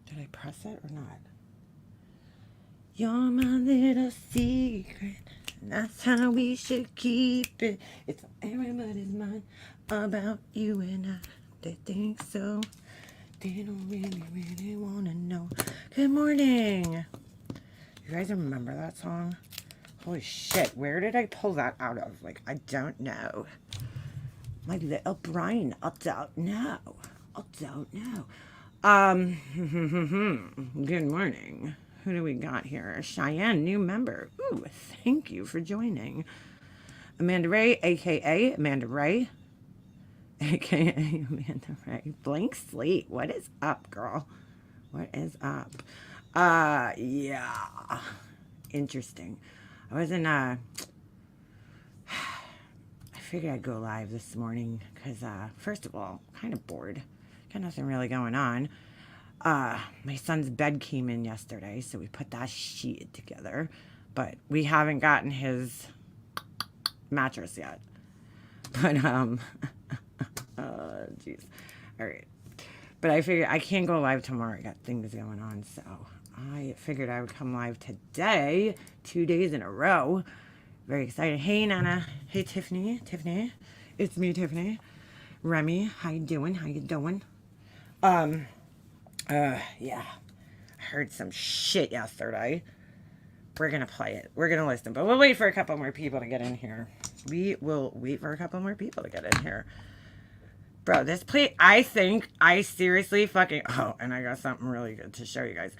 Did I press it or not? You're my little secret. That's how we should keep it. It's on everybody's mind about you and I. They think so. They don't really want to know. Good morning. You guys remember that song? Holy shit. Where did I pull that out of? Like, I don't know. My little brain. I don't know. I don't know. Good morning. Who do we got here? Cheyenne, new member. Ooh, thank you for joining. Amanda Ray, a.k.a. Amanda Ray. A.k.a. Amanda Ray. Blank slate. What is up, girl? What is up? Yeah. Interesting. I wasn't, I figured I'd go live this morning because, first of all, kind of bored. Got nothing really going on. My son's bed came in yesterday, so we put that shit together. But we haven't gotten his mattress yet. But, oh, jeez. All right. But I figured I can't go live tomorrow. I got things going on, so I figured I would come live today, 2 days in a row. Very excited. Hey, Nana. Hey, Tiffany. Tiffany. It's me, Tiffany. Remy, how you doing? How you doing? Yeah. I heard some shit yesterday. We're gonna play it. We're gonna listen, but we'll wait for a couple more people to get in here. We will wait for a couple more people to get in here. Bro, this play, I think, I seriously fucking, oh, and I got something really good to show you guys.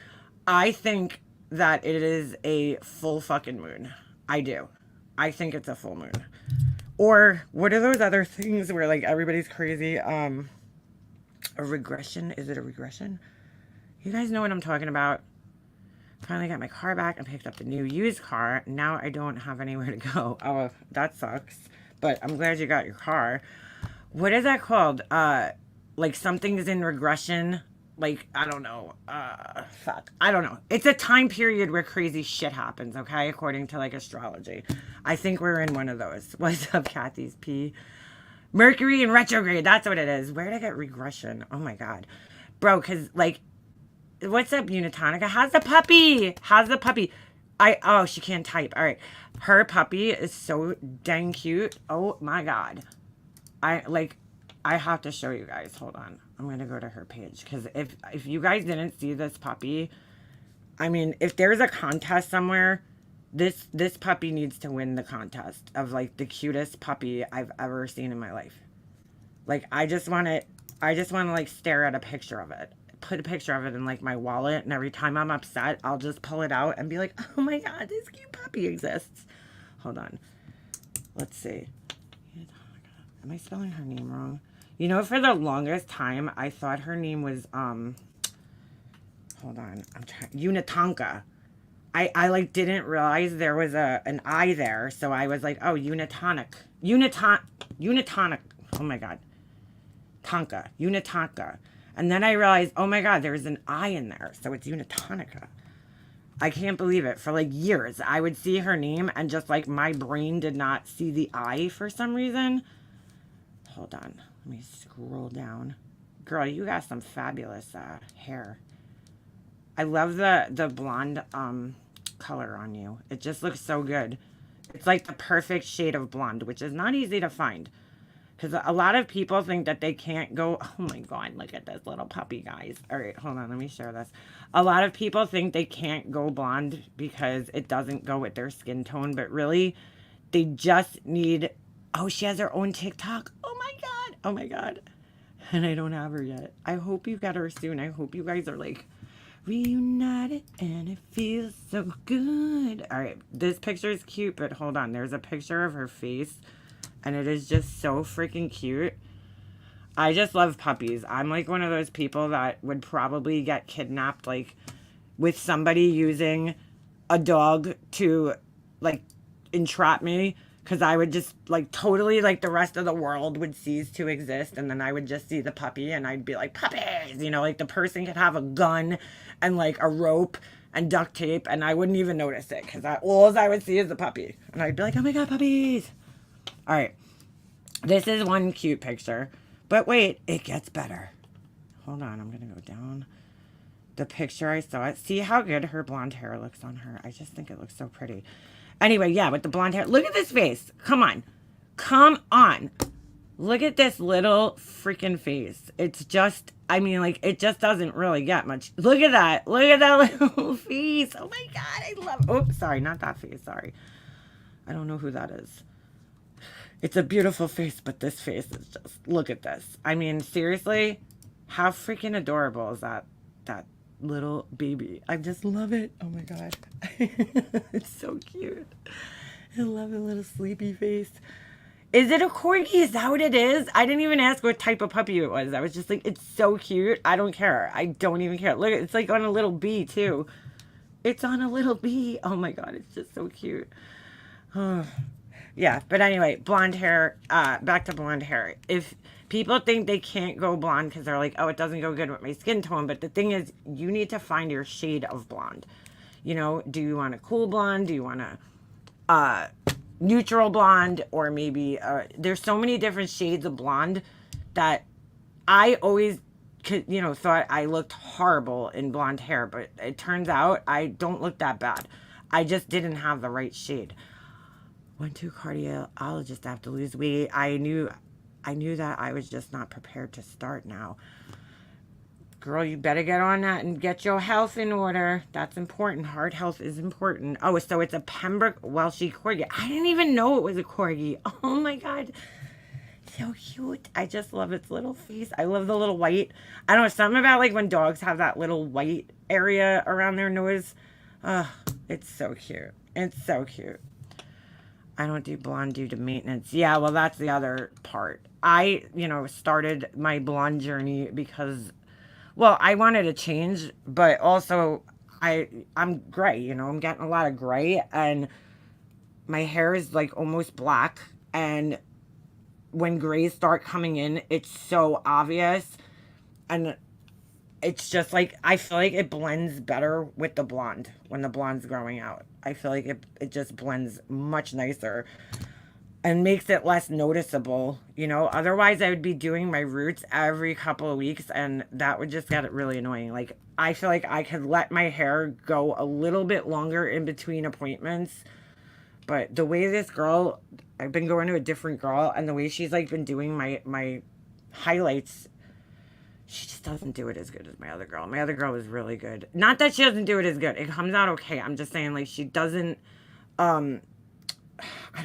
I think that it is a full fucking moon. I do. I think it's a full moon. Or, what are those other things where, like, everybody's crazy? A regression? Is it a regression? You guys know what I'm talking about. Finally got my car back and picked up the new used car. Now I don't have anywhere to go. Oh, that sucks. But I'm glad you got your car. What is that called? Like something's in regression. Like, I don't know. Fuck. I don't know. It's a time period where crazy shit happens, okay? According to, like, astrology. I think we're in one of those. What's up, Kathy's P? Mercury in retrograde. That's what it is. Where did I get regression? Oh, my God. Bro, because, like, what's up, Unitonica? How's the puppy? How's the puppy? Oh, she can't type. All right. Her puppy is so dang cute. Oh, my God. I have to show you guys. Hold on. I'm going to go to her page. Because if you guys didn't see this puppy, I mean, if there's a contest somewhere, this puppy needs to win the contest of, like, the cutest puppy I've ever seen in my life. Like, I just want to, like, stare at a picture of it. Put a picture of it in, like, my wallet. And every time I'm upset, I'll just pull it out and be like, oh, my God, this cute puppy exists. Hold on. Let's see. Am I spelling her name wrong? You know, for the longest time, I thought her name was, hold on, Unitonka. I like, didn't realize there was an I there, so I was like, oh, Unitonic. Unitonic. Oh, my God. Tonka. Unitonka. And then I realized, oh, my God, there's an I in there, so it's Unitonica. I can't believe it. For, like, years, I would see her name, and just, like, my brain did not see the I for some reason. Hold on. Let me scroll down. Girl, you got some fabulous hair. I love the blonde color on you. It just looks so good. It's like the perfect shade of blonde, which is not easy to find. Because a lot of people think that they can't go... Oh my God, look at this little puppy, guys. All right, hold on. Let me share this. A lot of people think they can't go blonde because it doesn't go with their skin tone. But really, they just need... Oh, she has her own TikTok. Oh my God. Oh my God. And I don't have her yet. I hope you got her soon. I hope you guys are like reunited and it feels so good. All right. This picture is cute, but hold on. There's a picture of her face and it is just so freaking cute. I just love puppies. I'm like one of those people that would probably get kidnapped, like with somebody using a dog to like entrap me. Because I would just, like, totally, like, the rest of the world would cease to exist. And then I would just see the puppy and I'd be like, puppies! You know, like, the person could have a gun and, like, a rope and duct tape. And I wouldn't even notice it. Because all I would see is the puppy. And I'd be like, oh, my God, puppies! All right. This is one cute picture. But wait, it gets better. Hold on. I'm going to go down. the picture I saw it. See how good her blonde hair looks on her. I just think it looks so pretty. Anyway, yeah, with the blonde hair. Look at this face. Come on. Come on. Look at this little freaking face. It's just, I mean, like, it just doesn't really get much. Look at that. Look at that little face. Oh my God, I love it. Oh, sorry, not that face. Sorry. I don't know who that is. It's a beautiful face, but this face is just, look at this. I mean, seriously, how freaking adorable is that little baby? I just love it. Oh my God. It's so cute. I love the little sleepy face. Is it a corgi? Is that what it is? I didn't even ask what type of puppy it was. I was just like, it's so cute. I don't care. I don't even care. Look, it's like on a little bee too. It's on a little bee. Oh my God, it's just so cute. Yeah, but anyway, blonde hair, back to blonde hair. If people think they can't go blonde because they're like, oh, it doesn't go good with my skin tone. But the thing is, you need to find your shade of blonde. You know, do you want a cool blonde? Do you want a neutral blonde? Or maybe, there's so many different shades of blonde that I always, you know, thought I looked horrible in blonde hair. But it turns out I don't look that bad. I just didn't have the right shade. Went to a cardiologist, I have to lose weight. I knew that I was just not prepared to start now. Girl, you better get on that and get your health in order. That's important. Heart health is important. Oh, so it's a Pembroke Welshie Corgi. I didn't even know it was a Corgi. Oh my God. So cute. I just love its little face. I love the little white. I don't know, something about like when dogs have that little white area around their nose. It's so cute. It's so cute. I don't do blonde due to maintenance. Yeah, well, that's the other part. I, you know, started my blonde journey because, well, I wanted to change, but also I'm gray, you know, I'm getting a lot of gray, and my hair is like almost black, and when grays start coming in, it's so obvious, and it's just like, I feel like it blends better with the blonde when the blonde's growing out. I feel like it just blends much nicer and makes it less noticeable, you know. Otherwise, I would be doing my roots every couple of weeks, and that would just get it really annoying. Like, I feel like I could let my hair go a little bit longer in between appointments, but the way this girl, I've been going to a different girl, and the way she's like been doing my highlights, she just doesn't do it as good as my other girl. My other girl is really good. Not that she doesn't do it as good. It comes out okay. I'm just saying, like, she doesn't, I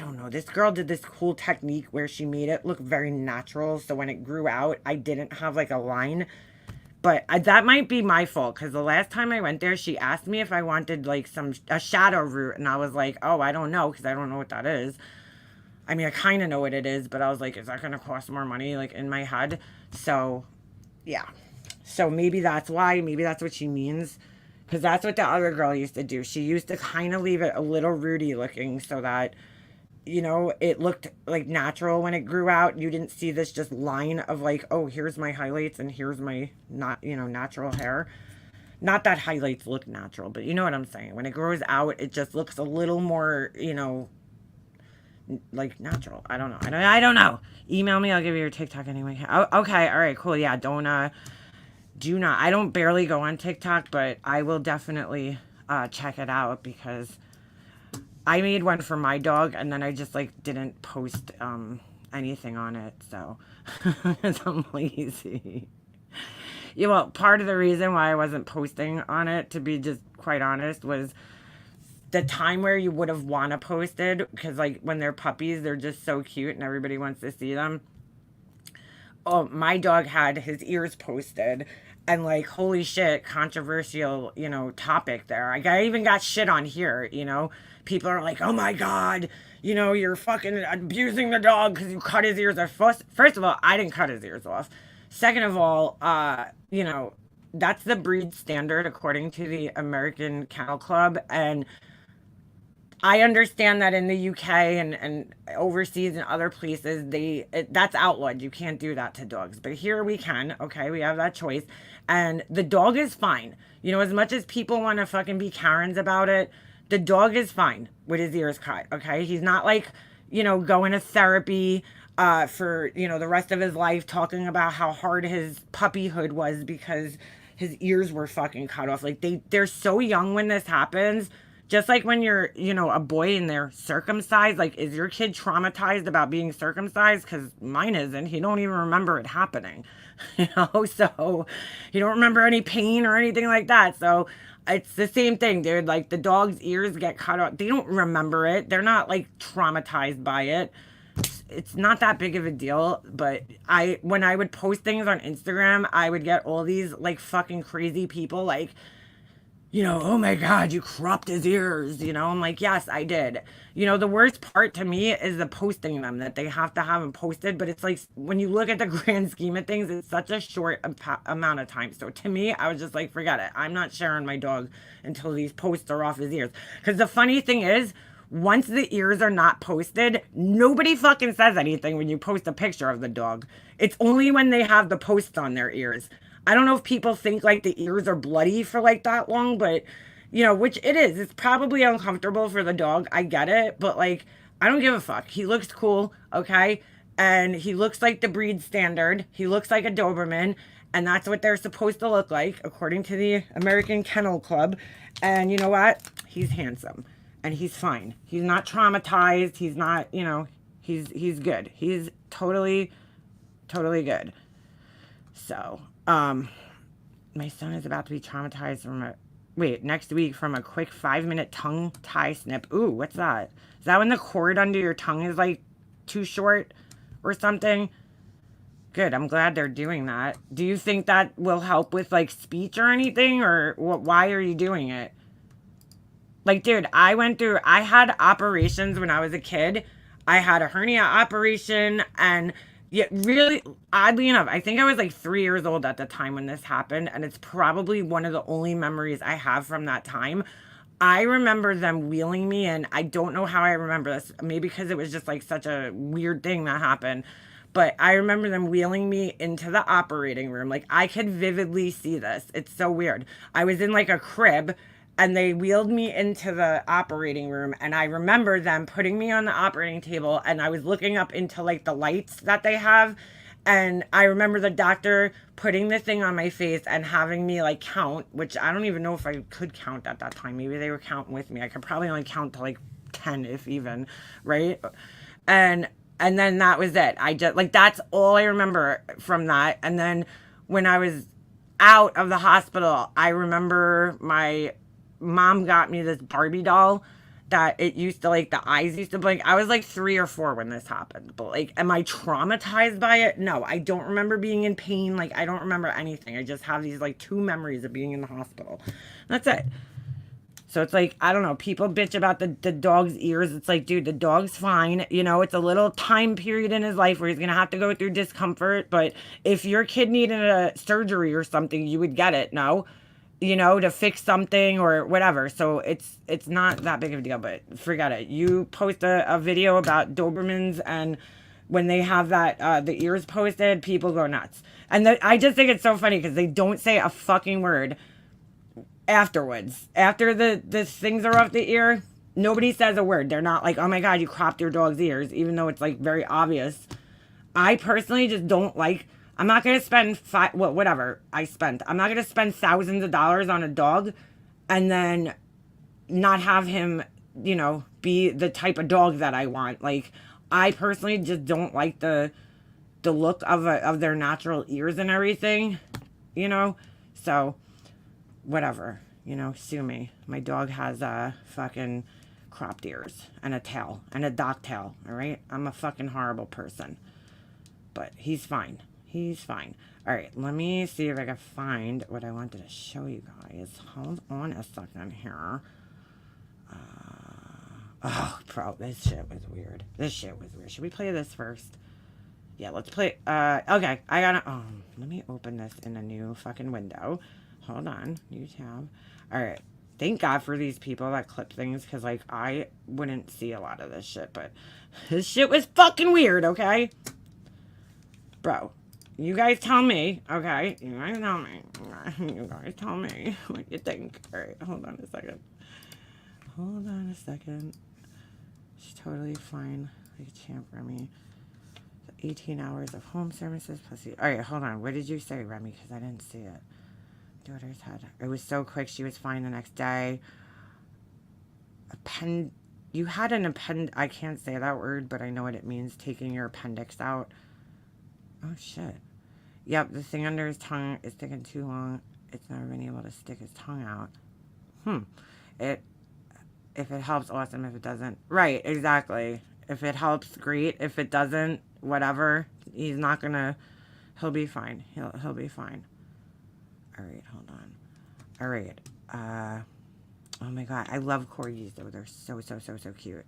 don't know. This girl did this cool technique where she made it look very natural. So when it grew out, I didn't have, like, a line. But that might be my fault. Because the last time I went there, she asked me if I wanted, like, a shadow root. And I was like, oh, I don't know. Because I don't know what that is. I mean, I kind of know what it is. But I was like, is that going to cost more money, like, in my head? So yeah, so maybe that's why, maybe that's what she means, because that's what the other girl used to do. She used to kind of leave it a little rooty looking so that, you know, it looked like natural when it grew out. You didn't see this just line of like, oh, here's my highlights and here's my not, you know, natural hair. Not that highlights look natural, but you know what I'm saying. When it grows out, it just looks a little more, you know, like natural. I don't know. I don't know. Email me. I'll give you your TikTok anyway. Oh, okay. All right. Cool. Yeah. Do not. I don't barely go on TikTok, but I will definitely check it out because I made one for my dog and then I just like didn't post anything on it. So because I'm lazy. Yeah. Well, part of the reason why I wasn't posting on it, to be just quite honest, was the time where you would have wanna posted, because like when they're puppies, they're just so cute and everybody wants to see them. Oh, my dog had his ears posted, and like, holy shit, controversial, you know, topic there. I even got shit on here, you know. People are like, oh my God, you know, you're fucking abusing the dog because you cut his ears off. First of all, I didn't cut his ears off. Second of all, you know, that's the breed standard according to the American Kennel Club, and I understand that in the UK and overseas and other places, that's outlawed. You can't do that to dogs. But here we can, okay? We have that choice. And the dog is fine. You know, as much as people want to fucking be Karens about it, the dog is fine with his ears cut, okay? He's not like, you know, going to therapy for, you know, the rest of his life talking about how hard his puppyhood was because, his ears were fucking cut off. Like they're so young when this happens. Just like when you're, you know, a boy and they're circumcised, like, is your kid traumatized about being circumcised? Because mine isn't. He don't even remember it happening, you know? So he don't remember any pain or anything like that. So it's the same thing, dude. Like, the dog's ears get cut off. They don't remember it. They're not, like, traumatized by it. It's not that big of a deal, but when I would post things on Instagram, I would get all these, like, fucking crazy people, like, you know, oh my God, you cropped his ears, you know? I'm like, yes, I did. You know, the worst part to me is the posting them, that they have to have them posted. But it's like, when you look at the grand scheme of things, it's such a short amount of time. So to me, I was just like, forget it. I'm not sharing my dog until these posts are off his ears. Because the funny thing is, once the ears are not posted, nobody fucking says anything when you post a picture of the dog. It's only when they have the posts on their ears. I don't know if people think like the ears are bloody for like that long, but you know, which it is. It's probably uncomfortable for the dog. I get it, but like, I don't give a fuck. He looks cool, okay? And he looks like the breed standard. He looks like a Doberman, and that's what they're supposed to look like, according to the American Kennel Club. And you know what? He's handsome, and he's fine. He's not traumatized. He's not, you know, he's good. He's totally good. So, my son is about to be traumatized from next week from a quick 5-minute tongue tie snip. Ooh, what's that? Is that when the cord under your tongue is like too short or something? Good. I'm glad they're doing that. Do you think that will help with like speech or anything, or why are you doing it? Like, dude, I had operations when I was a kid. I had a hernia operation, and yeah, really, oddly enough, I think I was like 3 years old at the time when this happened, and it's probably one of the only memories I have from that time. I remember them wheeling me in. I don't know how I remember this. Maybe because it was just like such a weird thing that happened. But I remember them wheeling me into the operating room. Like, I could vividly see this. It's so weird. I was in like a crib, and they wheeled me into the operating room, and I remember them putting me on the operating table, and I was looking up into like the lights that they have, and I remember the doctor putting the thing on my face and having me like count, which I don't even know if I could count at that time. Maybe they were counting with me. I could probably only count to like 10, if even, right? And then that was it. I just, like, that's all I remember from that. And then when I was out of the hospital, I remember my mom got me this Barbie doll that it used to, like, the eyes used to blink. I was like 3 or 4 when this happened. But like, am I traumatized by it? No, I don't remember being in pain. Like, I don't remember anything. I just have these like 2 memories of being in the hospital. That's it. So it's like, I don't know, people bitch about the dog's ears. It's like, dude, the dog's fine. You know, it's a little time period in his life where he's going to have to go through discomfort. But if your kid needed a surgery or something, you would get it, no? You know, to fix something or whatever. So it's not that big of a deal, but forget it. You post a video about Dobermans, and when they have that, the ears posted, people go nuts. And I just think it's so funny because they don't say a fucking word afterwards. After the things are off the ear, nobody says a word. They're not like, oh my God, you cropped your dog's ears, even though it's like very obvious. I personally just don't like, I'm not going to spend whatever I spent. I'm not going to spend thousands of dollars on a dog and then not have him, you know, be the type of dog that I want. Like, I personally just don't like the look of their natural ears and everything, you know? So, whatever, you know, sue me. My dog has fucking cropped ears and a tail and a dock tail, all right? I'm a fucking horrible person. But he's fine. He's fine. All right, let me see if I can find what I wanted to show you guys. Hold on a second here. Oh, bro, this shit was weird. Should we play this first? Yeah, let's play. Okay, I gotta, let me open this in a new fucking window. Hold on, new tab. All right, thank God for these people that clip things, because, like, I wouldn't see a lot of this shit, but this shit was fucking weird, okay? Bro, you guys tell me, okay? You guys tell me. You guys tell me what you think. All right, hold on a second. Hold on a second. She's totally fine. Like a champ, Remy. 18 hours of home services plus... All right, hold on. What did you say, Remy? Because I didn't see it. Daughter's head. It was so quick. She was fine the next day. You had an I can't say that word, but I know what it means. Taking your appendix out. Oh, shit. Yep, the thing under his tongue is sticking too long. It's never been able to stick his tongue out. If it helps, awesome. If it doesn't, right, exactly. If it helps, great. If it doesn't, whatever. He's not gonna. He'll be fine. He'll be fine. All right, hold on. All right. Oh my god, I love corgis though. They're so cute.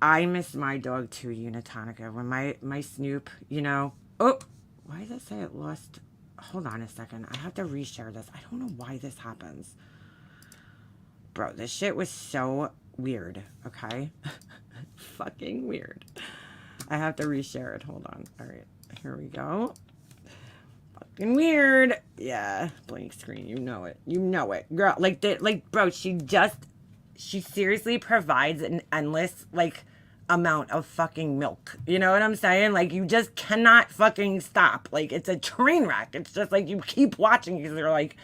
I miss my dog too, Unitonica. When my Snoop, you know. Oh, why does it say it lost? Hold on a second. I have to reshare this. I don't know why this happens. Bro, this shit was so weird, okay? Fucking weird. I have to reshare it. Hold on. All right, here we go. Fucking weird. Yeah, blank screen. You know it. You know it. Girl, like, bro, she seriously provides an endless, like, amount of fucking milk. You know what I'm saying? Like, you just cannot fucking stop. Like, it's a train wreck. It's just like you keep watching because they're like,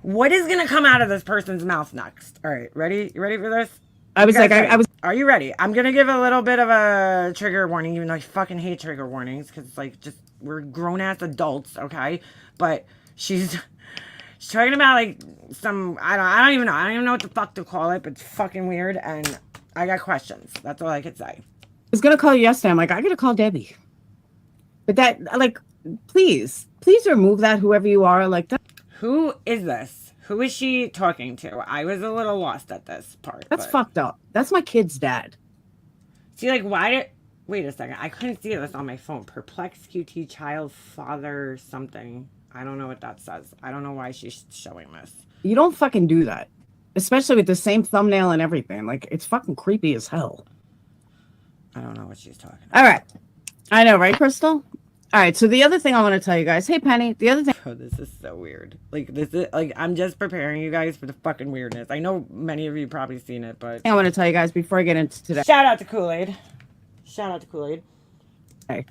what is gonna come out of this person's mouth next? All right, ready? You ready for this? I was like, I was. Are you ready? I'm gonna give a little bit of a trigger warning, even though I fucking hate trigger warnings because it's like just we're grown ass adults, okay? But she's talking about like some I don't even know what the fuck to call it, but it's fucking weird, and I got questions. That's all I could say. I was gonna call you yesterday. I'm like, I gotta call Debbie. But that, like, please remove that. Whoever you are, like that. Who is this? Who is she talking to? I was a little lost at this part. That's fucked up. That's my kid's dad. See, like, why did... Wait a second. I couldn't see this on my phone. Perplexed QT child father something. I don't know what that says. I don't know why she's showing this. You don't fucking do that. Especially with the same thumbnail and everything. Like, it's fucking creepy as hell. I don't know what she's talking about. All right. I know, right, Crystal? All right, so the other thing I want to tell you guys, hey Penny, the other thing. Oh, this is so weird. Like, this is like I'm just preparing you guys for the fucking weirdness. I know many of you probably seen it, but I want to tell you guys before I get into today. Shout out to Kool-Aid. Shout out to Kool-Aid. Okay.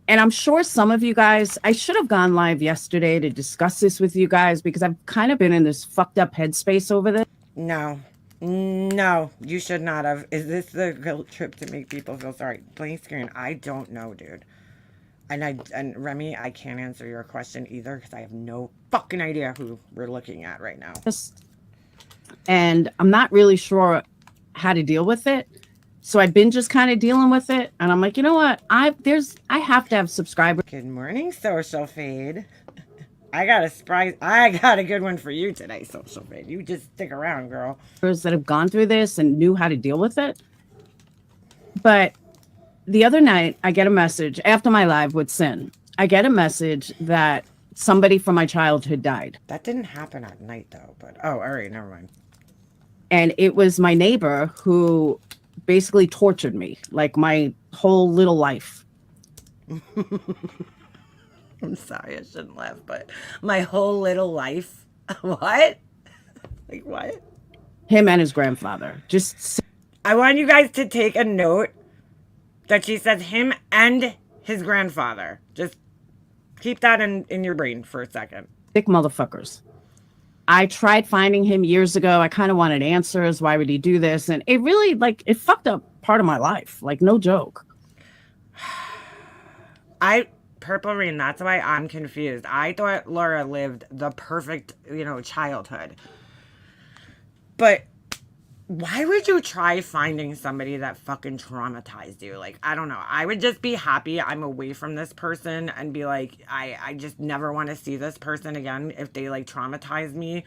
And I'm sure some of you guys, I should have gone live yesterday to discuss this with you guys because I've kind of been in this fucked up headspace over this. No, you should not have. Is this the guilt trip to make people feel sorry? Blank screen. I don't know, dude. And Remy, I can't answer your question either because I have no fucking idea who we're looking at right now. And I'm not really sure how to deal with it. So I've been just kind of dealing with it. And I'm like, you know what? I have to have subscribers. Good morning, Social Fade. I got a surprise. I got a good one for you today, Social Fade. You just stick around, girl. That have gone through this and knew how to deal with it. But the other night, I get a message after my live with Sin. I get a message that somebody from my childhood died. That didn't happen at night, though. But oh, all right, never mind. And it was my neighbor who basically tortured me, like my whole little life. I'm sorry, I shouldn't laugh, but my whole little life. What? Like what? Him and his grandfather. I want you guys to take a note that she says him and his grandfather. Just keep that in your brain for a second. Sick motherfuckers. I tried finding him years ago. I kind of wanted answers. Why would he do this? And it really, like, it fucked up part of my life. Like, no joke. Purple Rain, that's why I'm confused. I thought Laura lived the perfect, childhood. But why would you try finding somebody that fucking traumatized you? Like, I don't know. I would just be happy I'm away from this person and be like, I just never want to see this person again if they, like, traumatize me.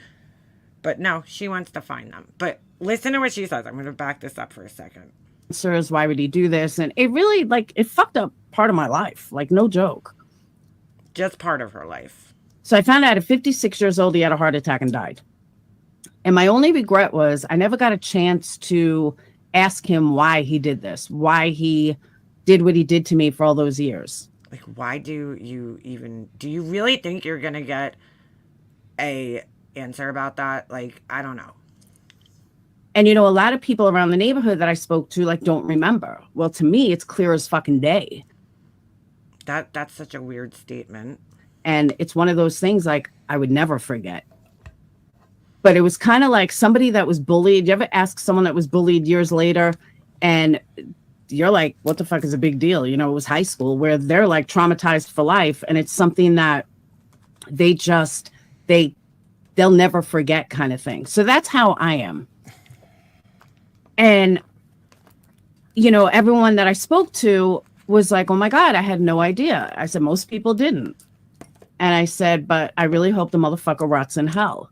But no, she wants to find them. But listen to what she says. I'm going to back this up for a second. Answers, why would he do this? And it really, like, it fucked up part of my life. Like, no joke. Just part of her life. So I found out at 56 years old, he had a heart attack and died. And my only regret was I never got a chance to ask him why he did this, why he did what he did to me for all those years. Like, why do you really think you're going to get a answer about that? Like, I don't know. And, a lot of people around the neighborhood that I spoke to, like, don't remember. Well, to me, it's clear as fucking day. That's such a weird statement. And it's one of those things like I would never forget. But it was kind of like somebody that was bullied. You ever ask someone that was bullied years later and you're like, what the fuck is a big deal? You know, it was high school where they're like traumatized for life. And it's something that they'll never forget kind of thing. So that's how I am. And, you know, everyone that I spoke to was like, oh my God, I had no idea. I said, most people didn't. And I said, but I really hope the motherfucker rots in hell.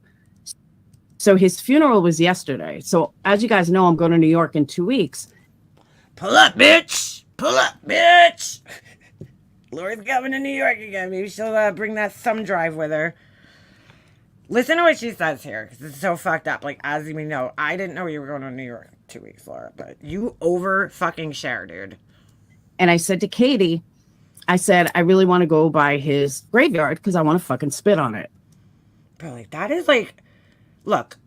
So his funeral was yesterday. So as you guys know, I'm going to New York in 2 weeks. Pull up, bitch! Pull up, bitch! Lori's coming to New York again. Maybe she'll bring that thumb drive with her. Listen to what she says here, because it's so fucked up. Like, as you know, I didn't know you were going to New York in 2 weeks, Laura, but you over fucking share, dude. And I said to Katie, I said, I really want to go by his graveyard because I want to fucking spit on it. Bro, like, that is like, look,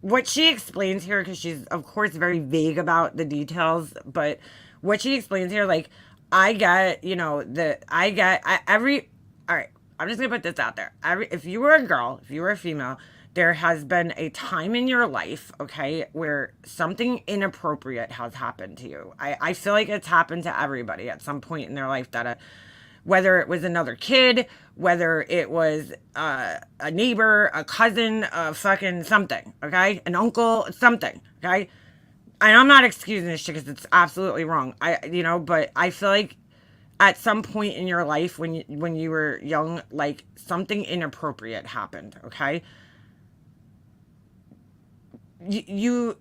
what she explains here, because she's, of course, very vague about the details, but what she explains here, like, I get, you know, all right, I'm just going to put this out there. If you were a girl, if you were a female, there has been a time in your life, okay, where something inappropriate has happened to you. I feel like it's happened to everybody at some point in their life that whether it was another kid, whether it was a neighbor, a cousin, a fucking something, okay? An uncle, something, okay? And I'm not excusing this shit because it's absolutely wrong. But I feel like at some point in your life when you were young, like something inappropriate happened, okay? You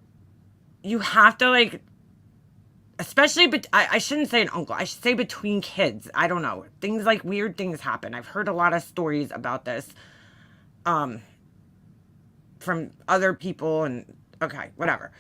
have to like, especially, but I shouldn't say an uncle. I should say between kids. I don't know. Things like weird things happen. I've heard a lot of stories about this from other people and okay, whatever.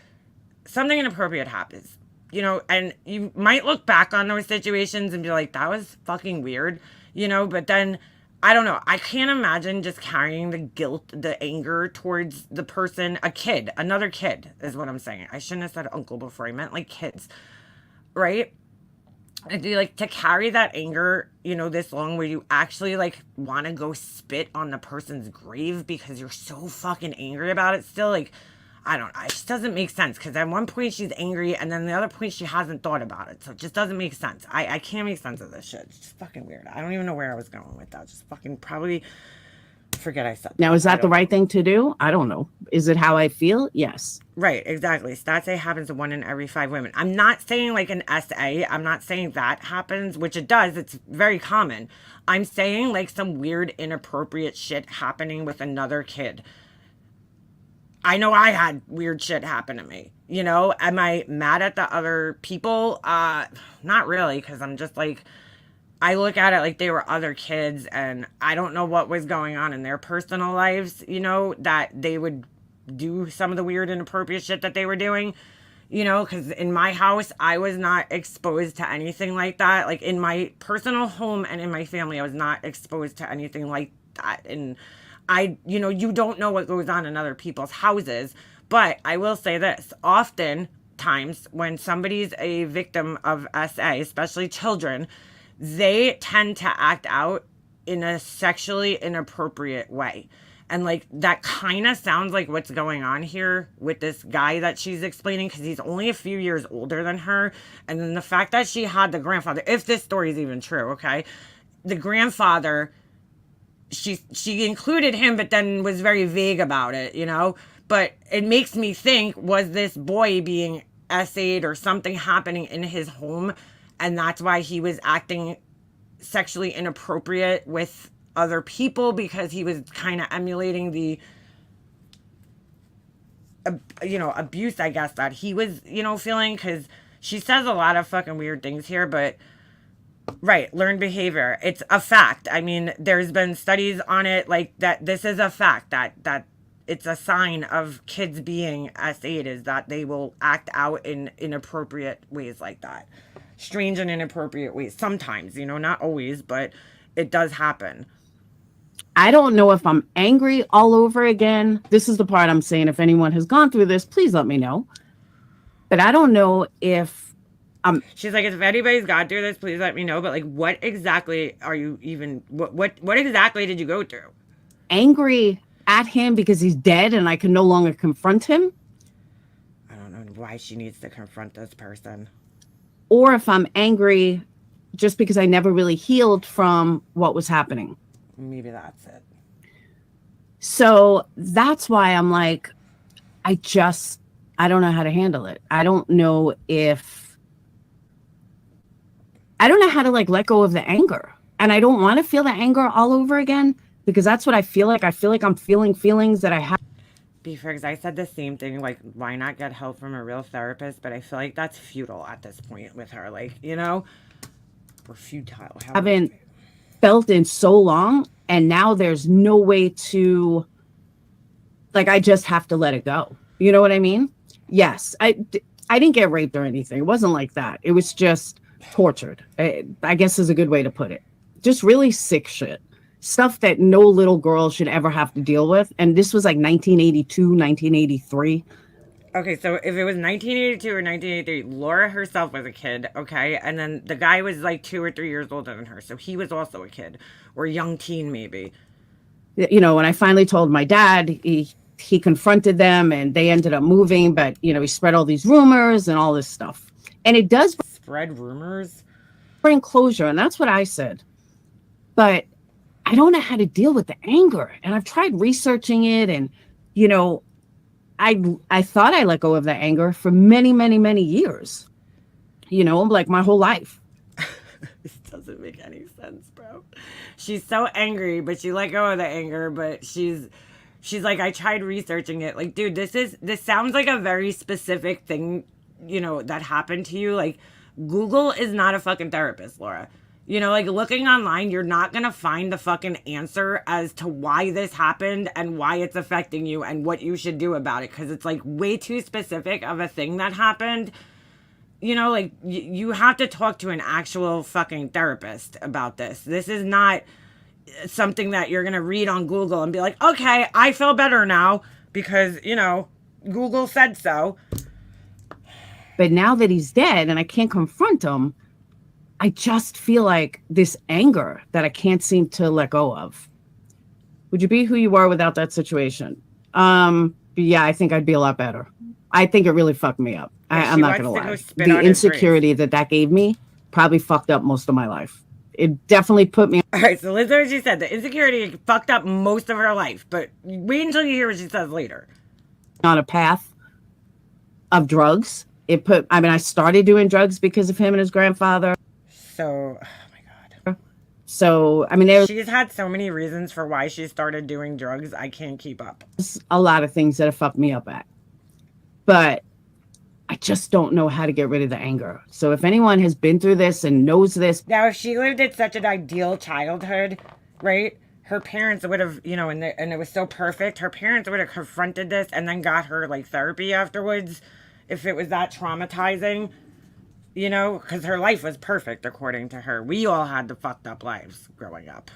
Something inappropriate happens, you know, and you might look back on those situations and be like, that was fucking weird, you know, but then I don't know. I can't imagine just carrying the guilt, the anger towards the person, a kid, another kid is what I'm saying. I shouldn't have said uncle before. I meant like kids, right? And do like to carry that anger, you know, this long where you actually like want to go spit on the person's grave because you're so fucking angry about it still. Like, I don't know. It just doesn't make sense because at one point she's angry and then the other point she hasn't thought about it. So it just doesn't make sense. I can't make sense of this shit. It's just fucking weird. I don't even know where I was going with that. Just fucking probably forget I said that. Now, is that the right thing to do? I don't know. Is it how I feel? Yes. Right, exactly. Stats say happens to 1 in every 5 women. I'm not saying like an SA. I'm not saying that happens, which it does. It's very common. I'm saying like some weird, inappropriate shit happening with another kid. I know I had weird shit happen to me. You know, am I mad at the other people? Not really, because I'm just like, I look at it like they were other kids and I don't know what was going on in their personal lives, you know, that they would do some of the weird inappropriate shit that they were doing, you know, because in my house, I was not exposed to anything like that. Like in my personal home and in my family, I was not exposed to anything like that. And you know, you don't know what goes on in other people's houses, but I will say this, often times when somebody's a victim of SA, especially children, they tend to act out in a sexually inappropriate way. And like that kind of sounds like what's going on here with this guy that she's explaining because he's only a few years older than her. And then the fact that she had the grandfather, if this story is even true, okay, the grandfather, she included him, but then was very vague about it, you know. But it makes me think, was this boy being SA'd or something happening in his home, and that's why he was acting sexually inappropriate with other people because he was kind of emulating the, you know, abuse, I guess, that he was, you know, feeling. Because she says a lot of fucking weird things here, but right, learned behavior. It's a fact. I mean, there's been studies on it, like that. This is a fact that it's a sign of kids being SA'd is that they will act out in inappropriate ways like that. Strange and inappropriate ways. Sometimes, you know, not always, but it does happen. I don't know if I'm angry all over again. This is the part I'm saying, if anyone has gone through this, please let me know. But I don't know if She's like, if anybody's got through this, please let me know. But like, what exactly are you even? What exactly did you go through? Angry at him because he's dead and I can no longer confront him. I don't know why she needs to confront this person. Or if I'm angry just because I never really healed from what was happening. Maybe that's it. So that's why I'm like, I don't know how to handle it. I don't know how to like let go of the anger. And I don't want to feel the anger all over again because that's what I feel like. I feel like I'm feeling feelings that I have. Because I said the same thing, like, why not get help from a real therapist? But I feel like that's futile at this point with her. Like, you know, we're futile. Haven't felt in so long. And now there's no way to, like, I just have to let it go. You know what I mean? Yes. I didn't get raped or anything. It wasn't like that. It was just tortured, I guess is a good way to put it. Just really sick shit. Stuff that no little girl should ever have to deal with. And this was like 1982, 1983. Okay, so if it was 1982 or 1983, Laura herself was a kid, okay? And then the guy was like 2 or 3 years older than her. So he was also a kid or young teen maybe. You know, when I finally told my dad, he confronted them and they ended up moving. But, you know, he spread all these rumors and all this stuff. And it does spread rumors, bring closure. And that's what I said. But I don't know how to deal with the anger. And I've tried researching it. And, you know, I thought I let go of the anger for many, many, many years. You know, like my whole life. This doesn't make any sense, bro. She's so angry, but she let go of the anger. But she's like, I tried researching it. Like, dude, this sounds like a very specific thing, you know, that happened to you. Like, Google is not a fucking therapist, Laura. You know, like looking online, you're not going to find the fucking answer as to why this happened and why it's affecting you and what you should do about it. Because it's like way too specific of a thing that happened. You know, like you have to talk to an actual fucking therapist about this. This is not something that you're going to read on Google and be like, okay, I feel better now because, you know, Google said so. But now that he's dead and I can't confront him, I just feel like this anger that I can't seem to let go of. Would you be who you were without that situation? Yeah, I think I'd be a lot better. I think it really fucked me up. I'm not going to lie. The insecurity that gave me probably fucked up most of my life. It definitely put me. All right, so listen to what she said. The insecurity fucked up most of her life, but wait until you hear what she says later. On a path of drugs. I started doing drugs because of him and his grandfather. So, oh my God. So, I mean, she's had so many reasons for why she started doing drugs. I can't keep up. There's a lot of things that have fucked me up at. But I just don't know how to get rid of the anger. So if anyone has been through this and knows this. Now, if she lived at such an ideal childhood, right? Her parents would have, you know, and it was so perfect. Her parents would have confronted this and then got her like therapy afterwards if it was that traumatizing. You know, because her life was perfect, according to her. We all had the fucked up lives growing up.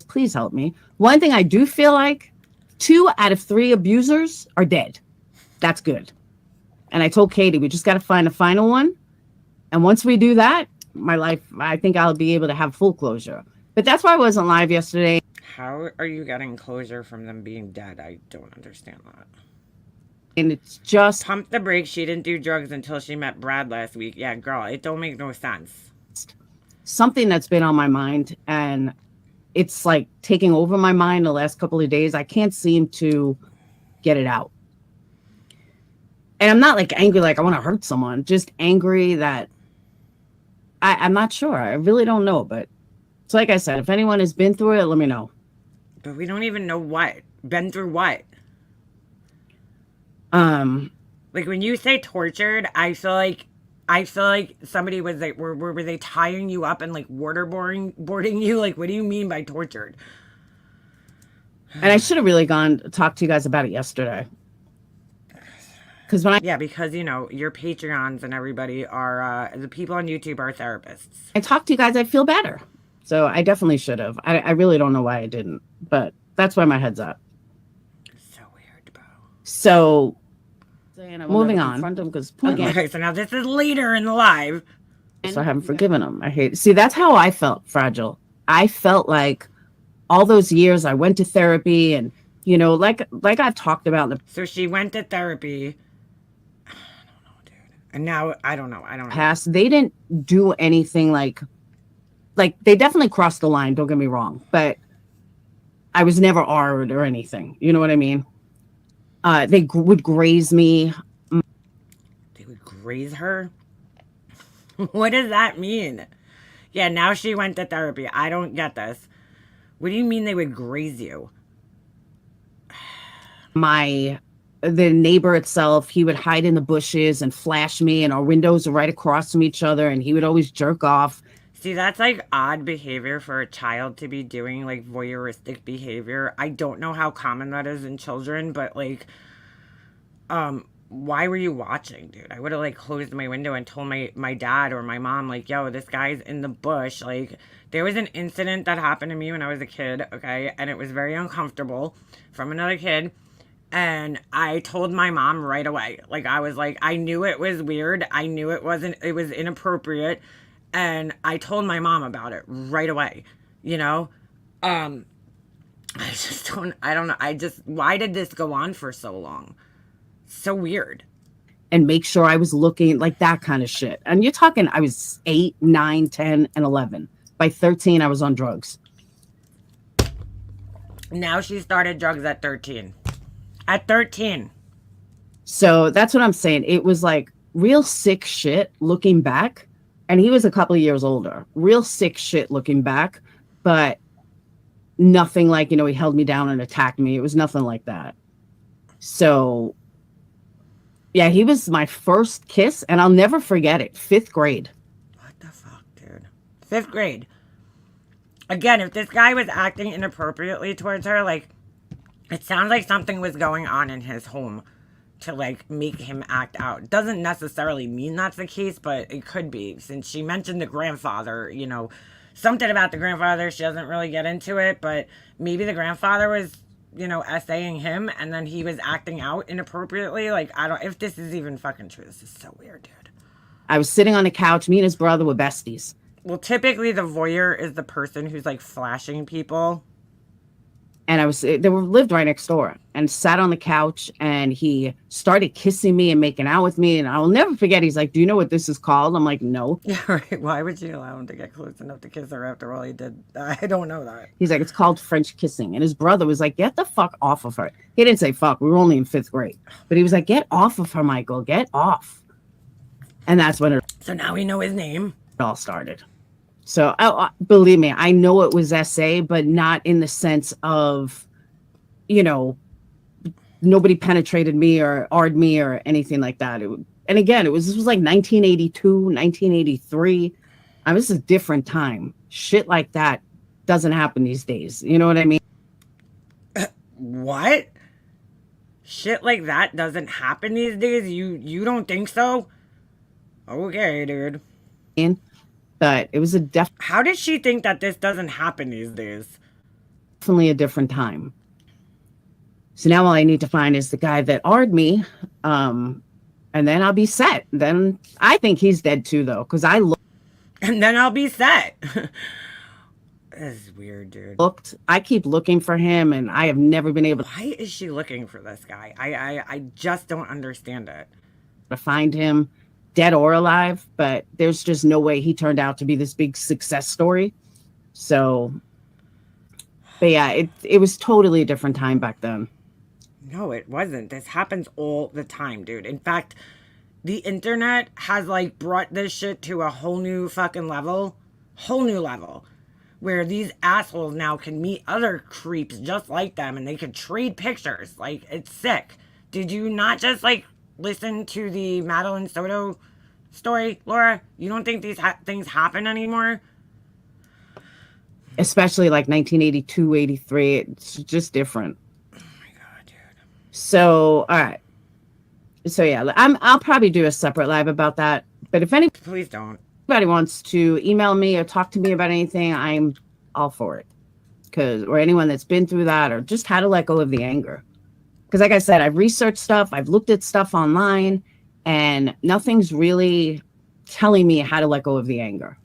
Please help me. One thing I do feel like 2 out of 3 abusers are dead. That's good. And I told Katie, we just got to find a final one. And once we do that, my life, I think I'll be able to have full closure. But that's why I wasn't live yesterday. How are you getting closure from them being dead? I don't understand that. And it's just pump the brakes. She didn't do drugs until she met Brad last week. Yeah, girl, it don't make no sense. Something that's been on my mind, and it's like taking over my mind the last couple of days. I can't seem to get it out. And I'm not like angry, like I want to hurt someone, just angry that I'm not sure. I really don't know. But it's like I said, if anyone has been through it, let me know. But we don't even know what. Been through what? Like when you say tortured, I feel like somebody was like, were they tying you up and like boarding you? Like, what do you mean by tortured? And I should have really talked to you guys about it yesterday. Because you know your Patreons and everybody are the people on YouTube are therapists. I talked to you guys, I feel better. So I definitely should have. I really don't know why I didn't, but that's where my head's at. So weird, bro. So Moving on. Confront him because again, Okay, so now this is later in the live. so I haven't forgiven him. I hate it. See, that's how I felt, Fragile. I felt like all those years I went to therapy and, you know, like I've talked about in the So she went to therapy. I don't know, dude. And now I don't know. past, they didn't do anything like they definitely crossed the line, don't get me wrong, but I was never R'd or anything. You know what I mean? They would graze me. They would graze her? What does that mean? Yeah, now she went to therapy. I don't get this. What do you mean they would graze you? The neighbor itself, he would hide in the bushes and flash me, and our windows were right across from each other, and he would always jerk off. See, that's like odd behavior for a child to be doing, like voyeuristic behavior. I don't know how common that is in children, but like, why were you watching, dude? I would have like closed my window and told my dad or my mom, like, yo, this guy's in the bush. Like, there was an incident that happened to me when I was a kid, okay? And it was very uncomfortable from another kid. And I told my mom right away. Like, I was like, I knew it was weird. I knew it was inappropriate. And I told my mom about it right away, you know? I don't know. Why did this go on for so long? So weird. And make sure I was looking, like that kind of shit. And you're talking, I was 8, 9, 10, and 11. By 13, I was on drugs. Now she started drugs at 13. At 13. So that's what I'm saying. It was like real sick shit looking back. And he was a couple of years older. Real sick shit looking back. But nothing like, you know, he held me down and attacked me. It was nothing like that. So, yeah, he was my first kiss. And I'll never forget it. 5th grade. What the fuck, dude? 5th grade. Again, if this guy was acting inappropriately towards her, like, it sounds like something was going on in his home to, like, make him act out. Doesn't necessarily mean that's the case, but it could be. Since she mentioned the grandfather, you know, something about the grandfather, she doesn't really get into it, but maybe the grandfather was, you know, essaying him, and then he was acting out inappropriately. Like, I don't, if this is even fucking true, this is so weird, dude. I was sitting on the couch. Me and his brother were besties. Well, typically the voyeur is the person who's, like, flashing people. And they lived right next door, and sat on the couch, and he started kissing me and making out with me. And I'll never forget. He's like, do you know what this is called? I'm like, no. Yeah, right. Why would you allow him to get close enough to kiss her after all he did? I don't know that. He's like, it's called French kissing. And his brother was like, get the fuck off of her. He didn't say fuck. We were only in 5th grade. But he was like, get off of her, Michael. Get off. And that's when So now we know his name. It all started. So believe me, I know it was SA, but not in the sense of, you know, nobody penetrated me or R'd me or anything like that. And again, this was like 1982, 1983. This is a different time. Shit like that doesn't happen these days. You know what I mean? What? Shit like that doesn't happen these days? You don't think so? Okay, dude. But it was How did she think that this doesn't happen these days? Definitely a different time. So now all I need to find is the guy that R'd me, and then I'll be set. Then I think he's dead too, though, because and then I'll be set. This is weird, dude. I keep looking for him, and I have never been able. Why is she looking for this guy? I just don't understand it. To find him, dead or alive, but there's just no way he turned out to be this big success story. So, but yeah, it was totally a different time back then. No, it wasn't. This happens all the time, dude. In fact, the internet has like brought this shit to a whole new fucking level. Whole new level. Where these assholes now can meet other creeps just like them and they can trade pictures. Like, it's sick. Did you not just like listen to the Madeline Soto story, Laura? You don't think these things happen anymore? Especially like 1982, 83. It's just different. Oh my God, dude. So, all right. So yeah, I'll probably do a separate live about that. But if please don't. Anybody wants to email me or talk to me about anything, I'm all for it. Or anyone that's been through that or just how to let go of the anger. Because like I said, I've researched stuff, I've looked at stuff online, and nothing's really telling me how to let go of the anger.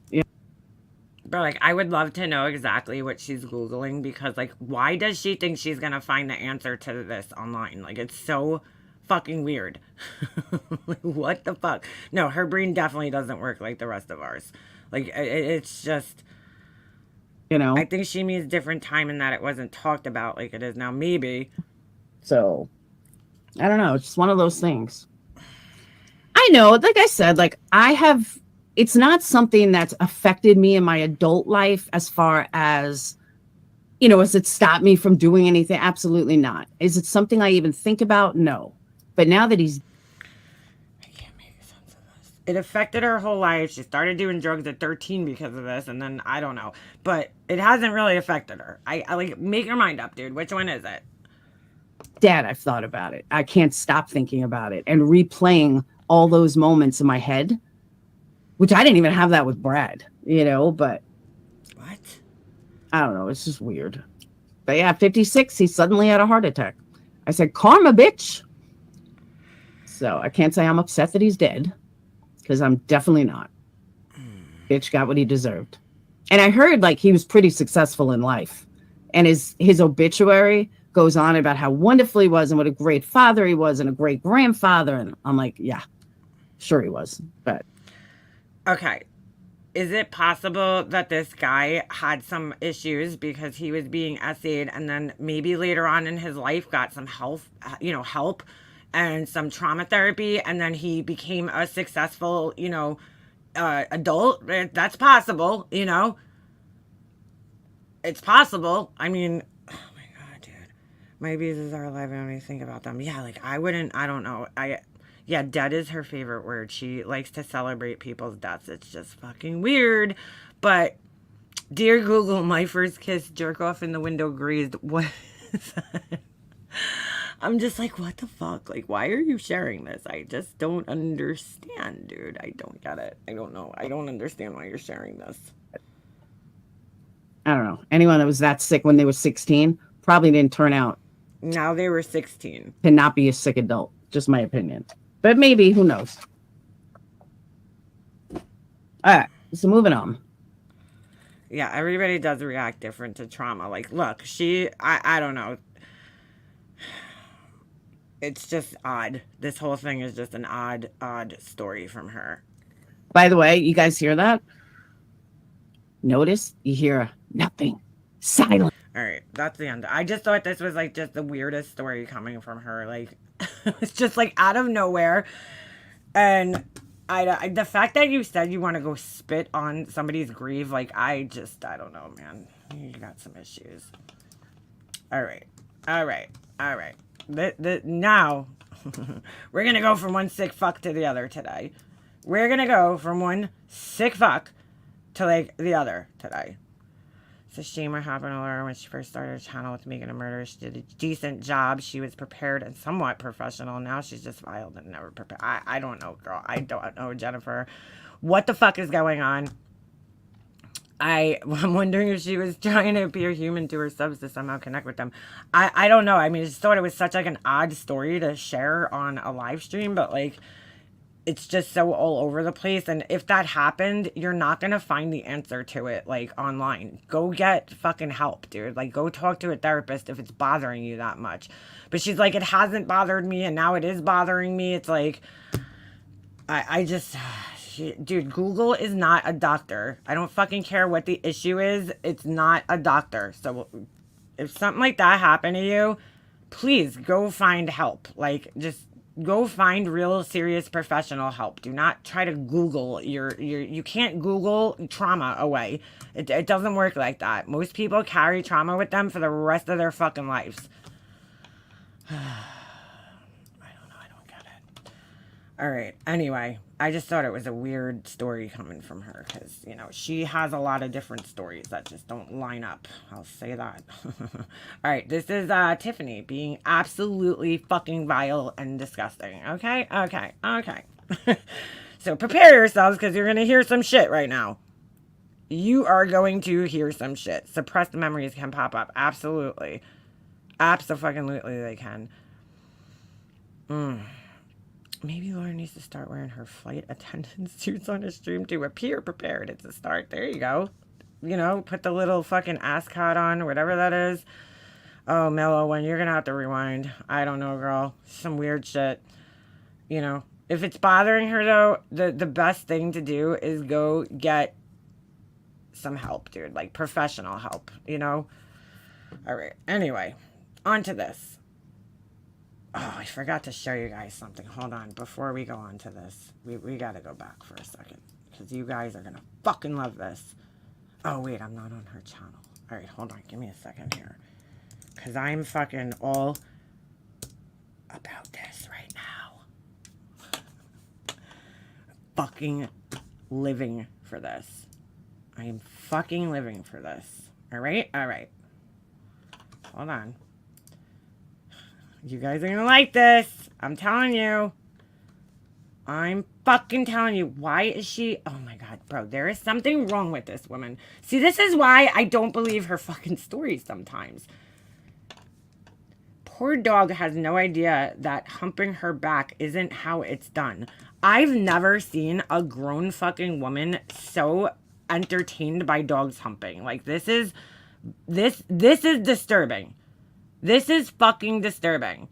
But like, I would love to know exactly what she's Googling, because like, why does she think she's gonna find the answer to this online? Like, it's so fucking weird. Like, what the fuck? No, her brain definitely doesn't work like the rest of ours. Like, it's just, I think she means different time in that it wasn't talked about like it is now, maybe. So, I don't know. It's just one of those things. I know, like I said, like it's not something that's affected me in my adult life as far as, has it stopped me from doing anything? Absolutely not. Is it something I even think about? No. But now that he's... I can't make sense of this. It affected her whole life. She started doing drugs at 13 because of this, and then I don't know. But it hasn't really affected her. I like, make your mind up, dude. Which one is it? Dad, I've thought about it. I can't stop thinking about it and replaying all those moments in my head, which I didn't even have that with Brad, but what? I don't know. It's just weird. But yeah, 56, he suddenly had a heart attack. I said, karma, bitch. So I can't say I'm upset that he's dead, because I'm definitely not. Bitch got what he deserved. And I heard like he was pretty successful in life, and his obituary goes on about how wonderful he was and what a great father he was and a great grandfather. And I'm like, yeah, sure he was. But okay, is it possible that this guy had some issues because he was being essayed, and then maybe later on in his life got some help and some trauma therapy, and then he became a successful, adult? That's possible, It's possible. I mean, oh my God, dude. My abuses are alive. I don't even think about them. Yeah, like, I don't know. Yeah, dead is her favorite word. She likes to celebrate people's deaths. It's just fucking weird. But, dear Google, my first kiss, jerk off in the window grazed. What is that? I'm just like, what the fuck? Like, why are you sharing this? I just don't understand, dude. I don't get it. I don't know. I don't understand why you're sharing this. I don't know. Anyone that was that sick when they were 16 probably didn't turn out. Now they were 16. To not be a sick adult. Just my opinion. But maybe, who knows? All right, so moving on. Yeah, everybody does react different to trauma. Like, look, I don't know. It's just odd. This whole thing is just an odd story from her. By the way, you guys hear that? Notice you hear nothing. Silent. All right, that's the end. I just thought this was like just the weirdest story coming from her. Like, it's just like out of nowhere. And the fact that you said you want to go spit on somebody's grave, like, I don't know, man. You got some issues. All right. Now, we're going to go from one sick fuck to the other today. We're going to go from one sick fuck to, like, the other today. It's a shame what happened to her when she first started her channel with Making a Murder. She did a decent job. She was prepared and somewhat professional. Now she's just wild and never prepared. I don't know, girl. I don't know, Jennifer. What the fuck is going on? I'm wondering if she was trying to appear human to her subs to somehow connect with them. I don't know. I mean, I just thought it was such like an odd story to share on a live stream, but like, it's just so all over the place. And if that happened, you're not going to find the answer to it, like, online. Go get fucking help, dude. Like, go talk to a therapist if it's bothering you that much. But she's like, it hasn't bothered me, and now it is bothering me. It's like, dude, Google is not a doctor. I don't fucking care what the issue is. It's not a doctor. So if something like that happened to you, please go find help. Like, just go find real serious professional help. Do not try to Google you can't Google trauma away. It doesn't work like that. Most people carry trauma with them for the rest of their fucking lives. I don't know. I don't get it. All right. Anyway, I just thought it was a weird story coming from her because, she has a lot of different stories that just don't line up. I'll say that. All right. This is Tiffany being absolutely fucking vile and disgusting. Okay? Okay. So prepare yourselves because you're going to hear some shit right now. You are going to hear some shit. Suppressed memories can pop up. Absolutely. Absolutely they can. Maybe Laura needs to start wearing her flight attendant suits on a stream to appear prepared. It's a start. There you go. You know, put the little fucking ascot on or whatever that is. Oh, Mellow One, you're going to have to rewind. I don't know, girl. Some weird shit. You know, if it's bothering her, though, the best thing to do is go get some help, dude. Like, professional help, you know? All right. Anyway, on to this. Oh, I forgot to show you guys something. Hold on. Before we go on to this, we got to go back for a second. Because you guys are going to fucking love this. Oh, wait. I'm not on her channel. All right. Hold on. Give me a second here. Because I'm fucking all about this right now. Fucking living for this. I am fucking living for this. All right? All right. Hold on. You guys are gonna like this. I'm telling you. I'm fucking telling you. Why is she... Oh my god, bro. There is something wrong with this woman. See, this is why I don't believe her fucking stories sometimes. Poor dog has no idea that humping her back isn't how it's done. I've never seen a grown fucking woman so entertained by dogs humping. Like, this is disturbing. This is fucking disturbing.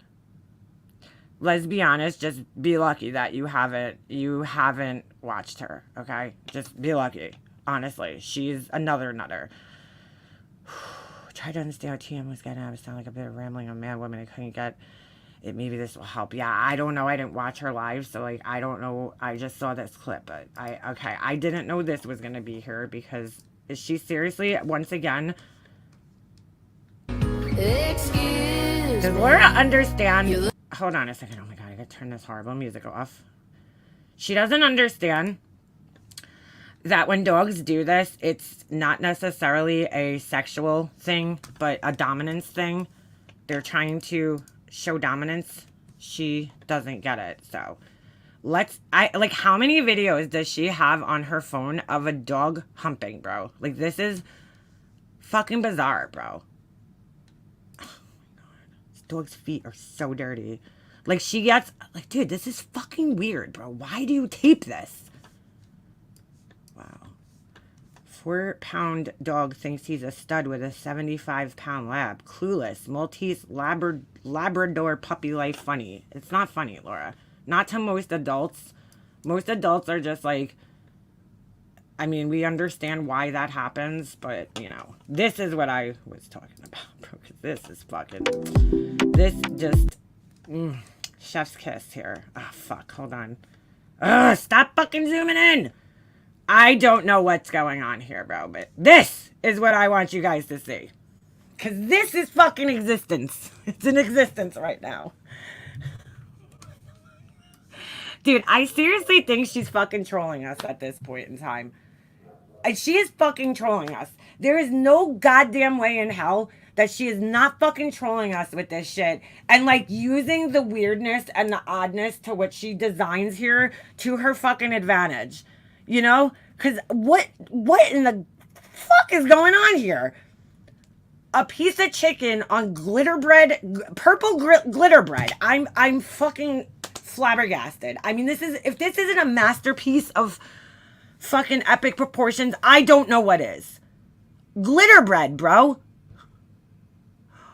Let's be honest. Just be lucky that you haven't watched her. Okay, just be lucky. Honestly, she's another nutter. Try to understand what TM was getting at. It sounded like a bit of rambling on man, woman. I couldn't get it. Maybe this will help. Yeah, I don't know. I didn't watch her live, so like I don't know. I just saw this clip, but I didn't know this was gonna be her because is she seriously once again? Does Laura understand? Hold on a second. Oh my god, I gotta turn this horrible music off. She doesn't understand that when dogs do this, it's not necessarily a sexual thing, but a dominance thing. They're trying to show dominance. She doesn't get it. So like, how many videos does she have on her phone of a dog humping, bro? Like, this is fucking bizarre, bro. Dog's feet are so dirty. Like, she gets... Like, dude, this is fucking weird, bro. Why do you tape this? Wow. 4-pound dog thinks he's a stud with a 75-pound lab. Clueless. Maltese Labrador puppy life funny. It's not funny, Laura. Not to most adults. Most adults are just like... I mean, we understand why that happens, but, you know, this is what I was talking about, bro. This is fucking... This just... chef's kiss here. Oh, fuck. Hold on. Ugh, stop fucking zooming in! I don't know what's going on here, bro, but this is what I want you guys to see. Because this is fucking existence. It's in existence right now. Dude, I seriously think she's fucking trolling us at this point in time. She is fucking trolling us. There is no goddamn way in hell that she is not fucking trolling us with this shit and like using the weirdness and the oddness to what she designs here to her fucking advantage. You know? Because what in the fuck is going on here? A piece of chicken on glitter bread, purple glitter bread. I'm fucking flabbergasted. I mean, if this isn't a masterpiece of fucking epic proportions, I don't know what is. Glitter bread, bro.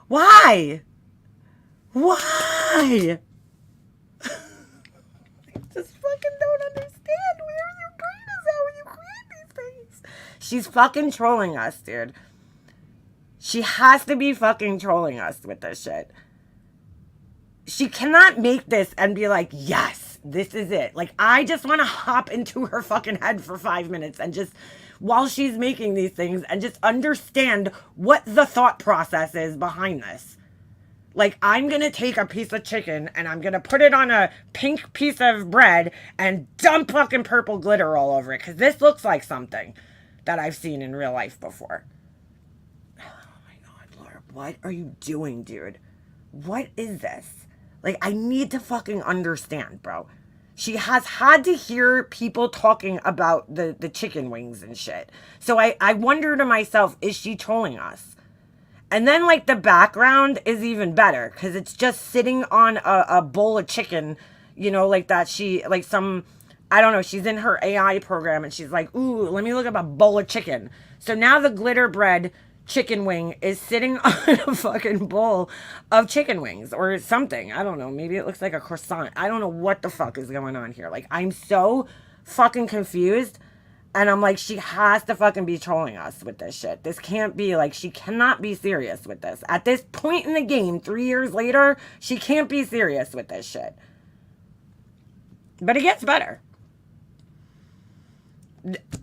Why? Why? I just fucking don't understand. Where are your brain is at when you create these things? She's fucking trolling us, dude. She has to be fucking trolling us with this shit. She cannot make this and be like, yes, this is it. Like, I just want to hop into her fucking head for 5 minutes and just, while she's making these things, and just understand what the thought process is behind this. Like, I'm going to take a piece of chicken and I'm going to put it on a pink piece of bread and dump fucking purple glitter all over it. Because this looks like something that I've seen in real life before. Oh my God, Laura, what are you doing, dude? What is this? Like, I need to fucking understand, bro. She has had to hear people talking about the chicken wings and shit. So I wonder to myself, is she trolling us? And then, like, the background is even better because it's just sitting on a bowl of chicken, you know, like that she, like some, I don't know, she's in her AI program and she's like, ooh, let me look up a bowl of chicken. So now the glitter bread chicken wing is sitting on a fucking bowl of chicken wings or something. I don't know. Maybe it looks like a croissant. I don't know what the fuck is going on here. Like, I'm so fucking confused. And I'm like, she has to fucking be trolling us with this shit. This can't be, like, she cannot be serious with this. At this point in the game, 3 years later, she can't be serious with this shit. But it gets better.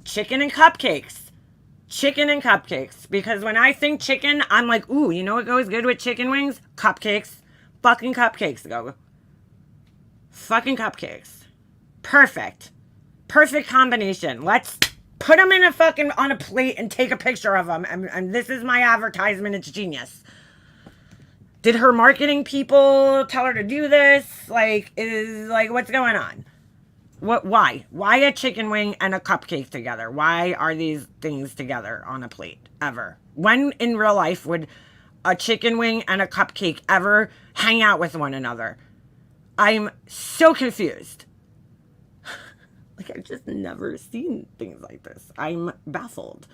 Chicken and cupcakes. Chicken and cupcakes. Because when I think chicken, I'm like, ooh, you know what goes good with chicken wings? Cupcakes. Fucking cupcakes go. Fucking cupcakes. Perfect. Perfect combination. Let's put them in a fucking on a plate and take a picture of them. And this is my advertisement. It's genius. Did her marketing people tell her to do this? Like, what's going on? Why? Why a chicken wing and a cupcake together? Why are these things together on a plate ever? When in real life would a chicken wing and a cupcake ever hang out with one another? I'm so confused. Like, I've just never seen things like this. I'm baffled.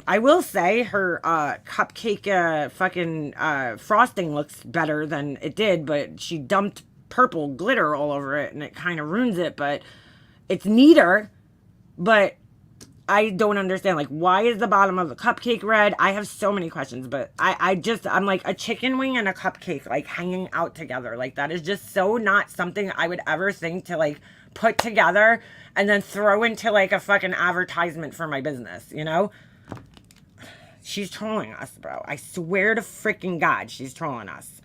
I will say her cupcake fucking frosting looks better than it did, but she dumped purple glitter all over it and it kind of ruins it, but it's neater. But I don't understand, like, why is the bottom of the cupcake red? I have so many questions, but I'm like, a chicken wing and a cupcake, like, hanging out together. Like, that is just so not something I would ever think to, like, put together and then throw into, like, a fucking advertisement for my business, you know? She's trolling us, bro. I swear to freaking God, she's trolling us.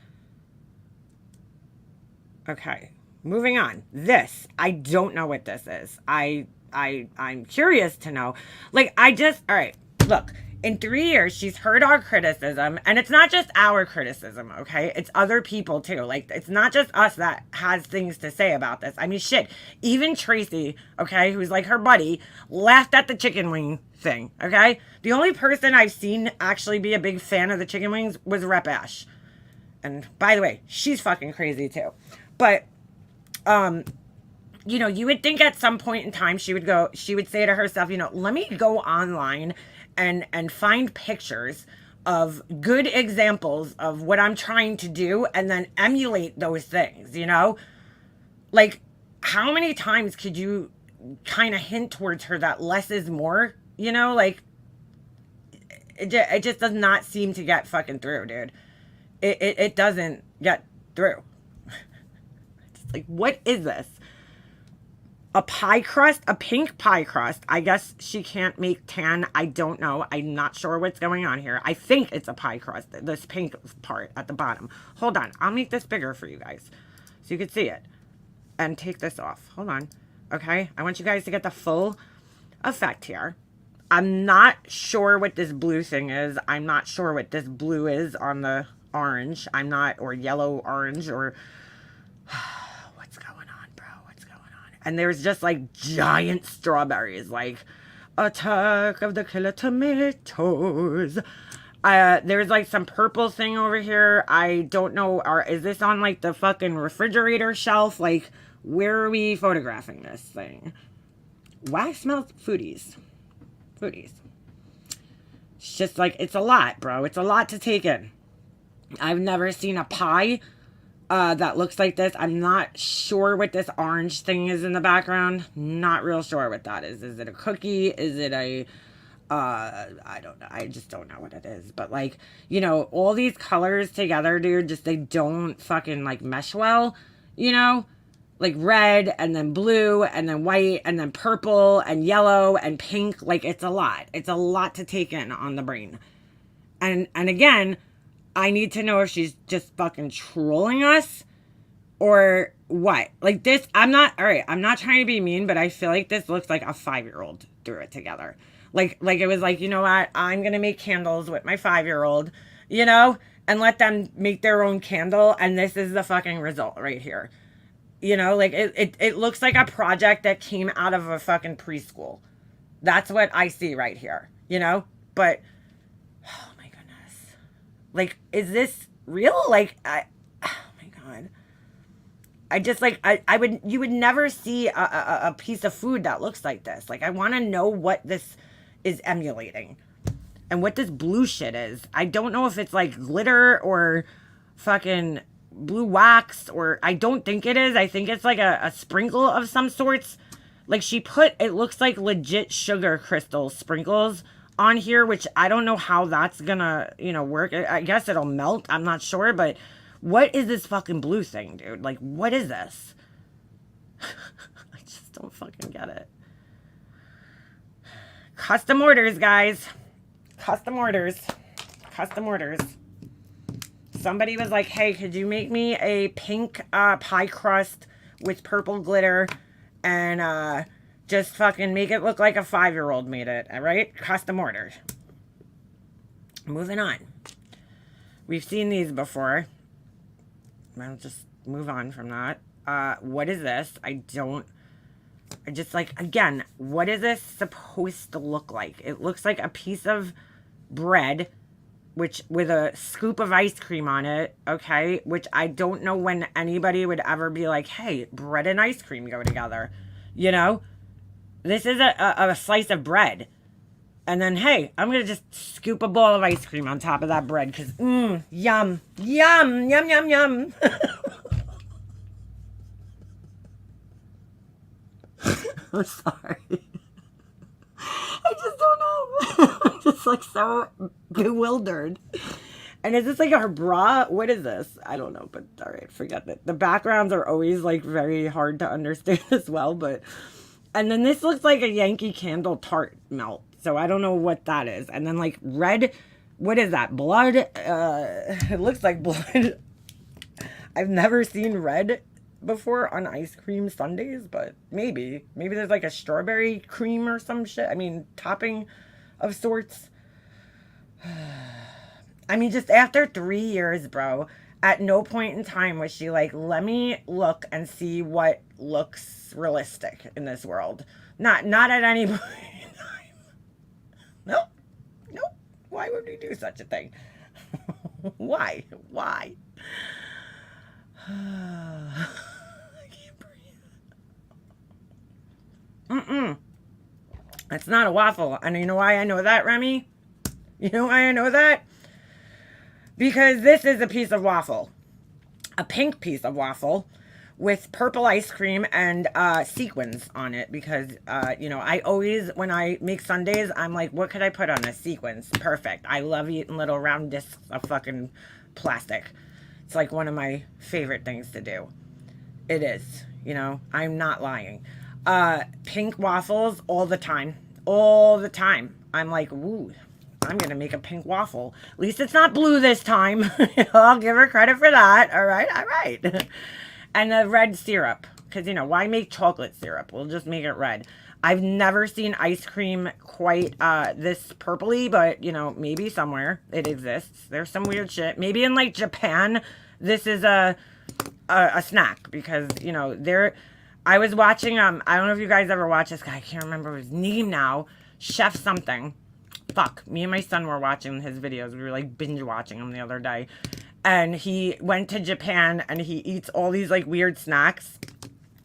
Okay, moving on. This, I don't know what this is. I'm curious to know. Like, all right, look, in 3 years, she's heard our criticism, and it's not just our criticism, okay? It's other people, too. Like, it's not just us that has things to say about this. I mean, shit, even Tracy, okay, who's, like, her buddy, laughed at the chicken wing thing, okay? The only person I've seen actually be a big fan of the chicken wings was Rep Ash. And, by the way, she's fucking crazy, too. But, you know, you would think at some point in time she would say to herself, you know, let me go online and find pictures of good examples of what I'm trying to do and then emulate those things, you know? Like, how many times could you kind of hint towards her that less is more, you know? Like, it just does not seem to get fucking through, dude. It doesn't get through. It's like, what is this? A pie crust, a pink pie crust. I guess she can't make tan. I don't know. I'm not sure what's going on here. I think it's a pie crust, this pink part at the bottom. Hold on. I'll make this bigger for you guys so you can see it. And take this off. Hold on. Okay? I want you guys to get the full effect here. I'm not sure what this blue thing is. I'm not sure what this blue is on the orange. I'm not, or yellow, orange, or... And there's just, like, giant strawberries, like, attack of the killer tomatoes. There's, like, some purple thing over here. I don't know, is this on, like, the fucking refrigerator shelf? Like, where are we photographing this thing? Why smell foodies? Foodies. It's just, like, it's a lot, bro. It's a lot to take in. I've never seen a pie that looks like this. I'm not sure what this orange thing is in the background. Not real sure what that is. Is it a cookie? Is it a, I don't know. I just don't know what it is. But, like, you know, all these colors together, dude, just, they don't fucking, like, mesh well, you know? Like, red, and then blue, and then white, and then purple, and yellow, and pink. Like, it's a lot. It's a lot to take in on the brain. And again, I need to know if she's just fucking trolling us or what. Like, this, all right, I'm not trying to be mean, but I feel like this looks like a 5-year-old threw it together. Like it was like, you know what, I'm going to make candles with my 5-year-old, you know, and let them make their own candle. And this is the fucking result right here. You know, like, it looks like a project that came out of a fucking preschool. That's what I see right here, you know, but... Like, is this real? Like, oh my God. I just like, you would never see a piece of food that looks like this. Like, I want to know what this is emulating and what this blue shit is. I don't know if it's like glitter or fucking blue wax, or I don't think it is. I think it's like a sprinkle of some sorts. Like, she put, it looks like legit sugar crystal sprinkles on here, which I don't know how that's gonna, work. I guess it'll melt. I'm not sure, but what is this fucking blue thing, dude? Like, what is this? I just don't fucking get it. Custom orders, guys. Custom orders. Custom orders. Somebody was like, hey, could you make me a pink pie crust with purple glitter and just fucking make it look like a 5-year-old made it, all right? Custom orders. Moving on. We've seen these before. I'll just move on from that. What is this? I just like, again, what is this supposed to look like? It looks like a piece of bread, which with a scoop of ice cream on it, okay? Which I don't know when anybody would ever be like, hey, bread and ice cream go together. You know? This is a slice of bread. And then, hey, I'm going to just scoop a bowl of ice cream on top of that bread because, yum, yum, yum, yum, yum. I'm sorry. I just don't know. I'm just like so bewildered. And is this like her bra? What is this? I don't know, but all right, forget that. The backgrounds are always like very hard to understand as well, but... And then this looks like a Yankee Candle tart melt. So I don't know what that is. And then like red, what is that? Blood? It looks like blood. I've never seen red before on ice cream sundaes, but maybe. Maybe there's like a strawberry cream or some shit. I mean, topping of sorts. I mean, just after 3 years, bro, at no point in time was she like, let me look and see what looks realistic in this world. Not at any point in time. Nope. Nope. Why would we do such a thing? Why? Why? I can't breathe. It's not a waffle. And you know why I know that, Remy? You know why I know that? Because this is a piece of waffle. A pink piece of waffle with purple ice cream and sequins on it. Because, I always, when I make sundaes, I'm like, what could I put on this? Sequins. Perfect. I love eating little round discs of fucking plastic. It's like one of my favorite things to do. It is. I'm not lying. Pink waffles all the time. All the time. I'm like, ooh, I'm going to make a pink waffle. At least it's not blue this time. I'll give her credit for that. All right. All right. And the red syrup. Because, why make chocolate syrup? We'll just make it red. I've never seen ice cream quite this purpley, but, maybe somewhere it exists. There's some weird shit. Maybe in, like, Japan, this is a snack. Because, I was watching, I don't know if you guys ever watch this guy. I can't remember his name now. Chef something. Fuck. Me and my son were watching his videos. We were, like, binge watching them the other day. And he went to Japan and he eats all these, like, weird snacks.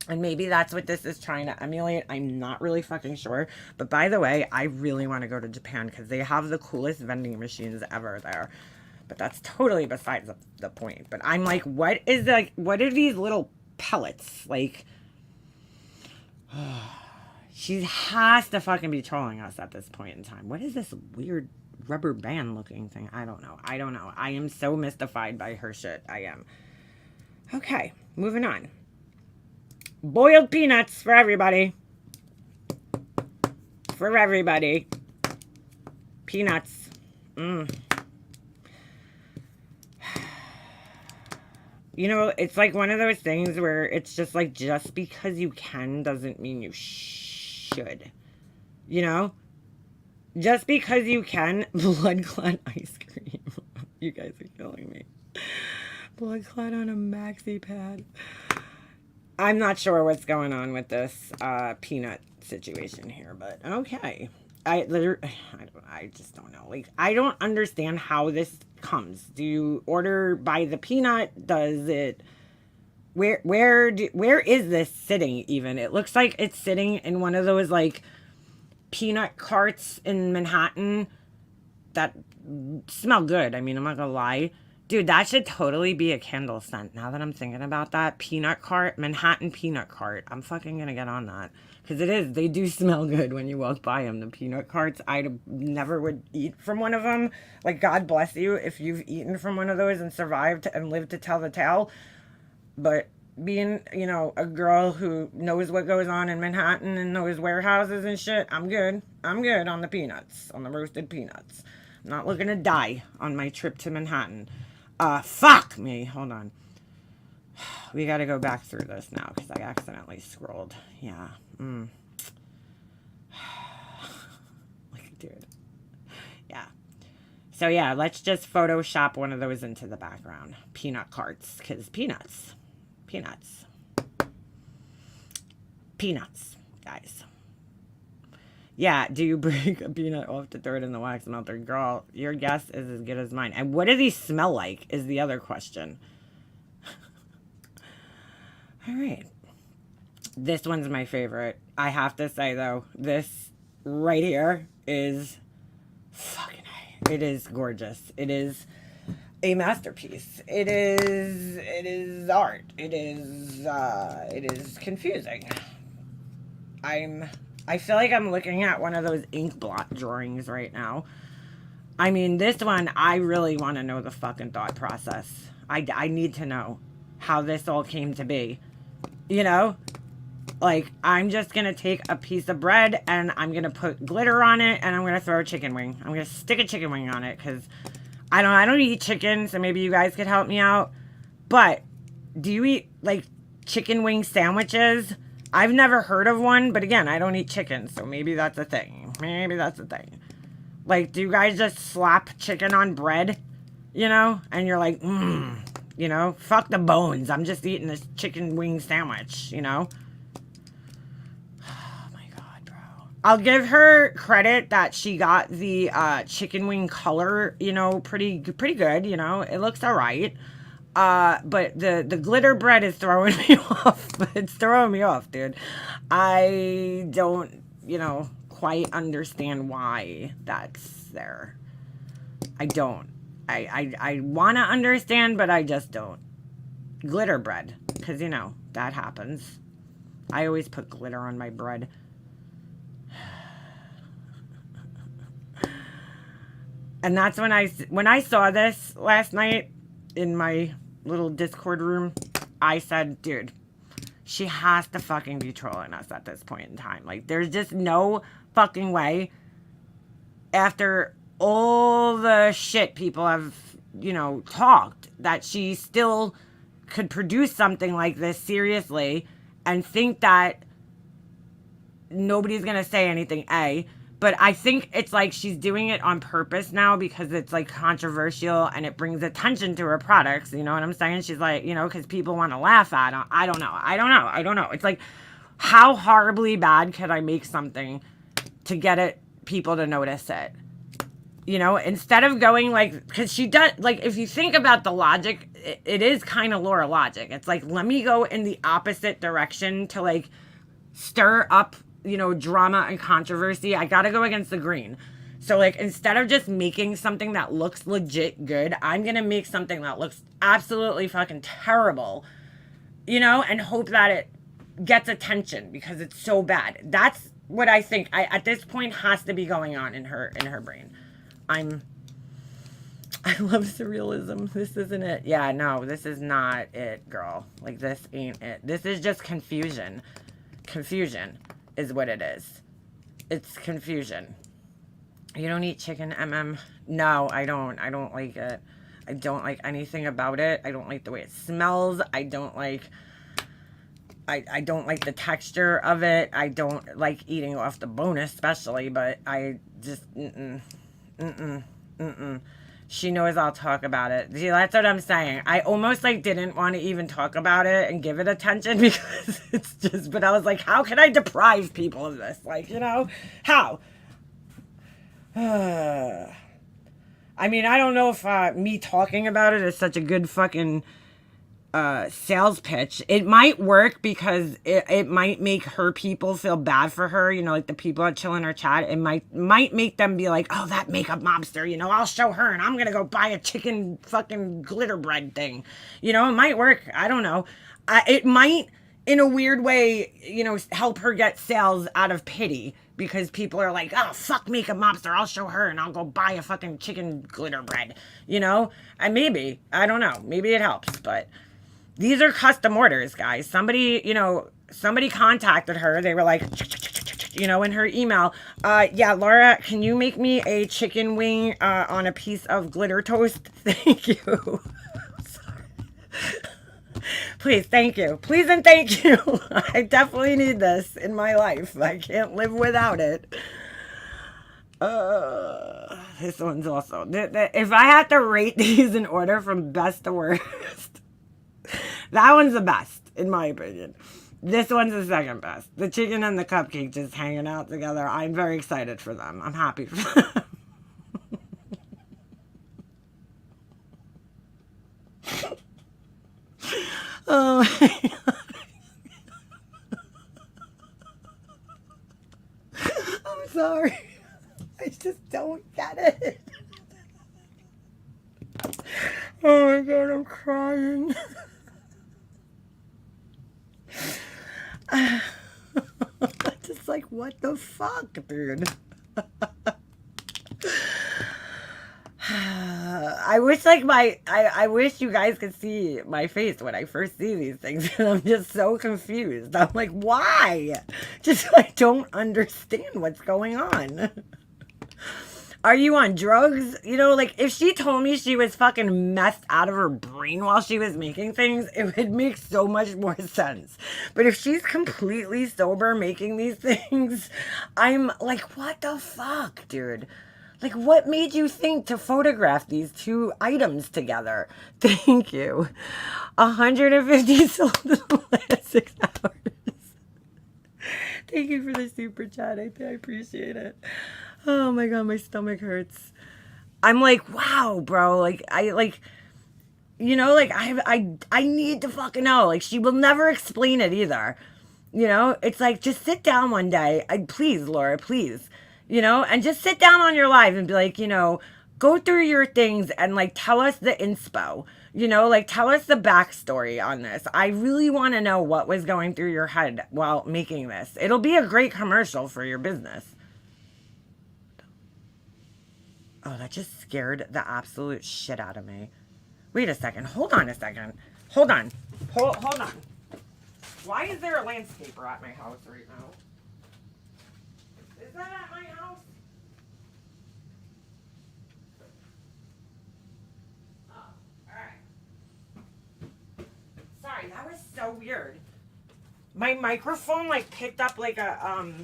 And maybe that's what this is trying to emulate. I'm not really fucking sure. But by the way, I really want to go to Japan because they have the coolest vending machines ever there. But that's totally besides the point. But I'm like, what are these little pellets? Like, she has to fucking be trolling us at this point in time. What is this weird rubber band looking thing? I don't know. I am so mystified by her shit. I am. Okay, moving on. Boiled peanuts for everybody. For everybody. Peanuts. It's like one of those things where it's just like, just because you can doesn't mean you should. Just because you can. Blood clot ice cream. You guys are killing me. Blood clot on a maxi pad. I'm not sure what's going on with this peanut situation here, but okay. I just don't know. Like, I don't understand how this comes. Do you order by the peanut? Does it, where is this sitting even? It looks like it's sitting in one of those like peanut carts in Manhattan that smell good. I mean, I'm not gonna lie. Dude, that should totally be a candle scent. Now that I'm thinking about that, peanut cart, Manhattan peanut cart. I'm fucking gonna get on that. Because it is. They do smell good when you walk by them, the peanut carts. I never would eat from one of them. Like, God bless you if you've eaten from one of those and survived and lived to tell the tale. But being, you know, a girl who knows what goes on in Manhattan and those warehouses and shit, I'm good. I'm good on the peanuts, on the roasted peanuts. I'm not looking to die on my trip to Manhattan. Fuck me. Hold on. We got to go back through this now because I accidentally scrolled. Yeah. Like, dude. Yeah. So, yeah, let's just Photoshop one of those into the background. Peanut carts, because peanuts. Peanuts. Peanuts, guys. Yeah, do you break a peanut off to throw it in the wax melter? Girl, your guess is as good as mine. And what do these smell like is the other question. All right. This one's my favorite. I have to say, though, this right here is fucking, it is gorgeous. It is a masterpiece. It is art. It is confusing. I feel like I'm looking at one of those ink blot drawings right now. I mean, this one, I really want to know the fucking thought process. I need to know how this all came to be. You know? Like, I'm just going to take a piece of bread and I'm going to put glitter on it and I'm going to throw a chicken wing. I'm going to stick a chicken wing on it because I don't eat chicken, so maybe you guys could help me out. But do you eat, like, chicken wing sandwiches? I've never heard of one, but again, I don't eat chicken, so maybe that's a thing. Maybe that's a thing. Like, do you guys just slap chicken on bread? You know? And you're like, you know? Fuck the bones. I'm just eating this chicken wing sandwich, you know? Oh my God, bro. I'll give her credit that she got the chicken wing color, you know, pretty good, you know? It looks all right. But the glitter bread is throwing me off. It's throwing me off, dude. I don't, you know, quite understand why that's there. I don't. I want to understand, but I just don't. Glitter bread. Because, you know, that happens. I always put glitter on my bread. And that's when I saw this last night in my little Discord room, I said, dude, she has to fucking be trolling us at this point in time. Like, there's just no fucking way, after all the shit people have, you know, talked, that she still could produce something like this seriously and think that nobody's gonna say anything, A. But I think it's like she's doing it on purpose now because it's like controversial and it brings attention to her products. You know what I'm saying? She's like, you know, because people want to laugh at her. I don't know. It's like, how horribly bad could I make something to get people to notice it? You know, instead of going like, because she does, like, if you think about the logic, it is kind of Laura logic. It's like, let me go in the opposite direction to like stir up, you know, drama and controversy. I gotta go against the green. So, like, instead of just making something that looks legit good, I'm gonna make something that looks absolutely fucking terrible, you know, and hope that it gets attention because it's so bad. That's what I think at this point has to be going on in her brain. I love surrealism. This isn't it. Yeah, no, this is not it, girl. Like, this ain't it. This is just confusion. Confusion is what it is. It's confusion. You don't eat chicken, MM? No, I don't. I don't like it. I don't like anything about it. I don't like the way it smells. I don't like the texture of it. I don't like eating off the bone especially, but I just, She knows I'll talk about it. See, that's what I'm saying. I almost like didn't want to even talk about it and give it attention because it's just, but I was like, how can I deprive people of this? Like, you know, how? I mean, I don't know if me talking about it is such a good fucking sales pitch. It might work because it might make her people feel bad for her, you know, like the people that chill in her chat. It might make them be like, oh, that makeup mobster, you know, I'll show her and I'm gonna go buy a chicken fucking glitter bread thing. You know, it might work. I don't know. It might, in a weird way, you know, help her get sales out of pity because people are like, oh, fuck makeup mobster, I'll show her and I'll go buy a fucking chicken glitter bread, you know? And maybe, I don't know, maybe it helps, but these are custom orders, guys. Somebody, you know, somebody contacted her. They were like, you know, in her email, yeah, Laura, can you make me a chicken wing on a piece of glitter toast? Thank you. Please, thank you. Please and thank you. I definitely need this in my life. I can't live without it. This one's also... If I had to rate these in order from best to worst... That one's the best, in my opinion. This one's the second best. The chicken and the cupcake just hanging out together. I'm very excited for them. I'm happy for them. Oh my God. I'm sorry. I just don't get it. Oh my God, I'm crying. Just like, what the fuck, dude? I wish like I wish you guys could see my face when I first see these things. I'm just so confused. I'm like, why? Just I don't understand what's going on. Are you on drugs? You know, like if she told me she was fucking messed out of her brain while she was making things, it would make so much more sense. But if she's completely sober making these things, I'm like, what the fuck, dude? Like, what made you think to photograph these two items together? Thank you. 150 sold in the last 6 hours. Thank you for the super chat. I appreciate it. Oh my God, my stomach hurts. I'm like, wow, bro. Like, you know, like I need to fucking know. Like, she will never explain it either. You know, it's like, just sit down one day. Please, Laura, please. You know, and just sit down on your live and be like, you know, go through your things and like tell us the inspo. You know, like tell us the backstory on this. I really want to know what was going through your head while making this. It'll be a great commercial for your business. Oh, that just scared the absolute shit out of me. Wait a second. Hold on a second. Hold on. Hold on. Why is there a landscaper at my house right now? Is that at my house? Oh, alright. Sorry, that was so weird. My microphone like picked up like a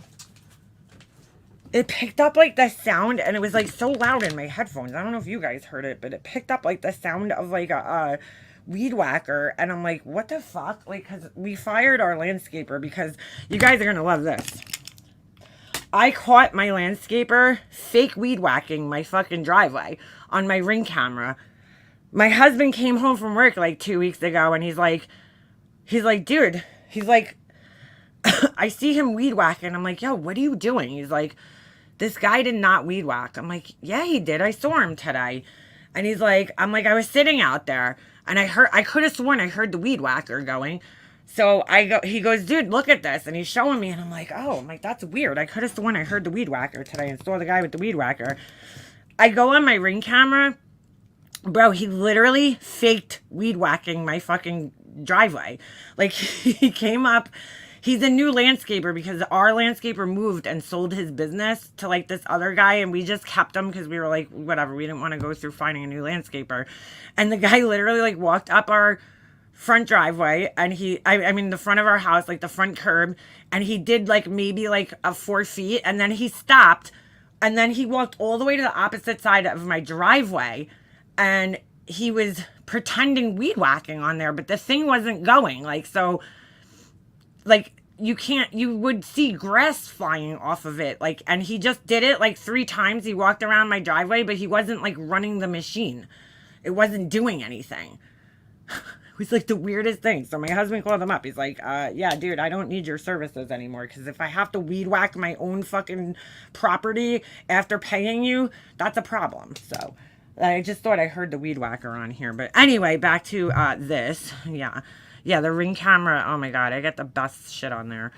it picked up like the sound and it was like so loud in my headphones. I don't know if you guys heard it, but it picked up like the sound of like a weed whacker, and I'm like, what the fuck? Like, cause we fired our landscaper because you guys are gonna love this. I caught my landscaper fake weed whacking my fucking driveway on my Ring camera. My husband came home from work like 2 weeks ago and he's like, dude, he's like, I see him weed whacking. I'm like, yo, what are you doing? He's like, this guy did not weed whack. I'm like, yeah, he did. I saw him today. And he's like, I'm like, I was sitting out there and I could have sworn I heard the weed whacker going. So he goes, dude, look at this. And he's showing me and I'm like, oh, I'm like, that's weird. I could have sworn I heard the weed whacker today and saw the guy with the weed whacker. I go on my Ring camera. Bro, he literally faked weed whacking my fucking driveway. Like he came up. He's a new landscaper because our landscaper moved and sold his business to like this other guy. And we just kept him because we were like, whatever. We didn't want to go through finding a new landscaper. And the guy literally like walked up our front driveway and I mean the front of our house, like the front curb. And he did like maybe like a 4 feet. And then he stopped. And then he walked all the way to the opposite side of my driveway. And he was pretending weed whacking on there. But the thing wasn't going. Like, so... like, you would see grass flying off of it. Like, and he just did it like 3 times. He walked around my driveway, but he wasn't like running the machine. It wasn't doing anything. It was like the weirdest thing. So my husband called him up. He's like, yeah, dude, I don't need your services anymore. Because if I have to weed whack my own fucking property after paying you, that's a problem. So I just thought I heard the weed whacker on here. But anyway, back to this. Yeah. Yeah, the Ring camera. Oh my God, I get the best shit on there.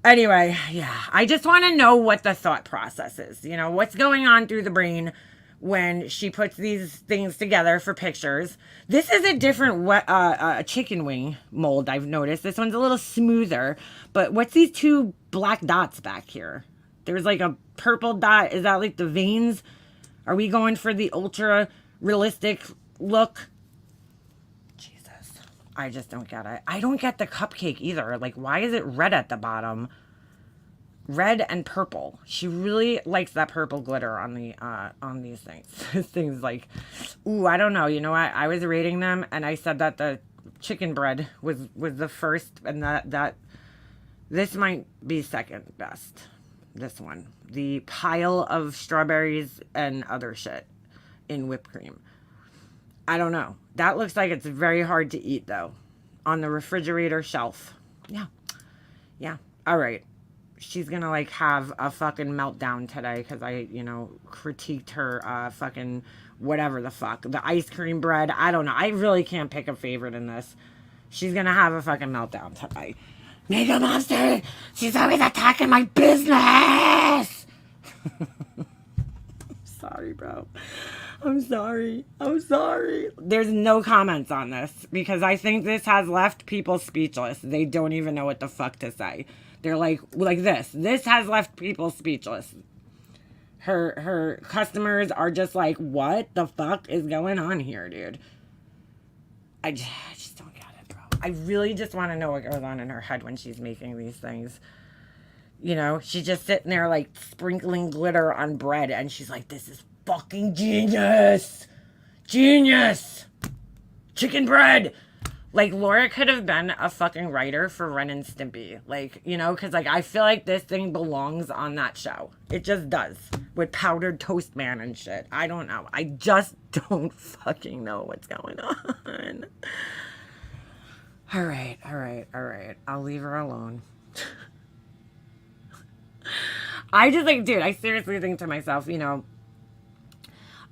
Anyway, yeah, I just want to know what the thought process is. You know, what's going on through the brain when she puts these things together for pictures. This is a different chicken wing mold, I've noticed. This one's a little smoother. But what's these 2 black dots back here? There's like a purple dot. Is that like the veins? Are we going for the ultra realistic look? Jesus, I just don't get it. I don't get the cupcake either. Like, why is it red at the bottom? Red and purple. She really likes that purple glitter on the on these things. Things like, ooh, I don't know. You know what? I was rating them, and I said that the chicken bread was the first, and that this might be second best. This one, the pile of strawberries and other shit in whipped cream. I don't know. That looks like it's very hard to eat though, on the refrigerator shelf. Yeah, yeah. All right. She's gonna like have a fucking meltdown today because I, you know, critiqued her fucking whatever the fuck. The ice cream bread. I don't know. I really can't pick a favorite in this. She's gonna have a fucking meltdown today. Mega Monster! She's always attacking my business! Sorry, bro. I'm sorry. I'm sorry. There's no comments on this because I think this has left people speechless. They don't even know what the fuck to say. They're like this. This has left people speechless. Her customers are just like, what the fuck is going on here, dude? I just don't get it, bro. I really just want to know what goes on in her head when she's making these things. You know, she's just sitting there like sprinkling glitter on bread and she's like, this is fucking genius. Genius. Chicken bread. Like, Laura could have been a fucking writer for Ren and Stimpy. Like, you know, because, like, I feel like this thing belongs on that show. It just does. With Powdered Toast Man and shit. I don't know. I just don't fucking know what's going on. All right, all right, all right. I'll leave her alone. I just, like, dude, I seriously think to myself, you know,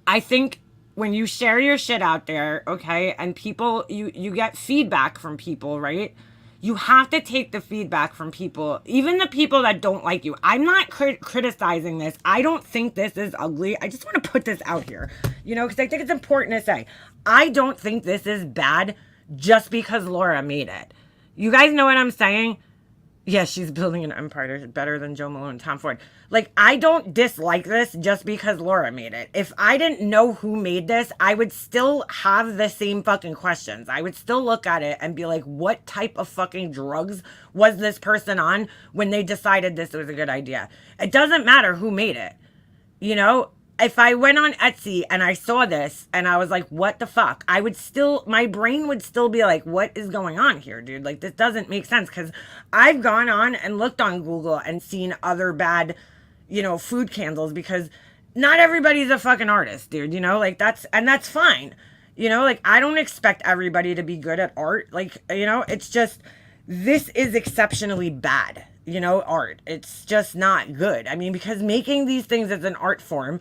I think when you share your shit out there, okay, and people, you get feedback from people, right? You have to take the feedback from people, even the people that don't like you. I'm not criticizing this. I don't think this is ugly. I just want to put this out here, you know, because I think it's important to say, I don't think this is bad just because Laura made it. You guys know what I'm saying? Yes, she's building an empire better than Joe Malone and Tom Ford. Like, I don't dislike this just because Laura made it. If I didn't know who made this, I would still have the same fucking questions. I would still look at it and be like, what type of fucking drugs was this person on when they decided this was a good idea? It doesn't matter who made it. You know, if I went on Etsy and I saw this and I was like, what the fuck? I would still, my brain would still be like, what is going on here, dude? Like, this doesn't make sense because I've gone on and looked on Google and seen other bad, you know, food candles because not everybody's a fucking artist, dude, you know, like that's fine. You know, like I don't expect everybody to be good at art. Like, you know, it's just, this is exceptionally bad, you know, art. It's just not good. I mean, because making these things as an art form,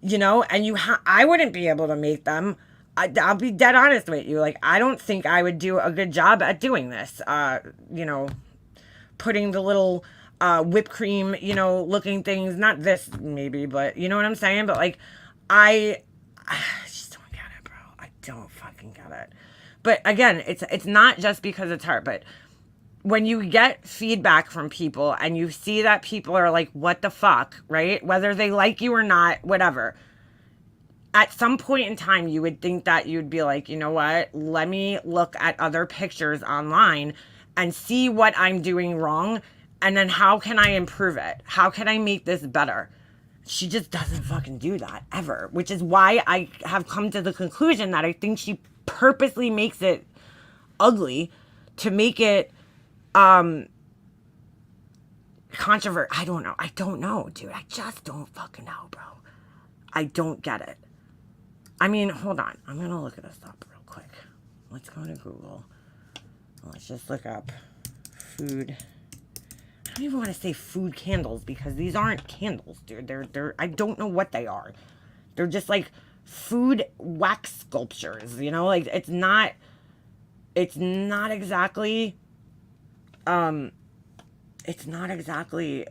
you know, and I wouldn't be able to make them. I'll be dead honest with you. Like, I don't think I would do a good job at doing this. You know, putting the little whipped cream, you know, looking things, not this maybe, but you know what I'm saying? But like, I just don't get it, bro. I don't fucking get it. But again, it's not just because it's hard, but when you get feedback from people and you see that people are like, what the fuck, right? Whether they like you or not, whatever. At some point in time, you would think that you'd be like, you know what? Let me look at other pictures online and see what I'm doing wrong. And then how can I improve it? How can I make this better? She just doesn't fucking do that ever, which is why I have come to the conclusion that I think she purposely makes it ugly to make it Controvert. I don't know. I don't know, dude. I just don't fucking know, bro. I don't get it. I mean, hold on. I'm going to look this up real quick. Let's go to Google. Let's just look up food. I don't even want to say food candles because these aren't candles, dude. They're I don't know what they are. They're just like food wax sculptures, you know? Like it's not exactly it's not exactly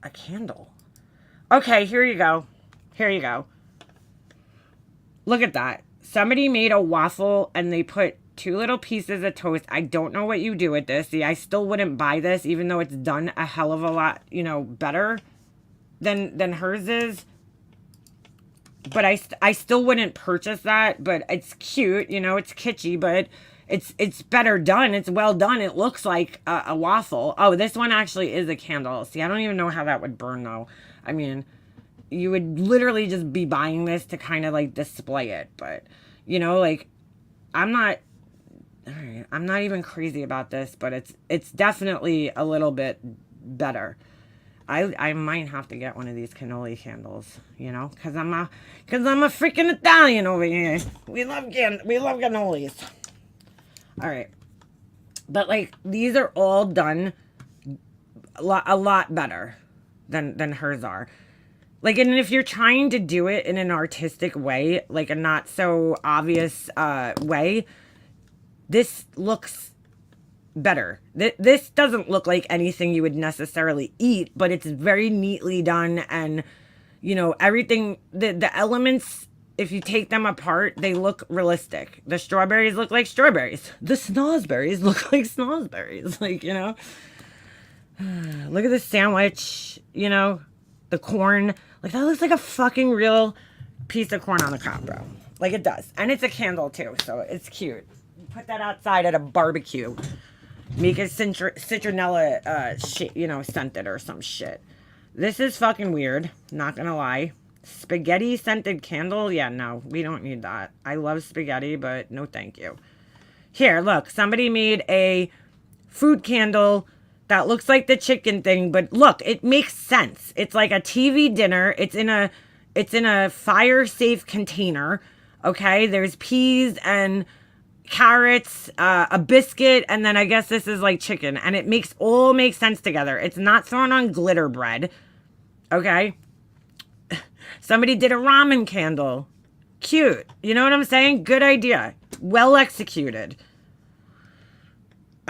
a candle. Okay, here you go. Here you go. Look at that. Somebody made a waffle and they put 2 little pieces of toast. I don't know what you do with this. See, I still wouldn't buy this, even though it's done a hell of a lot, you know, better than hers is. But I still wouldn't purchase that. But it's cute, you know, it's kitschy, but it's better done. It's well done. It looks like a waffle. Oh, this one actually is a candle. See, I don't even know how that would burn though. I mean, you would literally just be buying this to kind of like display it. But, you know, like I'm not even crazy about this, but it's definitely a little bit better. I might have to get one of these cannoli candles, you know, because I'm a freaking Italian over here. We love cannolis. All right, but like these are all done a lot better than hers are. Like, and if you're trying to do it in an artistic way, like a not so obvious way, this looks better. This doesn't look like anything you would necessarily eat, but it's very neatly done. And, you know, everything, the elements, if you take them apart, they look realistic. The strawberries look like strawberries. The snozberries look like snozberries. Like, you know, look at the sandwich, you know, the corn. Like, that looks like a fucking real piece of corn on the cob, bro. Like, it does. And it's a candle, too, so it's cute. Put that outside at a barbecue. Make it citronella, shit, you know, scented or some shit. This is fucking weird. Not gonna lie. Spaghetti scented candle? Yeah, no, we don't need that. I love spaghetti, but no thank you. Here, look. Somebody made a food candle that looks like the chicken thing, but look, it makes sense. It's like a TV dinner. It's in a fire-safe container. Okay, there's peas and carrots, a biscuit, and then I guess this is like chicken, and it makes sense together. It's not thrown on glitter bread. Okay, somebody did a ramen candle. Cute. You know what I'm saying? Good idea. Well executed.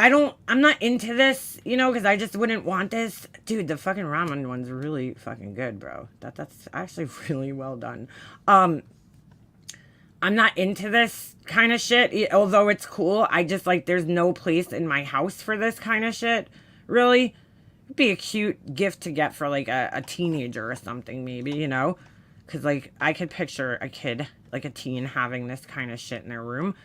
I'm not into this, you know, because I just wouldn't want this. Dude, the fucking ramen one's really fucking good, bro. That's actually really well done. I'm not into this kind of shit, although it's cool. I just, like, there's no place in my house for this kind of shit, really. It'd be a cute gift to get for, like, a teenager or something, maybe, you know? Because, like, I could picture a kid, like a teen, having this kind of shit in their room.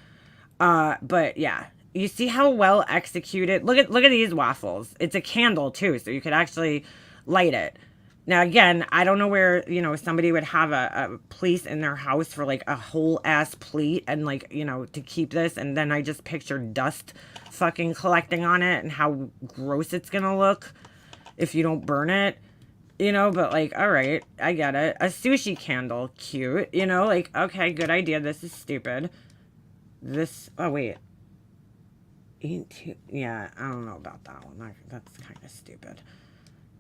But, yeah. You see how well executed? Look at these waffles. It's a candle, too, so you could actually light it. Now, again, I don't know where, you know, somebody would have a place in their house for, like, a whole-ass plate and, like, you know, to keep this. And then I just pictured dust fucking collecting on it and how gross it's gonna look if you don't burn it, you know. But, like, all right, I get it. A sushi candle, cute, you know, like, okay, good idea. This is stupid. Oh, wait. Yeah, I don't know about that one. That's kind of stupid.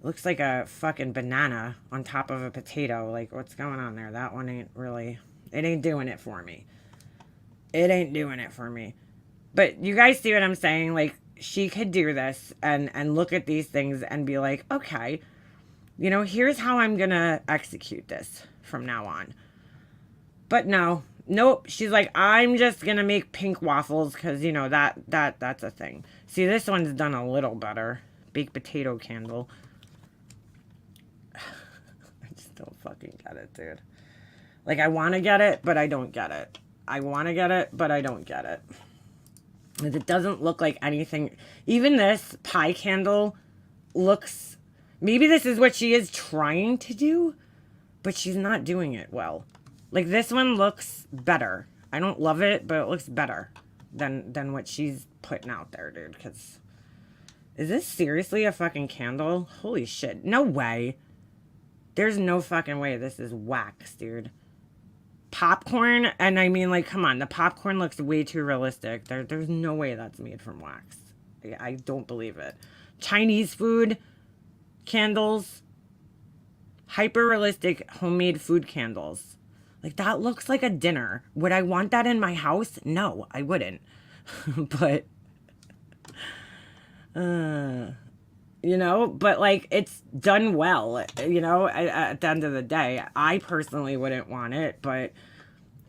Looks like a fucking banana on top of a potato. Like, what's going on there? That one ain't really... It ain't doing it for me. It ain't doing it for me. But you guys see what I'm saying? Like, she could do this and look at these things and be like, okay, you know, here's how I'm gonna execute this from now on. But no. Nope. She's like, I'm just gonna make pink waffles because, you know, that's a thing. See, this one's done a little better. Baked potato candle. I just don't fucking get it, dude. Like, I want to get it, but I don't get it. I want to get it, but I don't get it. It doesn't look like anything. Even this pie candle looks... Maybe this is what she is trying to do, but she's not doing it well. Like, this one looks better. I don't love it, but it looks better than what she's putting out there, dude. Because Is this seriously a fucking candle? Holy shit. No way. There's no fucking way this is wax, dude. Popcorn, and I mean, like, come on. The popcorn looks way too realistic. There's no way that's made from wax. I don't believe it. Chinese food, candles, hyper-realistic homemade food candles. Like, that looks like a dinner. Would I want that in my house? No, I wouldn't. But, you know, but like, it's done well, you know, at the end of the day. I personally wouldn't want it, but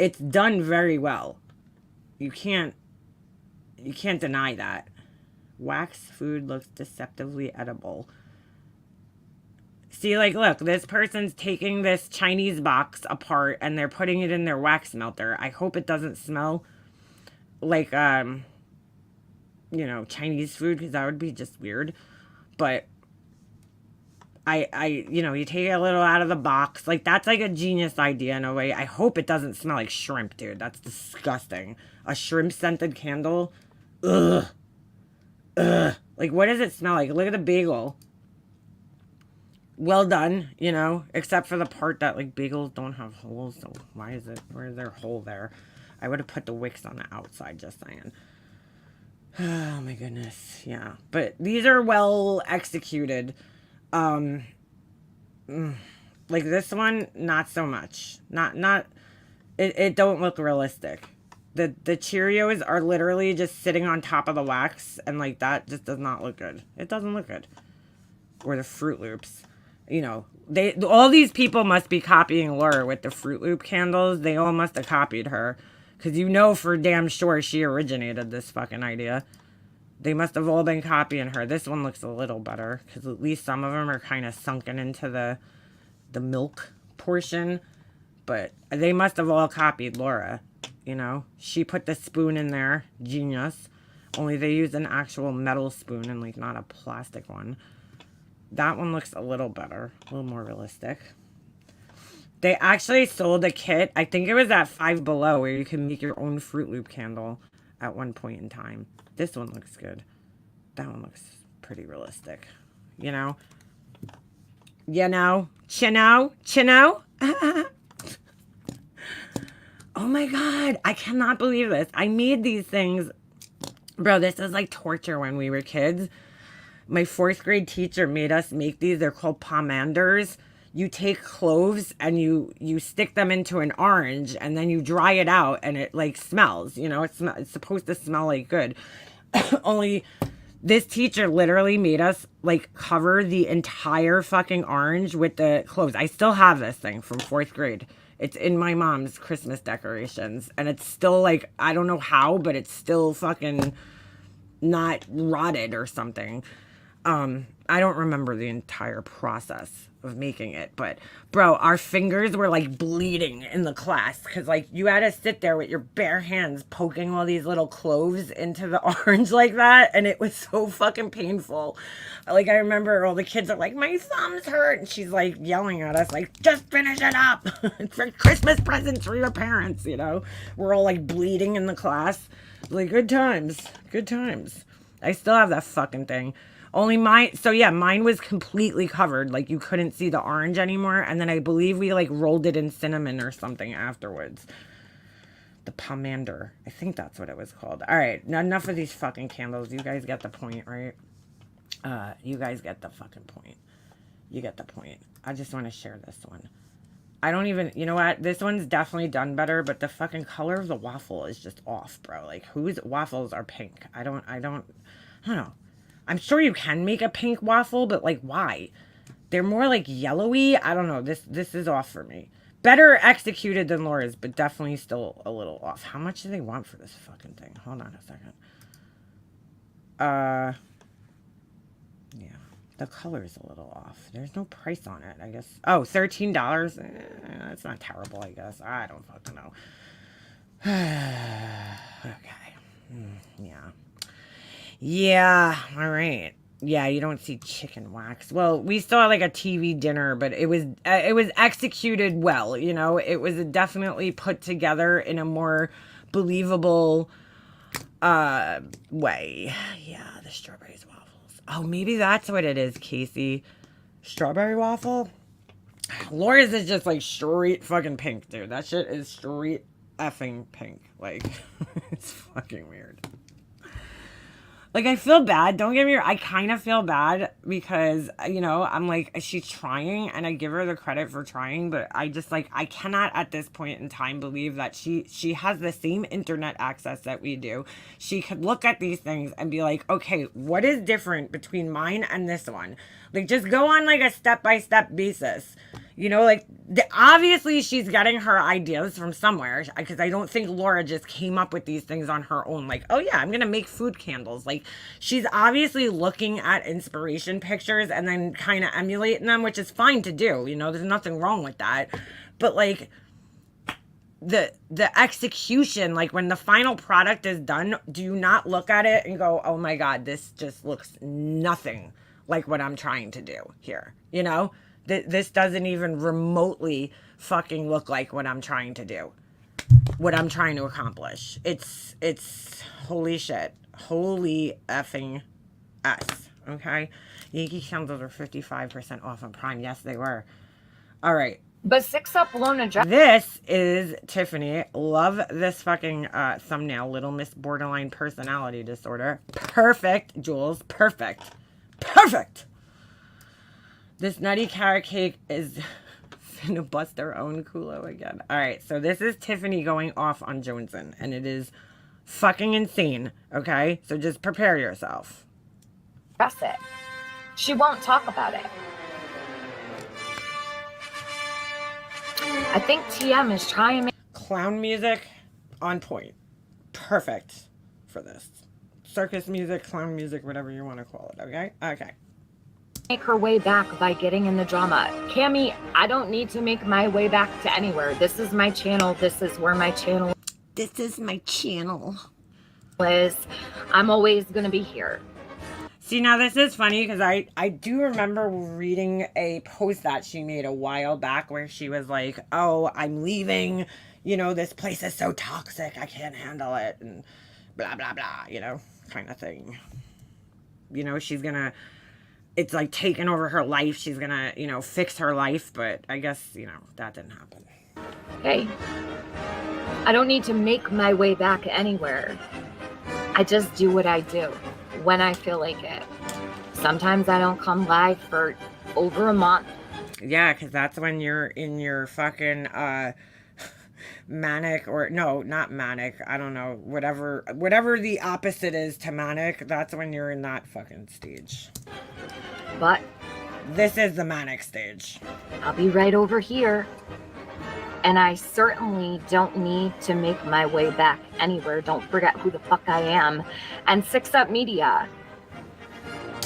it's done very well. You can't deny that. Wax food looks deceptively edible. See, like, look, this person's taking this Chinese box apart and they're putting it in their wax melter. I hope it doesn't smell like, you know, Chinese food, because that would be just weird. But you know, you take a little out of the box. Like, that's like a genius idea in a way. I hope it doesn't smell like shrimp, dude. That's disgusting. A shrimp-scented candle? Ugh. Ugh. Like, what does it smell like? Look at the bagel. Well done, you know, except for the part that, like, bagels don't have holes. So why is there a hole there? I would have put the wicks on the outside, just saying. Oh, my goodness. Yeah. But these are well executed. Like this one, not so much. It don't look realistic. The Cheerios are literally just sitting on top of the wax, and like that just does not look good. It doesn't look good. Or the Fruit Loops. You know, all these people must be copying Laura with the Fruit Loop candles. They all must have copied her. Because you know for damn sure she originated this fucking idea. They must have all been copying her. This one looks a little better. Because at least some of them are kind of sunken into the milk portion. But they must have all copied Laura. You know, she put the spoon in there. Genius. Only they used an actual metal spoon and like not a plastic one. That one looks a little better. A little more realistic. They actually sold a kit. I think it was at Five Below where you can make your own Fruit Loop candle at one point in time. This one looks good. That one looks pretty realistic. You know? You know? Chino? Oh my God. I cannot believe this. I made these things. Bro, this is like torture when we were kids. My 4th grade teacher made us make these. They're called pomanders. You take cloves and you stick them into an orange and then you dry it out and it like smells, you know, it's supposed to smell like good. Only this teacher literally made us like cover the entire fucking orange with the cloves. I still have this thing from 4th grade. It's in my mom's Christmas decorations and it's still like, I don't know how, but it's still fucking not rotted or something. I don't remember the entire process of making it, but bro, our fingers were like bleeding in the class because like you had to sit there with your bare hands poking all these little cloves into the orange like that, and it was so fucking painful. Like I remember all the kids are like, my thumbs hurt, and she's like yelling at us like, just finish it up. For Christmas presents for your parents, you know. We're all like bleeding in the class. Like good times. I still have that fucking thing. Only mine, so yeah, mine was completely covered. Like, you couldn't see the orange anymore. And then I believe we, like, rolled it in cinnamon or something afterwards. The pomander. I think that's what it was called. All right, now enough of these fucking candles. You guys get the point, right? You guys get the fucking point. You get the point. I just want to share this one. I don't even, you know what? This one's definitely done better, but the fucking color of the waffle is just off, bro. Like, whose waffles are pink? I don't know. I'm sure you can make a pink waffle, but like, why? They're more like yellowy. I don't know. This is off for me. Better executed than Laura's, but definitely still a little off. How much do they want for this fucking thing? Hold on a second. Yeah. The color is a little off. There's no price on it, I guess. Oh, $13? That's not terrible, I guess. I don't fucking know. Okay. Yeah. Yeah, all right. Yeah, you don't see chicken wax. Well, we saw like a TV dinner, but it was executed well, you know. It was definitely put together in a more believable way. Yeah, the strawberries waffles. Oh, maybe that's what it is, Casey. Strawberry waffle? Laura's is just like straight fucking pink, dude. That shit is straight effing pink. Like, it's fucking weird. Like, I feel bad. Don't get me wrong. I kind of feel bad because, you know, I'm like, she's trying and I give her the credit for trying, but I just like, I cannot at this point in time believe that she has the same internet access that we do. She could look at these things and be like, okay, what is different between mine and this one? Like, just go on like a step-by-step basis. You know, like, obviously she's getting her ideas from somewhere, because I don't think Laura just came up with these things on her own. Like, oh yeah, I'm going to make food candles. Like, she's obviously looking at inspiration pictures and then kind of emulating them, which is fine to do. You know, there's nothing wrong with that. But like, the execution, like when the final product is done, do you not look at it and go, oh my God, this just looks nothing like what I'm trying to do here, you know? This doesn't even remotely fucking look like what I'm trying to do, what I'm trying to accomplish. It's holy shit. Holy effing S. Okay? Yankee candles are 55% off on Prime. Yes, they were. All right. But 6 Up Lona Jack. This is Tiffany. Love this fucking thumbnail. Little Miss Borderline Personality Disorder. Perfect, Jules. Perfect. Perfect. This nutty carrot cake is finna bust their own culo again. All right, so this is Tiffany going off on Joneson, and it is fucking insane, okay? So just prepare yourself. That's it. She won't talk about it. I think TM is trying to make Clown music on point. Perfect for this. Circus music, clown music, whatever you want to call it, okay? Okay. her way back by getting in the drama. Cammy, I don't need to make my way back to anywhere. This is my channel. This is where my channel is. I'm always going to be here. See, now this is funny because I do remember reading a post that she made a while back where she was like, oh, I'm leaving. You know, this place is so toxic. I can't handle it. And blah, blah, blah, you know, kind of thing. You know, she's going to, it's like taking over her life. She's going to, you know, fix her life. But I guess, you know, that didn't happen. Hey, I don't need to make my way back anywhere. I just do what I do when I feel like it. Sometimes I don't come live for over a month. Yeah, because that's when you're in your fucking manic, or no, not manic, I don't know, whatever the opposite is to manic, that's when you're in that fucking stage. But this is the manic stage. I'll be right over here. And I certainly don't need to make my way back anywhere. Don't forget who the fuck I am. And 6 Up Media.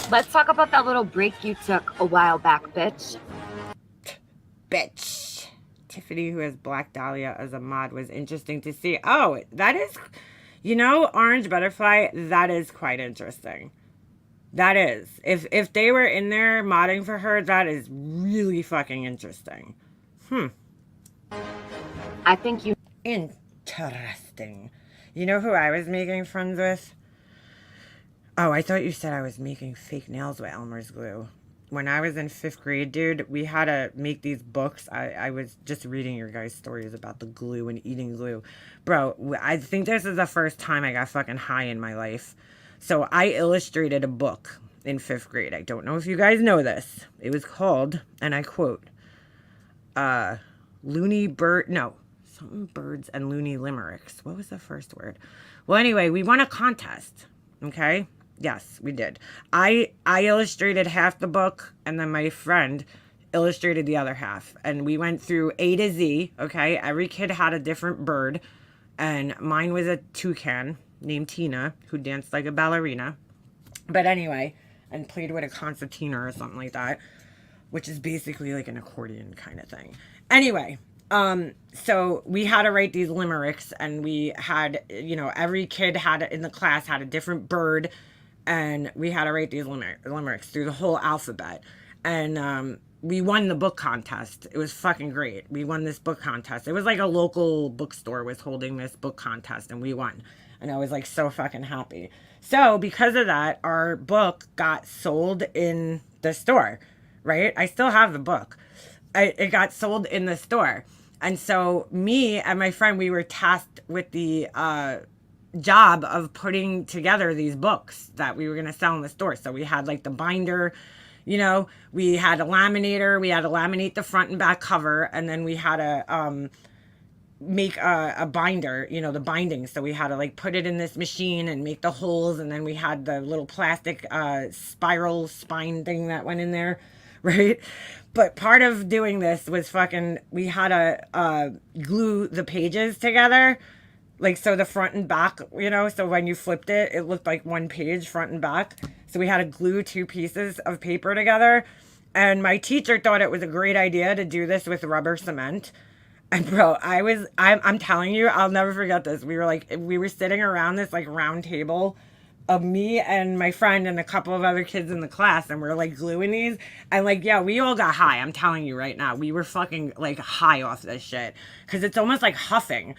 Let's talk about that little break you took a while back, bitch. Bitch. Tiffany, who has Black Dahlia as a mod, was interesting to see. Oh, that is, you know, Orange Butterfly, that is quite interesting. That is. If they were in there modding for her, that is really fucking interesting. I think you... Interesting. You know who I was making friends with? Oh, I thought you said I was making fake nails with Elmer's glue. When I was in 5th grade, dude, we had to make these books. I was just reading your guys' stories about the glue and eating glue. Bro, I think this is the first time I got fucking high in my life. So I illustrated a book in 5th grade. I don't know if you guys know this. It was called, and I quote, Looney Bird, no, something birds and loony limericks. What was the first word? Well, anyway, we won a contest, okay? Yes, we did. I illustrated half the book, and then my friend illustrated the other half. And we went through A to Z, okay? Every kid had a different bird, and mine was a toucan named Tina, who danced like a ballerina. But anyway, and played with a concertina or something like that, which is basically like an accordion kind of thing. Anyway, so we had to write these limericks, and we had, you know, every kid had in the class had a different bird, and we had to write these limericks through the whole alphabet. And we won the book contest. It was fucking great. We won this book contest. It was like a local bookstore was holding this book contest, and we won. And I was like so fucking happy. So because of that, our book got sold in the store, right? I still have the book. It got sold in the store. And so me and my friend, we were tasked with the job of putting together these books that we were going to sell in the store. So we had like the binder, you know, we had a laminator, we had to laminate the front and back cover, and then we had to make a binder, you know, the binding. So we had to like put it in this machine and make the holes, and then we had the little plastic spiral spine thing that went in there, right? But part of doing this was fucking, we had to glue the pages together. Like, so the front and back, you know, so when you flipped it, it looked like one page, front and back. So we had to glue 2 pieces of paper together. And my teacher thought it was a great idea to do this with rubber cement. And bro, I'm telling you, I'll never forget this. We were sitting around this like round table of me and my friend and a couple of other kids in the class, and we're like gluing these, and like, yeah, we all got high. I'm telling you right now, we were fucking like high off this shit, because it's almost like huffing.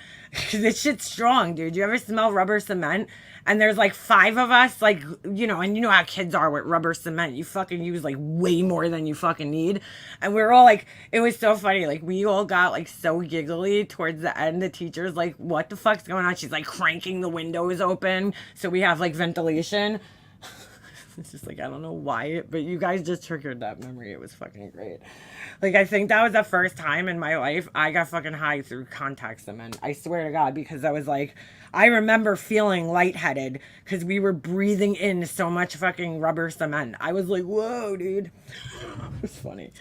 This shit's strong, dude. You ever smell rubber cement? And there's like 5 of us, like, you know, and you know how kids are with rubber cement. You fucking use like way more than you fucking need. And we're all like, it was so funny. Like, we all got like so giggly towards the end. The teacher's like, what the fuck's going on? She's like cranking the windows open so we have like ventilation. It's just like, I don't know why, but you guys just triggered that memory. It was fucking great. Like, I think that was the first time in my life I got fucking high through contact cement. I swear to God, because I was like, I remember feeling lightheaded because we were breathing in so much fucking rubber cement. I was like, whoa, dude. It was funny.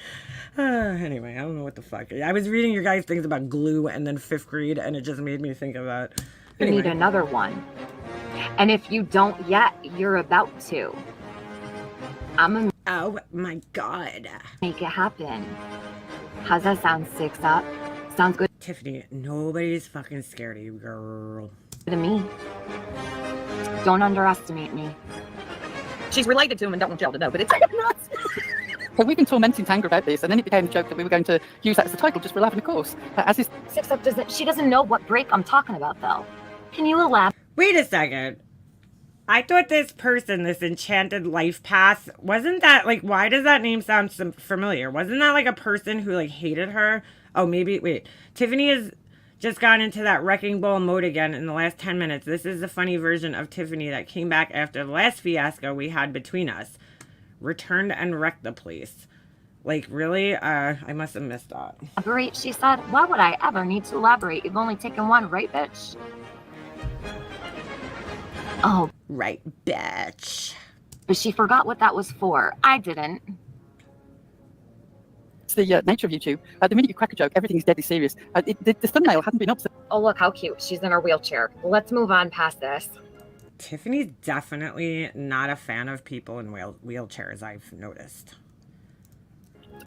Anyway, I don't know what the fuck. I was reading your guys' things about glue and then 5th grade, and it just made me think of that. Anyway. You need another one. And if you don't yet, you're about to. Oh my God. Make it happen. How's that sound, 6 up? Sounds good Tiffany, nobody's fucking scared of you, girl. to me. Don't underestimate me. She's related to him and don't want y'all to know, but it's nuts. So we've been tormenting Tanga about this, and then it became a joke that we were going to use that as the title just for laughing, of course. As is 6 up she doesn't know what break I'm talking about, though. Can you elaborate? Wait a second. I thought this person, this enchanted life path, wasn't that, like, why does that name sound familiar? Wasn't that, like, a person who, like, hated her? Oh, maybe, wait. Tiffany has just gone into that wrecking ball mode again in the last 10 minutes. This is the funny version of Tiffany that came back after the last fiasco we had between us. Returned and wrecked the place. Like, really? I must have missed that. Elaborate, she said. Why would I ever need to elaborate? You've only taken one, right, bitch? Oh. Right, bitch. But she forgot what that was for. I didn't. it's the nature of YouTube. The minute you crack a joke, everything is deadly serious. The thumbnail hadn't been up. Oh, look how cute. She's in her wheelchair. Let's move on past this. Tiffany's definitely not a fan of people in wheelchairs, I've noticed.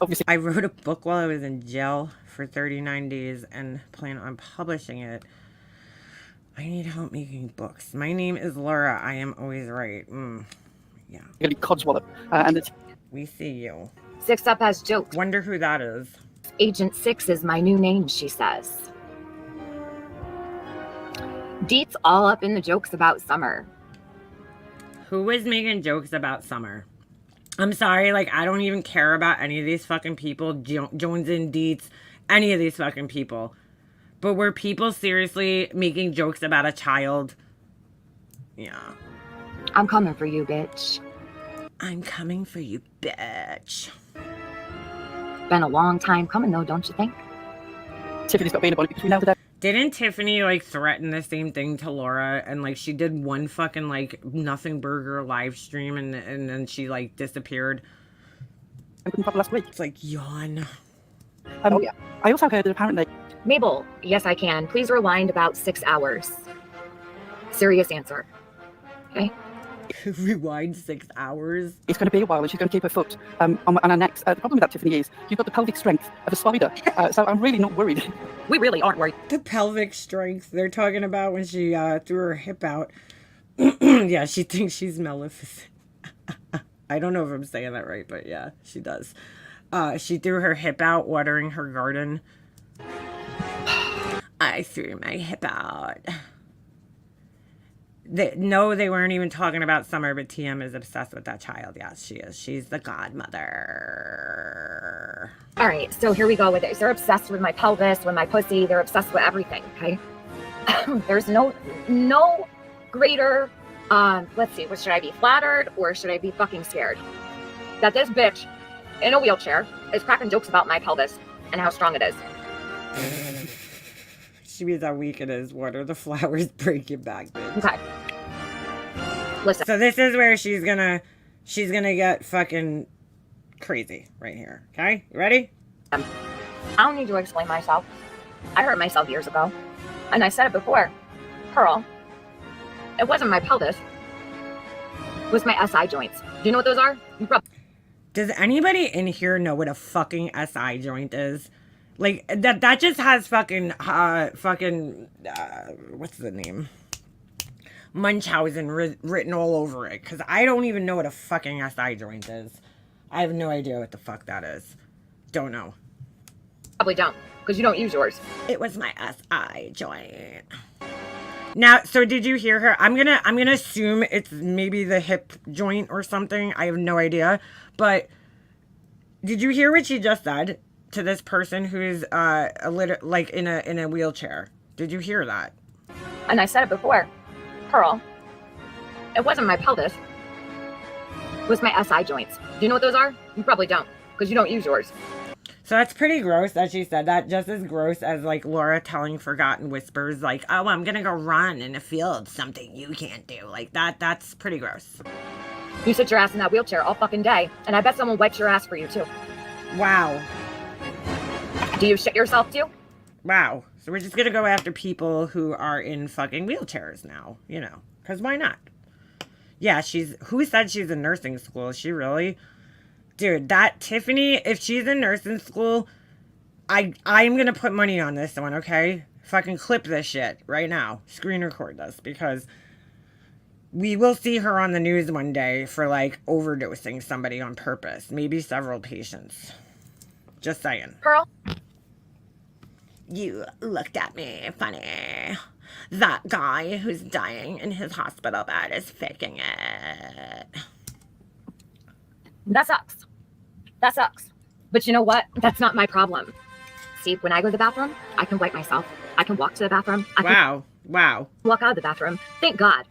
Obviously, I wrote a book while I was in jail for 39 days and plan on publishing it. I need help making books. My name is Laura. I am always right. Yeah. you're going to be codswallop. And it's We see you. 6 up has joked. Wonder who that is. Agent 6 is my new name, she says. Deet's all up in the jokes about Summer. Who was making jokes about Summer? I'm sorry, like, I don't even care about any of these fucking people. Jones and Dietz, any of these fucking people. But were people seriously making jokes about a child? Yeah. I'm coming for you, bitch. I'm coming for you, bitch. Been a long time coming, though, don't you think? Tiffany's got to be in a bonnet because we nailed it out. Didn't Tiffany, like, threaten the same thing to Laura? And, like, she did one fucking, like, Nothing Burger live stream and then she, like, disappeared. I couldn't pop last week. It's like, yawn. Oh, yeah. I also heard that apparently... Mabel, yes, I can. Please rewind about 6 hours. Serious answer. Okay? Rewind 6 hours. It's going to be a while, and she's going to keep her foot on her neck. The problem with that, Tiffany, is you've got the pelvic strength of a spider. So I'm really not worried. We really aren't worried. The pelvic strength they're talking about when she threw her hip out. Yeah, she thinks she's Maleficent. I don't know if I'm saying that right, but yeah, she does. She threw her hip out watering her garden. I threw my hip out. No, they weren't even talking about Summer, but TM is obsessed with that child. Yes, she is. She's the godmother. All right, so here we go with it. They're obsessed with my pelvis, with my pussy. They're obsessed with everything, okay? There's no greater, let's see, what should I be, flattered or should I be fucking scared? That this bitch in a wheelchair is cracking jokes about my pelvis and how strong it is. She means how weak it is. What are the flowers break your back, bitch? Okay. Listen. So this is where she's gonna get fucking crazy right here. Okay, you ready? I don't need to explain myself. I hurt myself years ago, and I said it before. Pearl, it wasn't my pelvis. It was my SI joints. Do you know what those are? Does anybody in here know what a fucking SI joint is? Like that just has fucking what's the name? Munchausen written all over it, because I don't even know what a fucking SI joint is. I have no idea what the fuck that is. Don't know. Probably don't, because you don't use yours. It was my SI joint. Now, so did you hear her? I'm gonna assume it's maybe the hip joint or something. I have no idea. But did you hear what she just said to this person who's in a wheelchair? Did you hear that? And I said it before. Pearl, it wasn't my pelvis. It was my SI joints. Do you know what those are? You probably don't, because you don't use yours. So that's pretty gross that she said that. Just as gross as like Laura telling Forgotten Whispers like, oh, I'm gonna go run in a field, something you can't do. Like that's pretty gross. You sit your ass in that wheelchair all fucking day, and I bet someone wipes your ass for you too. Wow. Do you shit yourself too? Wow. So we're just gonna go after people who are in fucking wheelchairs now, you know, because why not? Yeah, who said she's in nursing school? Is she really? Dude, that Tiffany, if she's in nursing school, I'm gonna put money on this one, okay? Fucking clip this shit right now. Screen record this, because we will see her on the news one day for like overdosing somebody on purpose. Maybe several patients. Just saying. Pearl? You looked at me funny. That guy who's dying in his hospital bed is faking it. That sucks. That sucks. But you know what? That's not my problem. See, when I go to the bathroom, I can wipe myself. I can walk to the bathroom. I can walk out of the bathroom. Thank God.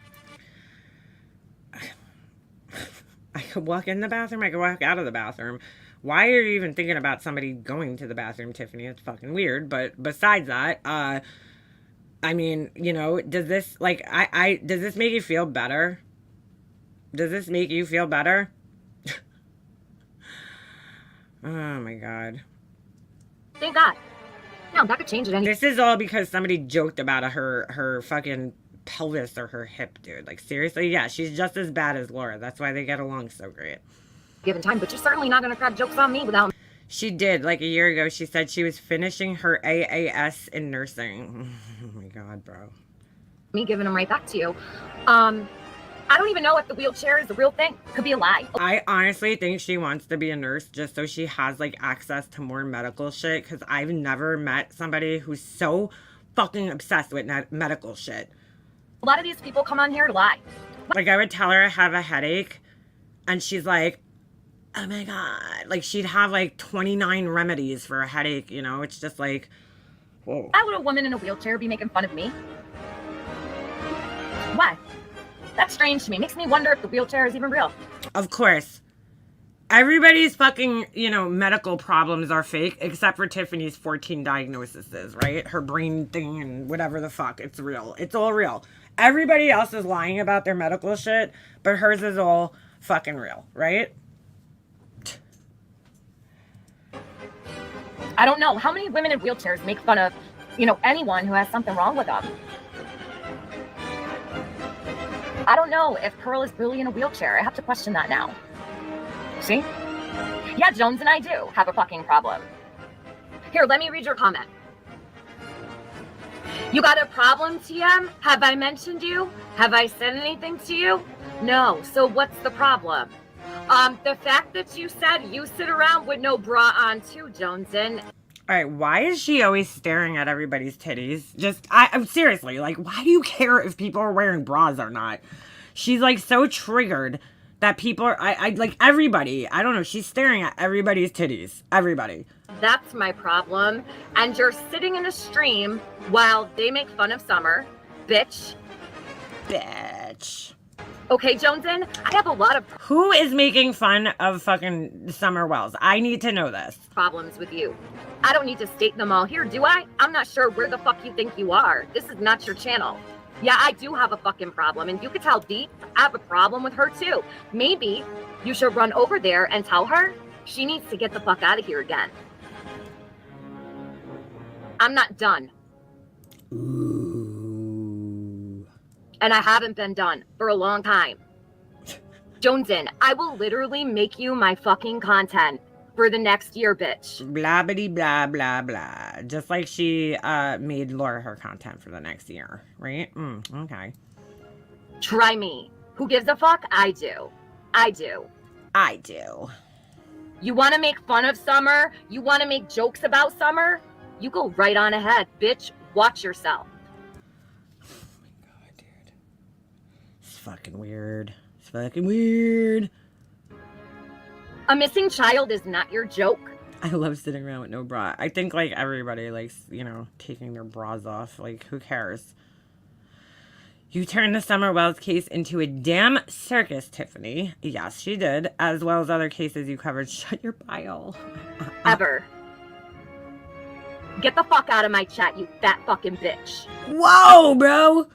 I could walk in the bathroom. I could walk out of the bathroom. Why are you even thinking about somebody going to the bathroom, Tiffany? It's fucking weird. But besides that, I mean, you know, does this, like, does this make you feel better? Does this make you feel better? Oh my God. Thank God. No, that could change it. This is all because somebody joked about her fucking pelvis or her hip, dude. Like, seriously? Yeah, she's just as bad as Laura. That's why they get along so great. Given time, but you're certainly not going to crack jokes on me without... She did. Like a year ago, she said she was finishing her AAS in nursing. Oh my God, bro. Me giving them right back to you. I don't even know if the wheelchair is the real thing. Could be a lie. I honestly think she wants to be a nurse just so she has like access to more medical shit, because I've never met somebody who's so fucking obsessed with medical shit. A lot of these people come on here to lie. Like, I would tell her I have a headache, and she's like, oh my God. Like, she'd have like 29 remedies for a headache, you know? It's just like, whoa. Why would a woman in a wheelchair be making fun of me? Why? That's strange to me. Makes me wonder if the wheelchair is even real. Of course. Everybody's fucking, you know, medical problems are fake, except for Tiffany's 14 diagnoses, right? Her brain thing and whatever the fuck. It's real. It's all real. Everybody else is lying about their medical shit, but hers is all fucking real, right? I don't know. How many women in wheelchairs make fun of, you know, anyone who has something wrong with them? I don't know if Pearl is really in a wheelchair. I have to question that now. See? Yeah, Jones and I do have a fucking problem. Here, let me read your comment. You got a problem, TM? Have I mentioned you? Have I said anything to you? No. So what's the problem? The fact that you said you sit around with no bra on too, Joneson. All right, why is she always staring at everybody's titties? Just, I'm seriously, like, why do you care if people are wearing bras or not? She's like so triggered that people are, I like everybody. I don't know. She's staring at everybody's titties. Everybody. That's my problem. And you're sitting in a stream while they make fun of Summer. Bitch. Bitch. Okay, Joneson, I have a lot of Who is making fun of fucking Summer Wells? I need to know this. problems with you. I don't need to state them all here, do I? I'm not sure where the fuck you think you are. This is not your channel. Yeah, I do have a fucking problem, and you could tell Dee, I have a problem with her too. Maybe you should run over there and tell her she needs to get the fuck out of here again. I'm not done. Ooh. And I haven't been done for a long time. Joneson, I will literally make you my fucking content for the next year, bitch. Blah, bitty, blah, blah, blah. Just like she made Laura her content for the next year, right? Okay. Try me. Who gives a fuck? I do. I do. I do. You want to make fun of Summer? You want to make jokes about Summer? You go right on ahead, bitch. Watch yourself. Oh my god, dude. It's fucking weird. It's fucking weird. A missing child is not your joke. I love sitting around with no bra. I think, like, everybody likes, you know, taking their bras off. Like, who cares? You turned the Summer Wells case into a damn circus, Tiffany. Yes, she did. As well as other cases you covered. Shut your bile. Ever. Get the fuck out of my chat, you fat fucking bitch. Whoa, bro!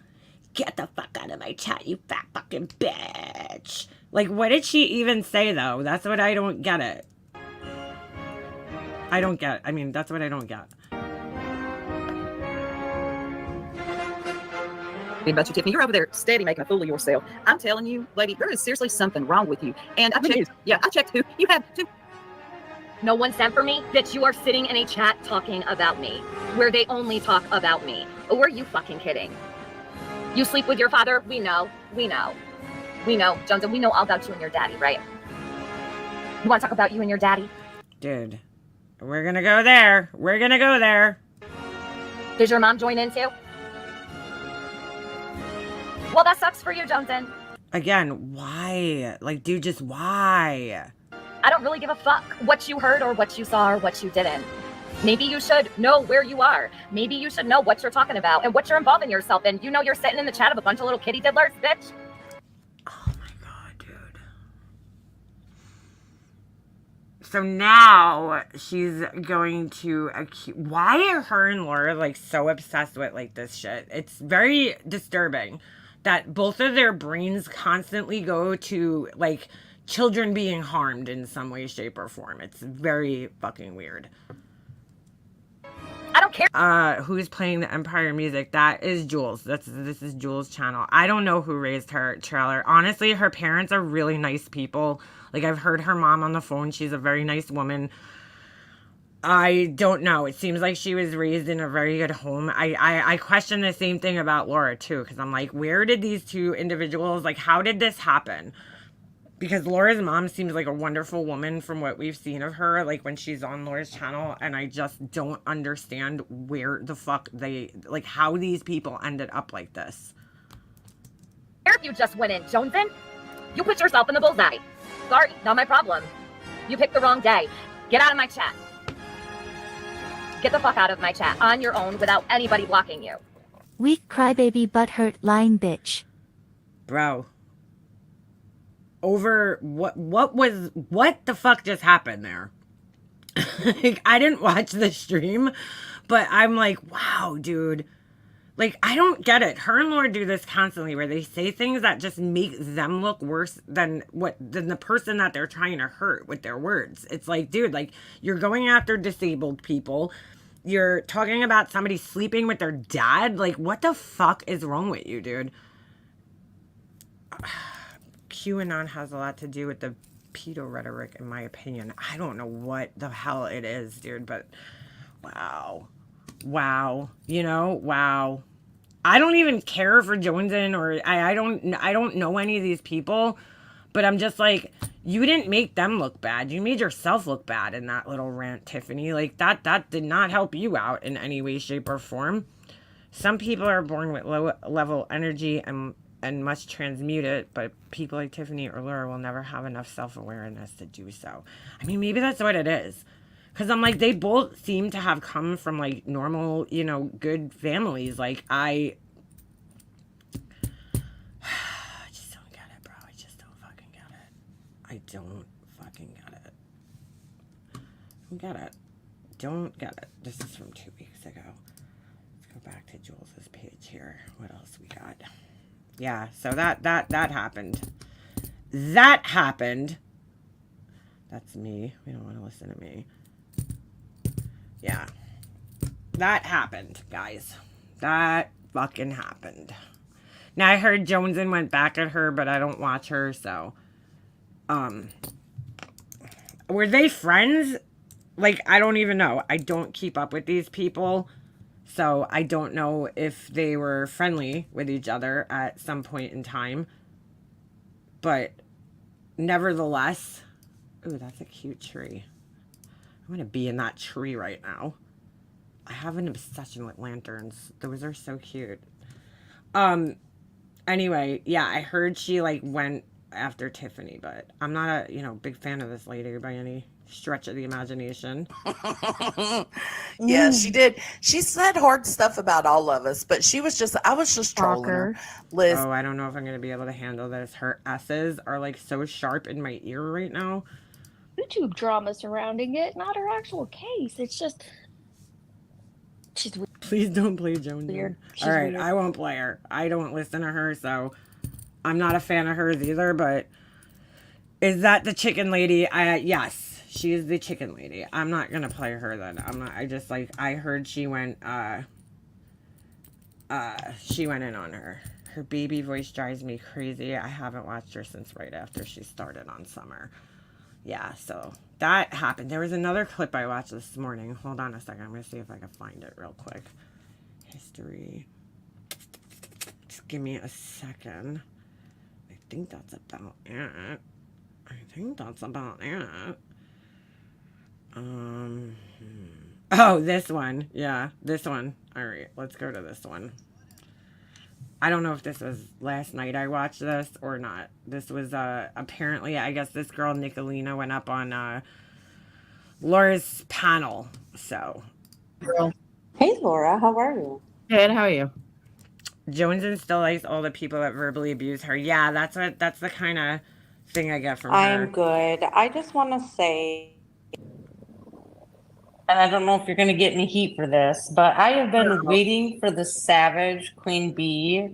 Get the fuck out of my chat, you fat fucking bitch. Like, what did she even say, though? That's what I don't get it. I don't get. I mean, that's what I don't get. About you, Tiffany, you're over there steady making a fool of yourself. I'm telling you, lady, there is seriously something wrong with you. And I checked. Yeah, I checked who you have two. No one sent for me? Bitch, you are sitting in a chat talking about me, where they only talk about me. Or are you fucking kidding? You sleep with your father? We know. We know. We know, Johnson, we know all about you and your daddy, right? You want to talk about you and your daddy? Dude, we're gonna go there. We're gonna go there. Did your mom join in too? Well, that sucks for you, Johnson. Again, why? Like, dude, just why? I don't really give a fuck what you heard or what you saw or what you didn't. Maybe you should know where you are. Maybe you should know what you're talking about and what you're involving yourself in. You know you're sitting in the chat of a bunch of little kitty diddlers, bitch. Oh my god, dude. So now she's going to accuse. Why are her and Laura like so obsessed with like this shit? It's very disturbing that both of their brains constantly go to like children being harmed in some way, shape, or form. It's very fucking weird. I don't care. Who's playing the Empire music? That is Jules. This is Jules' channel. I don't know who raised her trailer. Honestly, her parents are really nice people. Like, I've heard her mom on the phone. She's a very nice woman. I don't know. It seems like she was raised in a very good home. I question the same thing about Laura, too, because I'm like, where did these two individuals, like, how did this happen? Because Laura's mom seems like a wonderful woman from what we've seen of her, like, when she's on Laura's channel, and I just don't understand where the fuck they, like, how these people ended up like this. If you just went in, Joneson, you put yourself in the bullseye. Sorry, not my problem. You picked the wrong day. Get out of my chat. Get the fuck out of my chat on your own without anybody blocking you. Weak crybaby butthurt lying bitch. Bro. Over what the fuck just happened there? Like, I didn't watch the stream, but I'm like, wow, dude. Like, I don't get it. Her and Laura do this constantly where they say things that just make them look worse than the person that they're trying to hurt with their words. It's like, dude, like, you're going after disabled people. You're talking about somebody sleeping with their dad. Like, what the fuck is wrong with you, dude? QAnon has a lot to do with the pedo rhetoric, in my opinion. I don't know what the hell it is, dude, but wow. Wow. You know, wow. I don't even care for Joneson or I don't know any of these people, But I'm just like, you didn't make them look bad. You made yourself look bad in that little rant, Tiffany. Like, that did not help you out in any way, shape, or form. Some people are born with low level energy and must transmute it, but people like Tiffany or Laura will never have enough self-awareness to do so. I mean, maybe that's what it is. Because I'm like, they both seem to have come from, like, normal, you know, good families. Like, I just don't get it, bro. I just don't fucking get it. I don't fucking get it. Don't get it. Don't get it. This is from 2 weeks ago. Let's go back to Jules's page here. What else we got? Yeah, so that happened. That happened. That's me. We don't want to listen to me. Yeah. That happened, guys. That fucking happened. Now, I heard Joneson went back at her, but I don't watch her, so. Were they friends? Like, I don't even know. I don't keep up with these people. So I don't know if they were friendly with each other at some point in time. But nevertheless, ooh, that's a cute tree. I'm going to be in that tree right now. I have an obsession with lanterns. Those are so cute. Anyway, yeah, I heard she like went after Tiffany, but I'm not a, you know, big fan of this lady by any stretch of the imagination. Yeah, she did. She said hard stuff about all of us, but I was just trolling her. Liz. Oh, I don't know if I'm going to be able to handle this. Her S's are like so sharp in my ear right now. YouTube drama surrounding it, not her actual case. It's just she's weird. Please don't play Joan. All right, weird. I won't play her. I don't listen to her, so I'm not a fan of hers either, but is that the chicken lady? Yes. She is the chicken lady. I'm not gonna play her then. I just like, I heard she went in on her. Her baby voice drives me crazy. I haven't watched her since right after she started on Summer. Yeah, so that happened. There was another clip I watched this morning. Hold on a second. I'm gonna see if I can find it real quick. History. Just give me a second. I think that's about it. Oh, this one. Yeah, this one. All right, let's go to this one. I don't know if this was last night I watched this or not. This was apparently, I guess this girl Nicolina went up on Laura's panel. So, Hey Laura, how are you? Good, how are you? Joneson still likes all the people that verbally abuse her. Yeah, that's the kind of thing I get from her. I am good. I just want to say, and I don't know if you're going to get any heat for this, but I have been waiting for the Savage Queen Bee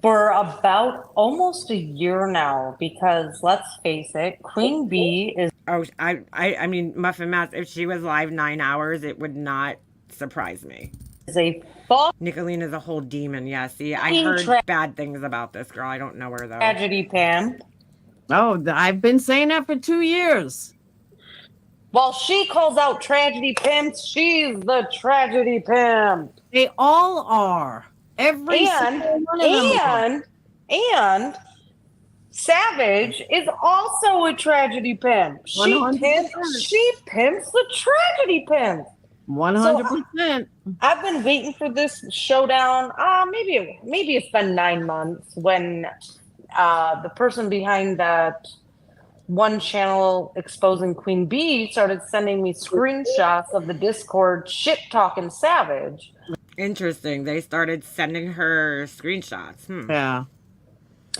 for about almost a year now, because let's face it, Queen Bee is. Oh, I mean, Muffin Mouth, if she was live 9 hours, it would not surprise me. Is a full Nicolina's a whole demon. Yeah, see, I heard bad things about this girl. I don't know her, though. tragedy pimp. Oh, I've been saying that for 2 years. While she calls out tragedy pimps, she's the tragedy pimp. They all are. Every single one of them are. And Savage is also a tragedy pimp. She 100%. pimps the tragedy pimp. 100%. I've been waiting for this showdown. Maybe it's been 9 months when the person behind that one channel exposing Queen Bee started sending me screenshots of the Discord shit talking Savage. Interesting. They started sending her screenshots. Yeah.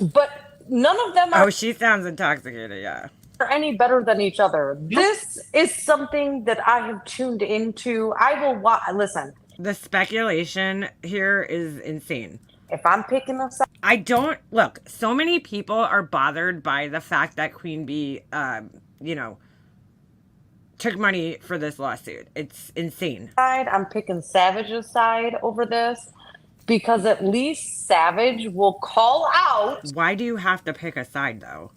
But none of them are Oh, she sounds intoxicated, yeah. any better than each other. This is something that I have tuned into. I will listen. The speculation here is insane. If I'm picking a side, I don't look. So many people are bothered by the fact that Queen Bee, took money for this lawsuit. It's insane. I'm picking Savage's side over this, because at least Savage will call out Why do you have to pick a side, though?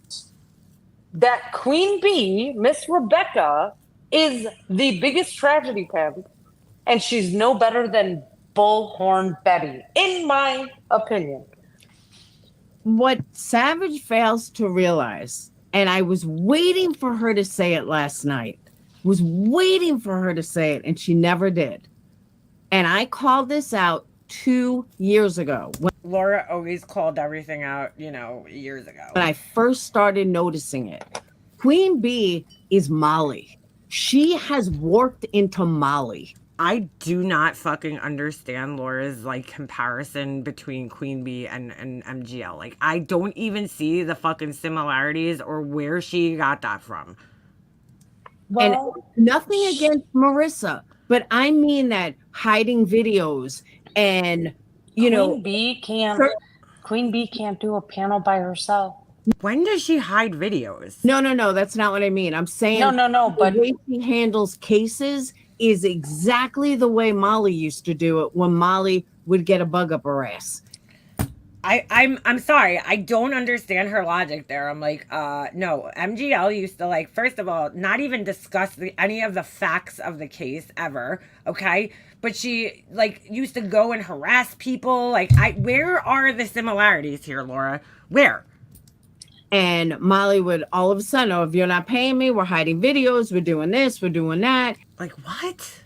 that Queen Bee, Miss Rebecca, is the biggest tragedy pimp, and she's no better than Bullhorn Betty, in my opinion. what Savage fails to realize, and I was waiting for her to say it last night, was waiting for her to say it, and she never did. And I called this out 2 years ago Laura always called everything out, you know, years ago. when I first started noticing it. Queen Bee is Molly. She has warped into Molly. I do not fucking understand Laura's like comparison between Queen Bee and MGL. Like, I don't even see the fucking similarities or where she got that from. Well, And nothing against Marissa, but I mean that hiding videos and, you know, Queen Bee can't do a panel by herself. When does she hide videos? no, that's not what I mean. I'm saying No, but the way she handles cases is exactly the way Molly used to do it when Molly would get a bug up her ass. I'm sorry. I don't understand her logic there. I'm like, no. MGL used to, like, first of all, not even discuss any of the facts of the case ever. Okay. But she, like, used to go and harass people. Like, where are the similarities here, Laura? Where? And Molly would all of a sudden, oh, if you're not paying me, we're hiding videos, we're doing this, we're doing that. Like, what?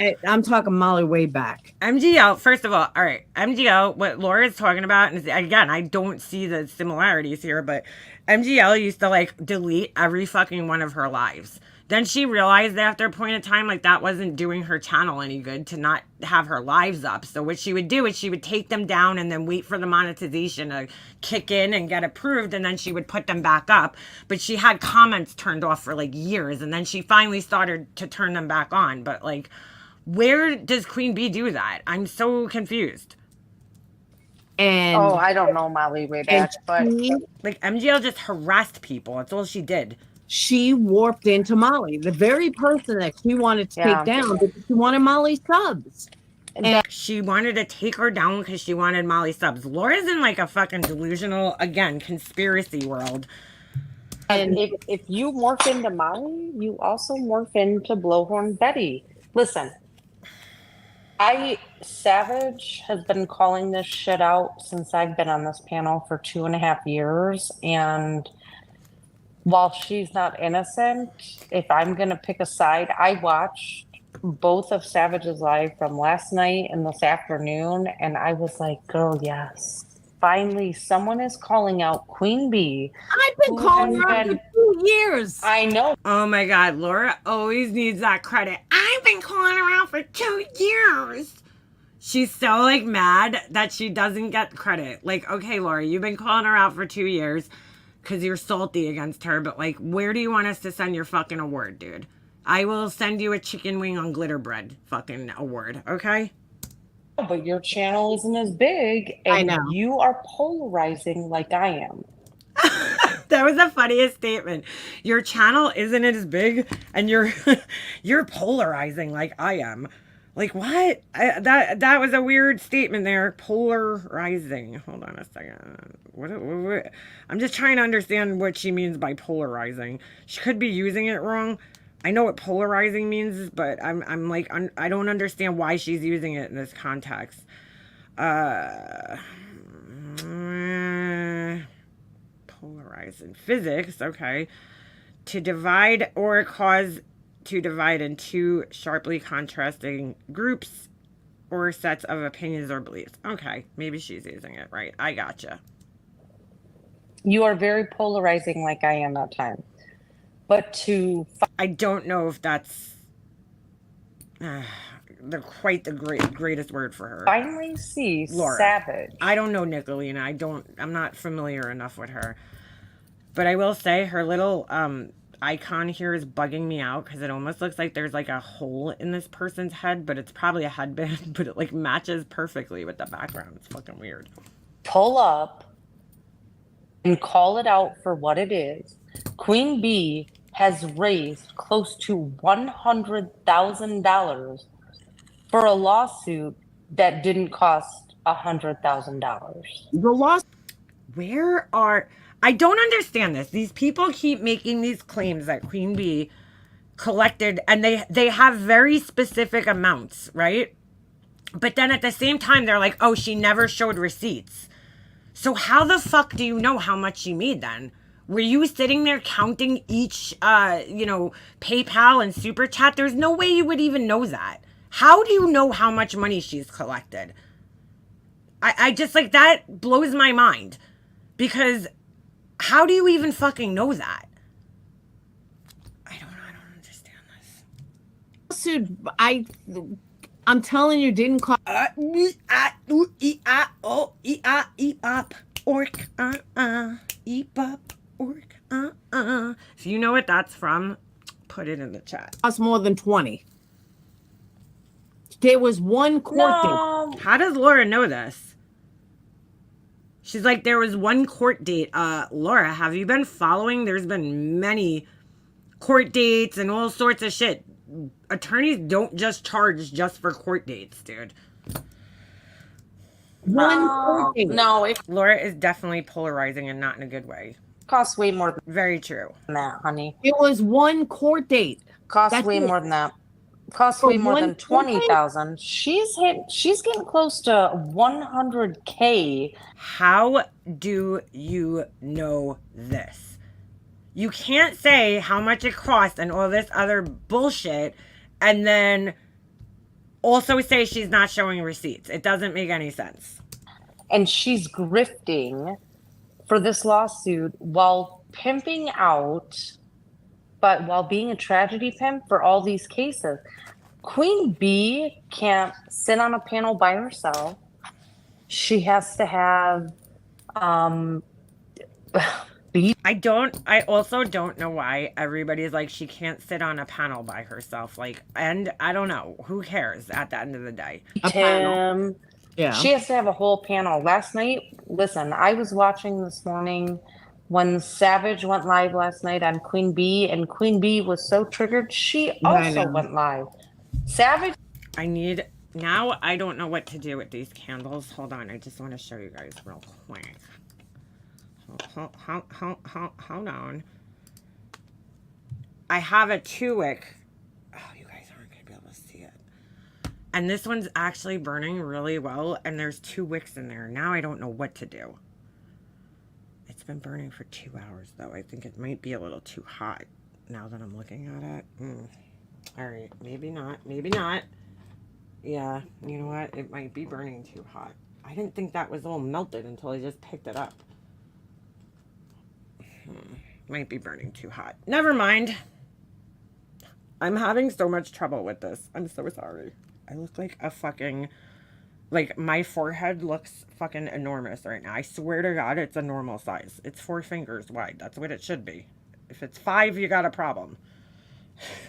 And I'm talking Molly way back. MGL, first of all right, MGL, what Laura is talking about, and again, I don't see the similarities here, but MGL used to, like, delete every fucking one of her lives. Then she realized after a point in time, like, that wasn't doing her channel any good to not have her lives up. So what she would do is she would take them down and then wait for the monetization to kick in and get approved, and then she would put them back up. But she had comments turned off for, like, years, and then she finally started to turn them back on. But, like, where does Queen Bee do that? I'm so confused. And I don't know Molly way back, but like, MGL just harassed people. That's all she did. She warped into Molly, the very person that she wanted to take down, because she wanted Molly subs. And she wanted to take her down because she wanted Molly subs. Laura's in, like, a fucking delusional, again, conspiracy world. And if you morph into Molly, you also morph into Blowhorn Betty. Listen, Savage has been calling this shit out since I've been on this panel for 2.5 years. And while she's not innocent, if I'm going to pick a side, I watched both of Savage's live from last night and this afternoon. And I was like, girl, yes. Finally, someone is calling out Queen Bee. I've been calling her out for 2 years. I know. Oh my God, Laura always needs that credit. I've been calling her out for 2 years. She's so, like, mad that she doesn't get credit. Like, okay, Laura, you've been calling her out for 2 years because you're salty against her. But, like, where do you want us to send your fucking award, dude? I will send you a chicken wing on glitter bread fucking award, okay? But your channel isn't as big, and I know. you are polarizing like I am. That was the funniest statement. Your channel isn't as big, and you're polarizing like I am. Like, what? That was a weird statement there. Polarizing. Hold on a second. What? I'm just trying to understand what she means by polarizing. She could be using it wrong. I know what polarizing means, but I'm like, I don't understand why she's using it in this context. Polarizing. Physics, okay. To divide or cause to divide into sharply contrasting groups or sets of opinions or beliefs. Okay, maybe she's using it right. I gotcha. You are very polarizing like I am at times. But I don't know if that's quite the greatest word for her. Finally see Laura. Savage. I don't know Nicolina. I'm not familiar enough with her. But I will say her little icon here is bugging me out because it almost looks like there's, like, a hole in this person's head, but it's probably a headband, but it, like, matches perfectly with the background. It's fucking weird. Pull up and call it out for what it is. Queen Bee has raised close to $100,000 for a lawsuit that didn't cost $100,000. The loss. I don't understand this. These people keep making these claims that Queen Bee collected, and they have very specific amounts, right? But then at the same time, they're like, oh, she never showed receipts. So how the fuck do you know how much she made then? Were you sitting there counting each, PayPal and Super Chat? There's no way you would even know that. How do you know how much money she's collected? I just, like, that blows my mind. Because how do you even fucking know that? I don't understand this. Lawsuit, I'm telling you, didn't cost. Orc, orc, If you know what that's from, put it in the chat. Cost more than 20. There was one court date. How does Laura know this? She's like, there was one court date. Laura, have you been following? There's been many court dates and all sorts of shit. Attorneys don't just charge just for court dates, dude. One thing. No, it Laura is definitely polarizing and not in a good way. costs way more Very true. than that, honey. It was one court date. Costs That's way it. more than that. Costs For way more one than 20,000. She's getting close to 100K. How do you know this? You can't say how much it costs and all this other bullshit and then also say she's not showing receipts. It doesn't make any sense. And she's grifting for this lawsuit while pimping out, but while being a tragedy pimp for all these cases. Queen Bee can't sit on a panel by herself. She has to have I also don't know why everybody's like, she can't sit on a panel by herself. Like, and I don't know. Who cares at the end of the day? Tim. Yeah. She has to have a whole panel. Last night, listen, I was watching this morning when Savage went live last night on Queen Bee, and Queen Bee was so triggered, she also went live. Savage. Now I don't know what to do with these candles. Hold on, I just want to show you guys real quick. Hold on. I have a 2-wick. Oh, you guys aren't going to be able to see it. And this one's actually burning really well, and there's 2 wicks in there. Now I don't know what to do. It's been burning for 2 hours, though. I think it might be a little too hot now that I'm looking at it. All right, maybe not. Maybe not. Yeah, you know what? It might be burning too hot. I didn't think that was all melted until I just picked it up. Might be burning too hot. Never mind. I'm having so much trouble with this. I'm so sorry. I look like a fucking... Like, my forehead looks fucking enormous right now. I swear to God, it's a normal size. It's 4 fingers wide. That's what it should be. If it's 5, you got a problem.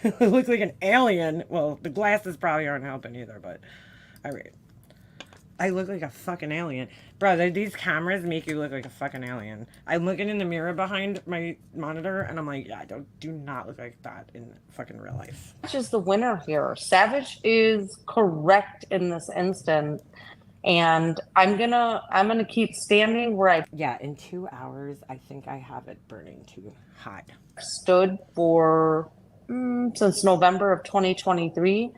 I look like an alien. Well, the glasses probably aren't helping either, but... Alright. I look like a fucking alien. Bro, these cameras make you look like a fucking alien. I'm looking in the mirror behind my monitor, and I'm like, yeah, do not look like that in fucking real life. Savage is the winner here. Savage is correct in this instant, and I'm gonna keep standing where I Yeah, in 2 hours, I think I have it burning too hot. stood for since November of 2023.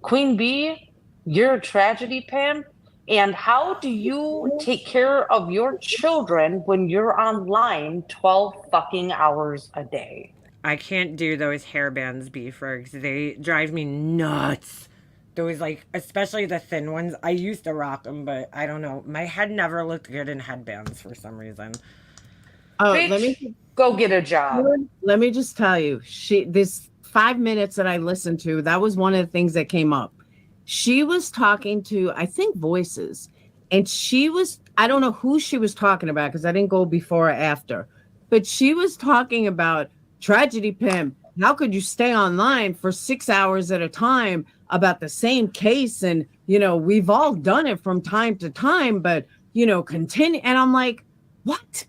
Queen Bee, you're a tragedy pimp. And how do you take care of your children when you're online 12 fucking hours a day? I can't do those hairbands, B-Fergs. They drive me nuts. Those, like, especially the thin ones. I used to rock them, but I don't know. My head never looked good in headbands for some reason. Oh, Bitch, let me go get a job. Let me just tell you, this 5 minutes that I listened to, that was one of the things that came up. She was talking to, I think, Voices, and I don't know who she was talking about because I didn't go before or after, but she was talking about tragedy pimp. How could you stay online for 6 hours at a time about the same case? And, we've all done it from time to time, but, continue. And I'm like, what?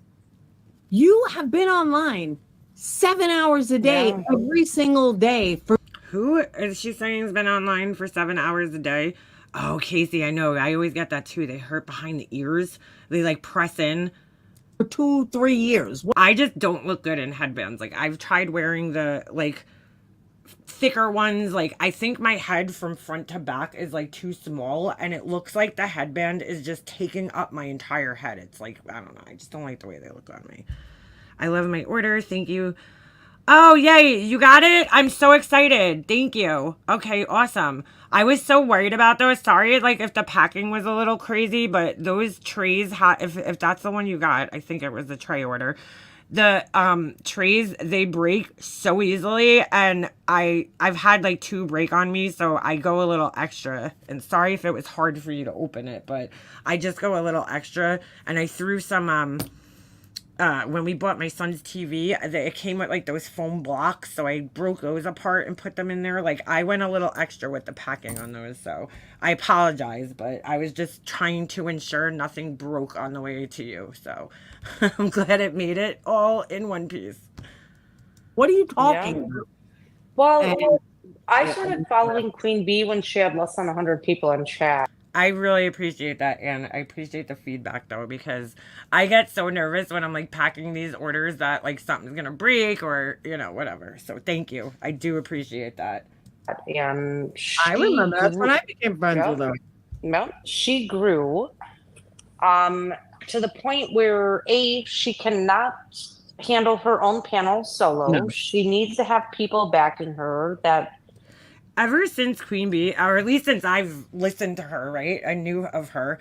You have been online 7 hours a day, every single day for. Who is she saying has been online for 7 hours a day? Oh, Casey, I know. I always get that too. They hurt behind the ears. They like press in. For 2-3 years. I just don't look good in headbands. Like, I've tried wearing the like thicker ones. Like, I think my head from front to back is like too small, and it looks like the headband is just taking up my entire head. It's like, I don't know. I just don't like the way they look on me. I love my order. Thank you. Oh, yay. You got it? I'm so excited. Thank you. Okay, awesome. I was so worried about those. Sorry, like, if the packing was a little crazy, but those trays, if that's the one you got, I think it was the tray order. The trays, they break so easily, and I've had like 2 break on me, so I go a little extra. And sorry if it was hard for you to open it, but I just go a little extra. And I threw some when we bought my son's TV, it came with like those foam blocks, so I broke those apart and put them in there. Like, I went a little extra with the packing on those, so I apologize, but I was just trying to ensure nothing broke on the way to you. So I'm glad it made it all in one piece. What are you talking about? Well, I started following Queen Bee when she had less than 100 people in chat. I really appreciate that, and I appreciate the feedback, though, because I get so nervous when I'm, like, packing these orders that, like, something's gonna break or, you know, whatever. So thank you. I do appreciate that. And I remember. That's when I became friends with her. No, she grew to the point where, she cannot handle her own panel solo. No. She needs to have people backing her that... Ever since Queen Bee, or at least since I've listened to her, right? I knew of her.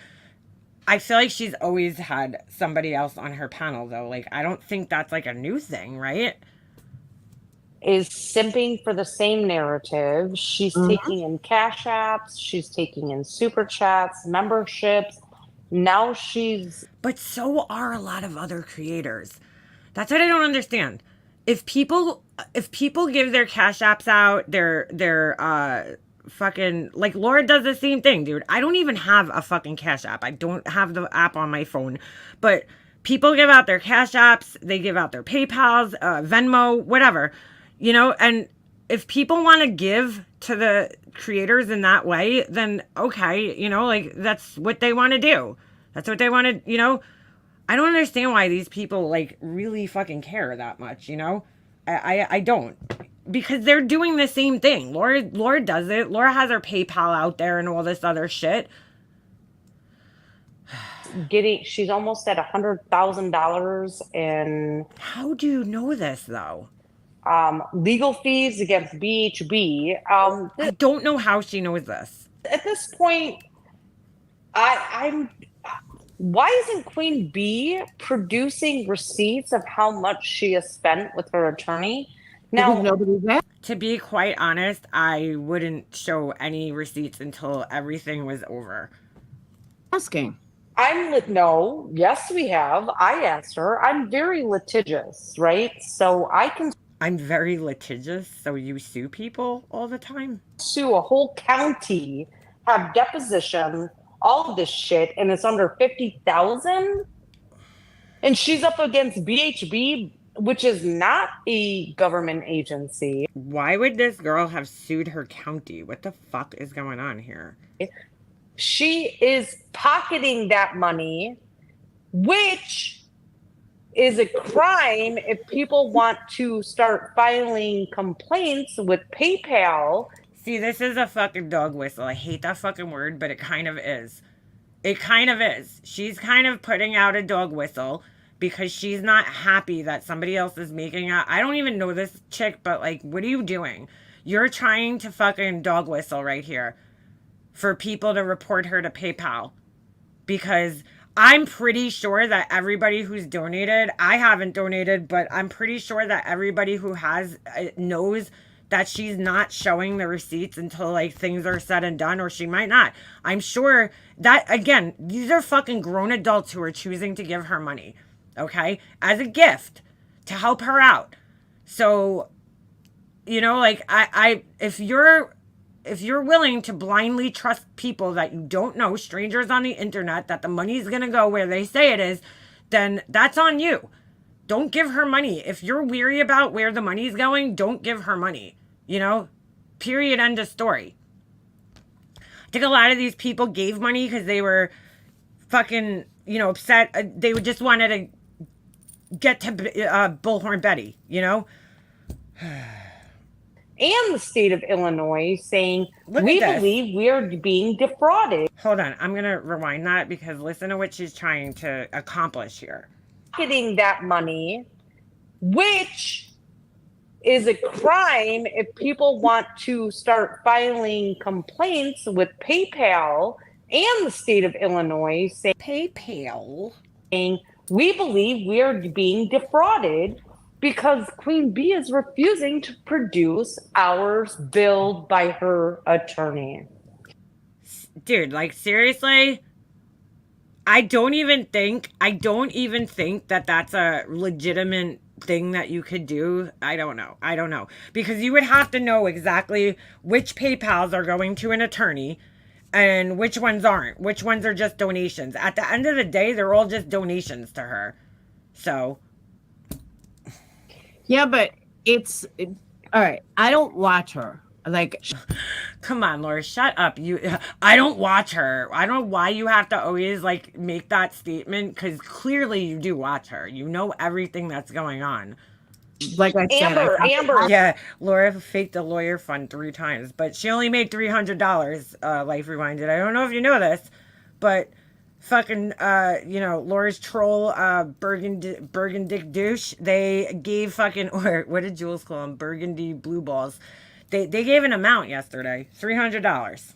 I feel like she's always had somebody else on her panel, though. Like, I don't think that's like a new thing, right? Is simping for the same narrative. She's taking in cash apps. She's taking in super chats, memberships. Now she's... But so are a lot of other creators. That's what I don't understand. If people give their cash apps out, their fucking, like, Laura does the same thing, dude. I don't even have a fucking cash app. I don't have the app on my phone, but people give out their cash apps, they give out their PayPals, Venmo, whatever, you know. And if people want to give to the creators in that way, then okay, you know, like, that's what they want to do. That's what they want to, you know. I don't understand why these people, like, really fucking care that much, you know? I don't. Because they're doing the same thing. Laura does it. Laura has her PayPal out there and all this other shit. She's almost at $100,000 in... How do you know this, though? Legal fees against BHB. I don't know how she knows this. At this point, I'm... Why isn't Queen Bee producing receipts of how much she has spent with her attorney? Now, to be quite honest, I wouldn't show any receipts until everything was over. Asking. No, yes, we have. I asked her. I'm very litigious, right? So I can... I'm very litigious, so you sue people all the time? Sue a whole county, have deposition, all of this shit, and it's under 50,000, and she's up against BHB, which is not a government agency. Why would this girl have sued her county? What the fuck is going on here? She is pocketing that money, which is a crime if people want to start filing complaints with PayPal. See, this is a fucking dog whistle. I hate that fucking word, but it kind of is. It kind of is. She's kind of putting out a dog whistle because she's not happy that somebody else is making out. I don't even know this chick, but, like, what are you doing? You're trying to fucking dog whistle right here for people to report her to PayPal. Because I'm pretty sure that everybody who's donated, I haven't donated, but I'm pretty sure that everybody who has knows that she's not showing the receipts until, like, things are said and done, or she might not. I'm sure that, again, these are fucking grown adults who are choosing to give her money, okay, as a gift to help her out. So, you know, like, if you're willing to blindly trust people that you don't know, strangers on the internet, that the money's gonna go where they say it is, then that's on you. Don't give her money. If you're weary about where the money's going, don't give her money. You know? Period. End of story. I think a lot of these people gave money because they were fucking, you know, upset. They just wanted to get to Bullhorn Betty, you know? and the state of Illinois, saying, Look we at this. believe we are being defrauded. Hold on. I'm going to rewind that because listen to what she's trying to accomplish here. Getting that money, which is a crime if people want to start filing complaints with PayPal and the state of Illinois, saying, PayPal? we believe we are being defrauded because Queen Bee is refusing to produce hours billed by her attorney. Dude, like seriously? I don't even think that that's a legitimate thing that you could do. I don't know. Because you would have to know exactly which PayPals are going to an attorney and which ones aren't. Which ones are just donations. At the end of the day, they're all just donations to her. So. Yeah, but all right. I don't watch her. Like, come on, Laura, shut up. I don't watch her. I don't know why you have to always like make that statement, because clearly you do watch her. You know everything that's going on. Like I said, Amber. Yeah, Laura faked a lawyer fund 3 times, but she only made $300. Life Rewinded. I don't know if you know this, but fucking Laura's troll burgundy douche, they gave fucking, or what did Jules call them, burgundy blue balls. They gave an amount yesterday, $300.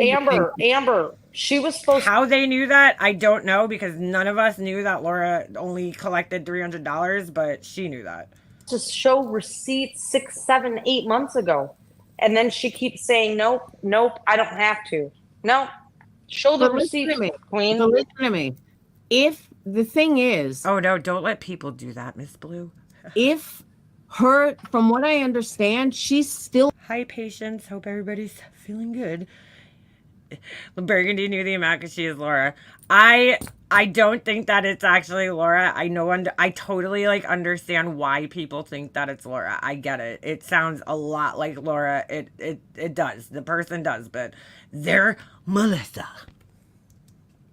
Amber, she was supposed. How they knew that, I don't know, because none of us knew that Laura only collected $300, but she knew that. To show receipts 6, 7, 8 months ago, and then she keeps saying, nope, I don't have to. No, show the receipts, Queen. So listen to me. If the thing is, oh no, don't let people do that, Miss Blue. If her, from what I understand, she's still. Hi, patience. Hope everybody's feeling good. Burgundy knew the amount because she is Laura. I don't think that it's actually Laura. I totally like understand why people think that it's Laura. I get it. It sounds a lot like Laura. It does. The person does, but they're Melissa.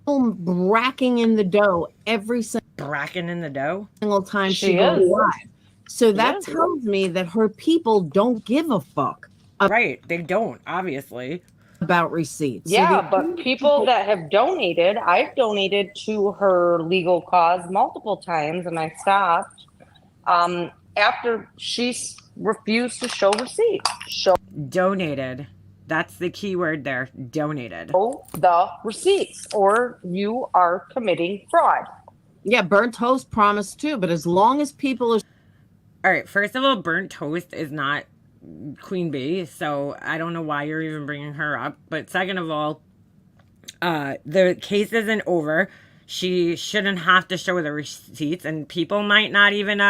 Bracking in the dough every bracking in the dough single time she goes live. So that tells me that her people don't give a fuck. Right. They don't, obviously. About receipts. Yeah, but people that have donated, I've donated to her legal cause multiple times, and I stopped after she refused to show receipts. Donated. That's the key word there. Donated. Show the receipts, or you are committing fraud. Yeah, burnt toast promised too, but as long as people are. All right, first of all, burnt toast is not Queen Bee, so I don't know why you're even bringing her up. But second of all, the case isn't over. She shouldn't have to show the receipts, and people might not even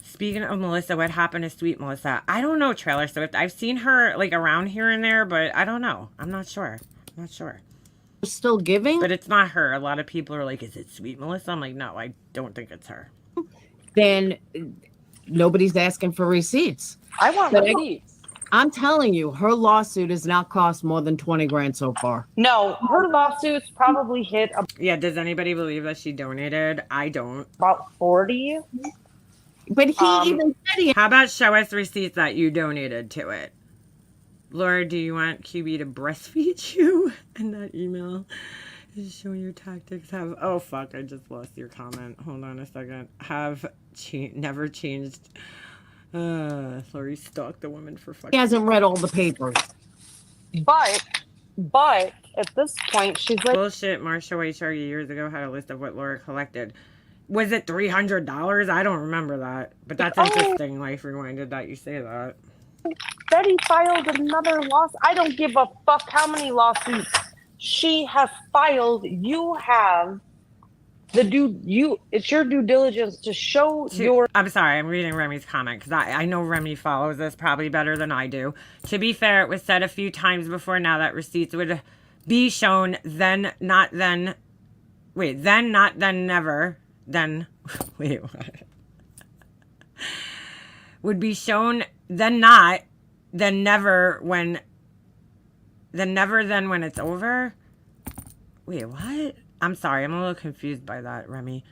speaking of Melissa, what happened to Sweet Melissa? I don't know, Trailer Swift. I've seen her like around here and there, but I don't know. I'm not sure. Still giving? But it's not her. A lot of people are like, is it Sweet Melissa? I'm like, no, I don't think it's her. Then nobody's asking for receipts. I want receipts. I'm telling you, her lawsuit has not cost more than 20 grand so far. No, her lawsuits probably hit. Yeah, does anybody believe that she donated? I don't. About 40. But he even said he. How about show us receipts that you donated to it? Laura, do you want QB to breastfeed you? In that email is showing your tactics have. Oh fuck! I just lost your comment. Hold on a second. Have never changed. Lori stalked the woman for fucking. He hasn't read all the papers. But at this point, she's like bullshit. Marsha HR years ago had a list of what Laura collected. Was it $300? I don't remember that, but that's interesting. Life Rewinded that you say that. Betty filed another lawsuit. I don't give a fuck how many lawsuits she has filed. You have it's your due diligence to show your. I'm sorry, I'm reading Remy's comment because I know Remy follows this probably better than I do. To be fair, it was said a few times before now that receipts would be shown, then not then. Wait, then not then never. Then wait, what? Would be shown, then not, then never when. Then never, then when it's over. Wait, what? I'm sorry, I'm a little confused by that, Remy.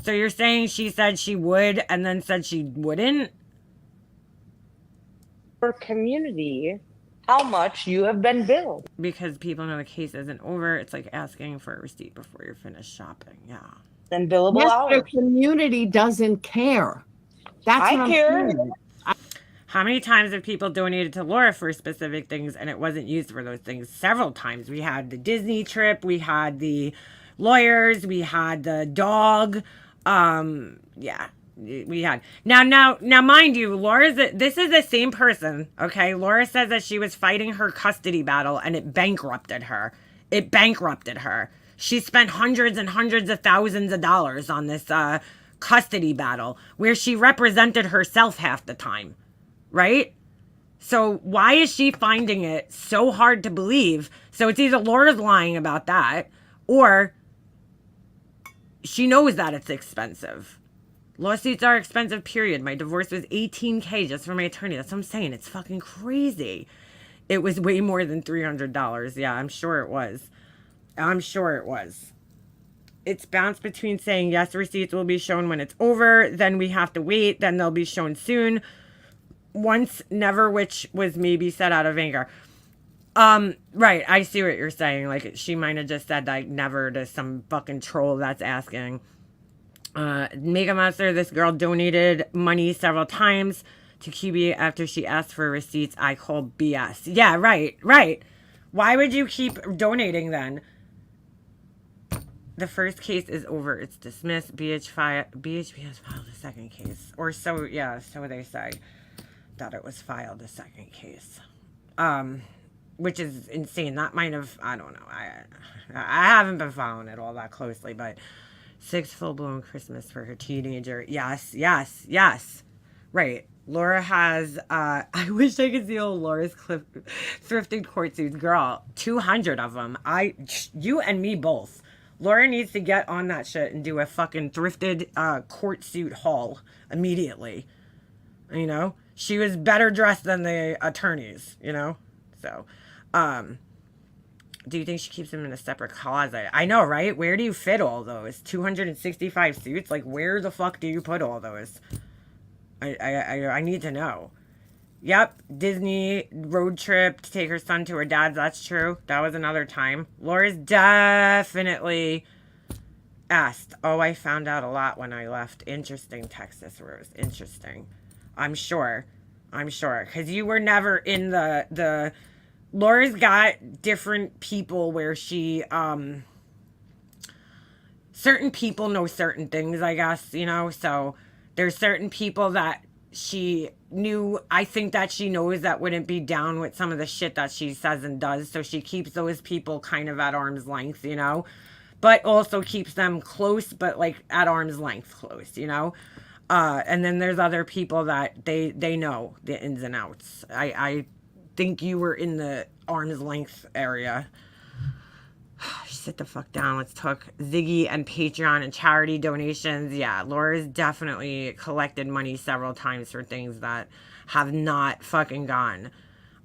So you're saying she said she would and then said she wouldn't? your community how much you have been billed. Because people know the case isn't over. It's like asking for a receipt before you're finished shopping. Yeah. And billable Yes, hours. their community doesn't care. That's I what I'm care. saying. How many times have people donated to Laura for specific things and it wasn't used for those things? Several times. We had the Disney trip, we had the lawyers, we had the dog. Yeah, we had. Now, mind you, this is the same person, okay? Laura says that she was fighting her custody battle and it bankrupted her. It bankrupted her. She spent hundreds and hundreds of thousands of dollars on this custody battle where she represented herself half the time. Right? So why is she finding it so hard to believe? So it's either Laura's lying about that or she knows that it's expensive. Lawsuits are expensive, period. My divorce was $18K just for my attorney. That's what I'm saying. It's fucking crazy. It was way more than $300. Yeah, I'm sure it was. I'm sure it was. It's bounced between saying yes, receipts will be shown when it's over, then we have to wait, then they'll be shown soon. Once, never, which was maybe said out of anger. Right, I see what you're saying. Like, she might have just said, like, never to some fucking troll that's asking. Mega Monster, this girl donated money several times to QB after she asked for receipts. I call BS. Yeah, right. Why would you keep donating then? The first case is over. It's dismissed. BHP has filed a second case. Or so, yeah, so they say. That it was filed a second case, which is insane. That might have, I don't know, I haven't been following it all that closely, but 6 full-blown Christmas for her teenager. Yes, right. Laura has I wish I could see old Laura's thrifted court suits. Girl, 200 of them. You and me both. Laura needs to get on that shit and do a fucking thrifted court suit haul immediately. You know, she was better dressed than the attorneys, you know? So, do you think she keeps them in a separate closet? I know, right? Where do you fit all those? 265 suits? Like, where the fuck do you put all those? I need to know. Yep, Disney road trip to take her son to her dad's. That's true. That was another time. Laura's definitely asked. Oh, I found out a lot when I left. Interesting, Texas Rose. Interesting. I'm sure. Because you were never in the... Laura's got different people where she... certain people know certain things, I guess, you know? So there's certain people that she knew... I think that she knows that wouldn't be down with some of the shit that she says and does. So she keeps those people kind of at arm's length, you know? But also keeps them close, but like at arm's length close, you know? And then there's other people that they know the ins and outs. I think you were in the arm's length area. Sit the fuck down. Let's talk Ziggy and Patreon and charity donations. Yeah, Laura's definitely collected money several times for things that have not fucking gone.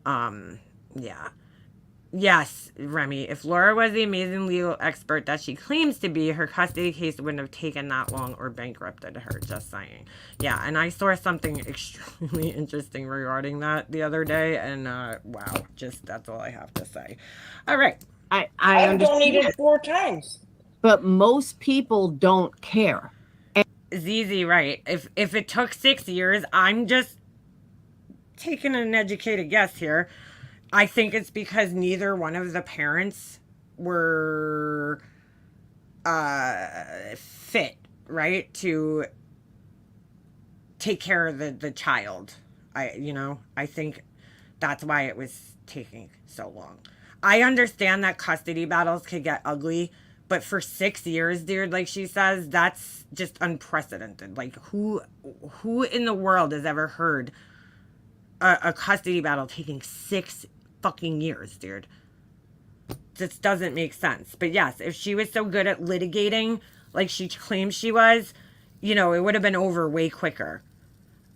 Yeah. Yes, Remy, if Laura was the amazing legal expert that she claims to be, her custody case wouldn't have taken that long or bankrupted her, just saying. Yeah, and I saw something extremely interesting regarding that the other day, and wow, just that's all I have to say. All right. I've donated 4 times. But most people don't care. ZZ, right. If it took 6 years, I'm just taking an educated guess here. I think it's because neither one of the parents were fit, right, to take care of the child. I think that's why it was taking so long. I understand that custody battles could get ugly, but for 6 years, dude, like she says, that's just unprecedented. Like, who in the world has ever heard a custody battle taking 6 fucking years, dude? This doesn't make sense. But yes, if she was so good at litigating like she claims she was, you know, it would have been over way quicker.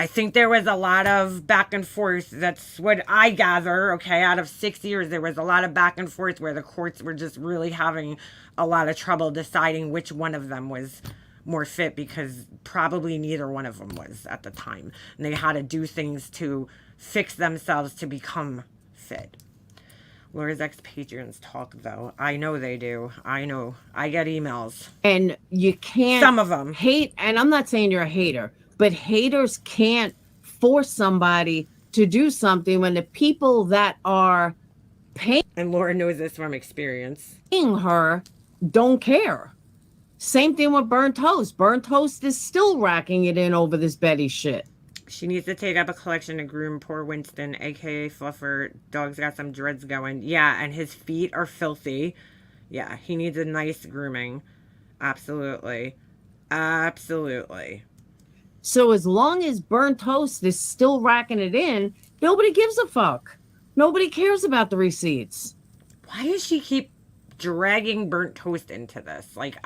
I think there was a lot of back and forth. That's what I gather. Okay, out of 6 years, there was a lot of back and forth where the courts were just really having a lot of trouble deciding which one of them was more fit because probably neither one of them was at the time. And they had to do things to fix themselves to become fit. Laura's ex-patrons talk, though. I know they do. I know. I get emails. And you can't Some of them hate, and I'm not saying you're a hater, but haters can't force somebody to do something when the people that are paying and Laura knows this from experience. Her don't care. Same thing with Burnt Toast. Burnt Toast is still racking it in over this Betty shit. She needs to take up a collection to groom poor Winston, aka Fluffer. Dog's got some dreads going. Yeah, and his feet are filthy. Yeah, he needs a nice grooming. Absolutely. Absolutely. So as long as Burnt Toast is still racking it in, nobody gives a fuck. Nobody cares about the receipts. Why does she keep dragging Burnt Toast into this? Like,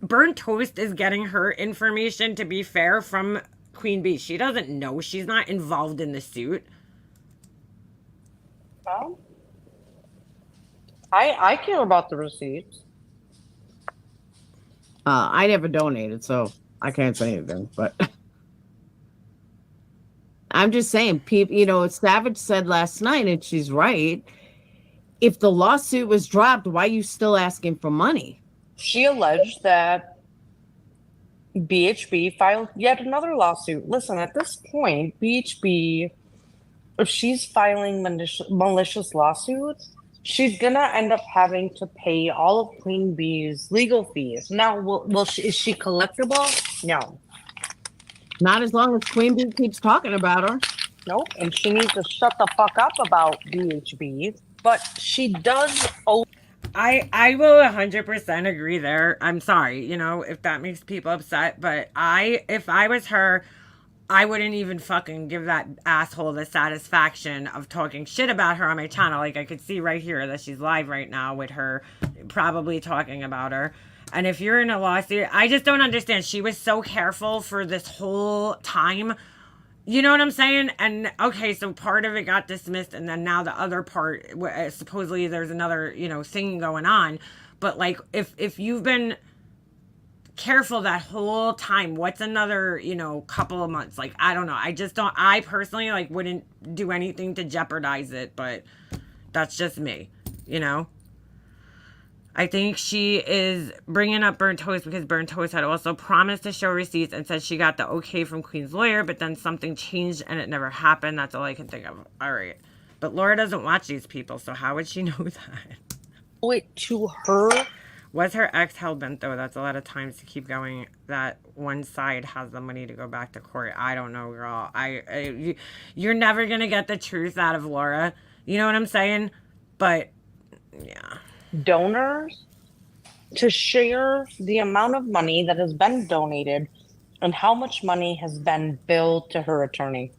Burnt Toast is getting her information, to be fair, from Queen Bee. She doesn't know. She's not involved in the suit. Well, I care about the receipts. I never donated, so I can't say anything, but I'm just saying, people, you know, Savage said last night, and she's right. If the lawsuit was dropped, why are you still asking for money? She alleged that BHB filed yet another lawsuit. Listen, at this point, BHB, if she's filing malicious lawsuits, she's gonna end up having to pay all of Queen Bee's legal fees. Now, is she collectible? No. Not as long as Queen Bee keeps talking about her. Nope. And she needs to shut the fuck up about BHB. But she does owe. I will 100% agree there. I'm sorry, you know, if that makes people upset, but if I was her, I wouldn't even fucking give that asshole the satisfaction of talking shit about her on my channel. Like, I could see right here that she's live right now with her probably talking about her. And if you're in a lawsuit, I just don't understand. She was so careful for this whole time. You know what I'm saying? And okay, so part of it got dismissed, and then now the other part, supposedly there's another, you know, thing going on. But like, if you've been careful that whole time, what's another, you know, couple of months? Like, I don't know. I personally, like, wouldn't do anything to jeopardize it, but that's just me, you know? I think she is bringing up Burnt Toast because Burnt Toast had also promised to show receipts and said she got the okay from Queen's lawyer, but then something changed and it never happened. That's all I can think of. All right. But Laura doesn't watch these people, so how would she know that? Wait, to her? Was her ex hell-bent, though? That's a lot of times to keep going that one side has the money to go back to court. I don't know, girl. You're never going to get the truth out of Laura. You know what I'm saying? But, yeah. Donors to share the amount of money that has been donated and how much money has been billed to her attorney.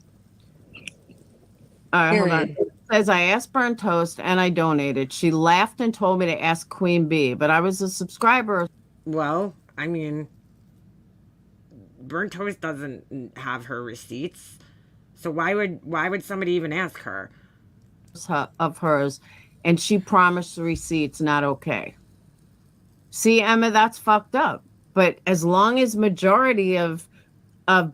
All right, hold on. It says, I asked Burnt Toast and I donated. She laughed and told me to ask Queen Bee, but I was a subscriber. Well, I mean, Burnt Toast doesn't have her receipts. So why would somebody even ask her? Of hers, and she promised the receipts. Not okay. See, Emma, that's fucked up. But as long as majority of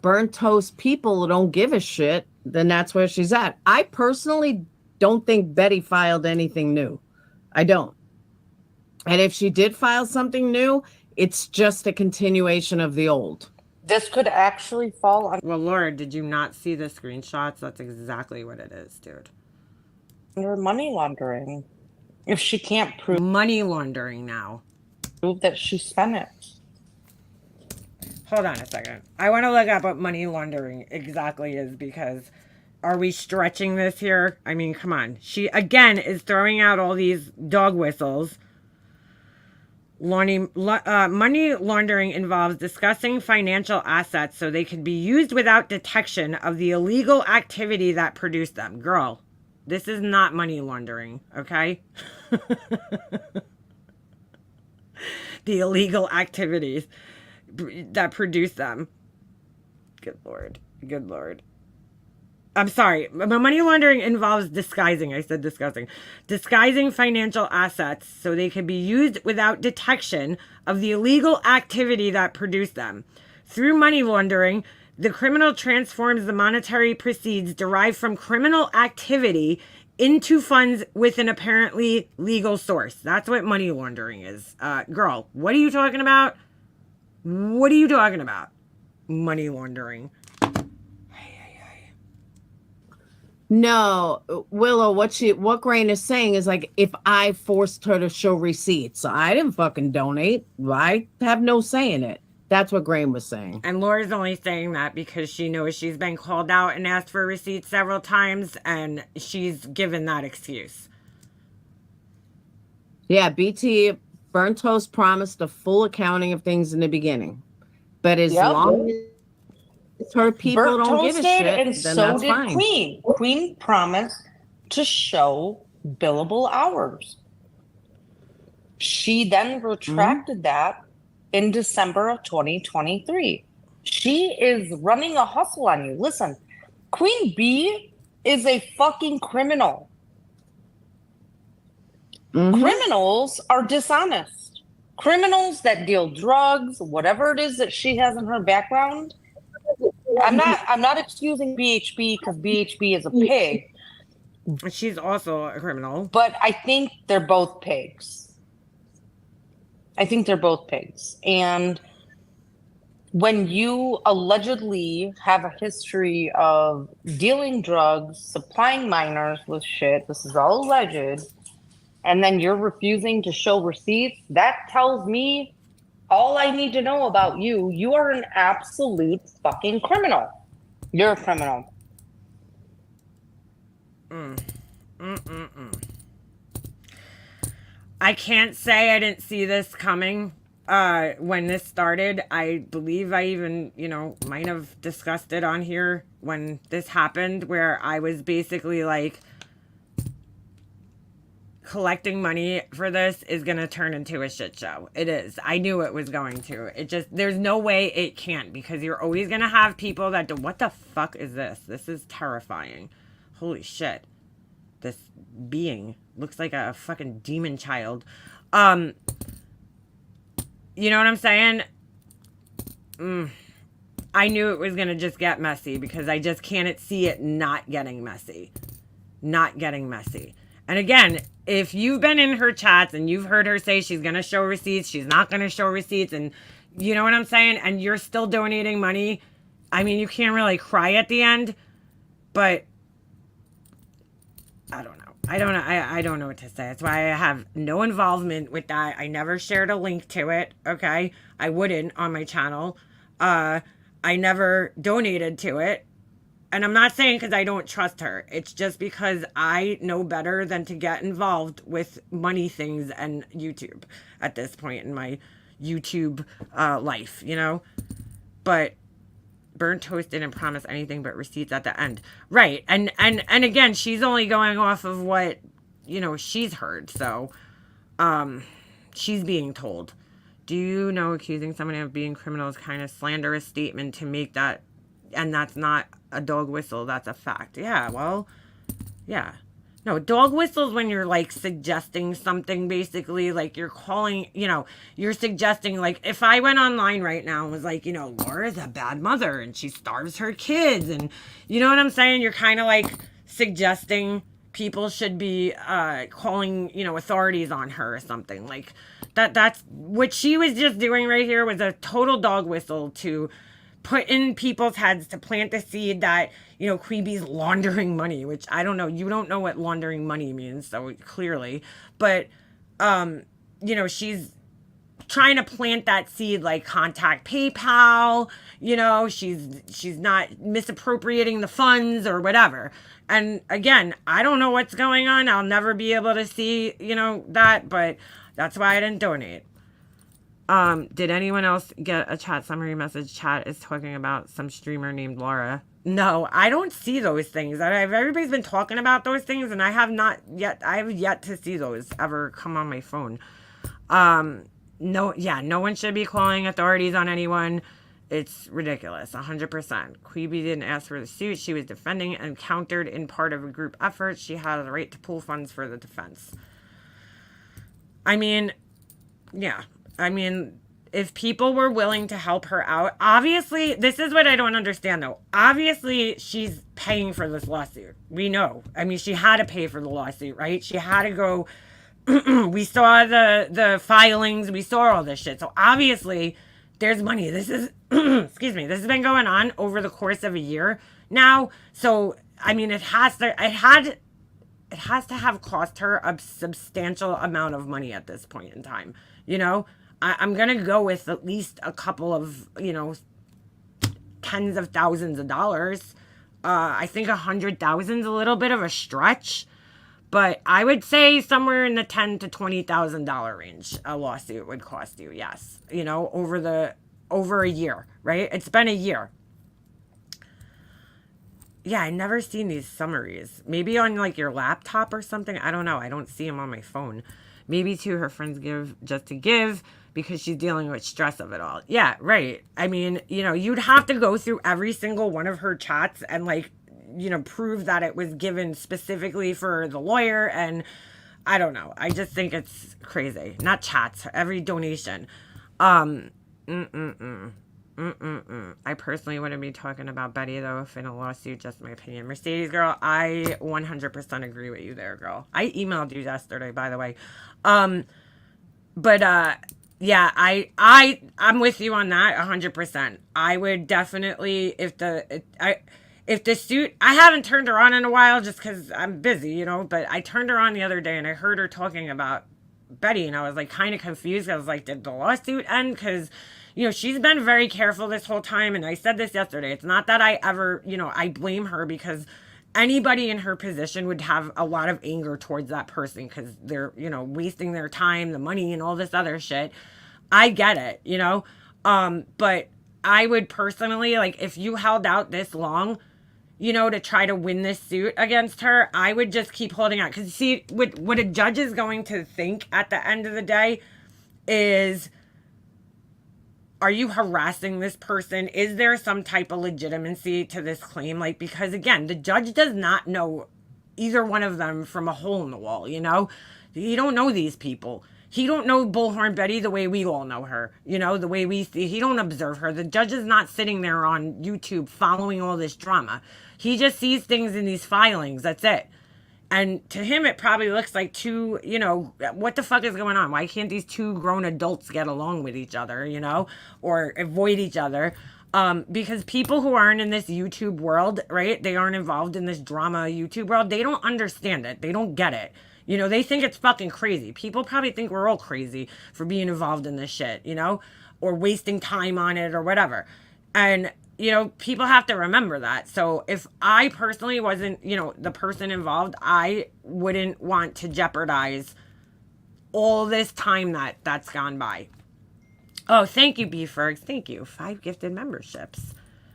Burnt Toast people don't give a shit, then that's where she's at. I personally don't think Betty filed anything new. I don't. And if she did file something new, it's just a continuation of the old. This could actually fall under. Well, Laura, did you not see the screenshots? That's exactly what it is, dude. Under money laundering. If she can't prove money laundering now. Prove that she spent it. Hold on a second. I want to look up what money laundering exactly is, because are we stretching this here? I mean, come on. She, again, is throwing out all these dog whistles. Money laundering involves discussing financial assets so they can be used without detection of the illegal activity that produced them. Girl, this is not money laundering, okay? The illegal activities that produce them. Good Lord. Good Lord. I'm sorry, but money laundering involves disguising. I said disgusting. Disguising financial assets so they can be used without detection of the illegal activity that produced them. Through money laundering, the criminal transforms the monetary proceeds derived from criminal activity into funds with an apparently legal source. That's what money laundering is. Girl, what are you talking about? What are you talking about? Money laundering. No, Willow, what Grain is saying is like, if I forced her to show receipts, I didn't fucking donate. I have no say in it. That's what Grain was saying. And Laura's only saying that because she knows she's been called out and asked for receipts several times, and she's given that excuse. Yeah, BT Burnt Toast promised a full accounting of things in the beginning. But as long as her people Burnt don't give a toasted, shit, and then so that's did fine. Queen. Queen promised to show billable hours. She then retracted that in December of 2023. She is running a hustle on you. Listen, Queen B is a fucking criminal. Criminals are dishonest. Criminals that deal drugs, whatever it is that she has in her background. I'm not excusing BHB because BHB is a pig. She's also a criminal. But I think they're both pigs. And when you allegedly have a history of dealing drugs, supplying minors with shit, this is all alleged, and then you're refusing to show receipts, that tells me all I need to know about you. You are an absolute fucking criminal. You're a criminal. I can't say I didn't see this coming when this started. I believe I even, might have discussed it on here when this happened, where I was basically like, collecting money for this is going to turn into a shit show. It is. I knew it was going to. It just, there's no way it can't, because you're always going to have people that do, what the fuck is this? This is terrifying. Holy shit. This being looks like a fucking demon child. You know what I'm saying? I knew it was going to just get messy, because I just can't see it not getting messy. Not getting messy. And again, if you've been in her chats and you've heard her say she's going to show receipts, she's not going to show receipts, and you know what I'm saying? And you're still donating money. I mean, you can't really cry at the end, but I don't know. I don't know what to say. That's why I have no involvement with that. I never shared a link to it. Okay. I wouldn't on my channel. I never donated to it. And I'm not saying because I don't trust her. It's just because I know better than to get involved with money things and YouTube at this point in my YouTube life, But Burnt Toast didn't promise anything but receipts at the end. Right. And again, she's only going off of what, she's heard. So she's being told. Do you know accusing someone of being criminal is kind of slanderous statement to make that, and that's not a dog whistle, that's a fact. Yeah, well, yeah. No, dog whistles when you're like suggesting something, basically, like you're calling, you're suggesting, like if I went online right now and was like, Laura's a bad mother and she starves her kids, and you know what I'm saying? You're kind of like suggesting people should be calling, authorities on her or something. Like that's what she was just doing right here, was a total dog whistle to put in people's heads, to plant the seed that, Queen Bee's laundering money, which I don't know. You don't know what laundering money means, so clearly. But, she's trying to plant that seed, like contact PayPal, she's not misappropriating the funds or whatever. And again, I don't know what's going on. I'll never be able to see, that, but that's why I didn't donate. Did anyone else get a chat summary message? Chat is talking about some streamer named Laura. No, I don't see those things. Everybody's been talking about those things, and I have yet to see those ever come on my phone. No one should be calling authorities on anyone. It's ridiculous, 100%. Queeby didn't ask for the suit. She was defending and countered in part of a group effort. She had the right to pool funds for the defense. I mean, yeah. I mean, if people were willing to help her out, obviously, this is what I don't understand, though. Obviously, she's paying for this lawsuit. We know. I mean, she had to pay for the lawsuit, right? She had to go... we saw the filings. We saw all this shit. So, obviously... there's money. This is, excuse me, this has been going on over the course of a year now. So, I mean, it has to have cost her a substantial amount of money at this point in time. You know, I'm going to go with at least a couple of, you know, tens of thousands of dollars. I think 100,000 is a little bit of a stretch. But I would say somewhere in the $10,000 to $20,000 range, a lawsuit would cost you. Yes, you know, over a year, right? It's been a year. Yeah, I never seen these summaries. Maybe on like your laptop or something. I don't know. I don't see them on my phone. Maybe to her friends give just to give because she's dealing with stress of it all. Yeah, right. I mean, you know, you'd have to go through every single one of her chats and like, you know, prove that it was given specifically for the lawyer. And I don't know. I just think it's crazy. Not chats, every donation. I personally wouldn't be talking about Betty, though, if in a lawsuit, just my opinion. Mercedes, girl, I 100% agree with you there, girl. I emailed you yesterday, by the way. Yeah, I'm with you on that 100%. I would definitely, if the suit, I haven't turned her on in a while just because I'm busy, you know, but I turned her on the other day and I heard her talking about Betty and I was like kind of confused. I was like, did the lawsuit end? Because, you know, she's been very careful this whole time. And I said this yesterday. It's not that I ever, you know, I blame her because anybody in her position would have a lot of anger towards that person because they're, you know, wasting their time, the money and all this other shit. I get it, you know, but I would personally, like, if you held out this long, you know, to try to win this suit against her, I would just keep holding out. Because, see, what a judge is going to think at the end of the day is, are you harassing this person? Is there some type of legitimacy to this claim? Like, because, again, the judge does not know either one of them from a hole in the wall, you know? You don't know these people. He don't know Bullhorn Betty the way we all know her, you know, the way we see. He don't observe her. The judge is not sitting there on YouTube following all this drama. He just sees things in these filings. That's it. And to him, it probably looks like two, you know, what the fuck is going on? Why can't these two grown adults get along with each other, you know, or avoid each other? Because people who aren't in this YouTube world, right, they aren't involved in this drama YouTube world, they don't understand it. They don't get it. You know, they think it's fucking crazy. People probably think we're all crazy for being involved in this shit, you know, or wasting time on it or whatever. And, you know, people have to remember that. So if I personally wasn't, you know, the person involved, I wouldn't want to jeopardize all this time that's gone by. Oh, thank you, B-Fergs. Thank you. 5 gifted memberships.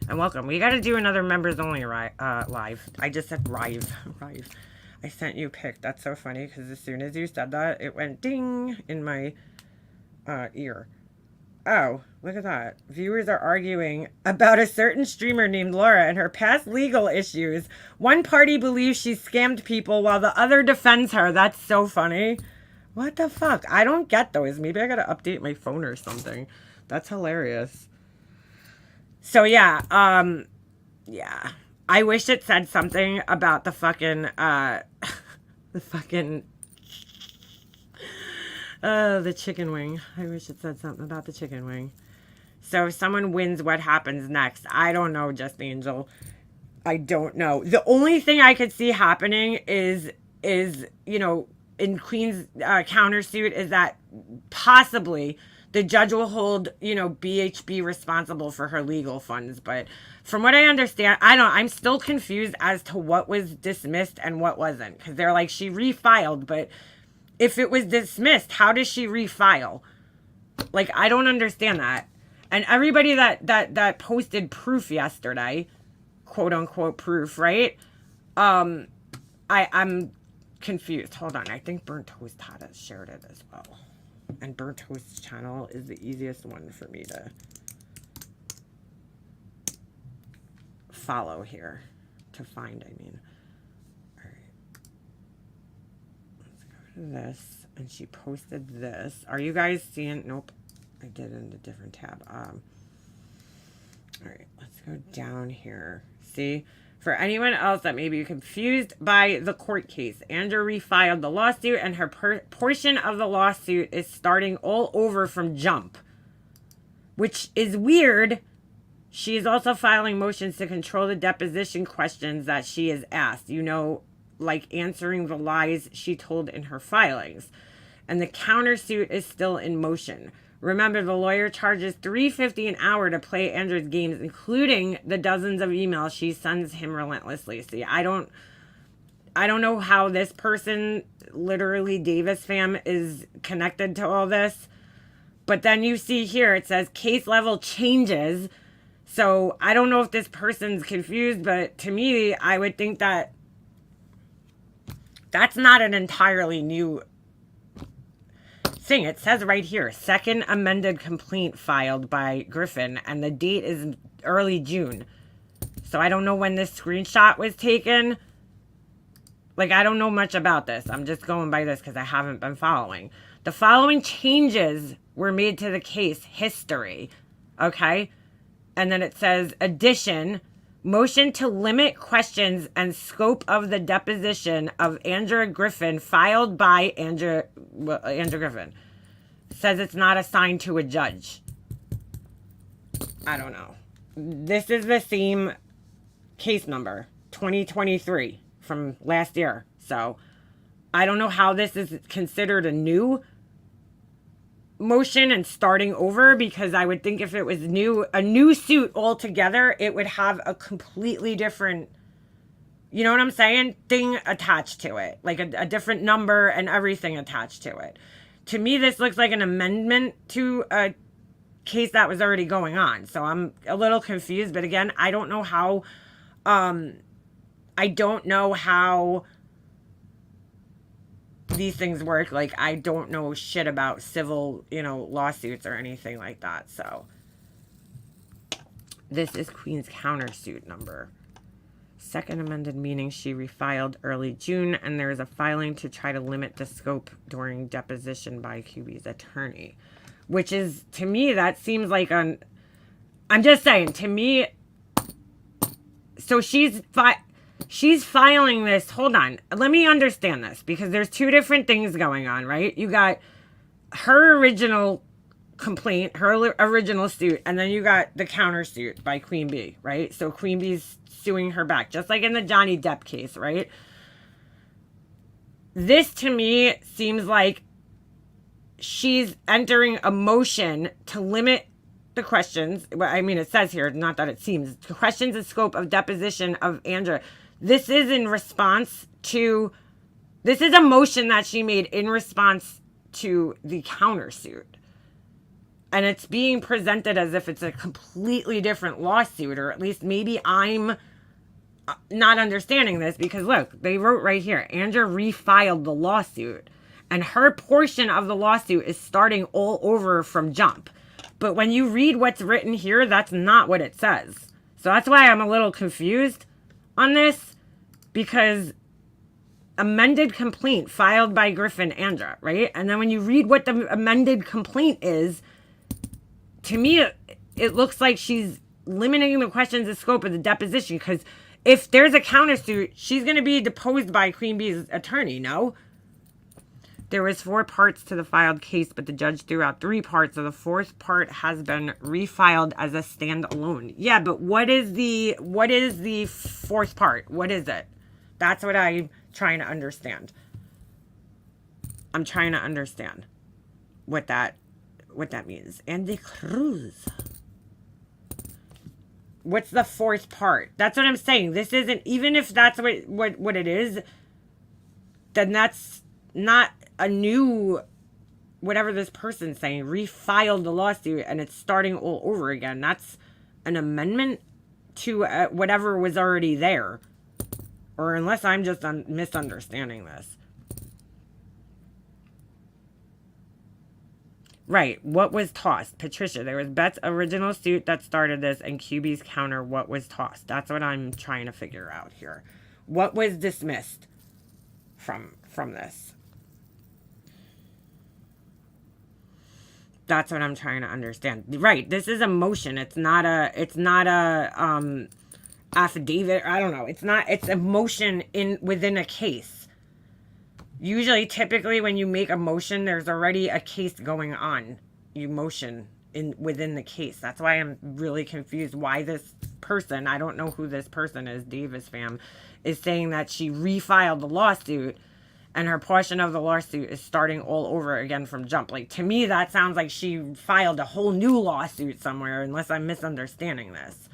And welcome. We got to do another members only live. I just said rive. I sent you a pic. That's so funny because as soon as you said that, it went ding in my ear. Oh, look at that. Viewers are arguing about a certain streamer named Laura and her past legal issues. One party believes she scammed people while the other defends her. That's so funny. What the fuck? I don't get those. Maybe I gotta update my phone or something. That's hilarious. So yeah, yeah. I wish it said something about the fucking, the chicken wing. I wish it said something about the chicken wing. So if someone wins, what happens next? I don't know, Just Angel. I don't know. The only thing I could see happening is, you know, in Queen's countersuit is that possibly the judge will hold, you know, BHB responsible for her legal funds. But from what I understand, I'm still confused as to what was dismissed and what wasn't. Because they're like, she refiled. But if it was dismissed, how does she refile? Like, I don't understand that. And everybody that posted proof yesterday, quote unquote proof, right? I'm confused. Hold on. I think Burnt Toast had shared it as well. And Burnt Toast's channel is the easiest one for me to follow here. To find, I mean. All right. Let's go to this. And she posted this. Are you guys seeing? Nope. I did it in a different tab. All right. Let's go down here. See? For anyone else that may be confused by the court case, Andrew refiled the lawsuit and her portion of the lawsuit is starting all over from jump. Which is weird. She is also filing motions to control the deposition questions that she is asked. You know, like answering the lies she told in her filings. And the countersuit is still in motion. Remember, the lawyer charges $3.50 an hour to play Andrew's games, including the dozens of emails she sends him relentlessly. See, I don't know how this person, literally Davis fam, is connected to all this. But then you see here, it says case level changes. So I don't know if this person's confused, but to me, I would think that that's not an entirely new thing. It says right here, second amended complaint filed by Griffin, and the date is early June. So I don't know when this screenshot was taken. Like, I don't know much about this. I'm just going by this because I haven't been following. The following changes were made to the case history. Okay? And then it says, addition, motion to limit questions and scope of the deposition of Andrew Griffin filed by Andrew Griffin. Says it's not assigned to a judge. I don't know. This is the same case number, 2023, from last year. So I don't know how this is considered a new motion and starting over, because I would think if it was a new suit altogether, it would have a completely different, you know what I'm saying, thing attached to it, like a different number and everything attached to it. To me, this looks like an amendment to a case that was already going on. So I'm a little confused, but again, I don't know how these things work. Like, I don't know shit about civil, lawsuits or anything like that. So this is Queen's countersuit number. Second amended, meaning she refiled early June, and there is a filing to try to limit the scope during deposition by QB's attorney. Which is, to me, that seems like I'm just saying, to me, so she's filing this. Hold on. Let me understand this, because there's two different things going on, right? You got her original complaint, her original suit, and then you got the countersuit by Queen B, right? So Queen B's suing her back, just like in the Johnny Depp case, right? This, to me, seems like she's entering a motion to limit the questions. I mean, it says here, not that it seems, questions and scope of deposition of Andrew. This is in response to, this is a motion that she made in response to the countersuit. And it's being presented as if it's a completely different lawsuit, or at least maybe I'm not understanding this, because look, they wrote right here, Andrew refiled the lawsuit, and her portion of the lawsuit is starting all over from jump. But when you read what's written here, that's not what it says. So that's why I'm a little confused on this, because amended complaint filed by Griffin Andrew, right? And then when you read what the amended complaint is, to me, it looks like she's limiting the questions and scope of the deposition, because if there's a countersuit, she's going to be deposed by Queen Bee's attorney, no? There was 4 parts to the filed case, but the judge threw out 3 parts, so the 4th part has been refiled as a standalone. Yeah, but what is the 4th part? What is it? That's what I'm trying to understand. I'm trying to understand what that means. Andy Cruz. What's the 4th part? That's what I'm saying. This isn't, even if that's what it is, then that's not a new, whatever this person's saying, refiled the lawsuit and it's starting all over again. That's an amendment to whatever was already there. Or unless I'm just misunderstanding this. Right. What was tossed? Patricia, there was Beth's original suit that started this and QB's counter. What was tossed? That's what I'm trying to figure out here. What was dismissed from this? That's what I'm trying to understand. Right. This is a motion. It's not a affidavit. I don't know. It's a motion within a case. Usually, typically, when you make a motion, there's already a case going on. You motion within the case. That's why I'm really confused why this person, I don't know who this person is, Davis fam, is saying that she refiled the lawsuit and her portion of the lawsuit is starting all over again from jump. Like, to me, that sounds like she filed a whole new lawsuit somewhere, unless I'm misunderstanding this.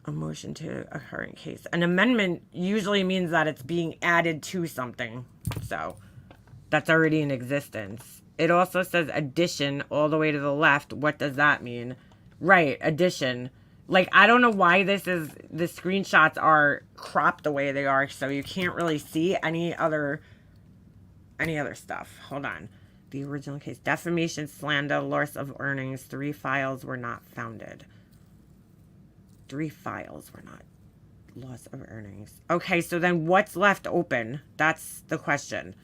A motion to a current case. An amendment usually means that it's being added to something. So that's already in existence. It also says addition all the way to the left. What does that mean? Right, addition. Like, I don't know why the screenshots are cropped the way they are, so you can't really see any other stuff. Hold on. The original case. Defamation, slander, loss of earnings. 3 files were not founded. 3 files were not. Loss of earnings. Okay, so then what's left open? That's the question.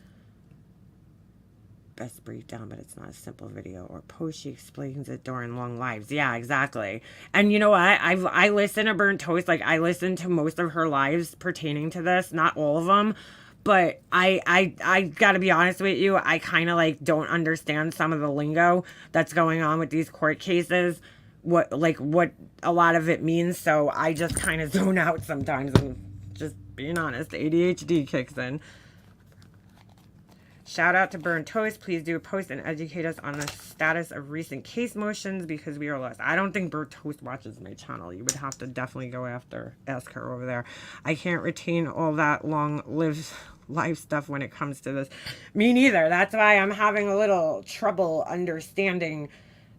Best breakdown, but it's not a simple video or post. She explains it during long lives. Yeah, exactly. And you know what? I listen to Burnt Toast. Like, I listen to most of her lives pertaining to this. Not all of them. But I gotta be honest with you. I kind of like don't understand some of the lingo that's going on with these court cases. What a lot of it means, so I just kind of zone out sometimes. And just being honest, ADHD kicks in. Shout out to Burn Toast. Please do a post and educate us on the status of recent case motions because we are lost. I don't think Burn Toast watches my channel. You would have to definitely go ask her over there. I can't retain all that live stuff when it comes to this. Me neither. That's why I'm having a little trouble understanding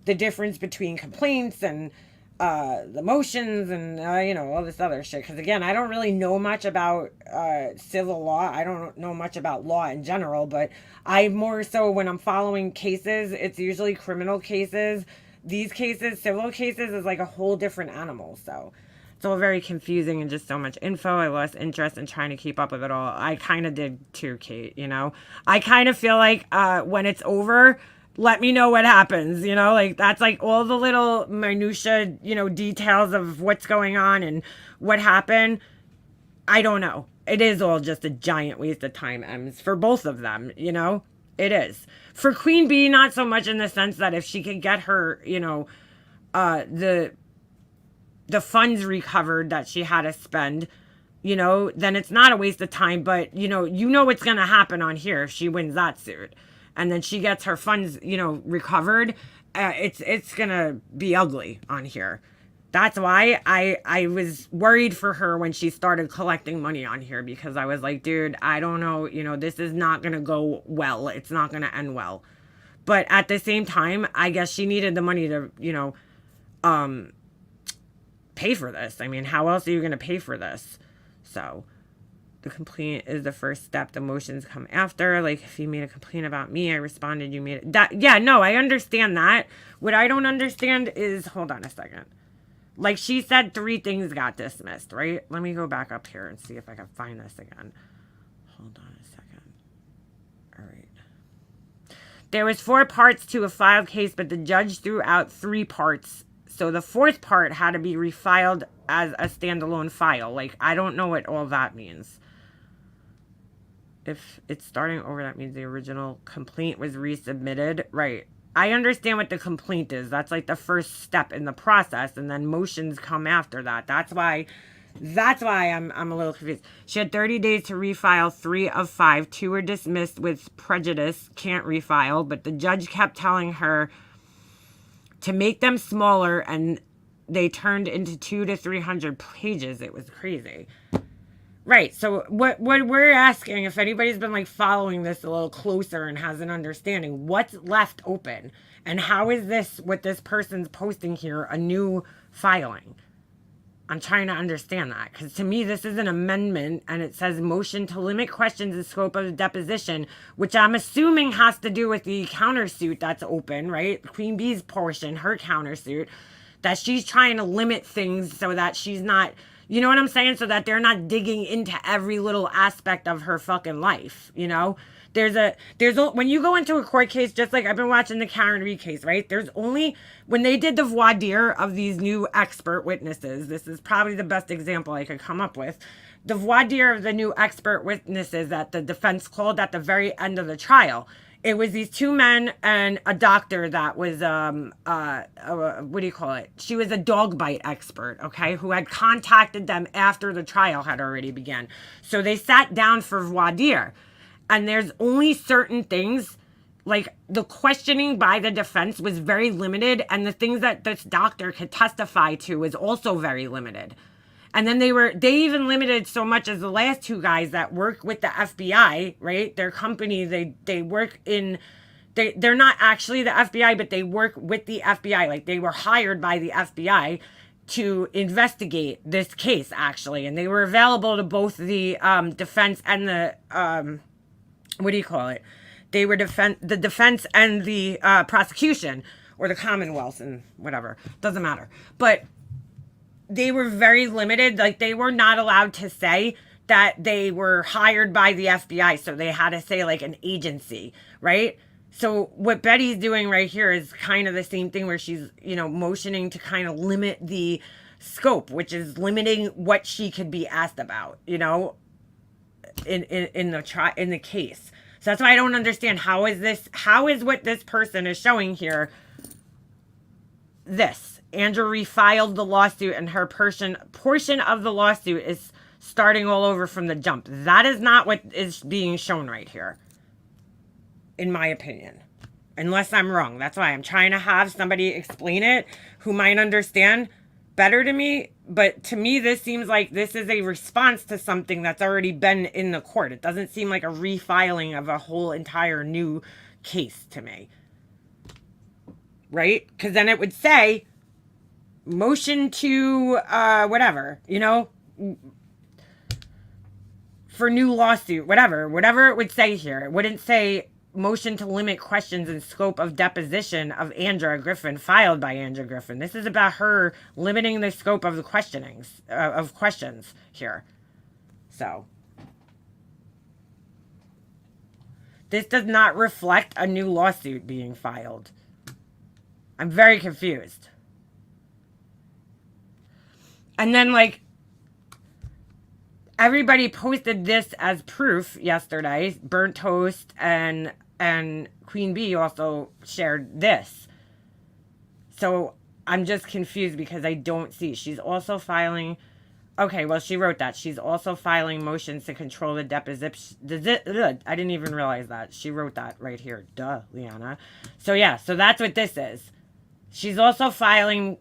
the difference between complaints and the motions and, all this other shit. Because, again, I don't really know much about civil law. I don't know much about law in general. But I more so, when I'm following cases, it's usually criminal cases. These cases, civil cases, is like a whole different animal. So it's all very confusing and just so much info. I lost interest in trying to keep up with it all. I kind of did too, Kate, I kind of feel like when it's over, let me know what happens, like that's like all the little minutia, details of what's going on and what happened. I don't know. It is all just a giant waste of time, Ems, for both of them, it is. For Queen Bee, not so much in the sense that if she could get her, the funds recovered that she had to spend, then it's not a waste of time. But, what's going to happen on here if she wins that suit. And then she gets her funds, recovered. It's going to be ugly on here. That's why I was worried for her when she started collecting money on here. Because I was like, dude, I don't know. This is not going to go well. It's not going to end well. But at the same time, I guess she needed the money to, pay for this. I mean, how else are you going to pay for this? So the complaint is the first step. The motions come after. Like, if you made a complaint about me, I responded, you made it. Yeah, no, I understand that. What I don't understand is, hold on a second. Like, she said 3 things got dismissed, right? Let me go back up here and see if I can find this again. Hold on a second. All right. There was 4 parts to a filed case, but the judge threw out 3 parts. So the 4th part had to be refiled as a standalone file. Like, I don't know what all that means. If it's starting over, that means the original complaint was resubmitted. Right. I understand what the complaint is. That's like the first step in the process. And then motions come after that. That's why I'm a little confused. She had 30 days to refile 3 of 5. 2 were dismissed with prejudice. Can't refile. But the judge kept telling her to make them smaller. And they turned into 200 to 300 pages. It was crazy. Right. So what we're asking, if anybody's been like following this a little closer and has an understanding, what's left open and how is this, what this person's posting here, a new filing? I'm trying to understand that, because to me this is an amendment, and it says motion to limit questions in scope of the deposition, which I'm assuming has to do with the countersuit that's open, right? Queen Bee's portion, her countersuit, that she's trying to limit things so that she's not, you know what I'm saying? So that they're not digging into every little aspect of her fucking life, you know? When you go into a court case, just like I've been watching the Karen Reed case, right? There's only, when they did the voir dire of these new expert witnesses, this is probably the best example I could come up with. The voir dire of the new expert witnesses that the defense called at the very end of the trial. It was these two men and a doctor that was, what do you call it? She was a dog bite expert, okay, who had contacted them after the trial had already begun. So they sat down for voir dire. And there's only certain things, like the questioning by the defense was very limited, and the things that this doctor could testify to was also very limited. And then they even limited so much as the last two guys that work with the FBI, right? Their company, they work in, they're not actually the FBI, but they work with the FBI. Like they were hired by the FBI to investigate this case, actually. And they were available to both the defense and the, what do you call it? They were the defense and the prosecution, or the Commonwealth, and whatever. Doesn't matter. But they were very limited. Like they were not allowed to say that they were hired by the FBI. So they had to say like an agency, right? So what Betty's doing right here is kind of the same thing, where she's, you know, motioning to kind of limit the scope, which is limiting what she could be asked about, you know, in the case. So that's why I don't understand, how is what this person is showing here, this Andrew refiled the lawsuit and her portion of the lawsuit is starting all over from the jump. That is not what is being shown right here, in my opinion, unless I'm wrong. That's why I'm trying to have somebody explain it who might understand better to me. But to me, this seems like this is a response to something that's already been in the court. It doesn't seem like a refiling of a whole entire new case to me, right? Because then it would say motion to whatever, you know, for new lawsuit, whatever it would say here. It wouldn't say motion to limit questions in scope of deposition of Andrea Griffin, filed by Andrea Griffin. This is about her limiting the scope of the questionings, of questions here. So this does not reflect a new lawsuit being filed. I'm very confused. And then, like, everybody posted this as proof yesterday. Burnt Toast and Queen Bee also shared this. So I'm just confused because I don't see. She's also filing. Okay, well, she wrote that. She's also filing motions to control the deposition. I didn't even realize that. She wrote that right here. Duh, Liana. So yeah, so that's what this is. She's also filing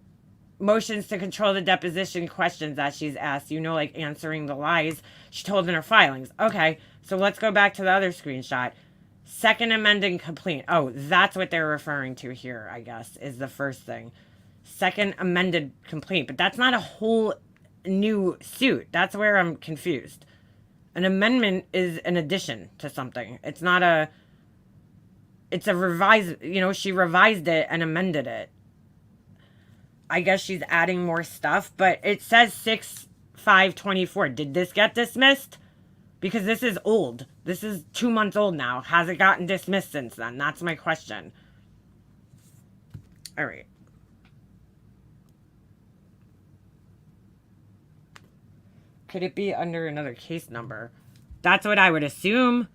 motions to control the deposition questions that she's asked, you know, like answering the lies she told in her filings. Okay, so let's go back to the other screenshot. Second amended complaint. Oh, that's what they're referring to here, I guess, is the first thing. Second amended complaint. But that's not a whole new suit. That's where I'm confused. An amendment is an addition to something. It's not a... It's a revised... You know, she revised it and amended it. I guess she's adding more stuff, but it says 6/5/24. Did this get dismissed? Because this is old. This is 2 months old now. Has it gotten dismissed since then? That's my question. All right. Could it be under another case number? That's what I would assume.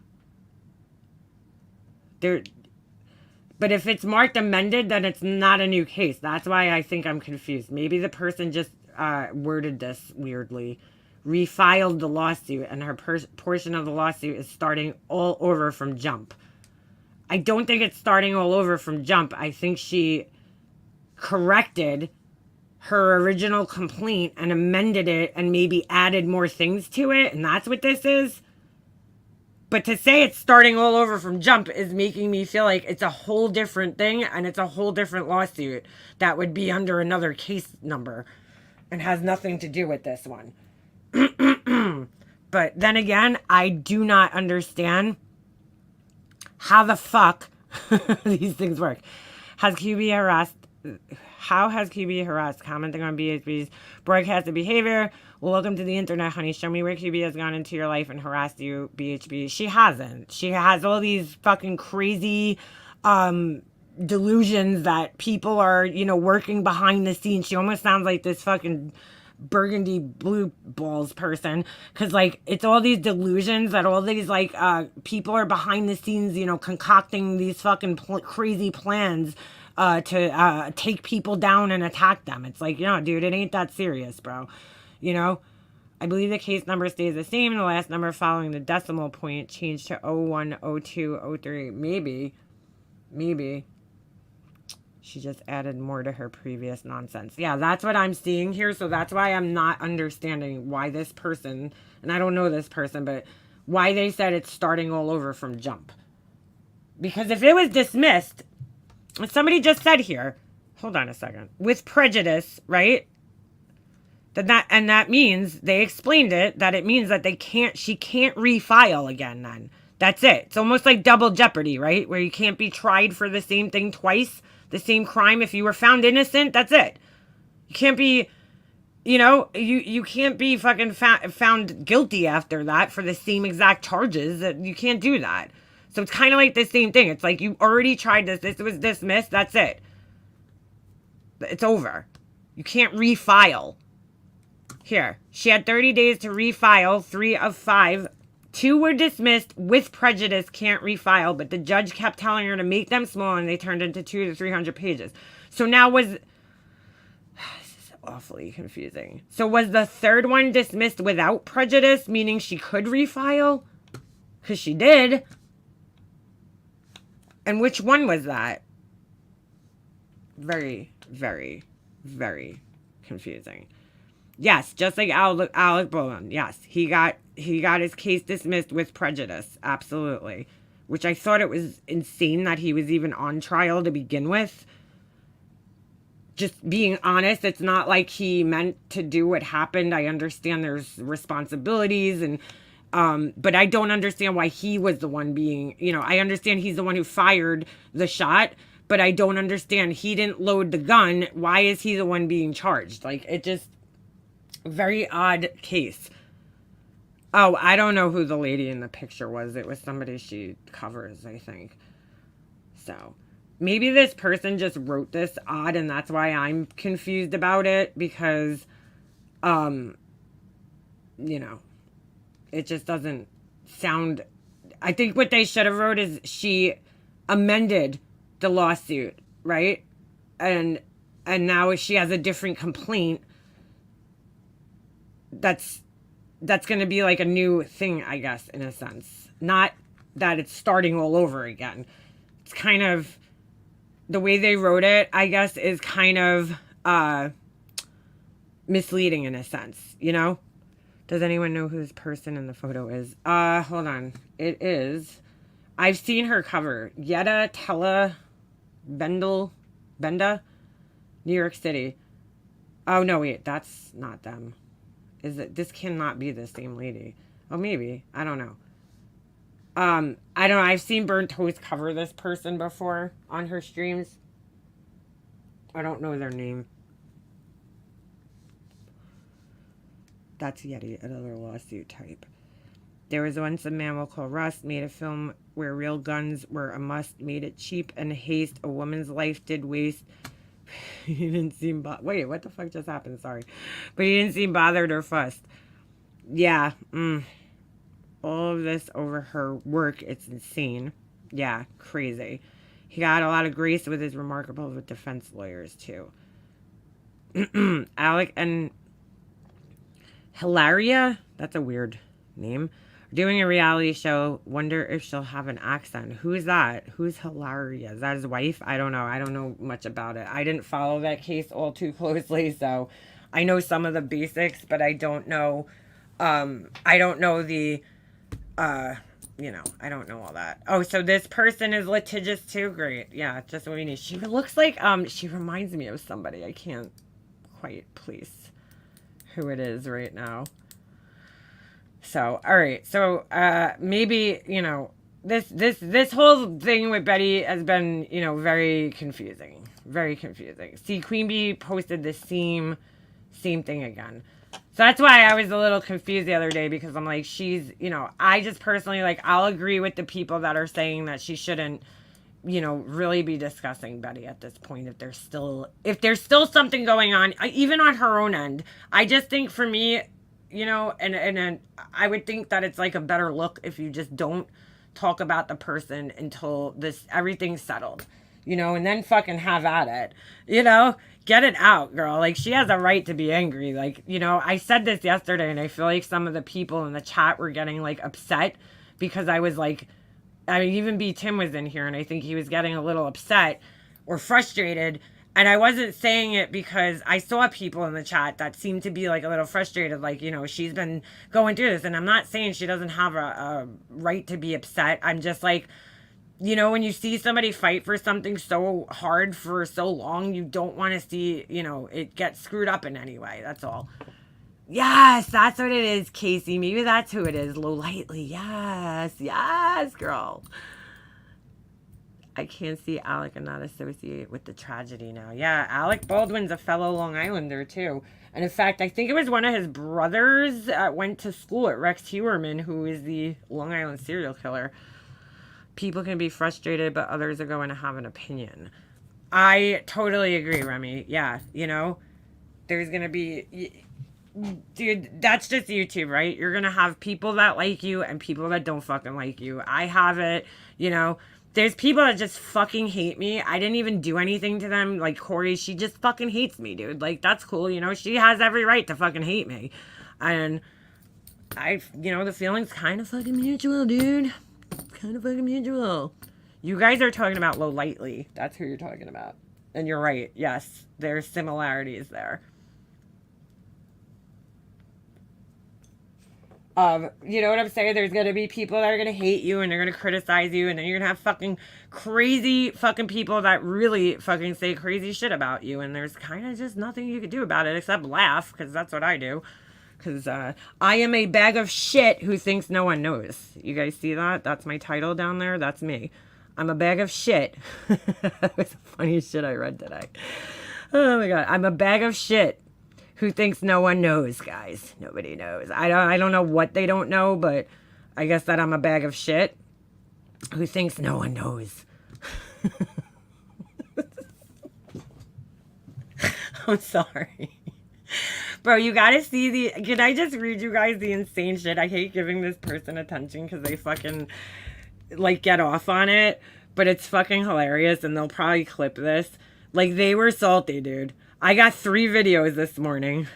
But if it's marked amended, then it's not a new case. That's why I think I'm confused. Maybe the person just worded this weirdly. Refiled the lawsuit, and her portion of the lawsuit is starting all over from jump. I don't think it's starting all over from jump. I think she corrected her original complaint and amended it and maybe added more things to it, and that's what this is. But to say it's starting all over from jump is making me feel like it's a whole different thing, and it's a whole different lawsuit that would be under another case number. and has nothing to do with this one. But then again, I do not understand how the fuck these things work. Has QB harassed? How has QB harassed? Commenting on BHB's broadcasted behavior. Welcome to the internet, honey. Show me where QB has gone into your life and harassed you, BHB. She hasn't. She has all these fucking crazy delusions that people are, you know, working behind the scenes. She almost sounds like this fucking burgundy blue balls person, because like it's all these delusions that all these like people are behind the scenes, you know, concocting these fucking crazy plans to take people down and attack them. It's like, you know, dude, it ain't that serious, bro. You know, I believe the case number stays the same. The last number following the decimal point changed to 01, 02, 03. Maybe she just added more to her previous nonsense. Yeah, that's what I'm seeing here. So that's why I'm not understanding why this person, and I don't know this person, but why they said it's starting all over from jump. Because if it was dismissed, somebody just said here, hold on a second, with prejudice, right? That means, they explained it, that it means that she can't refile again then. That's it. It's almost like double jeopardy, right? Where you can't be tried for the same thing twice. The same crime. If you were found innocent, that's it. You can't be, you know, you can't be fucking found guilty after that for the same exact charges. You can't do that. So it's kind of like the same thing. It's like you already tried this. This was dismissed. That's it. It's over. You can't refile. Here, she had 30 days to refile. 3 of 5. 2 were dismissed with prejudice, can't refile, but the judge kept telling her to make them small and they turned into 200 to 300 pages. So now this is awfully confusing. So was the third one dismissed without prejudice, meaning she could refile? Because she did. And which one was that? Very, very, very confusing. Yes, just like Alec Bowen. Yes, he got his case dismissed with prejudice. Absolutely. Which I thought it was insane that he was even on trial to begin with. Just being honest, it's not like he meant to do what happened. I understand there's responsibilities and but I don't understand why he was the one being, you know, I understand he's the one who fired the shot, but I don't understand, he didn't load the gun. Why is he the one being charged? Like, it just, very odd case. Oh, I don't know who the lady in the picture was. It was somebody she covers, I think. So, maybe this person just wrote this odd and that's why I'm confused about it, because, you know, it just doesn't sound... I think what they should have wrote is she amended the lawsuit, right? And now she has a different complaint. That's going to be like a new thing, I guess, in a sense. Not that it's starting all over again. It's kind of... The way they wrote it, I guess, is kind of misleading in a sense, you know? Does anyone know who this person in the photo is? Hold on. It is... I've seen her cover. Yetta Tella Benda, New York City. Oh, no, wait. That's not them. Is it? This cannot be the same lady. Oh, maybe. I don't know. I don't know. I've seen Burnt Toast cover this person before on her streams. I don't know their name. That's Yeti, another lawsuit type. There was once a mammal called Rust, made a film where real guns were a must, made it cheap and haste. A woman's life did waste. He didn't seem... Wait, what the fuck just happened? Sorry. But he didn't seem bothered or fussed. Yeah. All of this over her work. It's insane. Yeah, crazy. He got a lot of grace with his remarkable with defense lawyers, too. Alec and Hilaria? That's a weird name. Doing a reality show. Wonder if she'll have an accent. Who's that? Who's Hilaria? Is that his wife? I don't know. I don't know much about it. I didn't follow that case all too closely, so I know some of the basics, but I don't know. I don't know the, you know, I don't know all that. Oh, so this person is litigious too? Great. Yeah, just what we need. She looks like, she reminds me of somebody. I can't quite place who it is right now. So, all right. So, maybe, you know, this whole thing with Betty has been, you know, very confusing. Very confusing. See, Queen Bee posted the same thing again. So that's why I was a little confused the other day, because I'm like, she's, you know, I just personally, like, I'll agree with the people that are saying that she shouldn't, you know, really be discussing Betty at this point if there's still something going on, even on her own end. I just think for me, you know, and I would think that it's like a better look if you just don't talk about the person until everything's settled, you know, and then fucking have at it, you know. Get it out, girl. Like, she has a right to be angry. Like, you know, I said this yesterday, and I feel like some of the people in the chat were getting, like, upset because I was like, I mean, even B. Tim was in here, and I think he was getting a little upset or frustrated. And I wasn't saying it because I saw people in the chat that seemed to be, like, a little frustrated. Like, you know, she's been going through this. And I'm not saying she doesn't have a right to be upset. I'm just like, you know, when you see somebody fight for something so hard for so long, you don't want to see, you know, it get screwed up in any way. That's all. Yes, that's what it is, Casey. Maybe that's who it is. Low lightly. Yes. Yes, girl. I can't see Alec and not associate with the tragedy now. Yeah, Alec Baldwin's a fellow Long Islander, too. And in fact, I think it was one of his brothers that went to school at Rex Hewerman, who is the Long Island serial killer. People can be frustrated, but others are going to have an opinion. I totally agree, Remy. Yeah, you know, there's going to be... Dude, that's just YouTube, right? You're going to have people that like you and people that don't fucking like you. I have it, you know. There's people that just fucking hate me. I didn't even do anything to them. Like Corey, she just fucking hates me, dude. Like, that's cool, you know. She has every right to fucking hate me. And you know, the feeling's kind of fucking mutual, dude. Kind of fucking mutual. You guys are talking about Low Lightly. That's who you're talking about. And you're right. Yes, there's similarities there. You know what I'm saying? There's going to be people that are going to hate you and they're going to criticize you, and then you're going to have fucking crazy fucking people that really fucking say crazy shit about you, and there's kind of just nothing you can do about it except laugh, because that's what I do. Because I am a bag of shit who thinks no one knows. You guys see that? That's my title down there. That's me. I'm a bag of shit. That was the funniest shit I read today. Oh my God. I'm a bag of shit who thinks no one knows, guys. Nobody knows. I don't know what they don't know, but I guess that I'm a bag of shit who thinks no one knows. I'm sorry. Bro, you gotta see can I just read you guys the insane shit? I hate giving this person attention because they fucking, like, get off on it. But it's fucking hilarious, and they'll probably clip this. Like, they were salty, dude. I got 3 videos this morning.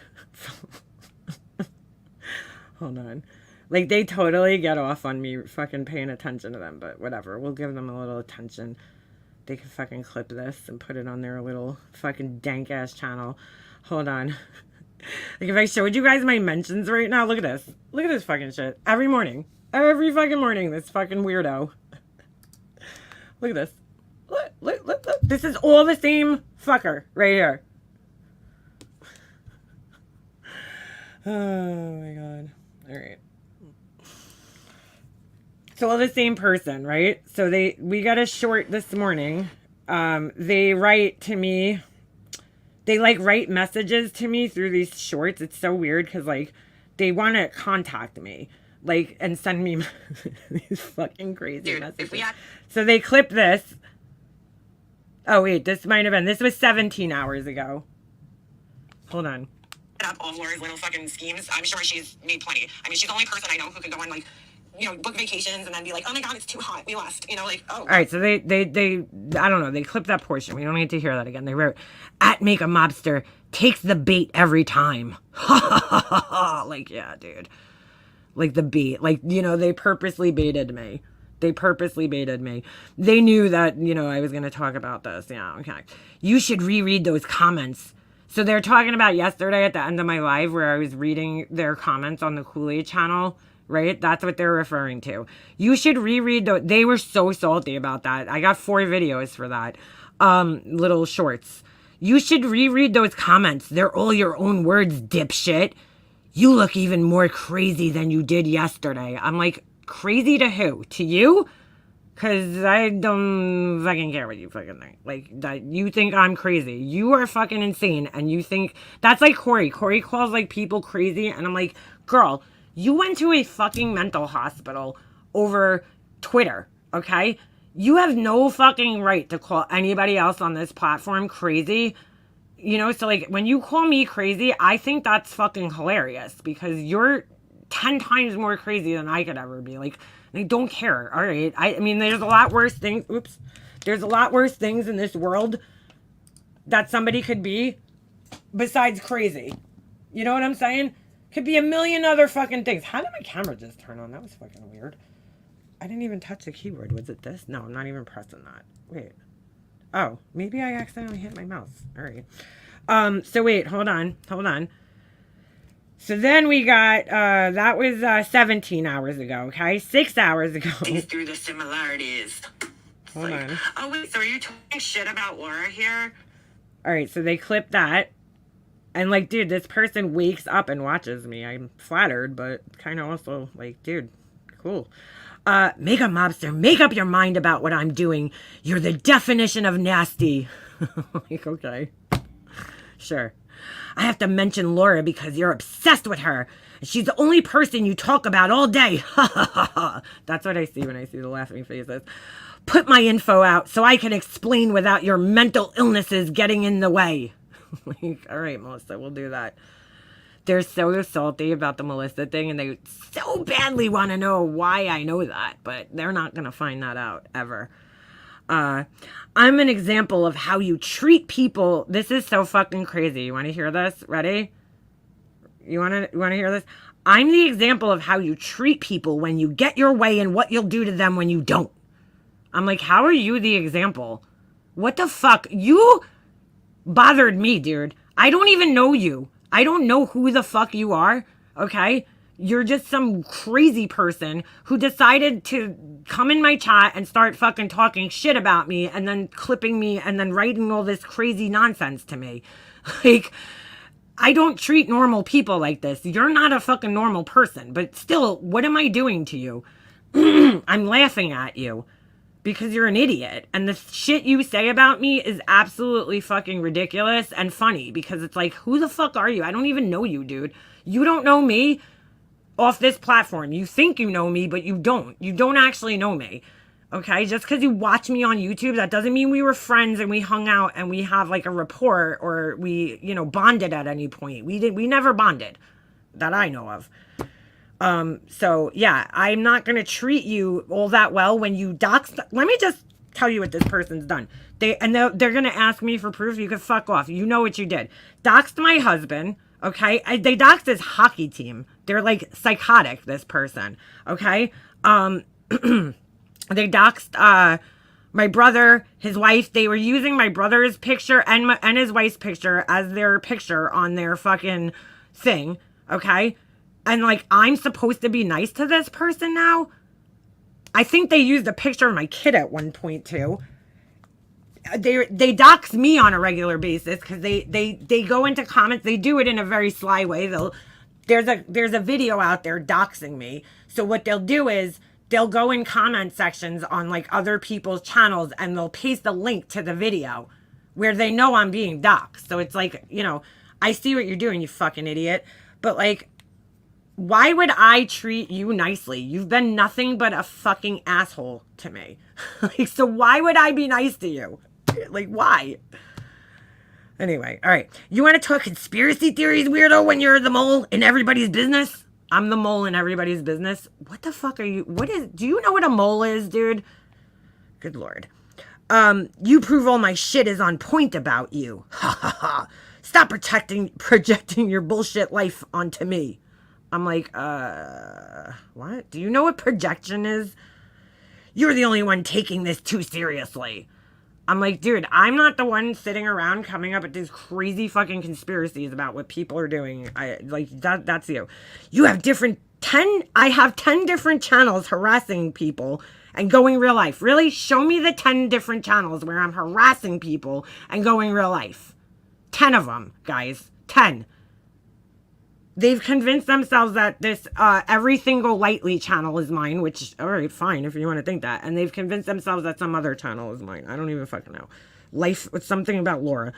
Hold on. Like, they totally get off on me fucking paying attention to them, but whatever. We'll give them a little attention. They can fucking clip this and put it on their little fucking dank-ass channel. Hold on. Like, if I showed you guys my mentions right now, look at this. Look at this fucking shit. Every morning. Every fucking morning, this fucking weirdo. Look at this. Look. This is all the same fucker right here. Oh my God. All right. So all the same person, right? So we got a short this morning. They write to me. They, like, write messages to me through these shorts. It's so weird because, like, they want to contact me, like, and send me these fucking crazy messages. So they clip this. Oh, wait, this was 17 hours ago. Hold on. Up all Laura's little fucking schemes. I'm sure she's made plenty. I mean, she's the only person I know who can go on, like, you know, book vacations and then be like, oh my God, it's too hot. We left. You know, like, oh. All right, so they I don't know. They clipped that portion. We don't need to hear that again. They wrote, at Make a Mobster takes the bait every time. Like, yeah, dude. Like, the bait. Like, you know, they purposely baited me. They knew that, you know, I was going to talk about this. Yeah, okay. You should reread those comments. So they're talking about yesterday at the end of my live where I was reading their comments on the Kool-Aid channel, right? That's what they're referring to. You should reread those. They were so salty about that. I got 4 videos for that. Little shorts. You should reread those comments. They're all your own words, dipshit. you look even more crazy than you did yesterday. I'm like, crazy to who? To you? Because I don't fucking care what you fucking think. Like, that you think I'm crazy. You are fucking insane. And you think, that's like Corey. Corey calls, like, people crazy. And I'm like, girl, you went to a fucking mental hospital over Twitter, okay? You have no fucking right to call anybody else on this platform crazy. You know, so, like, when you call me crazy, I think that's fucking hilarious. Because you're 10 times more crazy than I could ever be. Like, I don't care. All right. I mean, there's a lot worse things. Oops. There's a lot worse things in this world that somebody could be besides crazy. You know what I'm saying? Could be a million other fucking things. How did my camera just turn on? That was fucking weird. I didn't even touch the keyboard. Was it this? No, I'm not even pressing that. Wait. Oh, maybe I accidentally hit my mouse. All right. So wait, hold on. So then we got, that was 17 hours ago, okay? 6 hours ago. Through the similarities. Hold on. Oh, wait, so are you talking shit about Laura here? All right, so they clipped that. And, like, dude, this person wakes up and watches me. I'm flattered, but kind of also, like, dude, cool. Makeup mobster, make up your mind about what I'm doing. You're the definition of nasty. Like, okay. Sure. I have to mention Laura because you're obsessed with her. And she's the only person you talk about all day. Ha ha ha ha. That's what I see when I see the laughing faces. Put my info out so I can explain without your mental illnesses getting in the way. Like, all right, Melissa, we'll do that. They're so salty about the Melissa thing, and they so badly want to know why I know that, but they're not going to find that out ever. I'm an example of how you treat people. This is so fucking crazy. You want to hear this? Ready? You want to hear this? I'm the example of how you treat people when you get your way and what you'll do to them when you don't. I'm like, how are you the example? What the fuck? You bothered me, dude. I don't even know you. I don't know who the fuck you are, okay? You're just some crazy person who decided to come in my chat and start fucking talking shit about me and then clipping me and then writing all this crazy nonsense to me. Like, I don't treat normal people like this. You're not a fucking normal person, but still, what am I doing to you? I'm laughing at you because you're an idiot. And the shit you say about me is absolutely fucking ridiculous and funny because it's like, who the fuck are you? I don't even know you, dude. You don't know me off this platform. You think you know me, but you don't. You don't actually know me. Okay? Just because you watch me on YouTube, that doesn't mean we were friends and we hung out and we have like a rapport or we, you know, bonded at any point. We never bonded that I know of. So yeah, I'm not going to treat you all that well when you dox. Let me just tell you what this person's done. They're going to ask me for proof. You can fuck off. You know what you did. Doxed my husband. Okay. They doxed his hockey team. They're like psychotic, this person. Okay. They doxed, my brother, his wife. They were using my brother's picture and his wife's picture as their picture on their fucking thing. Okay. And, like, I'm supposed to be nice to this person now? I think they used a picture of my kid at one point, too. They dox me on a regular basis because they go into comments. They do it in a very sly way. There's a video out there doxing me. So what they'll do is they'll go in comment sections on, like, other people's channels and they'll paste a link to the video where they know I'm being doxed. So it's like, you know, I see what you're doing, you fucking idiot. But, like, why would I treat you nicely? You've been nothing but a fucking asshole to me. Like, so why would I be nice to you? Like, why? Anyway, all right. You want to talk conspiracy theories, weirdo, when you're the mole in everybody's business? I'm the mole in everybody's business. What the fuck are you? Do you know what a mole is, dude? Good Lord. You prove all my shit is on point about you. Ha ha ha. Stop projecting your bullshit life onto me. I'm like, what? Do you know what projection is? You're the only one taking this too seriously. I'm like, dude, I'm not the one sitting around coming up with these crazy fucking conspiracies about what people are doing. That's you. You have I have 10 different channels harassing people and going real life. Really? Show me the 10 different channels where I'm harassing people and going real life. 10 of them, guys. 10. they've convinced themselves that this every single Lightly channel is mine, which, all right, fine, if you want to think that. And they've convinced themselves that some other channel is mine. I don't even fucking know. Life, it's something about Laura.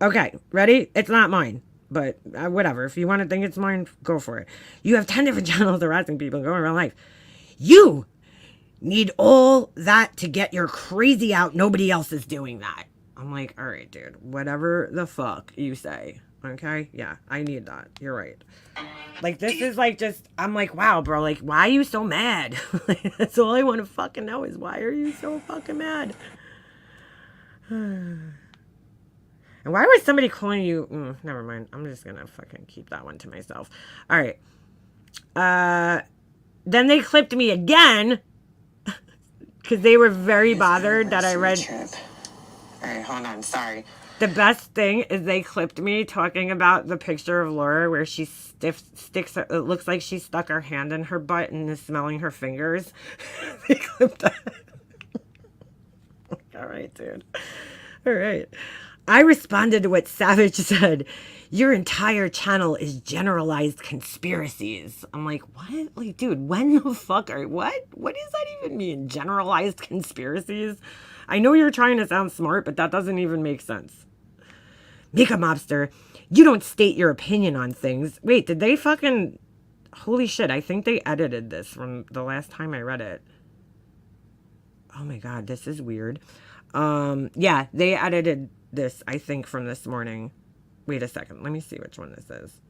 Okay, ready? It's not mine. But whatever. If you want to think it's mine, go for it. You have 10 different channels harassing people and going around life. You need all that to get your crazy out. Nobody else is doing that. I'm like, all right, dude. Whatever the fuck you say. Okay? Yeah, I need that. You're right. Like, this is like just, I'm like, wow, bro. Like, why are you so mad? That's all I want to fucking know is why are you so fucking mad? And why was somebody calling you? Never mind. I'm just going to fucking keep that one to myself. All right. Then they clipped me again because they were very bothered that I read. All right, hold on. Sorry. The best thing is they clipped me talking about the picture of Laura where she sticks. It looks like she stuck her hand in her butt and is smelling her fingers. They clipped that. All right, dude. All right. I responded to what Savage said. Your entire channel is generalized conspiracies. I'm like, what? Like, dude, when the fuck are... What? What does that even mean? Generalized conspiracies? I know you're trying to sound smart, but that doesn't even make sense. Makeup Mobster, you don't state your opinion on things. Wait, did they fucking... Holy shit, I think they edited this from the last time I read it. Oh my god, this is weird. Yeah, they edited this, I think, from this morning. Wait a second. Let me see which one this is.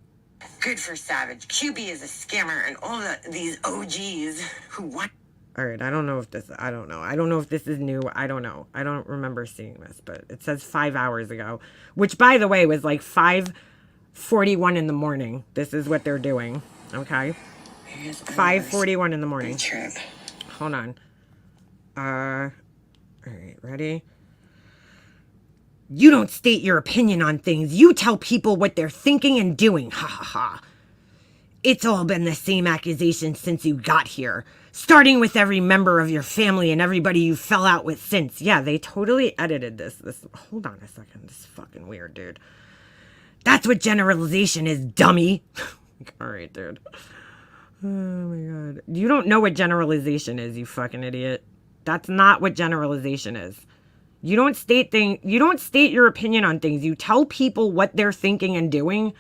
Good for Savage. QB is a scammer and all these OGs who want... All right, I don't know if this... I don't know. I don't know if this is new. I don't know. I don't remember seeing this, but it says 5 hours ago. Which, by the way, was like 5:41 in the morning. This is what they're doing. Okay? 5:41 in the morning. Hold on. All right, ready? You don't state your opinion on things. You tell people what they're thinking and doing. Ha ha ha. It's all been the same accusation since you got here. Starting with every member of your family and everybody you fell out with since. Yeah, they totally edited this. Hold on a second. This is fucking weird, dude. That's what generalization is, dummy. All right, dude. Oh my god. You don't know what generalization is, you fucking idiot. That's not what generalization is. You don't state your opinion on things. You tell people what they're thinking and doing.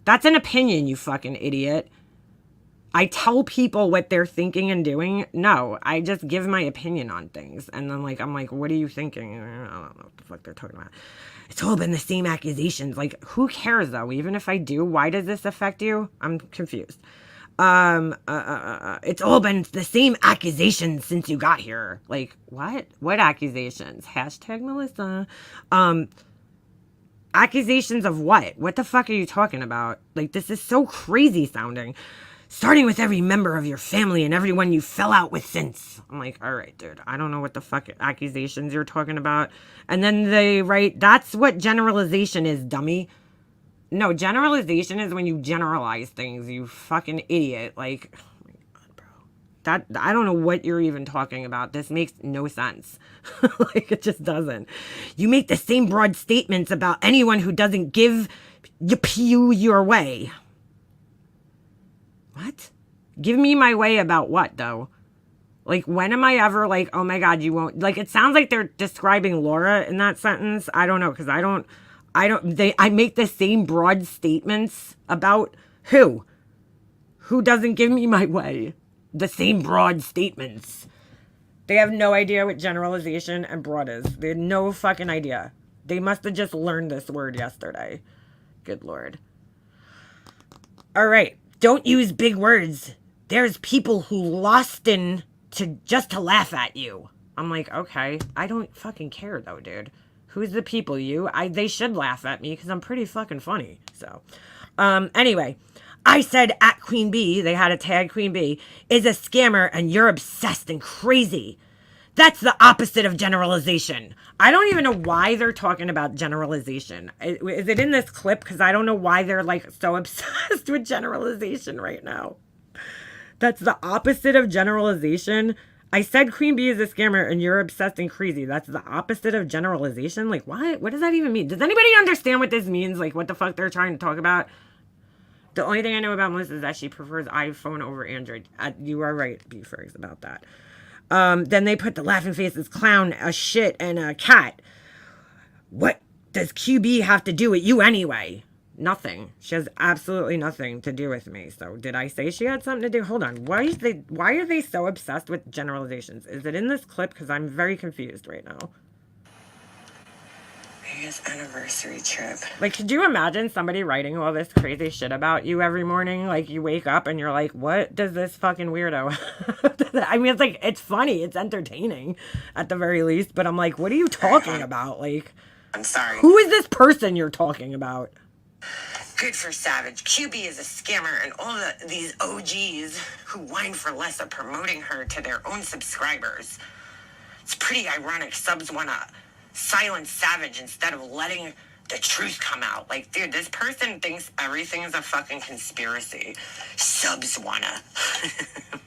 That's an opinion, you fucking idiot. I tell people what they're thinking and doing. No, I just give my opinion on things. And then I'm like, what are you thinking? I don't know what the fuck they're talking about. It's all been the same accusations. Like, who cares though? Even if I do, why does this affect you? I'm confused. It's all been the same accusations since you got here. Like, what? What accusations? Hashtag Melissa. Accusations of what? What the fuck are you talking about? Like, this is so crazy sounding. Starting with every member of your family and everyone you fell out with since. I'm like, all right, dude. I don't know what the fuck accusations you're talking about. And then they write, that's what generalization is, dummy. No, generalization is when you generalize things, you fucking idiot. Like, oh my god, bro. I don't know what you're even talking about. This makes no sense. Like, it just doesn't. You make the same broad statements about anyone who doesn't give you your way. What? Give me my way about what, though? Like, when am I ever like, oh my god, you won't... Like, it sounds like they're describing Laura in that sentence. I don't know, because I make the same broad statements about who? Who doesn't give me my way? The same broad statements. They have no idea what generalization and broad is. They had no fucking idea. They must have just learned this word yesterday. Good lord. All right. Don't use big words. There's people who lost in just to laugh at you. I'm like, okay. I don't fucking care though, dude. Who's the people? You? They should laugh at me because I'm pretty fucking funny. So, anyway, I said at Queen Bee, they had a tag Queen Bee, is a scammer and you're obsessed and crazy. That's the opposite of generalization. I don't even know why they're talking about generalization. Is it in this clip? Because I don't know why they're like so obsessed with generalization right now. That's the opposite of generalization. I said Queen Bee is a scammer and you're obsessed and crazy. That's the opposite of generalization. Like, what? What does that even mean? Does anybody understand what this means? Like, what the fuck they're trying to talk about? The only thing I know about Melissa is that she prefers iPhone over Android. You are right, B-Fergs, about that. Then they put the laughing faces, clown, a shit, and a cat. What does QB have to do with you anyway? Nothing. She has absolutely nothing to do with me. So did I say she had something to do? Hold on. Why are they so obsessed with generalizations? Is it in this clip? Because I'm very confused right now. Biggest anniversary trip. Like, could you imagine somebody writing all this crazy shit about you every morning? Like, you wake up and you're like, what does this fucking weirdo? I mean, it's like, it's funny. It's entertaining at the very least. But I'm like, what are you talking about? Like, I'm sorry. Who is this person you're talking about? Good for Savage. QB is a scammer, and all these OGs who whine for less are promoting her to their own subscribers. It's pretty ironic subs want to silence Savage instead of letting the truth come out. Like, dude, this person thinks everything is a fucking conspiracy. Subs wanna.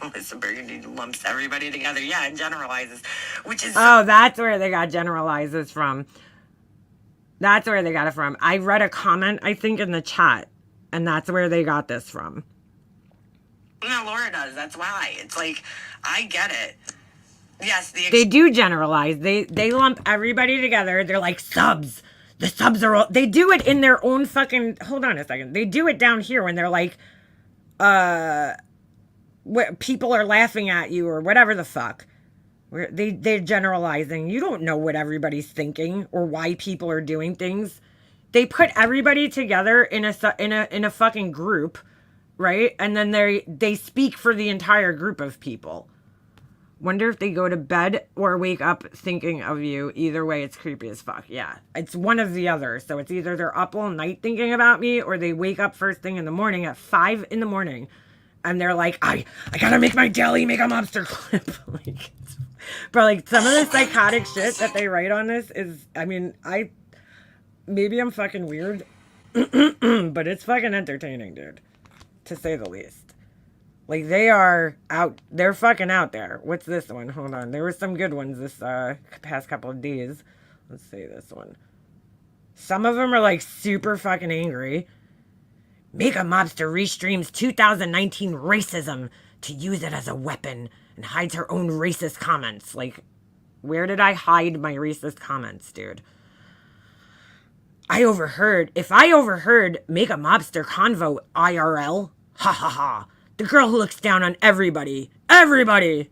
Melissa Burgundy lumps everybody together. Yeah, and generalizes, which is... Oh, that's where they got generalizes from. That's where they got it from. I read a comment, I think, in the chat, and that's where they got this from. No, Laura does. That's why. It's like, I get it. Yes, they do generalize. They lump everybody together. They're like, subs. The subs are all... They do it in their own fucking... Hold on a second. They do it down here when they're like, people are laughing at you or whatever the fuck. They're generalizing. You don't know what everybody's thinking or why people are doing things. They put everybody together in a fucking group, right? And then they speak for the entire group of people. Wonder if they go to bed or wake up thinking of you. Either way, it's creepy as fuck. Yeah, it's one of the other. So it's either they're up all night thinking about me or they wake up first thing in the morning at 5 in the morning and they're like, I gotta make my deli, make a mobster clip. Like, but like some of the psychotic shit that they write on this is, I mean, maybe I'm fucking weird, but it's fucking entertaining, dude, to say the least. Like, they're fucking out there. What's this one? Hold on. There were some good ones this past couple of days. Let's see this one. Some of them are, like, super fucking angry. Make a mobster restreams 2019 racism to use it as a weapon and hides her own racist comments. Like, where did I hide my racist comments, dude? If I overheard make a mobster convo IRL, ha ha ha. The girl who looks down on everybody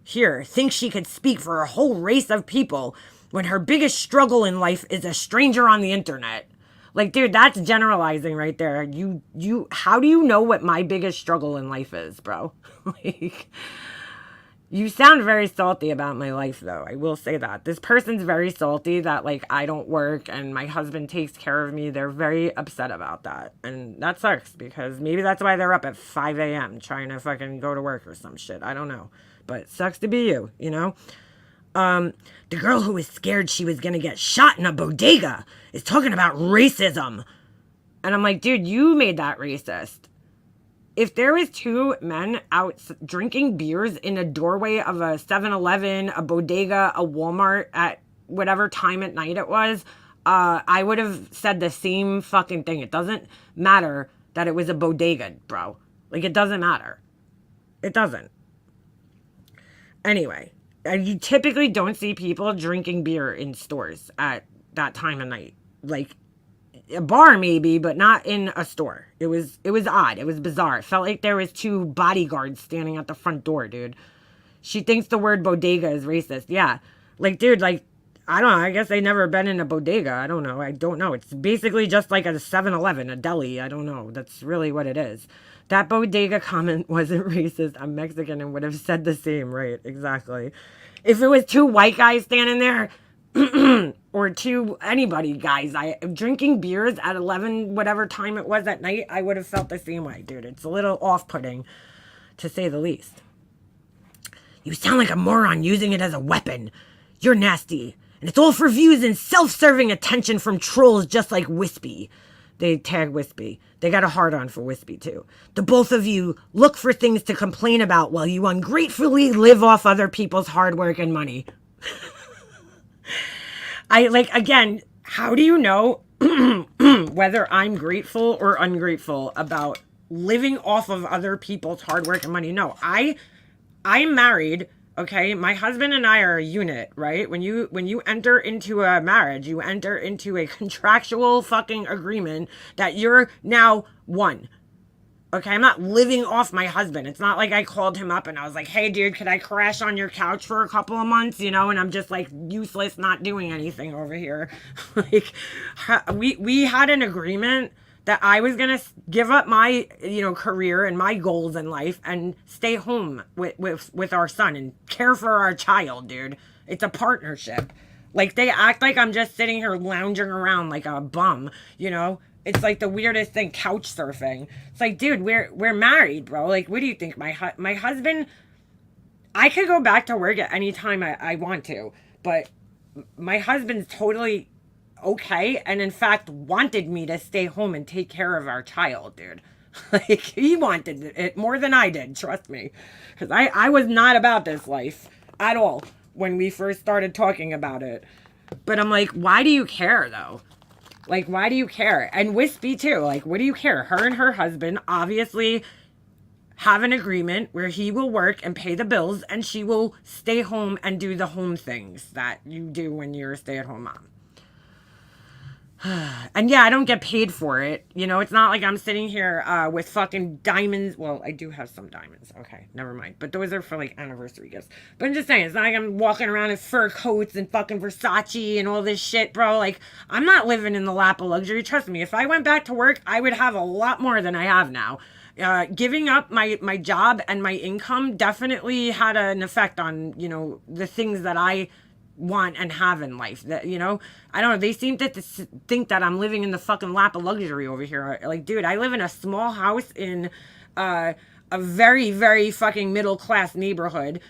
here thinks she could speak for a whole race of people when her biggest struggle in life is a stranger on the internet. Like, dude, that's generalizing right there. How do you know what my biggest struggle in life is, bro? Like, you sound very salty about my life, though. I will say that. This person's very salty that, like, I don't work and my husband takes care of me. They're very upset about that. And that sucks because maybe that's why they're up at 5 a.m. trying to fucking go to work or some shit. I don't know. But it sucks to be you, you know? The girl who was scared she was going to get shot in a bodega is talking about racism. And I'm like, dude, you made that racist. If there was two men out drinking beers in a doorway of a 7-Eleven, a bodega, a Walmart at whatever time at night it was, I would have said the same fucking thing. It doesn't matter that it was a bodega, bro. Like, it doesn't matter. It doesn't. Anyway, you typically don't see people drinking beer in stores at that time of night. Like, a bar maybe, but not in a store. It was odd. It was bizarre. It felt like there was two bodyguards standing at the front door, dude. She thinks the word bodega is racist. Yeah. Like, dude, like, I don't know. I guess they never been in a bodega. I don't know. It's basically just like a 7-Eleven, a deli. I don't know. That's really what it is. That bodega comment wasn't racist. I'm Mexican and would have said the same. Right. Exactly. If it was two white guys standing there, or to anybody, guys, drinking beers at 11, whatever time it was at night, I would have felt the same way, dude. It's a little off-putting, to say the least. You sound like a moron using it as a weapon. You're nasty. And it's all for views and self-serving attention from trolls just like Wispy. They tag Wispy. They got a hard on for Wispy too. The both of you look for things to complain about while you ungratefully live off other people's hard work and money. Again, how do you know whether I'm grateful or ungrateful about living off of other people's hard work and money? No, I'm married. Okay, my husband and I are a unit, right? When you enter into a marriage, you enter into a contractual fucking agreement that you're now one. Okay, I'm not living off my husband. It's not like I called him up and I was like, hey, dude, could I crash on your couch for a couple of months? You know, and I'm just like useless, not doing anything over here. Like, we had an agreement that I was going to give up my, career and my goals in life and stay home with our son and care for our child, dude. It's a partnership. Like, they act like I'm just sitting here lounging around like a bum, It's like the weirdest thing, couch surfing. It's like, dude, we're married, bro. Like, what do you think? My husband, I could go back to work at any time I want to, but my husband's totally okay, and in fact wanted me to stay home and take care of our child, dude. Like, he wanted it more than I did, trust me, because I was not about this life at all when we first started talking about it. But I'm like, why do you care though? Like, why do you care? And Wispy too, like, what do you care? Her and her husband obviously have an agreement where he will work and pay the bills and she will stay home and do the home things that you do when you're a stay-at-home mom. And yeah, I don't get paid for it. It's not like I'm sitting here with fucking diamonds. Well, I do have some diamonds. Okay, never mind. But those are for like anniversary gifts. But I'm just saying, it's not like I'm walking around in fur coats and fucking Versace and all this shit, bro. Like, I'm not living in the lap of luxury. Trust me, if I went back to work, I would have a lot more than I have now. Giving up my job and my income definitely had an effect on, the things that I want and have in life. That, I don't know, they seem to think that I'm living in the fucking lap of luxury over here. Like, dude, I live in a small house in a very, very fucking middle class neighborhood,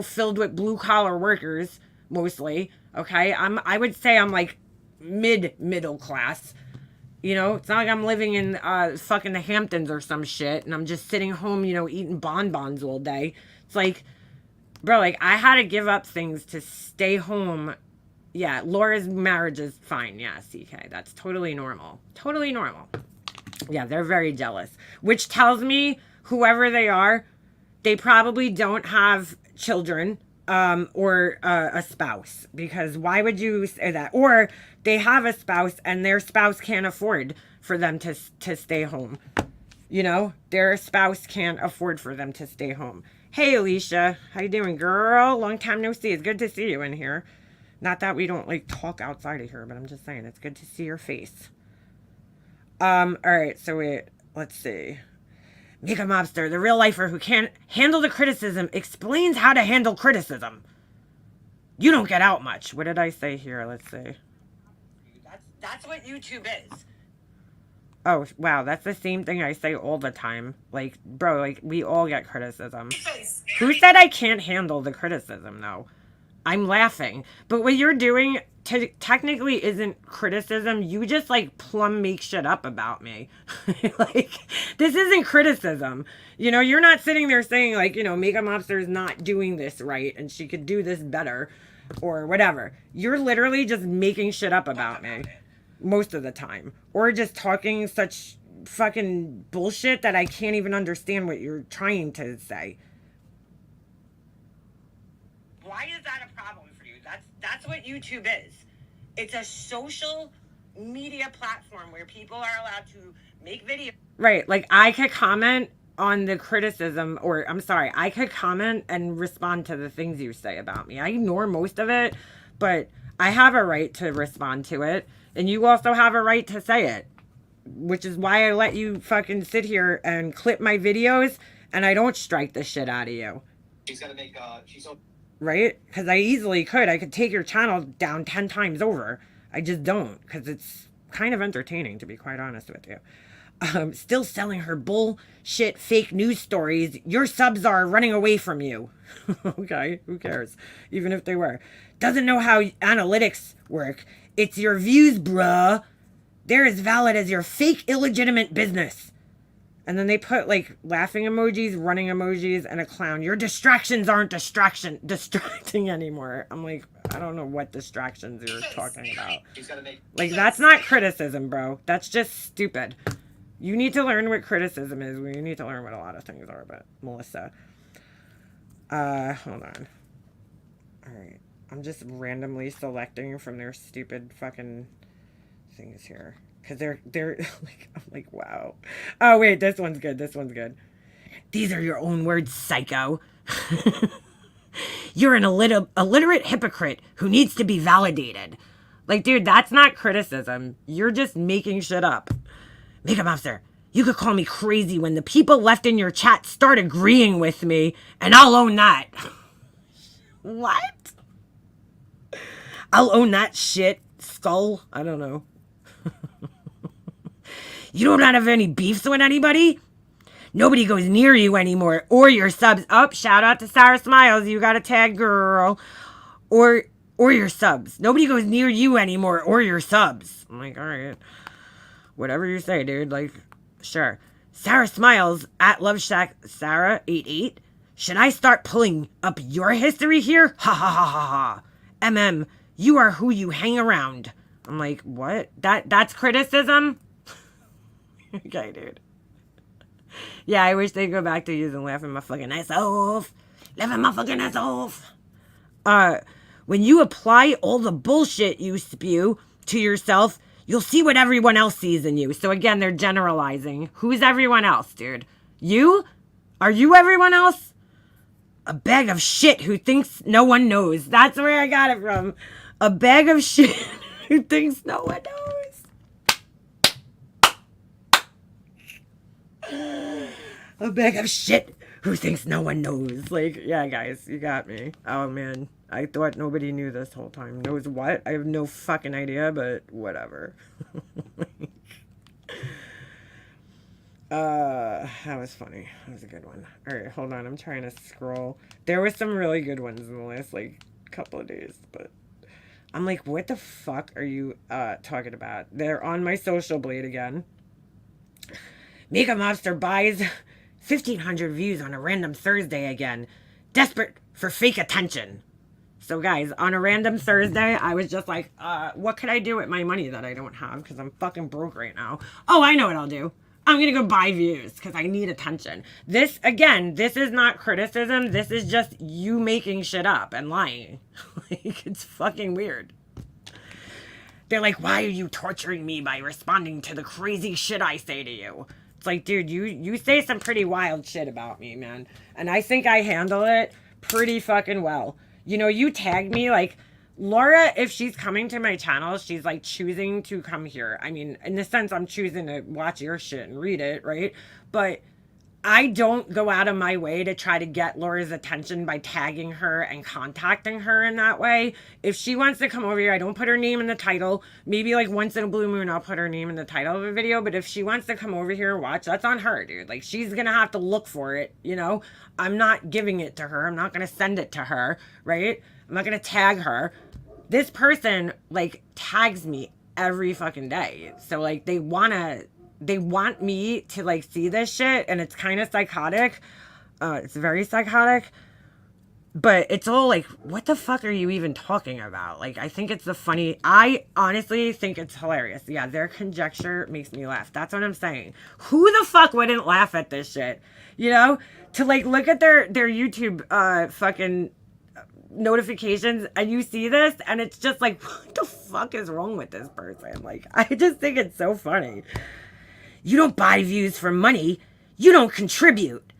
filled with blue collar workers mostly. Okay, I would say I'm like middle class. It's not like I'm living in fucking the Hamptons or some shit and I'm just sitting home, eating bonbons all day. It's like, bro, like, I had to give up things to stay home. Yeah, Laura's marriage is fine. Yeah, CK, that's totally normal. Totally normal. Yeah, they're very jealous. Which tells me, whoever they are, they probably don't have children or a spouse. Because why would you say that? Or they have a spouse and their spouse can't afford for them to stay home. Their spouse can't afford for them to stay home. Hey, Alicia. How you doing, girl? Long time no see. It's good to see you in here. Not that we don't, like, talk outside of here, but I'm just saying it's good to see your face. All right, so let's see. Mega Mobster, the real lifer who can't handle the criticism, explains how to handle criticism. You don't get out much. What did I say here? Let's see. That's what YouTube is. Oh, wow, that's the same thing I say all the time. Like, bro, like, we all get criticism. Who said I can't handle the criticism, though? I'm laughing. But what you're doing technically isn't criticism. You just, like, plumb make shit up about me. Like, this isn't criticism. You're not sitting there saying, like, Mega Mobster is not doing this right and she could do this better or whatever. You're literally just making shit up about me. Most of the time. Or just talking such fucking bullshit that I can't even understand what you're trying to say. Why is that a problem for you? That's what YouTube is. It's a social media platform where people are allowed to make videos. Right, like, I could comment on the criticism, or I'm sorry, I could comment and respond to the things you say about me. I ignore most of it, but I have a right to respond to it. And you also have a right to say it, which is why I let you fucking sit here and clip my videos and I don't strike the shit out of you. She's gonna make, right? Because I easily could. I could take your channel down 10 times over. I just don't, because it's kind of entertaining, to be quite honest with you. Still selling her bullshit fake news stories. Your subs are running away from you. Okay, who cares? Even if they were. Doesn't know how analytics work. It's your views, bruh. They're as valid as your fake illegitimate business. And then they put like laughing emojis, running emojis, and a clown. Your distractions aren't distracting anymore. I'm like, I don't know what distractions you're talking about. Like, that's not criticism, bro. That's just stupid. You need to learn what criticism is. You need to learn what a lot of things are, but Melissa. Hold on. Alright. I'm just randomly selecting from their stupid fucking things here. Because they're like, I'm like, wow. Oh, wait, this one's good. This one's good. These are your own words, psycho. You're an illiterate hypocrite who needs to be validated. Like, dude, that's not criticism. You're just making shit up. Makeup officer, you could call me crazy when the people left in your chat start agreeing with me, and I'll own that. What? I'll own that shit, skull. I don't know. You don't have any beefs with anybody? Nobody goes near you anymore. Or your subs. Oh, shout out to Sarah Smiles. You got a tag, girl. Or your subs. Nobody goes near you anymore. Or your subs. I'm like, all right. Whatever you say, dude. Like, sure. Sarah Smiles at Love Shack Sarah 88. Should I start pulling up your history here? Ha ha ha ha ha. You are who you hang around. I'm like, what? That's criticism? Okay, dude. Yeah, I wish they'd go back to using laughing my fucking ass off. Laughing my fucking ass off. When you apply all the bullshit you spew to yourself, you'll see what everyone else sees in you. So again, they're generalizing. Who's everyone else, dude? You? Are you everyone else? A bag of shit who thinks no one knows. That's where I got it from. A bag of shit who thinks no one knows. A bag of shit who thinks no one knows. Like, yeah, guys, you got me. Oh, man. I thought nobody knew this whole time. Knows what? I have no fucking idea, but whatever. That was funny. That was a good one. Alright, hold on. I'm trying to scroll. There were some really good ones in the last, like, couple of days, but I'm like, what the fuck are you, talking about? They're on my social blade again. Makeup Mobster buys 1,500 views on a random Thursday again. Desperate for fake attention. So guys, on a random Thursday, I was just like, what could I do with my money that I don't have? Because I'm fucking broke right now. Oh, I know what I'll do. I'm going to go buy views because I need attention. This, again, this is not criticism. This is just you making shit up and lying. Like, it's fucking weird. They're like, why are you torturing me by responding to the crazy shit I say to you? It's like, dude, you say some pretty wild shit about me, man. And I think I handle it pretty fucking well. You know, you tag me, like, Laura, if she's coming to my channel, she's, like, choosing to come here. I mean, in the sense, I'm choosing to watch your shit and read it, right? But I don't go out of my way to try to get Laura's attention by tagging her and contacting her in that way. If she wants to come over here, I don't put her name in the title. Maybe like once in a blue moon, I'll put her name in the title of a video. But if she wants to come over here and watch, that's on her, dude. Like, she's going to have to look for it, you know? I'm not giving it to her. I'm not going to send it to her, right? I'm not going to tag her. This person, like, tags me every fucking day. So, like, they want me to, like, see this shit, and it's kind of psychotic. It's very psychotic. But it's all like, what the fuck are you even talking about? Like, I think it's I honestly think it's hilarious. Yeah, their conjecture makes me laugh. That's what I'm saying. Who the fuck wouldn't laugh at this shit? You know? To, like, look at their YouTube fucking notifications and you see this and it's just like, what the fuck is wrong with this person? Like, I just think it's so funny. You don't buy views for money. You don't contribute.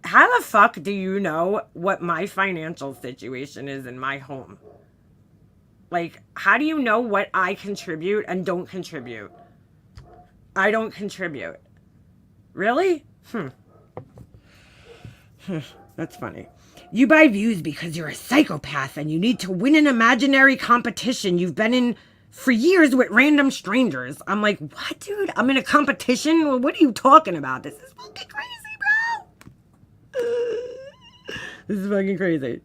How the fuck do you know what my financial situation is in my home? Like, how do you know what I contribute and don't contribute? I don't contribute. Really? That's funny. You buy views because you're a psychopath and you need to win an imaginary competition you've been in for years with random strangers. I'm like, what, dude? I'm in a competition? Well, what are you talking about? This is fucking crazy, bro. This is fucking crazy.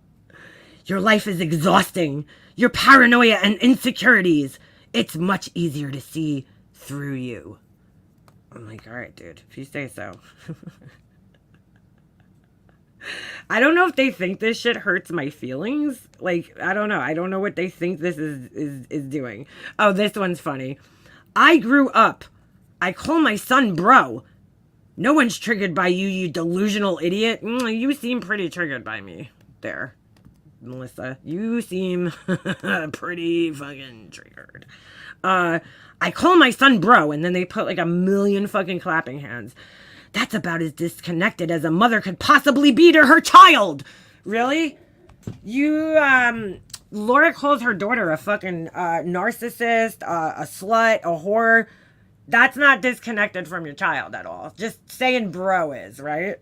Your life is exhausting. Your paranoia and insecurities. It's much easier to see through you. I'm like, all right, dude, if you say so. I don't know if they think this shit hurts my feelings. Like, I don't know. I don't know what they think this is doing. Oh, this one's funny. I grew up. I call my son bro. No one's triggered by you, you delusional idiot. You seem pretty triggered by me. There, Melissa. You seem pretty fucking triggered. I call my son bro, and then they put like a million fucking clapping hands. That's about as disconnected as a mother could possibly be to her child. Really? You, Laura calls her daughter a fucking narcissist, a slut, a whore. That's not disconnected from your child at all. Just saying bro is, right?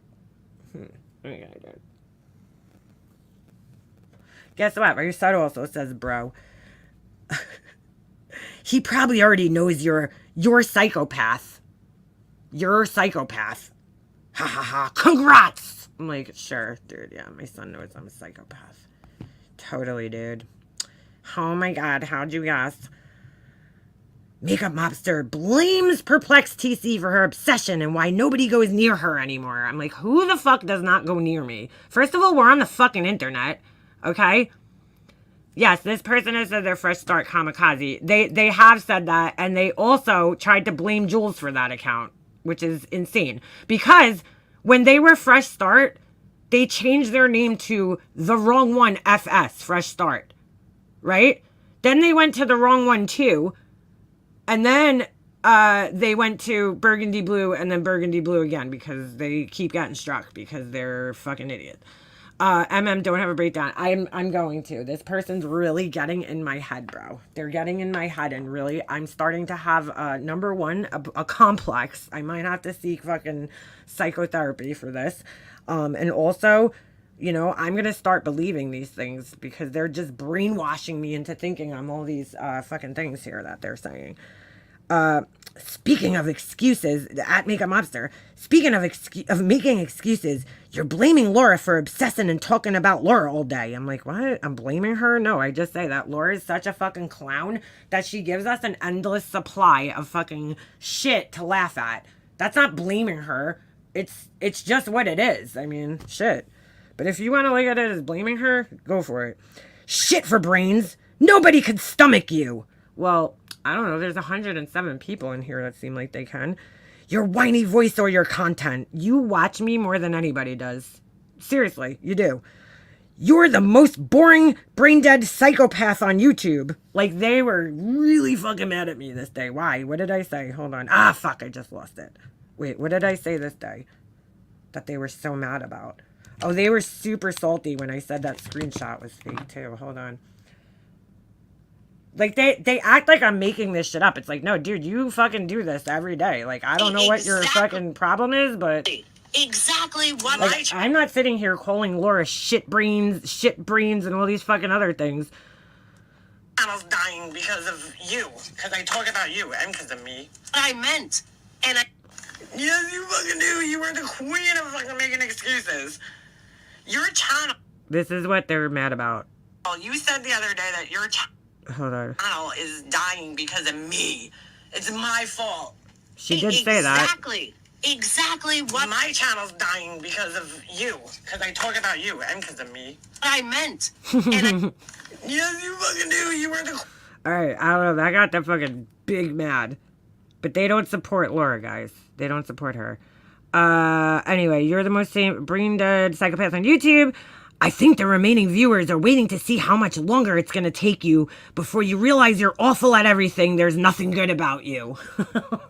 Okay, good. Guess what? My son also says bro. He probably already knows you're psychopath. You're a psychopath. Ha ha ha. Congrats! I'm like, sure, dude. Yeah, my son knows I'm a psychopath. Totally, dude. Oh my god, how'd you guess? Makeup Mobster blames perplexed TC for her obsession and why nobody goes near her anymore. I'm like, who the fuck does not go near me? First of all, we're on the fucking internet, okay? Yes, this person has said they're fresh start kamikaze. They have said that, and they also tried to blame Jules for that account, which is insane. Because when they were fresh start, they changed their name to the wrong one, FS, fresh start, right? Then they went to the wrong one too, and then they went to burgundy blue and then burgundy blue again because they keep getting struck because they're fucking idiots. Don't have a breakdown. I'm going to. This person's really getting in my head, bro. They're getting in my head, and really, I'm starting to have, number one, a complex. I might have to seek fucking psychotherapy for this. And also, you know, I'm going to start believing these things because they're just brainwashing me into thinking I'm all these, fucking things here that they're saying. Speaking of excuses, at Makeup Mobster, speaking of making excuses, you're blaming Laura for obsessing and talking about Laura all day. I'm like, what? I'm blaming her? No, I just say that Laura is such a fucking clown that she gives us an endless supply of fucking shit to laugh at. That's not blaming her. It's just what it is. I mean, shit. But if you want to look at it as blaming her, go for it. Shit for brains. Nobody could stomach you. Well, I don't know. There's 107 people in here that seem like they can. Your whiny voice or your content. You watch me more than anybody does. Seriously, you do. You're the most boring, brain-dead psychopath on YouTube. Like, they were really fucking mad at me this day. Why? What did I say? Hold on. Ah, fuck, I just lost it. Wait, what did I say this day that they were so mad about? Oh, they were super salty when I said that screenshot was fake, too. Hold on. Like, they act like I'm making this shit up. It's like, no, dude, you fucking do this every day. Like, I don't know what your fucking problem is, but... Exactly what like, I'm not sitting here calling Laura shit brains, and all these fucking other things. channel's dying because of you. Because I talk about you and because of me. I meant. And I... Yes, you fucking do. You were the queen of fucking making excuses. Your channel... This is what they're mad about. You said the other day that your Hold on. channel is dying because of me. It's my fault. She did say that. Exactly what my channel's dying because of you. Because I talk about you and because of me. I meant. And yes, you fucking do. You were the... Alright, I don't know. That got them fucking big mad. But they don't support Laura, guys. They don't support her. Anyway, you're the most brain dead psychopath on YouTube. I think the remaining viewers are waiting to see how much longer it's going to take you before you realize you're awful at everything. There's nothing good about you.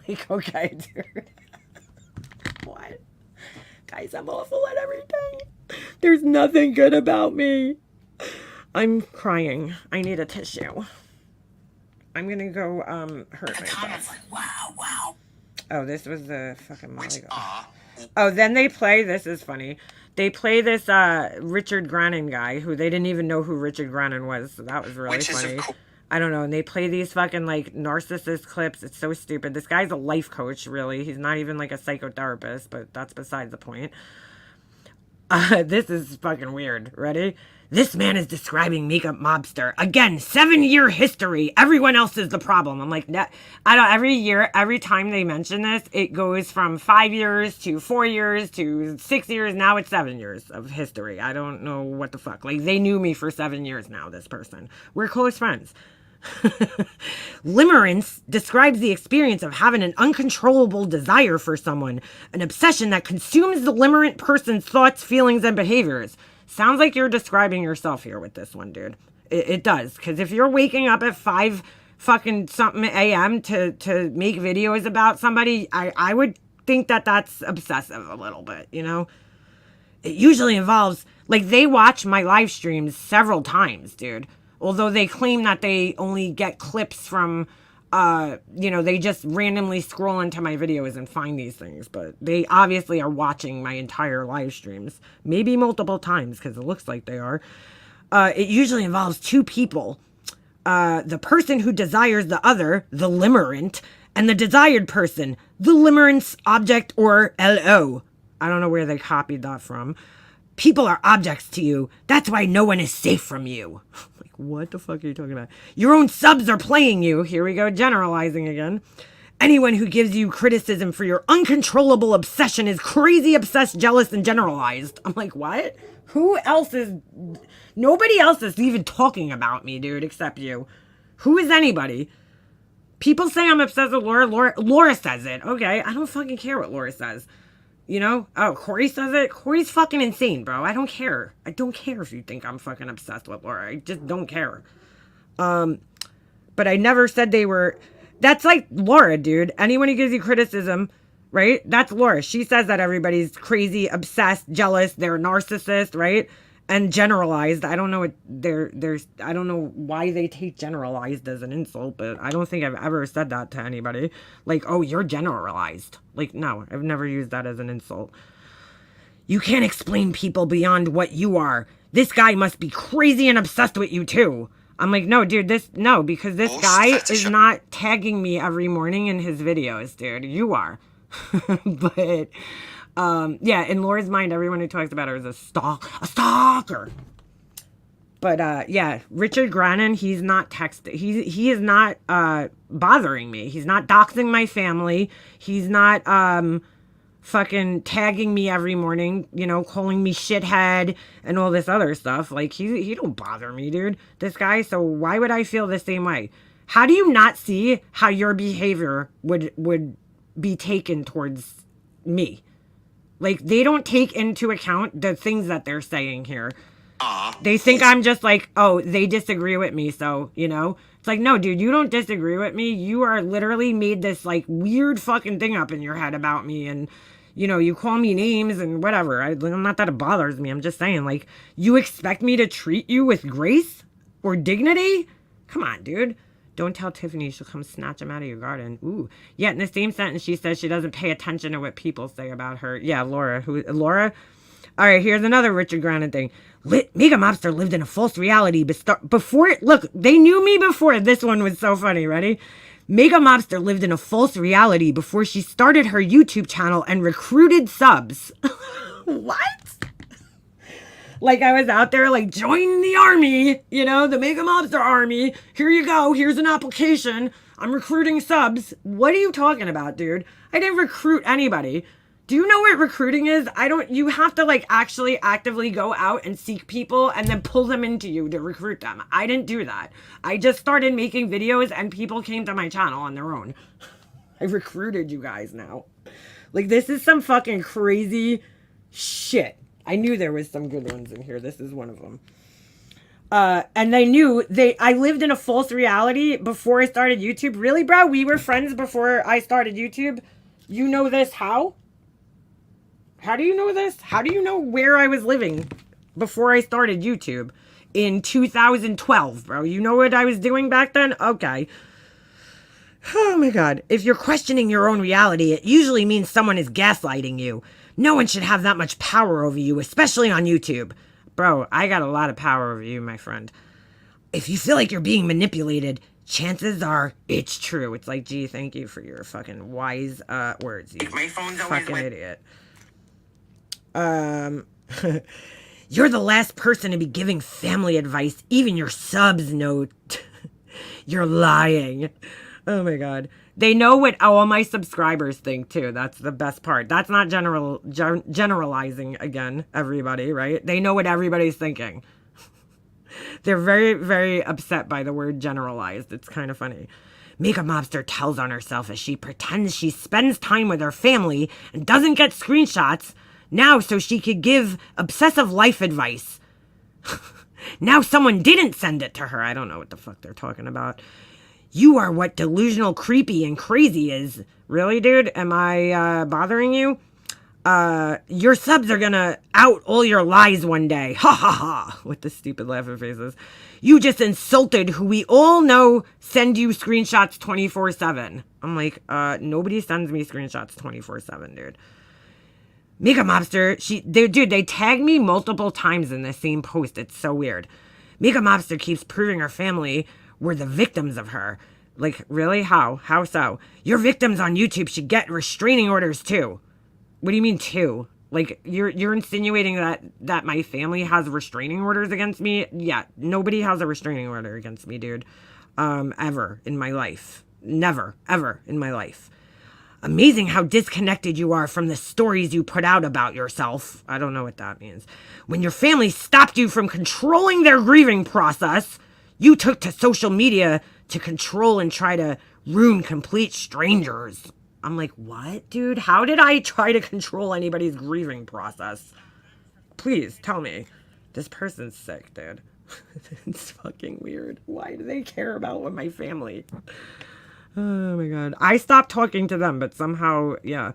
Like, okay, dude. What? Guys, I'm awful at everything. There's nothing good about me. I'm crying. I need a tissue. I'm going to go, hurt myself. Like, wow. Oh, this was the fucking Molly. Oh, then they play, this is funny. They play this Richard Grannon guy who they didn't even know who Richard Grannon was. So that was really funny. I don't know. And they play these fucking like narcissist clips. It's so stupid. This guy's a life coach, really. He's not even like a psychotherapist, but that's beside the point. This is fucking weird. Ready? This man is describing makeup mobster. Again, 7-year history. Everyone else is the problem. I'm like, I don't, every year, every time they mention this, it goes from 5 years to 4 years to 6 years. Now it's 7 years of history. I don't know what the fuck. Like, they knew me for 7 years now, this person. We're close friends. Limerence describes the experience of having an uncontrollable desire for someone, an obsession that consumes the limerent person's thoughts, feelings, and behaviors. Sounds like you're describing yourself here with this one, dude. It does, because if you're waking up at 5 fucking something a.m. to make videos about somebody, I would think that that's obsessive a little bit, you know? It usually involves, like, they watch my live streams several times, dude. Although they claim that they only get clips from, you know, they just randomly scroll into my videos and find these things. But they obviously are watching my entire live streams. Maybe multiple times, because it looks like they are. It usually involves 2 people. The person who desires the other, the limerent, and the desired person, the limerence object, or LO. I don't know where they copied that from. People are objects to you. That's why no one is safe from you. Like, what the fuck are you talking about? Your own subs are playing you. Here we go, generalizing again. Anyone who gives you criticism for your uncontrollable obsession is crazy, obsessed, jealous, and generalized. I'm like, what? Who else is... Nobody else is even talking about me, dude, except you. Who is anybody? People say I'm obsessed with Laura. Laura says it. Okay, I don't fucking care what Laura says. You know? Oh, Corey says it? Corey's fucking insane, bro. I don't care. I don't care if you think I'm fucking obsessed with Laura. I just don't care. But I never said they were... That's like Laura, dude. Anyone who gives you criticism, right? That's Laura. She says that everybody's crazy, obsessed, jealous, they're a narcissist, right? And generalized. I don't know what there's I don't know why they take generalized as an insult, but I don't think I've ever said that to anybody. Like, oh, you're generalized. Like, no, I've never used that as an insult. You can't explain people beyond what you are. This guy must be crazy and obsessed with you too. I'm like, no, dude, because this guy is not tagging me every morning in his videos, dude. You are. But yeah, in Laura's mind, everyone who talks about her is a stalker. But yeah, Richard Grannon, he's not texting. He is not bothering me. He's not doxing my family. He's not fucking tagging me every morning, you know, calling me shithead and all this other stuff. Like, he don't bother me, dude, this guy. So why would I feel the same way? How do you not see how your behavior would be taken towards me? Like, they don't take into account the things that they're saying here. They think I'm just like, oh, they disagree with me, so, you know? It's like, no, dude, you don't disagree with me. You are literally made this, like, weird fucking thing up in your head about me, and, you know, you call me names and whatever. Not that it bothers me. I'm just saying, like, you expect me to treat you with grace or dignity? Come on, dude. Don't tell Tiffany she'll come snatch him out of your garden. Ooh. Yet in the same sentence, she says she doesn't pay attention to what people say about her. Yeah, Laura. Laura? All right, here's another Richard Grannon thing. Mega Mobster lived in a false reality before... Look, they knew me before. This one was so funny. Ready? Mega Mobster lived in a false reality before she started her YouTube channel and recruited subs. What? Like, I was out there, like, join the army, you know, the Mega Mobster army. Here you go. Here's an application. I'm recruiting subs. What are you talking about, dude? I didn't recruit anybody. Do you know what recruiting is? You have to, like, actually actively go out and seek people and then pull them into you to recruit them. I didn't do that. I just started making videos and people came to my channel on their own. I recruited you guys now. Like, this is some fucking crazy shit. I knew there was some good ones in here. This is one of them. And I lived in a false reality before I started YouTube. Really, bro? We were friends before I started YouTube? You know this how? How do you know this? How do you know where I was living before I started YouTube in 2012, bro? You know what I was doing back then? Okay. Oh my God. If you're questioning your own reality, it usually means someone is gaslighting you. No one should have that much power over you, especially on YouTube. Bro, I got a lot of power over you, my friend. If you feel like you're being manipulated, chances are it's true. It's like, gee, thank you for your fucking wise words, you My phone's fucking always idiot. You're the last person to be giving family advice. Even your subs know you're lying. Oh my God. They know what all my subscribers think too. That's the best part. That's not generalizing again, everybody, right? They know what everybody's thinking. They're very, very upset by the word generalized. It's kind of funny. Makeup Mobster tells on herself as she pretends she spends time with her family and doesn't get screenshots now so she could give obsessive life advice. Now someone didn't send it to her. I don't know what the fuck they're talking about. You are what delusional, creepy, and crazy is. Really, dude? Am I bothering you? Your subs are gonna out all your lies one day. Ha ha ha. With the stupid laughing faces. You just insulted who we all know send you screenshots 24/7. I'm like, nobody sends me screenshots 24/7, dude. Makeup Mobster, dude, they tag me multiple times in the same post. It's so weird. Makeup Mobster keeps proving her family were the victims of her. Like, really? How? How so? Your victims on YouTube should get restraining orders too. What do you mean too? Like, you're insinuating that my family has restraining orders against me? Yeah, nobody has a restraining order against me, dude. Ever in my life. Never, ever in my life. Amazing how disconnected you are from the stories you put out about yourself. I don't know what that means. When your family stopped you from controlling their grieving process, you took to social media to control and try to ruin complete strangers. I'm like, what, dude? How did I try to control anybody's grieving process? Please tell me. This person's sick, dude. It's fucking weird. Why do they care about what my family... Oh my God. I stopped talking to them, but somehow, yeah.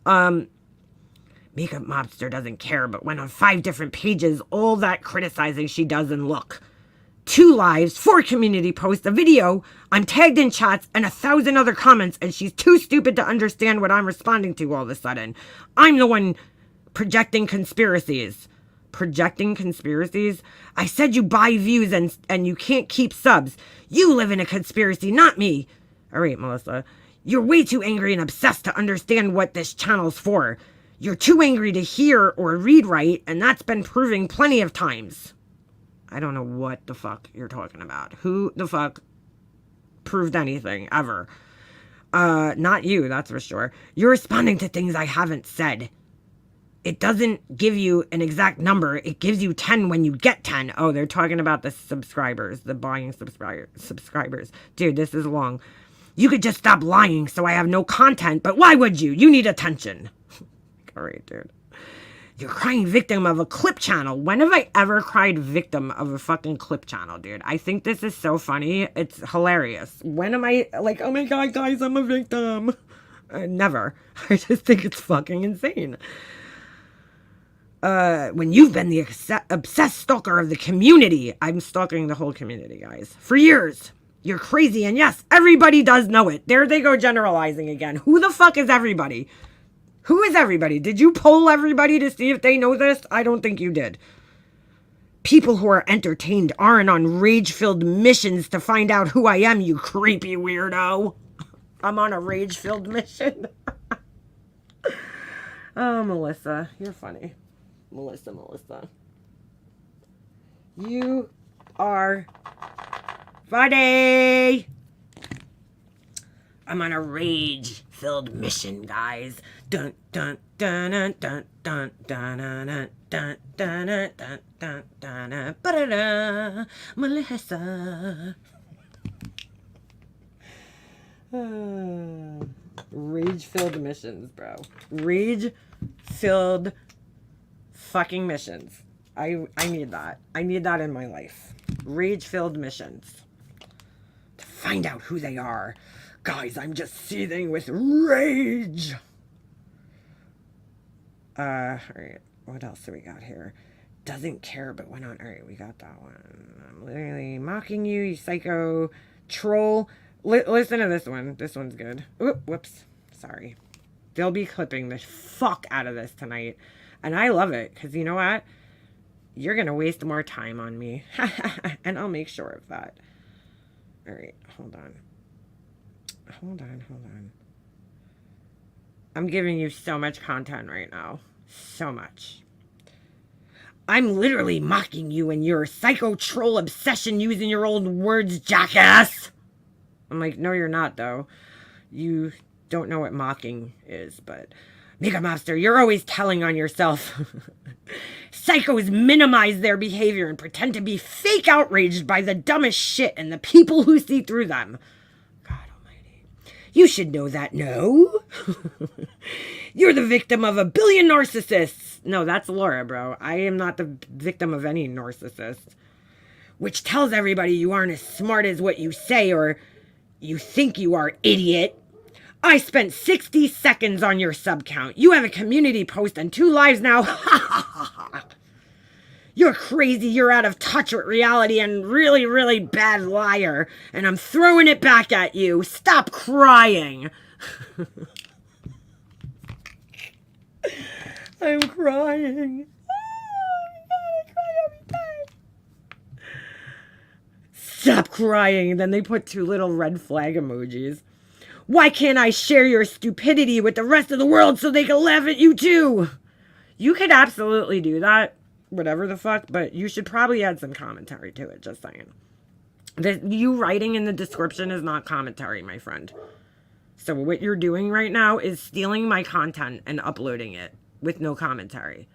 Makeup Mobster doesn't care, but went on 5 different pages, all that criticizing she does and look. 2 lives, 4 community posts, a video, I'm tagged in chats, and 1,000 other comments, and she's too stupid to understand what I'm responding to all of a sudden. I'm the one projecting conspiracies. Projecting conspiracies? I said you buy views and you can't keep subs. You live in a conspiracy, not me. All right, Melissa. You're way too angry and obsessed to understand what this channel's for. You're too angry to hear or read right, and that's been proving plenty of times. I don't know what the fuck you're talking about. Who the fuck proved anything, ever? Not you, that's for sure. You're responding to things I haven't said. It doesn't give you an exact number. It gives you 10 when you get 10. Oh, they're talking about the subscribers, the buying subscribers. Dude, this is long. You could just stop lying so I have no content, but why would you? You need attention. All right, dude. You're crying victim of a clip channel. When have I ever cried victim of a fucking clip channel, dude? I think this is so funny. It's hilarious. When am I like, oh my God, guys, I'm a victim? Never. I just think it's fucking insane. When you've been the obsessed stalker of the community. I'm stalking the whole community, guys. For years. You're crazy, and yes, everybody does know it. There they go generalizing again. Who the fuck is everybody? Who is everybody? Did you poll everybody to see if they know this? I don't think you did. People who are entertained aren't on rage-filled missions to find out who I am, you creepy weirdo. I'm on a rage-filled mission. Oh, Melissa, you're funny. Melissa. You are funny. I'm on a rage-filled mission, guys. Dun dun dun dun dun dun dun dun dun dun dun dun dun dun. Melissa. Rage-filled missions, bro. Rage-filled fucking missions. I need that. I need that in my life. Rage-filled missions. To find out who they are. Guys, I'm just seething with rage. Alright. What else do we got here? Doesn't care but went on. Alright, we got that one. I'm literally mocking you, you psycho troll. Listen to this one. This one's good. Oop, whoops. Sorry. They'll be clipping the fuck out of this tonight. And I love it. Because you know what? You're going to waste more time on me. And I'll make sure of that. Alright, hold on. Hold on. I'm giving you so much content right now. So much. I'm literally mocking you and your psycho troll obsession using your old words, jackass. I'm like, no, you're not, though. You don't know what mocking is, but... Mega Mobster, you're always telling on yourself. Psychos minimize their behavior and pretend to be fake outraged by the dumbest shit and the people who see through them. God almighty. You should know that, no? You're the victim of a billion narcissists. No, that's Laura, bro. I am not the victim of any narcissist. Which tells everybody you aren't as smart as what you say or you think you are, idiot. I spent 60 seconds on your sub count. You have a community post and 2 lives now. You're crazy. You're out of touch with reality and really, really bad liar. And I'm throwing it back at you. Stop crying. I'm crying. I cry every time. Stop crying. Then they put 2 little red flag emojis. Why can't I share your stupidity with the rest of the world so they can laugh at you too? You could absolutely do that, whatever the fuck, but you should probably add some commentary to it, just saying. You writing in the description is not commentary, my friend. So what you're doing right now is stealing my content and uploading it with no commentary.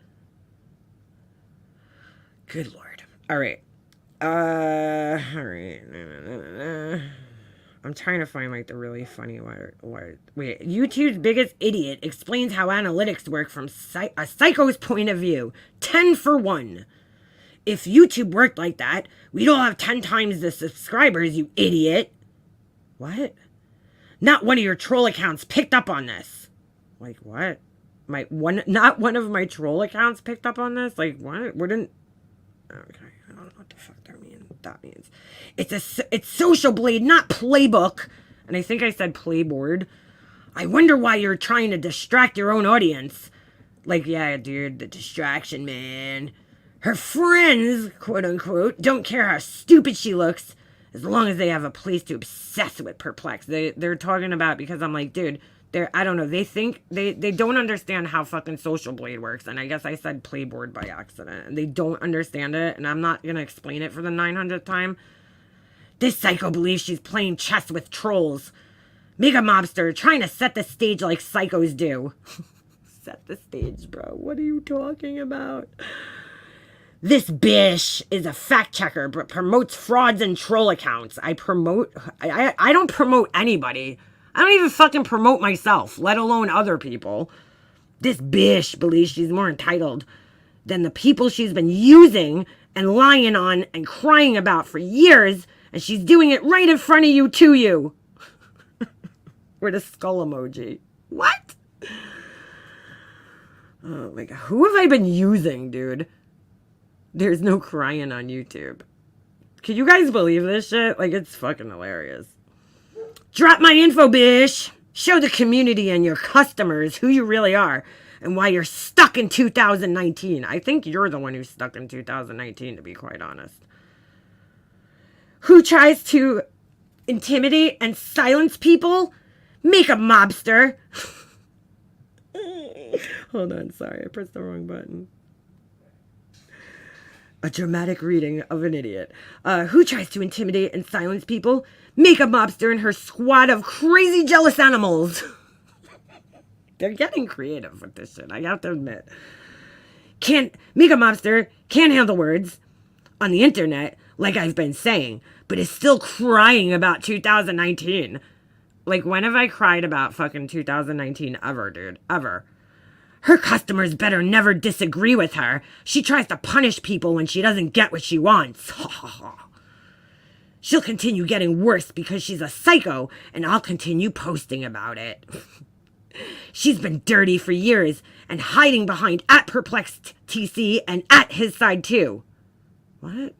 Good Lord. All right. All right. I'm trying to find, like, the really funny word. Wait, YouTube's biggest idiot explains how analytics work from a psycho's point of view. 10 for 1. If YouTube worked like that, we'd all have 10 times the subscribers, you idiot. What? Not one of your troll accounts picked up on this. Like, what? Not one of my troll accounts picked up on this? Like, what? Wouldn't... Okay, I don't know what the fuck that means. It's Social Blade, not Playbook. And I think I said Playboard. I wonder why you're trying to distract your own audience. Like, yeah, dude, the distraction, man. Her friends, quote unquote, don't care how stupid she looks as long as they have a place to obsess with Perplex. They're talking about, because I'm like, dude, I don't know, they think, they don't understand how fucking Social Blade works, and I guess I said Playboard by accident, and they don't understand it, and I'm not gonna explain it for the 900th time. This psycho believes she's playing chess with trolls. Mega Mobster, trying to set the stage like psychos do. Set the stage, bro. What are you talking about? This bish is a fact checker, but promotes frauds and troll accounts. I don't promote anybody. I don't even fucking promote myself, let alone other people. This bish believes she's more entitled than the people she's been using and lying on and crying about for years, and she's doing it right in front of you, to you. With a skull emoji. What? Oh my god. Who have I been using, dude? There's no crying on YouTube. Can you guys believe this shit? Like, it's fucking hilarious. Drop my info, bish. Show the community and your customers who you really are and why you're stuck in 2019. I think you're the one who's stuck in 2019, to be quite honest. Who tries to intimidate and silence people? Make a mobster. Hold on, sorry, I pressed the wrong button. A dramatic reading of an idiot. Who tries to intimidate and silence people? Make a mobster and her squad of crazy jealous animals. They're getting creative with this shit, I have to admit. Make a mobster can't handle words on the internet, like I've been saying, but is still crying about 2019. Like, when have I cried about fucking 2019 ever, dude? Ever. Her customers better never disagree with her. She tries to punish people when she doesn't get what she wants. She'll continue getting worse because she's a psycho, and I'll continue posting about it. She's been dirty for years and hiding behind @PerplexedTC and @HisSide too. What?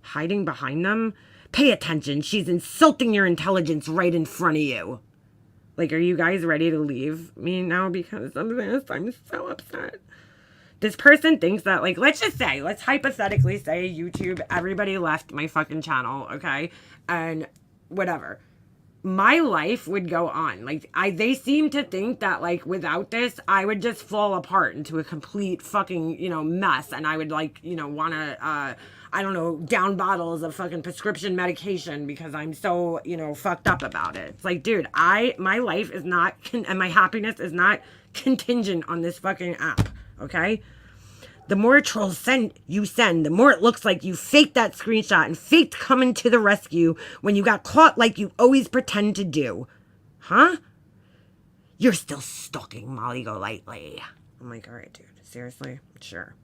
Hiding behind them? Pay attention. She's insulting your intelligence right in front of you. Like, are you guys ready to leave me now because of this? I'm so upset. This person thinks that, like, let's hypothetically say YouTube, everybody left my fucking channel, okay? And whatever. my life would go on. Like, they seem to think that, like, without this, I would just fall apart into a complete fucking, you know, mess. And I would, like, you know, want to, I don't know, down bottles of fucking prescription medication because I'm so, you know, fucked up about it. It's like, dude, my life is not, and my happiness is not contingent on this fucking app, okay? The more trolls you send, the more it looks like you faked that screenshot and faked coming to the rescue when you got caught like you always pretend to do. Huh? You're still stalking Molly Golightly. I'm like, all right, dude. Seriously? Sure.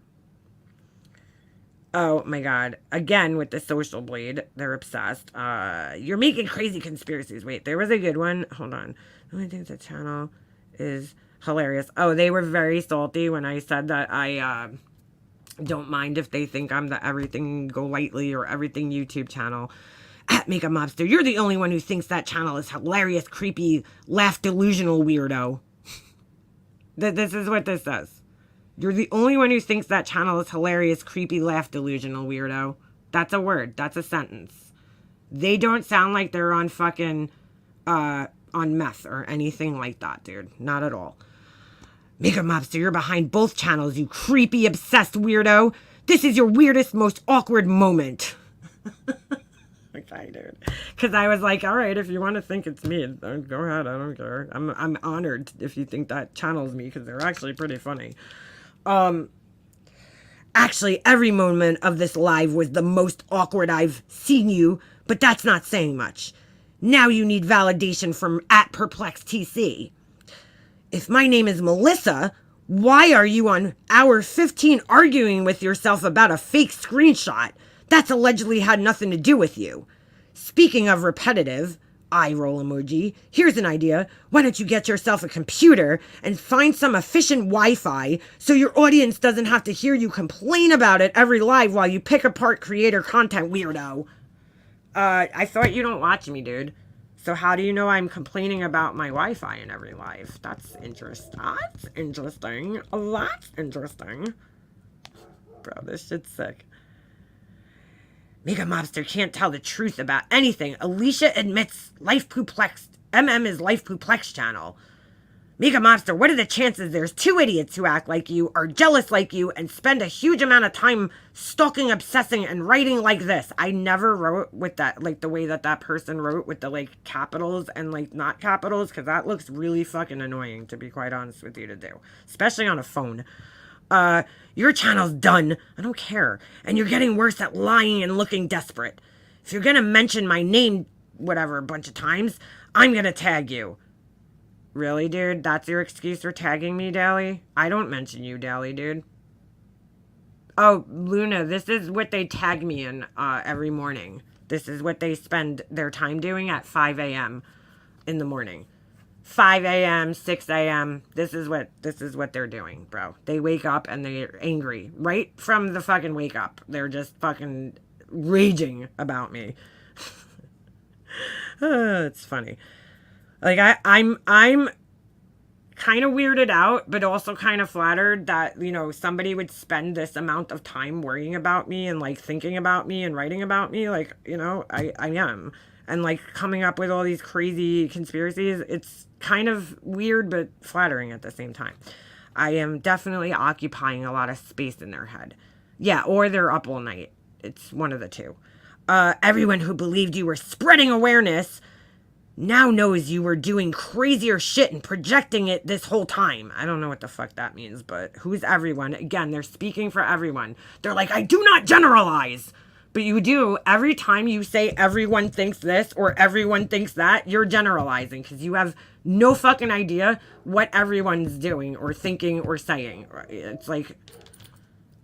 Oh, my God. Again, with the social blade. They're obsessed. You're making crazy conspiracies. Wait, there was a good one. Hold on. The only thing the channel is hilarious. Oh, they were very salty when I said that I don't mind if they think I'm the Everything Golightly or Everything YouTube channel. At Makeup Mobster, you're the only one who thinks that channel is hilarious, creepy, laugh delusional weirdo. This is what this says. You're the only one who thinks that channel is hilarious, creepy, laugh delusional weirdo. That's a word. That's a sentence. They don't sound like they're on fucking, on meth or anything like that, dude. Not at all. Makeup Mobster, you're behind both channels, you creepy, obsessed weirdo. This is your weirdest, most awkward moment. Okay, dude. Because I was like, all right, if you want to think it's me, go ahead. I don't care. I'm honored if you think that channel's me, because they're actually pretty funny. Actually, every moment of this live was the most awkward I've seen you, but that's not saying much. Now you need validation from @PerplexedTC. If my name is Melissa, why are you on hour 15 arguing with yourself about a fake screenshot? That's allegedly had nothing to do with you. Speaking of repetitive, eye roll emoji, here's an idea. Why don't you get yourself a computer and find some efficient Wi-Fi so your audience doesn't have to hear you complain about it every live while you pick apart creator content, weirdo. I thought you don't watch me, dude. So how do you know I'm complaining about my Wi-Fi in every live? That's interesting. That's interesting. That's interesting. Bro, this shit's sick. Makeup Mobster can't tell the truth about anything. Alicia admits Life Perplexed. is Life Perplexed channel. Makeup Mobster, what are the chances there's two idiots who act like you, are jealous like you, and spend a huge amount of time stalking, obsessing, and writing like this? I never wrote with that, like the way that person wrote with the like capitals and like not capitals, because that looks really fucking annoying, to be quite honest with you, to do. Especially on a phone. Your channel's done. I don't care. And you're getting worse at lying and looking desperate. If you're gonna mention my name, whatever, a bunch of times, I'm gonna tag you. Really, dude? That's your excuse for tagging me, Dally? I don't mention you, Dally, dude. Oh, Luna, this is what they tag me in every morning. This is what they spend their time doing at 5 a.m. in the morning. 5 a.m., 6 a.m. This is what they're doing, bro. They wake up and they're angry. Right from the fucking wake up. They're just fucking raging about me. It's funny. Like, I'm kind of weirded out, but also kind of flattered that, you know, somebody would spend this amount of time worrying about me and, like, thinking about me and writing about me. Like, you know, I am. And, like, coming up with all these crazy conspiracies, it's kind of weird, but flattering at the same time. I am definitely occupying a lot of space in their head. Yeah, or they're up all night. It's one of the two. Everyone who believed you were spreading awareness now knows you were doing crazier shit and projecting it this whole time. I don't know what the fuck that means, but who's everyone? Again, they're speaking for everyone. They're like, I do not generalize. But you do. Every time you say everyone thinks this or everyone thinks that, you're generalizing because you have no fucking idea what everyone's doing or thinking or saying. It's like,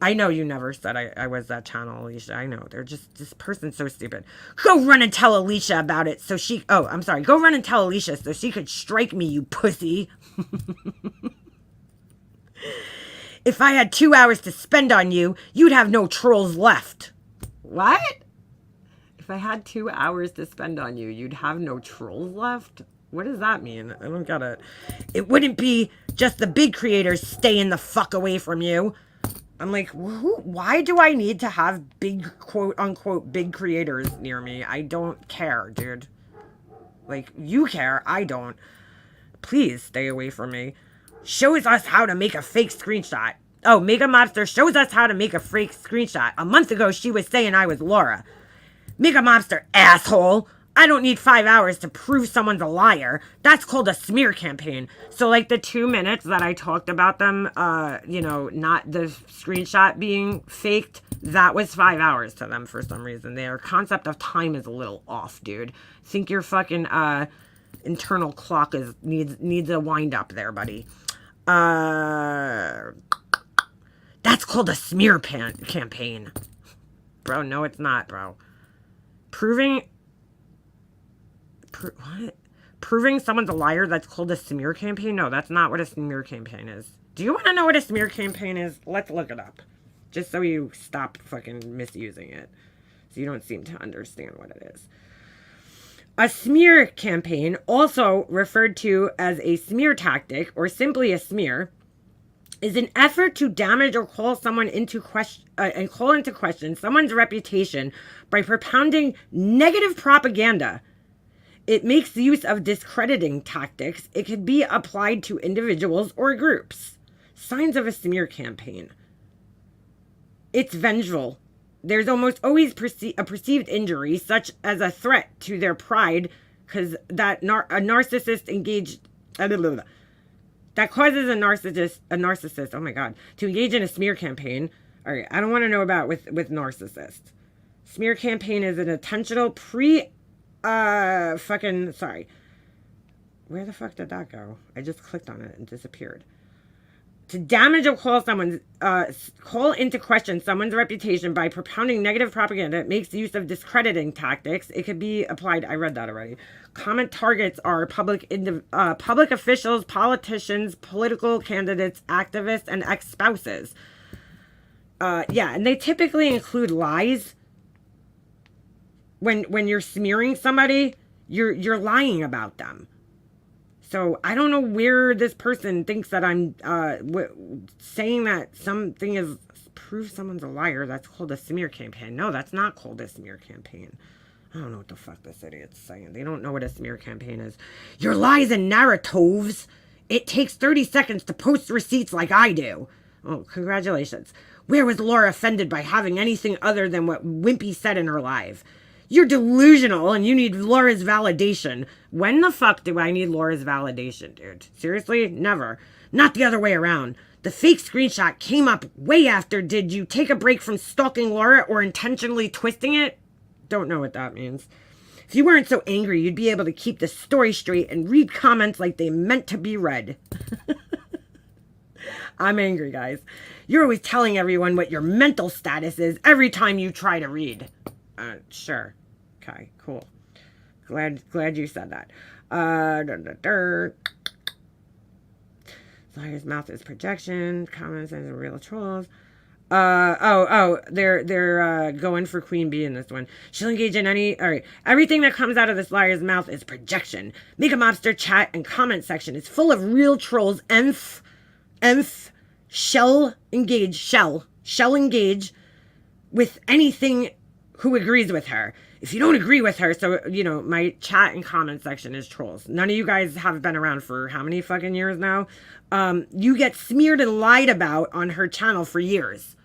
I know you never said I was that channel, Alicia. I know. They're just, this person's so stupid. Go run and tell Alicia about it so she, oh, I'm sorry. Go run and tell Alicia so she could strike me, you pussy. If I had 2 hours to spend on you, you'd have no trolls left. What? If I had 2 hours to spend on you, you'd have no trolls left? What does that mean? I don't get it. It wouldn't be just the big creators staying the fuck away from you. I'm like, why do I need to have big, quote unquote, big creators near me? I don't care, dude. Like, you care, I don't. Please stay away from me. Shows us how to make a fake screenshot. Oh, Mega Mobster shows us how to make a fake screenshot. A month ago, she was saying I was Laura. Mega Mobster, asshole. I don't need 5 hours to prove someone's a liar. That's called a smear campaign. So, like, the 2 minutes that I talked about them, you know, not the screenshot being faked, that was 5 hours to them for some reason. Their concept of time is a little off, dude. Think your fucking, internal clock needs a wind up there, buddy. That's called a smear campaign. Bro, no, it's not, bro. Proving someone's a liar, that's called a smear campaign? No, that's not what a smear campaign is. Do you want to know what a smear campaign is? Let's look it up. Just so you stop fucking misusing it. So you don't seem to understand what it is. A smear campaign, also referred to as a smear tactic or simply a smear, is an effort to damage or call someone into question someone's reputation by propounding negative propaganda. It makes use of discrediting tactics. It could be applied to individuals or groups. Signs of a smear campaign. It's vengeful. There's almost always a perceived injury, such as a threat to their pride, because that a narcissist engaged... that causes a narcissist, oh my god, to engage in a smear campaign. All right, I don't want to know about with narcissists. Smear campaign is an intentional sorry. Where the fuck did that go? I just clicked on it and disappeared. To damage or call into question someone's reputation by propounding negative propaganda. It makes use of discrediting tactics. It could be applied, I read that already. Common targets are public officials, politicians, political candidates, activists, and ex-spouses. Yeah, and they typically include lies. When you're smearing somebody, you're lying about them. So I don't know where this person thinks that I'm saying that something is prove someone's a liar. That's called a smear campaign. No, that's not called a smear campaign. I don't know what the fuck this idiot's saying. They don't know what a smear campaign is. Your lies and narratives. It takes 30 seconds to post receipts like I do. Oh, congratulations. Where was Laura offended by having anything other than what Wimpy said in her live? You're delusional and you need Laura's validation. When the fuck do I need Laura's validation, dude? Seriously? Never. Not the other way around. The fake screenshot came up way after. Did you take a break from stalking Laura or intentionally twisting it? Don't know what that means. If you weren't so angry, you'd be able to keep the story straight and read comments like they meant to be read. I'm angry, guys. You're always telling everyone what your mental status is every time you try to read. Sure. Okay, cool. Glad you said that. Liar's mouth is projection. Comments and real trolls. They're going for Queen Bee in this one. She'll engage in everything that comes out of this liar's mouth is projection. Mega Mobster chat and comment section is full of real trolls. Shall engage with anything who agrees with her. If you don't agree with her, so, you know, my chat and comment section is trolls. None of you guys have been around for how many fucking years now? You get smeared and lied about on her channel for years.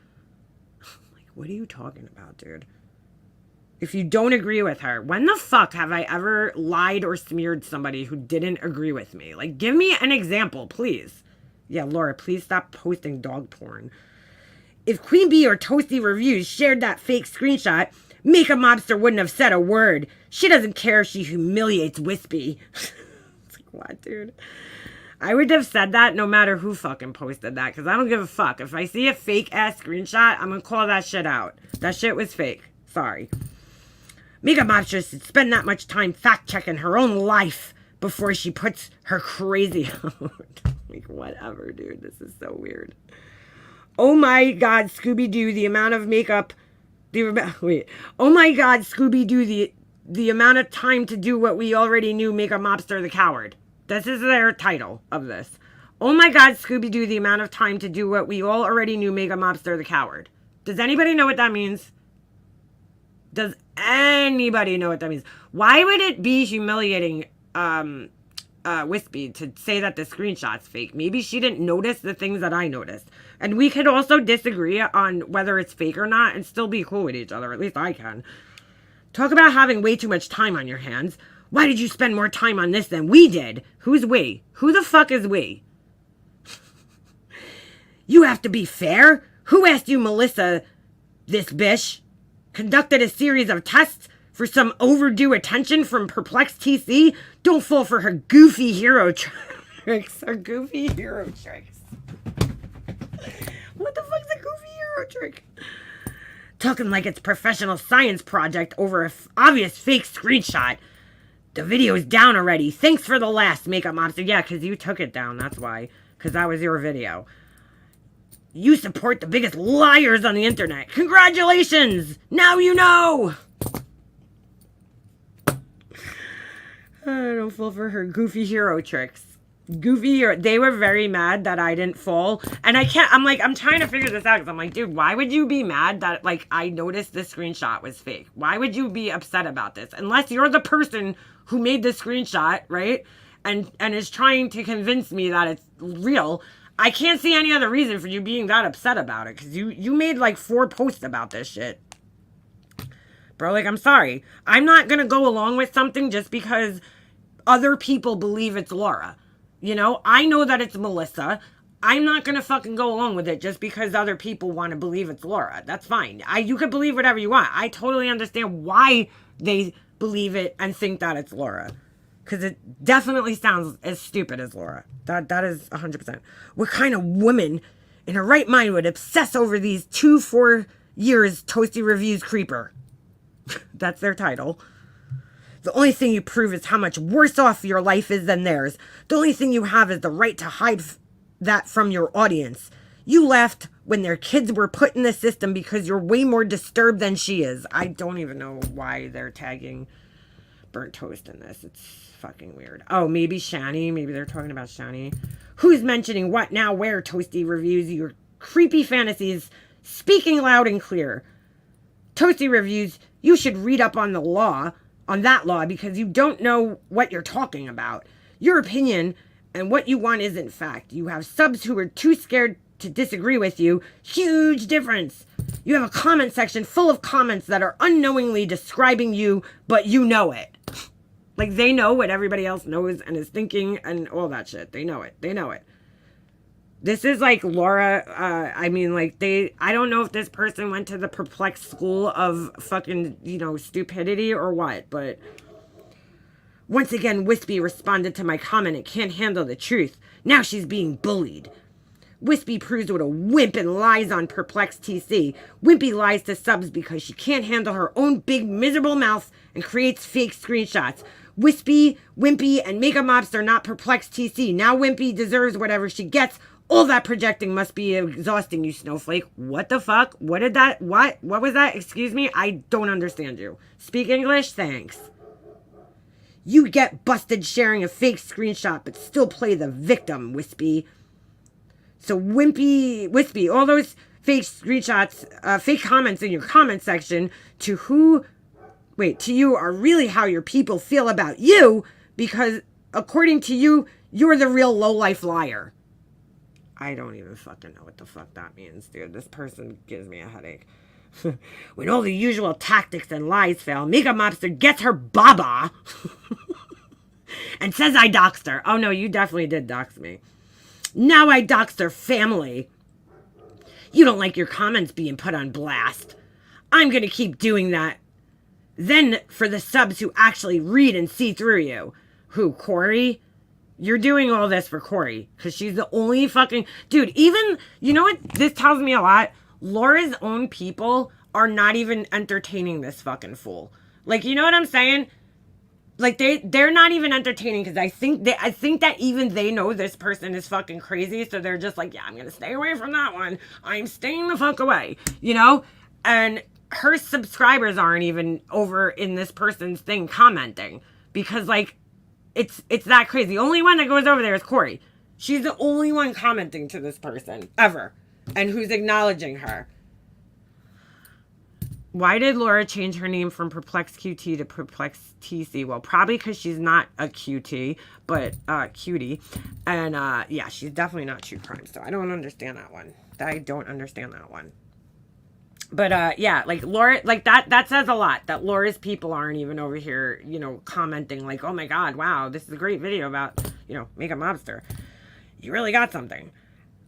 Like, what are you talking about, dude? If you don't agree with her, when the fuck have I ever lied or smeared somebody who didn't agree with me? Like, give me an example, please. Yeah, Laura, please stop posting dog porn. If Queen Bee or Toasty Reviews shared that fake screenshot, Mega Mobster wouldn't have said a word. She doesn't care if she humiliates Wispy. It's like, what, dude? I would have said that no matter who fucking posted that, because I don't give a fuck. If I see a fake-ass screenshot, I'm going to call that shit out. That shit was fake. Sorry. Mega Mobster should spend that much time fact-checking her own life before she puts her crazy out. Like, whatever, dude. This is so weird. Oh my god, Scooby-Doo, the amount of makeup... Oh my god, Scooby-Doo, the amount of time to do what we already knew, Mega Mobster the coward. This is their title of this. Oh my god, Scooby-Doo, the amount of time to do what we all already knew, Mega Mobster the coward. Does anybody know what that means? Does anybody know what that means? Why would it be humiliating Wispy to say that the screenshot's fake. Maybe she didn't notice the things that I noticed. And we could also disagree on whether it's fake or not and still be cool with each other. At least I can. Talk about having way too much time on your hands. Why did you spend more time on this than we did? Who's we? Who the fuck is we? You have to be fair. Who asked you, Melissa, this bitch? Conducted a series of tests for some overdue attention from perplexed TC? Don't fall for her goofy hero tricks. Her goofy hero tricks. What the fuck's a goofy hero trick? Talking like it's professional science project over a obvious fake screenshot. The video's down already. Thanks for the last, Makeup Mobster. Yeah, because you took it down. That's why. Because that was your video. You support the biggest liars on the internet. Congratulations! Now you know! Don't fall for her goofy hero tricks. Goofy hero. They were very mad that I didn't fall. And I'm trying to figure this out because I'm like, dude, why would you be mad that, like, I noticed this screenshot was fake? Why would you be upset about this? Unless you're the person who made the screenshot, right? And is trying to convince me that it's real. I can't see any other reason for you being that upset about it. Because you made, like, 4 posts about this shit. Bro, like, I'm sorry. I'm not going to go along with something just because other people believe it's Laura. You know, I know that it's Melissa. I'm not going to fucking go along with it just because other people want to believe it's Laura. That's fine. You could believe whatever you want. I totally understand why they believe it and think that it's Laura. Because it definitely sounds as stupid as Laura. That is 100%. What kind of woman in her right mind would obsess over these 4 years Toasty Reviews creeper? That's their title. The only thing you prove is how much worse off your life is than theirs. The only thing you have is the right to hide that from your audience. You left when their kids were put in the system because you're way more disturbed than she is. I don't even know why they're tagging Burnt Toast in this. It's fucking weird. Oh, maybe Shani. Maybe they're talking about Shani. Who's mentioning what now where, Toasty Reviews? Your creepy fantasies speaking loud and clear. Toasty Reviews, you should read up on the law, on that law, because you don't know what you're talking about. Your opinion and what you want isn't fact. You have subs who are too scared to disagree with you. Huge difference. You have a comment section full of comments that are unknowingly describing you, but you know it. Like, they know what everybody else knows and is thinking and all that shit. They know it. They know it. This is like Laura, I mean, like, I don't know if this person went to the perplexed school of fucking, you know, stupidity or what, but once again, Wispy responded to my comment, it can't handle the truth. Now she's being bullied. Wispy proves what a wimp and lies on perplexed TC. Wimpy lies to subs because she can't handle her own big miserable mouth and creates fake screenshots. Wispy, Wimpy, and Makeup Mobster not perplexed TC. Now Wimpy deserves whatever she gets. All that projecting must be exhausting, you snowflake. What the fuck? What did that? What was that? Excuse me? I don't understand you. Speak English? Thanks. You get busted sharing a fake screenshot, but still play the victim, Wispy. So Wispy, all those fake screenshots, fake comments in your comment section to you are really how your people feel about you, because according to you, you're the real low-life liar. I don't even fucking know what the fuck that means, dude. This person gives me a headache. When all the usual tactics and lies fail, Makeup Mobster gets her baba and says I doxed her. Oh no, you definitely did dox me. Now I doxed her family. You don't like your comments being put on blast. I'm gonna keep doing that. Then for the subs who actually read and see through you. Who, Corey? You're doing all this for Corey, because she's the only fucking... Dude, even... You know what? This tells me a lot. Laura's own people are not even entertaining this fucking fool. Like, you know what I'm saying? Like, they're not even entertaining, because I think that even they know this person is fucking crazy, so they're just like, yeah, I'm gonna stay away from that one. I'm staying the fuck away. You know? And her subscribers aren't even over in this person's thing commenting. Because, like... It's that crazy. The only one that goes over there is Corey. She's the only one commenting to this person, ever. And who's acknowledging her. Why did Laura change her name from Perplex QT to Perplex TC? Well, probably because she's not a QT, but cutie. And yeah, she's definitely not true crime. So I don't understand that one. I don't understand that one. But yeah, like Laura, like that says a lot, that Laura's people aren't even over here, you know, commenting like, oh my God, wow, this is a great video about, you know, make a mobster. You really got something.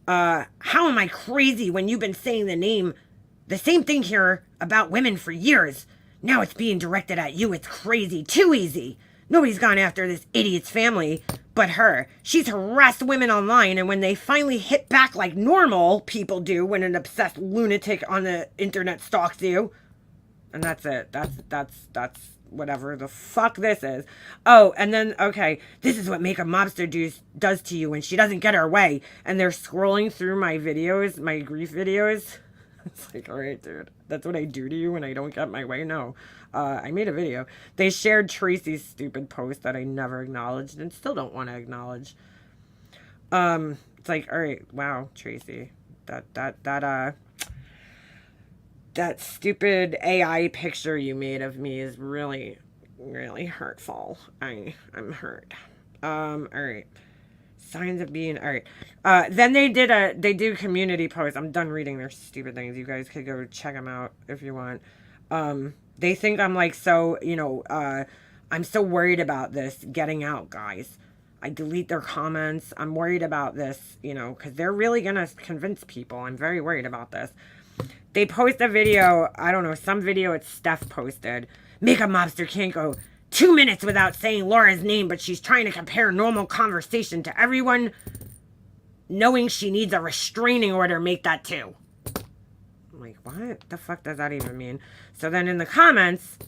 How am I crazy when you've been saying the same thing here about women for years? Now it's being directed at you. It's crazy. Too easy. Nobody's gone after this idiot's family but her. She's harassed women online, and when they finally hit back like normal people do when an obsessed lunatic on the internet stalks you. And that's it. That's whatever the fuck this is. Oh, and then, okay, this is what Make a Mobster does to you when she doesn't get her way. And they're scrolling through my videos, my grief videos. It's like, all right, dude, that's what I do to you when I don't get my way? No. I made a video. They shared Tracy's stupid post that I never acknowledged and still don't want to acknowledge. It's like, all right, wow, Tracy. That stupid AI picture you made of me is really, really hurtful. I'm hurt. All right. Signs of being, all right. Then they do community posts. I'm done reading their stupid things. You guys could go check them out if you want. They think I'm like, so, you know, I'm so worried about this getting out, guys. I delete their comments. I'm worried about this, you know, because they're really going to convince people. I'm very worried about this. They post a video, I don't know, some video it's Steph posted. Make a Mobster can't go 2 minutes without saying Laura's name, but she's trying to compare normal conversation to everyone knowing she needs a restraining order. Make that too. I'm like, what the fuck does that even mean? So then in the comments,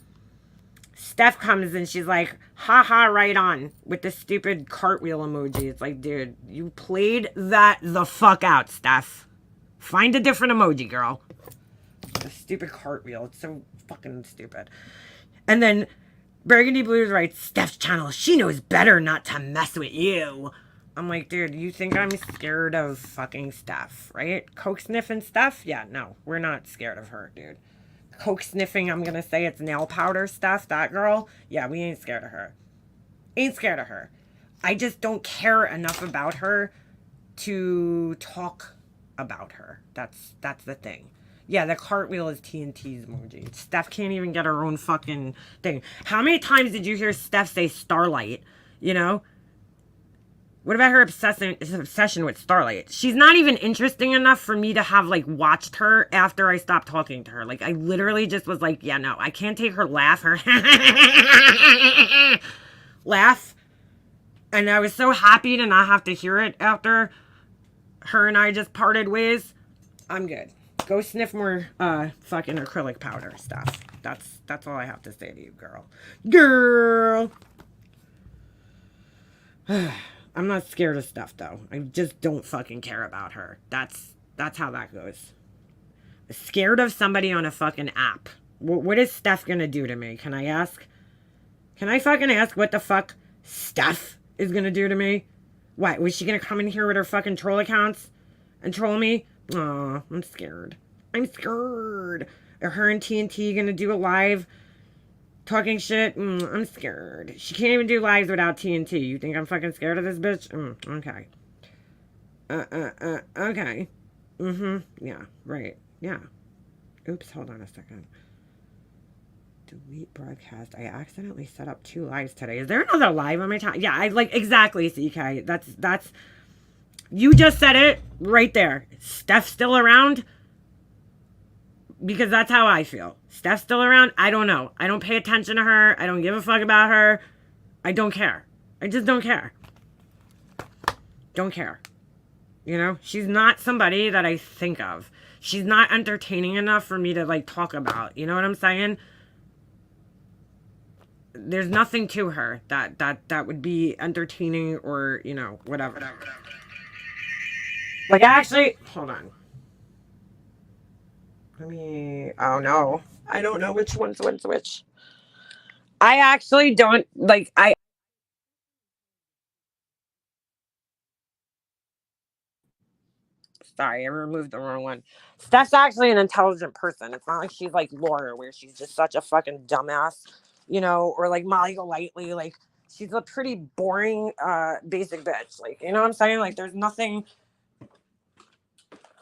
Steph comes and she's like, haha, right on, with the stupid cartwheel emoji. It's like, dude, you played that the fuck out, Steph. Find a different emoji, girl. The stupid cartwheel. It's so fucking stupid. And then Burgundy Blues writes, Steph's channel, she knows better not to mess with you. I'm like, dude, you think I'm scared of fucking Steph, right? Coke sniffing Steph? Yeah, no, we're not scared of her, dude. Coke sniffing, I'm gonna say it's nail powder Steph, that girl. Yeah, we ain't scared of her. Ain't scared of her. I just don't care enough about her to talk about her. That's the thing. Yeah, the cartwheel is TNT's emoji. Steph can't even get her own fucking thing. How many times did you hear Steph say Starlight? You know? What about her obsession with Starlight? She's not even interesting enough for me to have, like, watched her after I stopped talking to her. Like, I literally just was like, yeah, no, I can't take her laugh. Her laugh. And I was so happy to not have to hear it after her and I just parted ways. I'm good. Go sniff more fucking acrylic powder stuff. That's all I have to say to you, girl. Girl! I'm not scared of stuff, though. I just don't fucking care about her. That's how that goes. Scared of somebody on a fucking app. What is Steph gonna do to me? Can I ask? Can I fucking ask what the fuck Steph is gonna do to me? What, was she gonna come in here with her fucking troll accounts and troll me? Aw, I'm scared. I'm scared. Are her and TNT gonna do a live talking shit? I'm scared. She can't even do lives without TNT. You think I'm fucking scared of this bitch? Okay. Okay. Yeah, right. Yeah. Oops, hold on a second. Delete broadcast. I accidentally set up 2 lives today. Is there another live on my time? Yeah, I like exactly, CK. That's you just said it right there. Steph's still around? Because that's how I feel. Steph's still around? I don't know. I don't pay attention to her. I don't give a fuck about her. I don't care. I just don't care. Don't care. You know? She's not somebody that I think of. She's not entertaining enough for me to, like, talk about. You know what I'm saying? There's nothing to her that would be entertaining or, you know, whatever. Like, actually, hold on. Oh no. I don't know which one's which. I actually don't, like, Sorry, I removed the wrong one. Steph's actually an intelligent person. It's not like she's like Laura, where she's just such a fucking dumbass, you know, or like Molly Golightly. Like, she's a pretty boring, basic bitch. Like, you know what I'm saying? Like, there's nothing.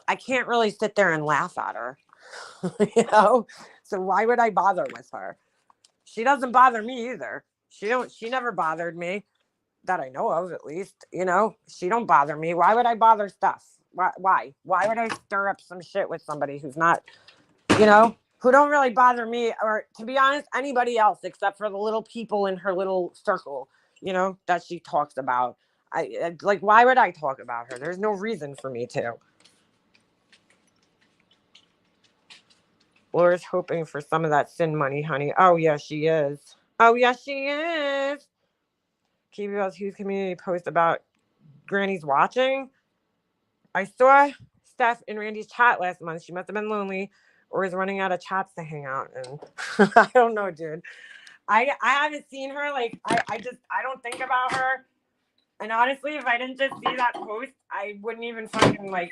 I can't really sit there and laugh at her, you know? So why would I bother with her? She doesn't bother me either. She never bothered me that I know of, at least, you know? She don't bother me. Why would I bother Steph? Why would I stir up some shit with somebody who's not, you know, who don't really bother me, or to be honest, anybody else except for the little people in her little circle, you know, that she talks about. I like, why would I talk about her? There's no reason for me to. Laura's hoping for some of that sin money, honey. Oh, yeah, she is. Oh, yes, she is. KBL's Hughes community post about Granny's watching. I saw Steph in Randy's chat last month. She must have been lonely or is running out of chats to hang out in. I don't know, dude. I haven't seen her. Like, I don't think about her. And honestly, if I didn't just see that post, I wouldn't even fucking, like,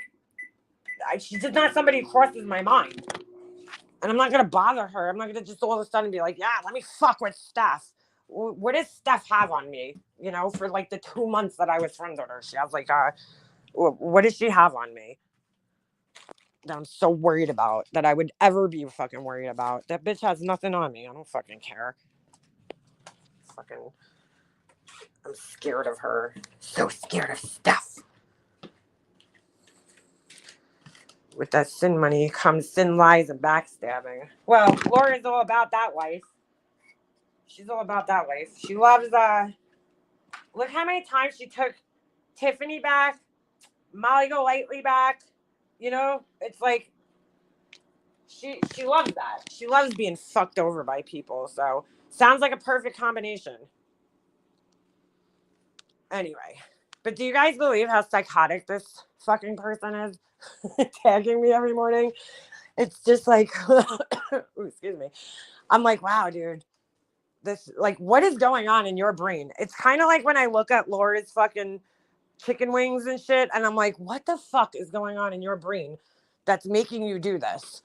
she's just not somebody who crosses my mind. And I'm not going to bother her. I'm not going to just all of a sudden be like, yeah, let me fuck with Steph. What does Steph have on me? You know, for like the 2 months that I was friends with her. She has like, what does she have on me that I'm so worried about, that I would ever be fucking worried about? That bitch has nothing on me. I don't fucking care. I'm scared of her. So scared of Steph. With that sin money comes sin, lies, and backstabbing. Well, Laura's all about that life. She's all about that life. She loves, look how many times she took Tiffany back, Molly Golightly back. You know, it's like, she loves that. She loves being fucked over by people. So, sounds like a perfect combination. Anyway, but do you guys believe how psychotic this fucking person is? Tagging me every morning. It's just like, excuse me. I'm like, wow, dude. This, like, what is going on in your brain? It's kind of like when I look at Laura's fucking chicken wings and shit, and I'm like, what the fuck is going on in your brain that's making you do this?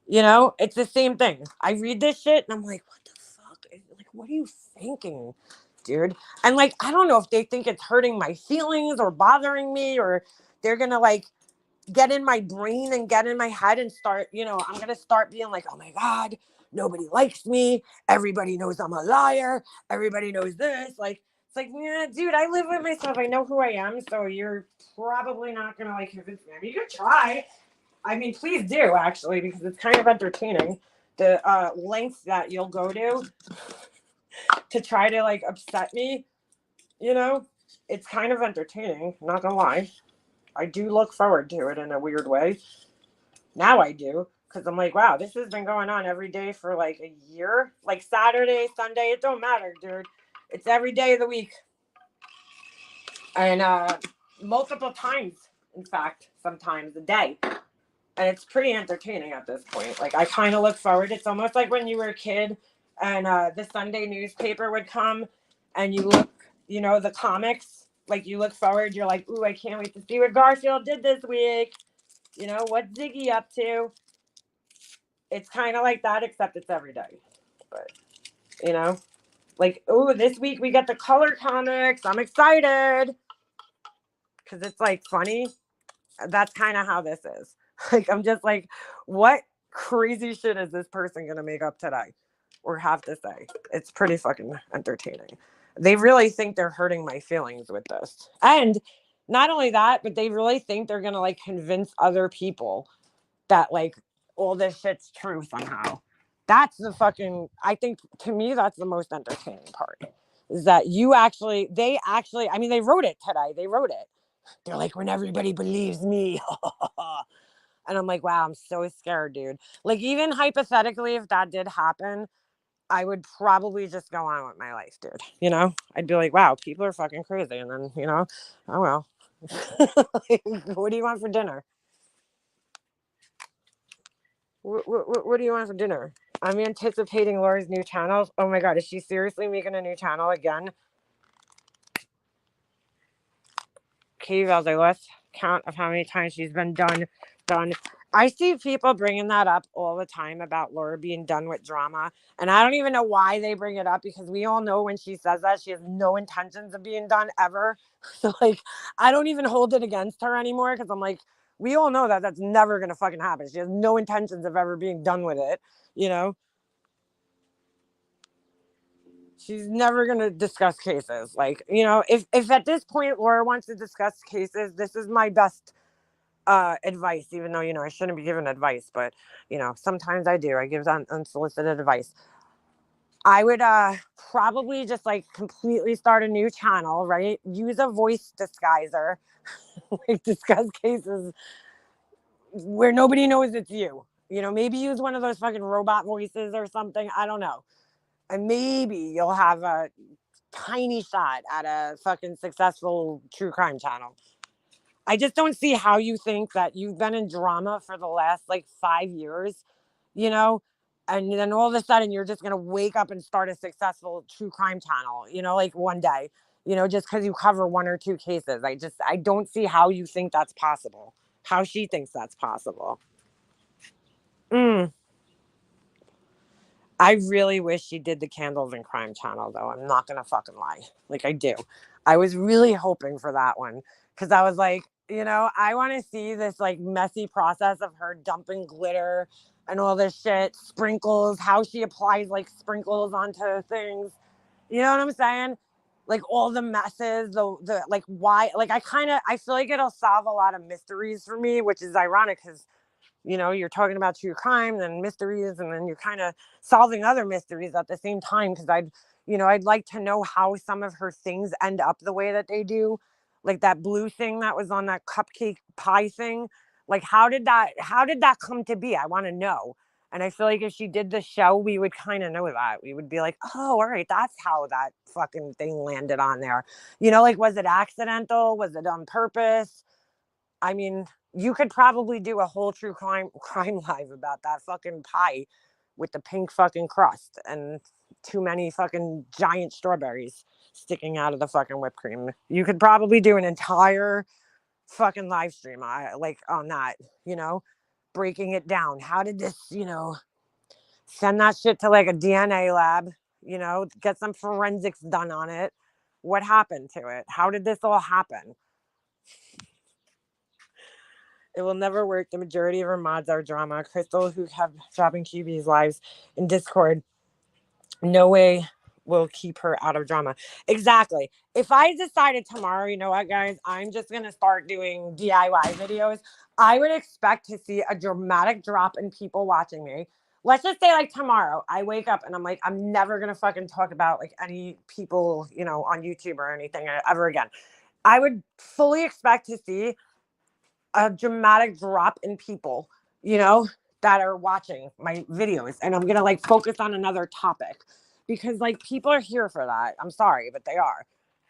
You know, it's the same thing. I read this shit and I'm like, what the fuck? Like, what are you thinking, dude? And like, I don't know if they think it's hurting my feelings or bothering me, or they're gonna like get in my brain and get in my head and start, you know, I'm gonna start being like, oh my God, nobody likes me. Everybody knows I'm a liar. Everybody knows this. Like, it's like, yeah, dude, I live with myself. I know who I am. So you're probably not gonna like convince me. I mean, you could try. I mean, please do, actually, because it's kind of entertaining. The lengths that you'll go to try to like upset me, you know, it's kind of entertaining. Not gonna lie. I do look forward to it in a weird way. Now I do, because I'm like, wow, this has been going on every day for like a year. Like Saturday, Sunday, it don't matter, dude. It's every day of the week. And multiple times, in fact, sometimes a day. And it's pretty entertaining at this point. Like, I kind of look forward. It's almost like when you were a kid and the Sunday newspaper would come and you look, you know, the comics. Like, you look forward. You're like, ooh, I can't wait to see what Garfield did this week. You know, what's Ziggy up to? It's kind of like that, except it's every day. But, you know, like, ooh, this week we got the color comics. I'm excited. Because it's, like, funny. That's kind of how this is. Like, I'm just like, what crazy shit is this person going to make up today or have to say? It's pretty fucking entertaining. They really think they're hurting my feelings with this. And not only that, but they really think they're going to like convince other people that like all this shit's true somehow. That's the fucking, I think to me, that's the most entertaining part is that they actually, I mean, they wrote it today. They wrote it. They're like, when everybody believes me. And I'm like, wow, I'm so scared, dude. Like, even hypothetically, if that did happen, I would probably just go on with my life, dude. You know, I'd be like, wow, people are fucking crazy. And then, you know, oh well. Like, what do you want for dinner? What do you want for dinner? I'm anticipating Laura's new channel. Oh my God, is she seriously making a new channel again? Katie Valdez, count of how many times she's been done. I see people bringing that up all the time about Laura being done with drama. And I don't even know why they bring it up, because we all know when she says that, she has no intentions of being done ever. So, like, I don't even hold it against her anymore, because I'm like, we all know that that's never going to fucking happen. She has no intentions of ever being done with it, you know? She's never going to discuss cases. Like, you know, if at this point Laura wants to discuss cases, this is my best advice, even though, you know, I shouldn't be giving advice, but, you know, sometimes I do. I give unsolicited advice. I would probably just like completely start a new channel, right? Use a voice disguiser, like discuss cases where nobody knows it's you. You know, maybe use one of those fucking robot voices or something. I don't know. And maybe you'll have a tiny shot at a fucking successful true crime channel. I just don't see how you think that you've been in drama for the last like 5 years, you know, and then all of a sudden you're just going to wake up and start a successful true crime channel, you know, like one day, you know, just because you cover 1 or 2 cases. I don't see how you think that's possible, how she thinks that's possible. I really wish she did the Candles and Crime channel, though. I'm not going to fucking lie. Like, I do. I was really hoping for that one, because I was like, you know, I want to see this like messy process of her dumping glitter and all this shit, sprinkles, how she applies like sprinkles onto things. You know what I'm saying? Like all the messes, the like why, like I feel like it'll solve a lot of mysteries for me, which is ironic because, you know, you're talking about true crime and mysteries, and then you're kind of solving other mysteries at the same time. Because I'd like to know how some of her things end up the way that they do, like that blue thing that was on that cupcake pie thing. Like, how did that come to be? I want to know. And I feel like if she did the show, we would kind of know that. We would be like, oh, all right, that's how that fucking thing landed on there. You know, like, was it accidental? Was it on purpose? I mean, you could probably do a whole true crime live about that fucking pie with the pink fucking crust and too many fucking giant strawberries sticking out of the fucking whipped cream. You could probably do an entire fucking live stream like on that, you know, breaking it down. How did this, you know, send that shit to like a DNA lab, you know, get some forensics done on it. What happened to it? How did this all happen? It will never work. The majority of our mods are drama. Crystal, who have dropping QB's lives in Discord, no way will keep her out of drama. Exactly. If I decided tomorrow, you know what, guys, I'm just going to start doing DIY videos, I would expect to see a dramatic drop in people watching me. Let's just say like tomorrow, I wake up and I'm like, I'm never going to fucking talk about like any people, you know, on YouTube or anything ever again. I would fully expect to see a dramatic drop in people, you know, that are watching my videos. And I'm going to like focus on another topic, because like people are here for that. I'm sorry, but they are,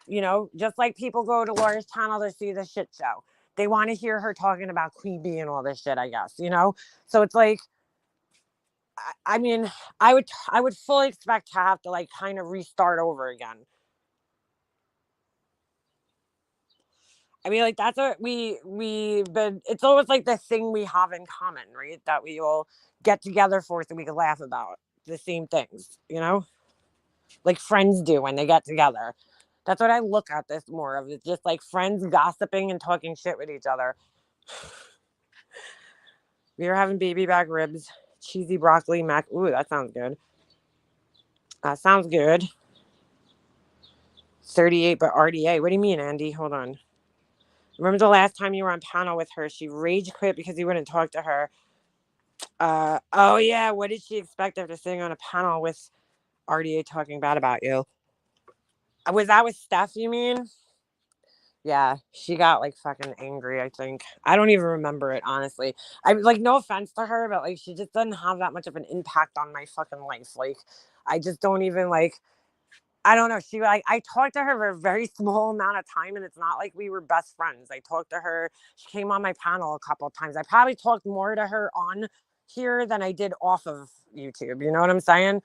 you know, just like people go to Laura's channel to see the shit show. They want to hear her talking about Queen Bee and all this shit, I guess, you know? So it's like, I mean, I would fully expect to have to like kind of restart over again. I mean, like, that's what we've been, it's always like the thing we have in common, right? That we all get together for so we can laugh about the same things, you know? Like friends do when they get together. That's what I look at this more of. It's just like friends gossiping and talking shit with each other. We are having baby back ribs, cheesy broccoli, mac. Ooh, that sounds good. Sounds good. 38, but RDA. What do you mean, Andy? Hold on. Remember the last time you were on panel with her, she rage quit because you wouldn't talk to her. Oh yeah, what did she expect after sitting on a panel with RDA talking bad about you? Was that with Steph, you mean? Yeah, she got like fucking angry, I think. I don't even remember it, honestly. I like, no offense to her, but like she just doesn't have that much of an impact on my fucking life. Like, I just don't even like, I don't know. She like, I talked to her for a very small amount of time, and it's not like we were best friends. I talked to her. She came on my panel a couple of times. I probably talked more to her on here than I did off of YouTube. You know what I'm saying?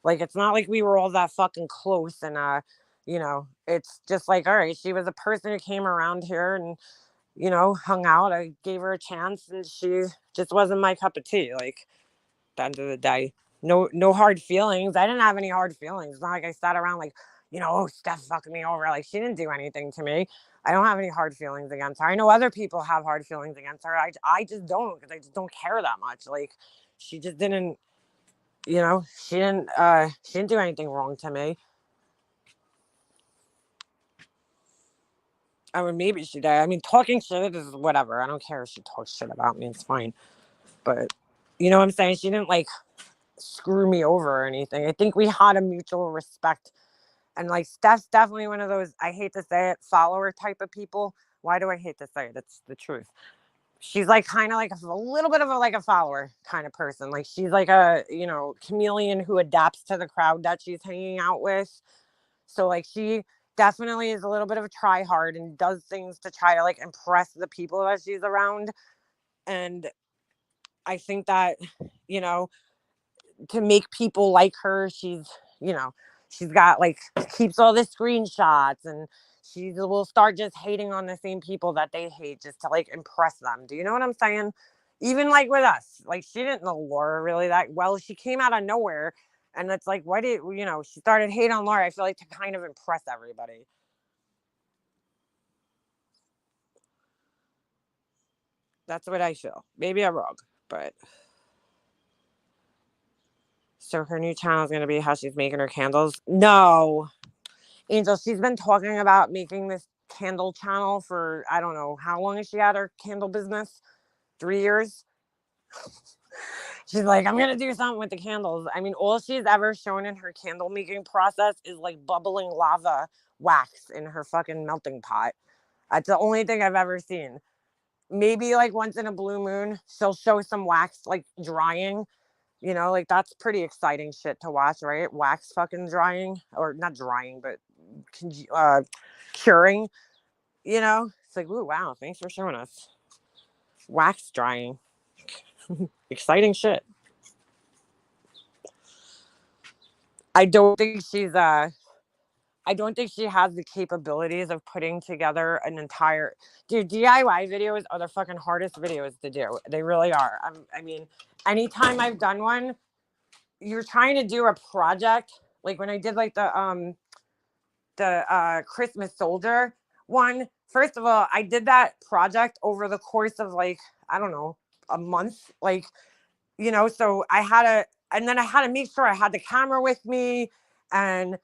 Like, it's not like we were all that fucking close. And you know, it's just like, all right, she was a person who came around here, and you know, hung out. I gave her a chance, and she just wasn't my cup of tea. Like, at the end of the day, no hard feelings. I didn't have any hard feelings. It's not like I sat around like, you know, oh, Steph fucking me over. Like, she didn't do anything to me. I don't have any hard feelings against her. I know other people have hard feelings against her. I just don't, because I just don't care that much. Like, she just didn't, you know, she didn't do anything wrong to me. I mean, maybe she did. I mean, talking shit is whatever. I don't care if she talks shit about me. It's fine. But you know what I'm saying? She didn't like screw me over or anything. I think we had a mutual respect. And like, Steph's definitely one of those, I hate to say it, follower type of people. Why do I hate to say it? It's the truth. She's like kind of like a little bit of like a follower kind of person. Like, she's like a, you know, chameleon who adapts to the crowd that she's hanging out with. So like, she definitely is a little bit of a try hard and does things to try to like impress the people that she's around. And I think that, you know, to make people like her, she's, you know, she's got like, keeps all the screenshots, and she will start just hating on the same people that they hate just to like impress them. Do you know what I'm saying? Even like with us, like, she didn't know Laura really that well. She came out of nowhere, and it's like, why did, you know, she started hating on Laura, I feel like, to kind of impress everybody. That's what I feel. Maybe I'm wrong, but so her new channel is going to be how she's making her candles. No, Angel, she's been talking about making this candle channel for, I don't know, how long has she had her candle business? 3 years? She's like, I'm going to do something with the candles. I mean, all she's ever shown in her candle making process is like bubbling lava wax in her fucking melting pot. That's the only thing I've ever seen. Maybe like once in a blue moon, she'll show some wax like drying. You know, like, that's pretty exciting shit to watch, right? Wax fucking drying, or not drying, but curing. You know, it's like, ooh, wow, thanks for showing us wax drying. Exciting shit. I don't think she has the capabilities of putting together an entire, dude, DIY videos are the fucking hardest videos to do. They really are. I mean, anytime I've done one, you're trying to do a project, like when I did like the Christmas soldier one. First of all, I did that project over the course of like, I don't know, a month. Like, you know, so and then I had to make sure I had the camera with me, and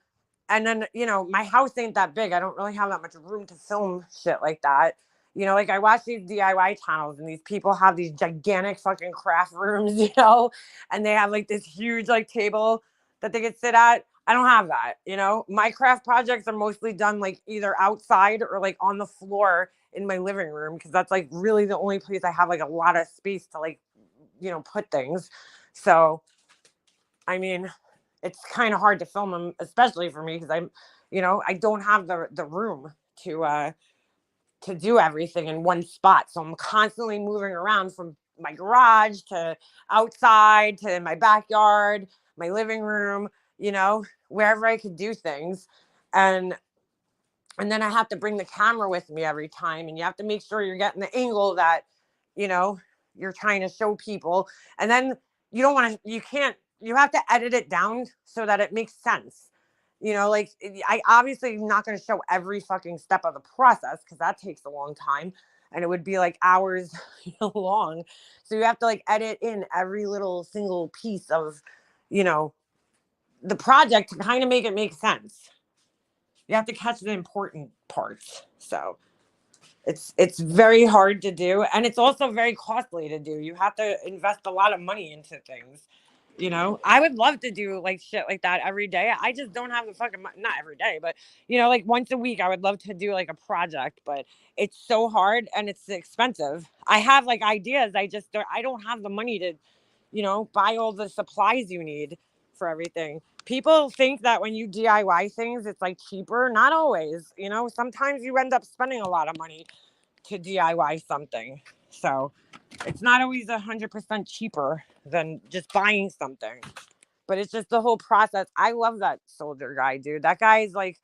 then, you know, my house ain't that big. I don't really have that much room to film shit like that. You know, like, I watch these DIY channels, and these people have these gigantic fucking craft rooms, you know, and they have like this huge like table that they could sit at. I don't have that, you know. My craft projects are mostly done like either outside or like on the floor in my living room, because that's like really the only place I have like a lot of space to like, you know, put things. So, I mean, it's kind of hard to film them, especially for me, because I'm, you know, I don't have the room to do everything in one spot. So I'm constantly moving around from my garage to outside to my backyard, my living room, you know, wherever I could do things. And then I have to bring the camera with me every time, and you have to make sure you're getting the angle that, you know, you're trying to show people. And then you have to edit it down so that it makes sense. You know, like, I obviously am not going to show every fucking step of the process, because that takes a long time, and it would be like hours long. So you have to like edit in every little single piece of, you know, the project to kind of make it make sense. You have to catch the important parts. So it's very hard to do, and it's also very costly to do. You have to invest a lot of money into things. You know, I would love to do like shit like that every day. I just don't have the fucking not every day, but, you know, like once a week I would love to do like a project, but it's so hard and it's expensive. I have like ideas, I don't have the money to, you know, buy all the supplies you need for everything. People think that when you DIY things, it's like cheaper. Not always, you know, sometimes you end up spending a lot of money to DIY something. So it's not always 100% cheaper than just buying something, but it's just the whole process. I love that soldier guy, dude. That guy is like,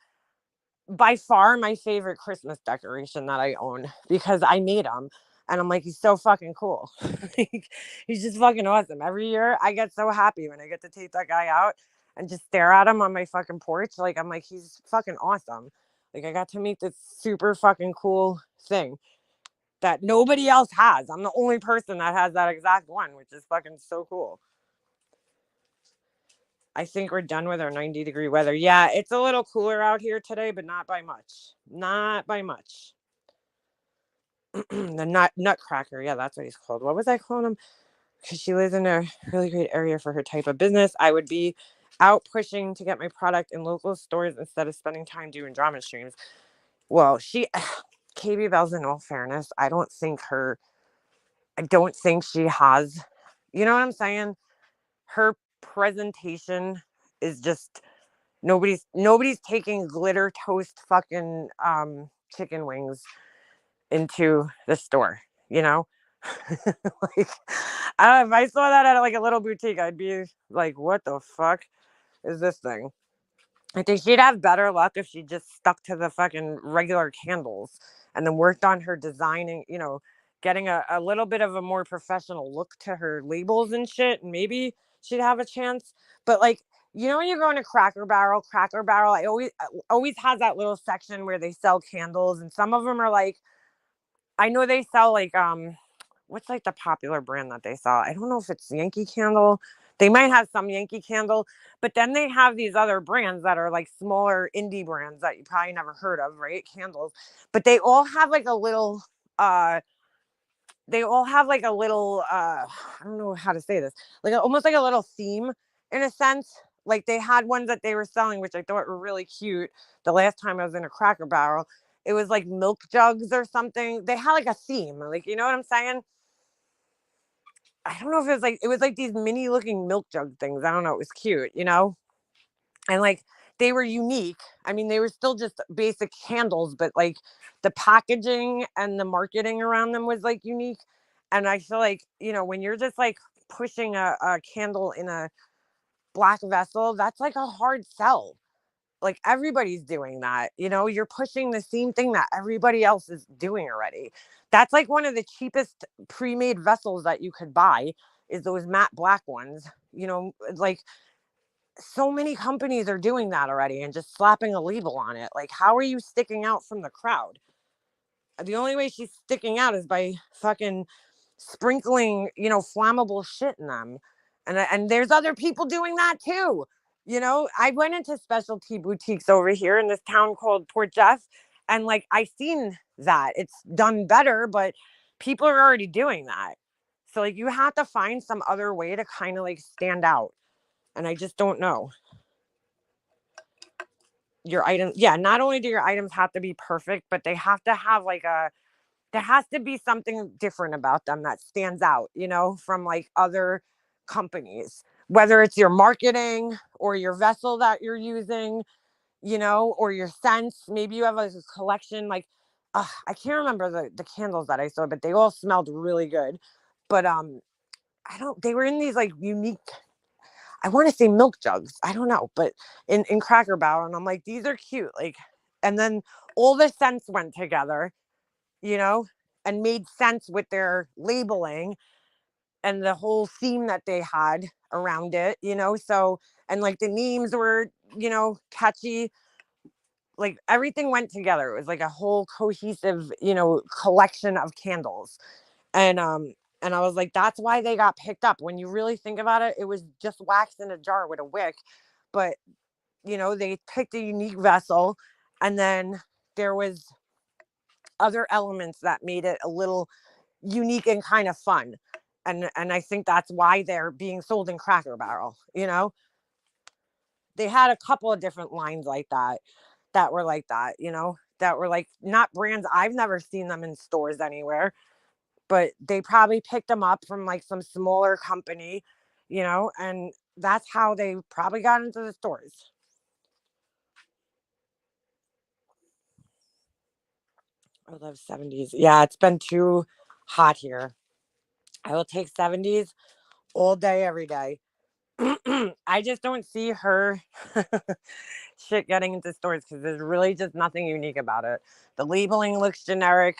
by far my favorite Christmas decoration that I own because I made him. And I'm like, he's so fucking cool. He's just fucking awesome. Every year I get so happy when I get to take that guy out and just stare at him on my fucking porch. Like, I'm like, he's fucking awesome. Like, I got to make this super fucking cool thing that nobody else has. I'm the only person that has that exact one, which is fucking so cool. I think we're done with our 90-degree weather. Yeah, it's a little cooler out here today, but not by much. Not by much. The nutcracker. Yeah, that's what he's called. What was I calling him? Because she lives in a really great area for her type of business. I would be out pushing to get my product in local stores instead of spending time doing drama streams. Well, KB Bell's, in all fairness, I don't think she has, you know what I'm saying? Her presentation is just nobody's taking glitter toast fucking chicken wings into the store, you know? Like, I don't know, if I saw that at like a little boutique, I'd be like, what the fuck is this thing? I think she'd have better luck if she just stuck to the fucking regular candles and then worked on her designing, you know, getting a little bit of a more professional look to her labels and shit. And maybe she'd have a chance. But like, you know, when you go into Cracker Barrel, I always has that little section where they sell candles. And some of them are like, I know they sell like, what's like the popular brand that they sell? I don't know if it's Yankee Candle. They might have some Yankee Candle, but then they have these other brands that are like smaller indie brands that you probably never heard of, right? Candles. But they all have like a little I don't know how to say this, like almost like a little theme in a sense. Like they had ones that they were selling, which I thought were really cute. The last time I was in a Cracker Barrel, it was like milk jugs or something. They had like a theme, like, you know what I'm saying? I don't know if it was like these mini looking milk jug things. I don't know. It was cute, you know? And like they were unique. I mean, they were still just basic candles, but like the packaging and the marketing around them was like unique. And I feel like, you know, when you're just like pushing a candle in a black vessel, that's like a hard sell. Like everybody's doing that, you know, you're pushing the same thing that everybody else is doing already. That's like one of the cheapest pre-made vessels that you could buy is those matte black ones, you know, like so many companies are doing that already and just slapping a label on it. Like, how are you sticking out from the crowd? The only way she's sticking out is by fucking sprinkling, you know, flammable shit in them. And there's other people doing that too. You know, I went into specialty boutiques over here in this town called Port Jeff, and like I seen that it's done better, but people are already doing that. So like you have to find some other way to kind of like stand out. And I just don't know. Your item, yeah, not only do your items have to be perfect, but they have to have like there has to be something different about them that stands out, you know, from like other companies, whether it's your marketing or your vessel that you're using, you know, or your scents. Maybe you have a collection like, I can't remember the candles that I saw, but they all smelled really good. But they were in these like unique, I want to say milk jugs. I don't know, but in Cracker Barrel. And I'm like, these are cute. Like, and then all the scents went together, you know, and made sense with their labeling and the whole theme that they had around it, you know. So, and like the names were, you know, catchy. Like everything went together. It was like a whole cohesive, you know, collection of candles. And I was like, that's why they got picked up. When you really think about it, it was just wax in a jar with a wick. But, you know, they picked a unique vessel, and then there was other elements that made it a little unique and kind of fun. And I think that's why they're being sold in Cracker Barrel, you know? They had a couple of different lines like that were like that, you know, that were like not brands. I've never seen them in stores anywhere, but they probably picked them up from like some smaller company, you know, and that's how they probably got into the stores. I love 70s. Yeah, it's been too hot here. I will take 70s all day, every day. I just don't see her shit getting into stores because there's really just nothing unique about it. The labeling looks generic.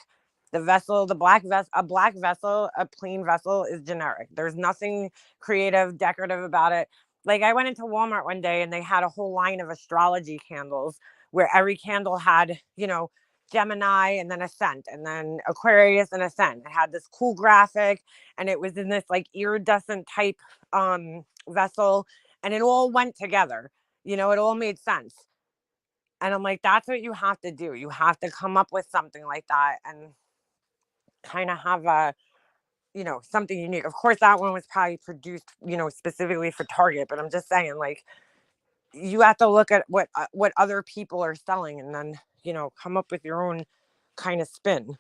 The vessel, a black vessel, a plain vessel is generic. There's nothing creative, decorative about it. Like I went into Walmart one day and they had a whole line of astrology candles where every candle had, you know, Gemini and then a scent and then Aquarius and a scent. It had this cool graphic and it was in this like iridescent type vessel and it all went together. You know, it all made sense. And I'm like, that's what you have to do. You have to come up with something like that and kind of have a, you know, something unique. Of course, that one was probably produced, you know, specifically for Target, but I'm just saying, like, you have to look at what other people are selling and then, you know, come up with your own kind of spin.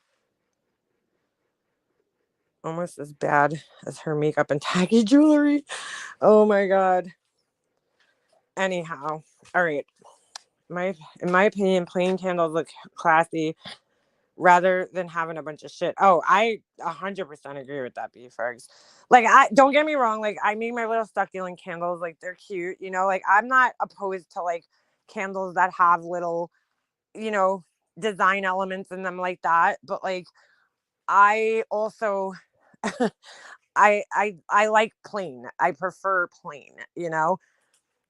Almost as bad as her makeup and tacky jewelry. Oh my god. Anyhow, all right. In my opinion, plain candles look classy rather than having a bunch of shit. Oh, I 100% agree with that, B-Fergs. Like, I don't get me wrong. Like, I make my little succulent candles. Like, they're cute. You know, like, I'm not opposed to, like, candles that have little, you know, design elements in them like that. But, like, I also, I like plain. I prefer plain, you know?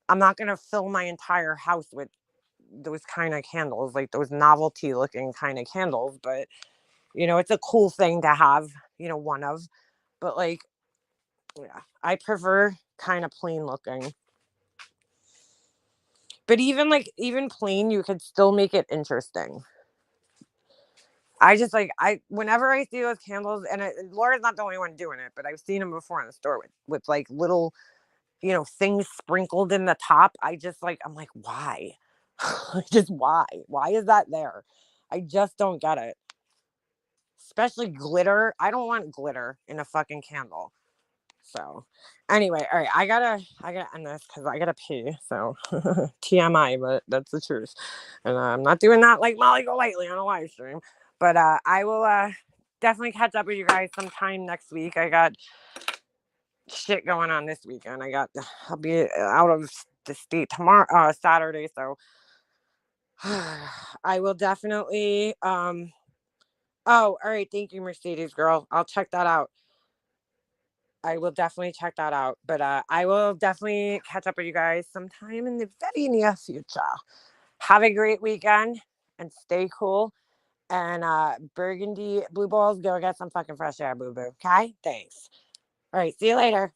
I'm not going to fill my entire house with those kind of candles, like those novelty looking kind of candles. But you know, it's a cool thing to have, you know, one of, but like, yeah, I prefer kind of plain looking. But even plain, you could still make it interesting. I just like, whenever I see those candles, and Laura's not the only one doing it, but I've seen them before in the store with like little, you know, things sprinkled in the top. I'm like, why? Just why? Why is that there? I just don't get it. Especially glitter. I don't want glitter in a fucking candle. So anyway, all right, I gotta end this because I gotta pee. So TMI, but that's the truth. And I'm not doing that like Molly Golightly on a live stream. But I will definitely catch up with you guys sometime next week. I got shit going on this weekend. I'll be out of the state tomorrow, Saturday. So I will definitely oh, all right. Thank you, Mercedes girl. I'll check that out. I will definitely check that out. But I will definitely catch up with you guys sometime in the very near future. Have a great weekend and stay cool. And Burgundy Blue Balls, go get some fucking fresh air, boo boo. Okay? Thanks. All right. See you later.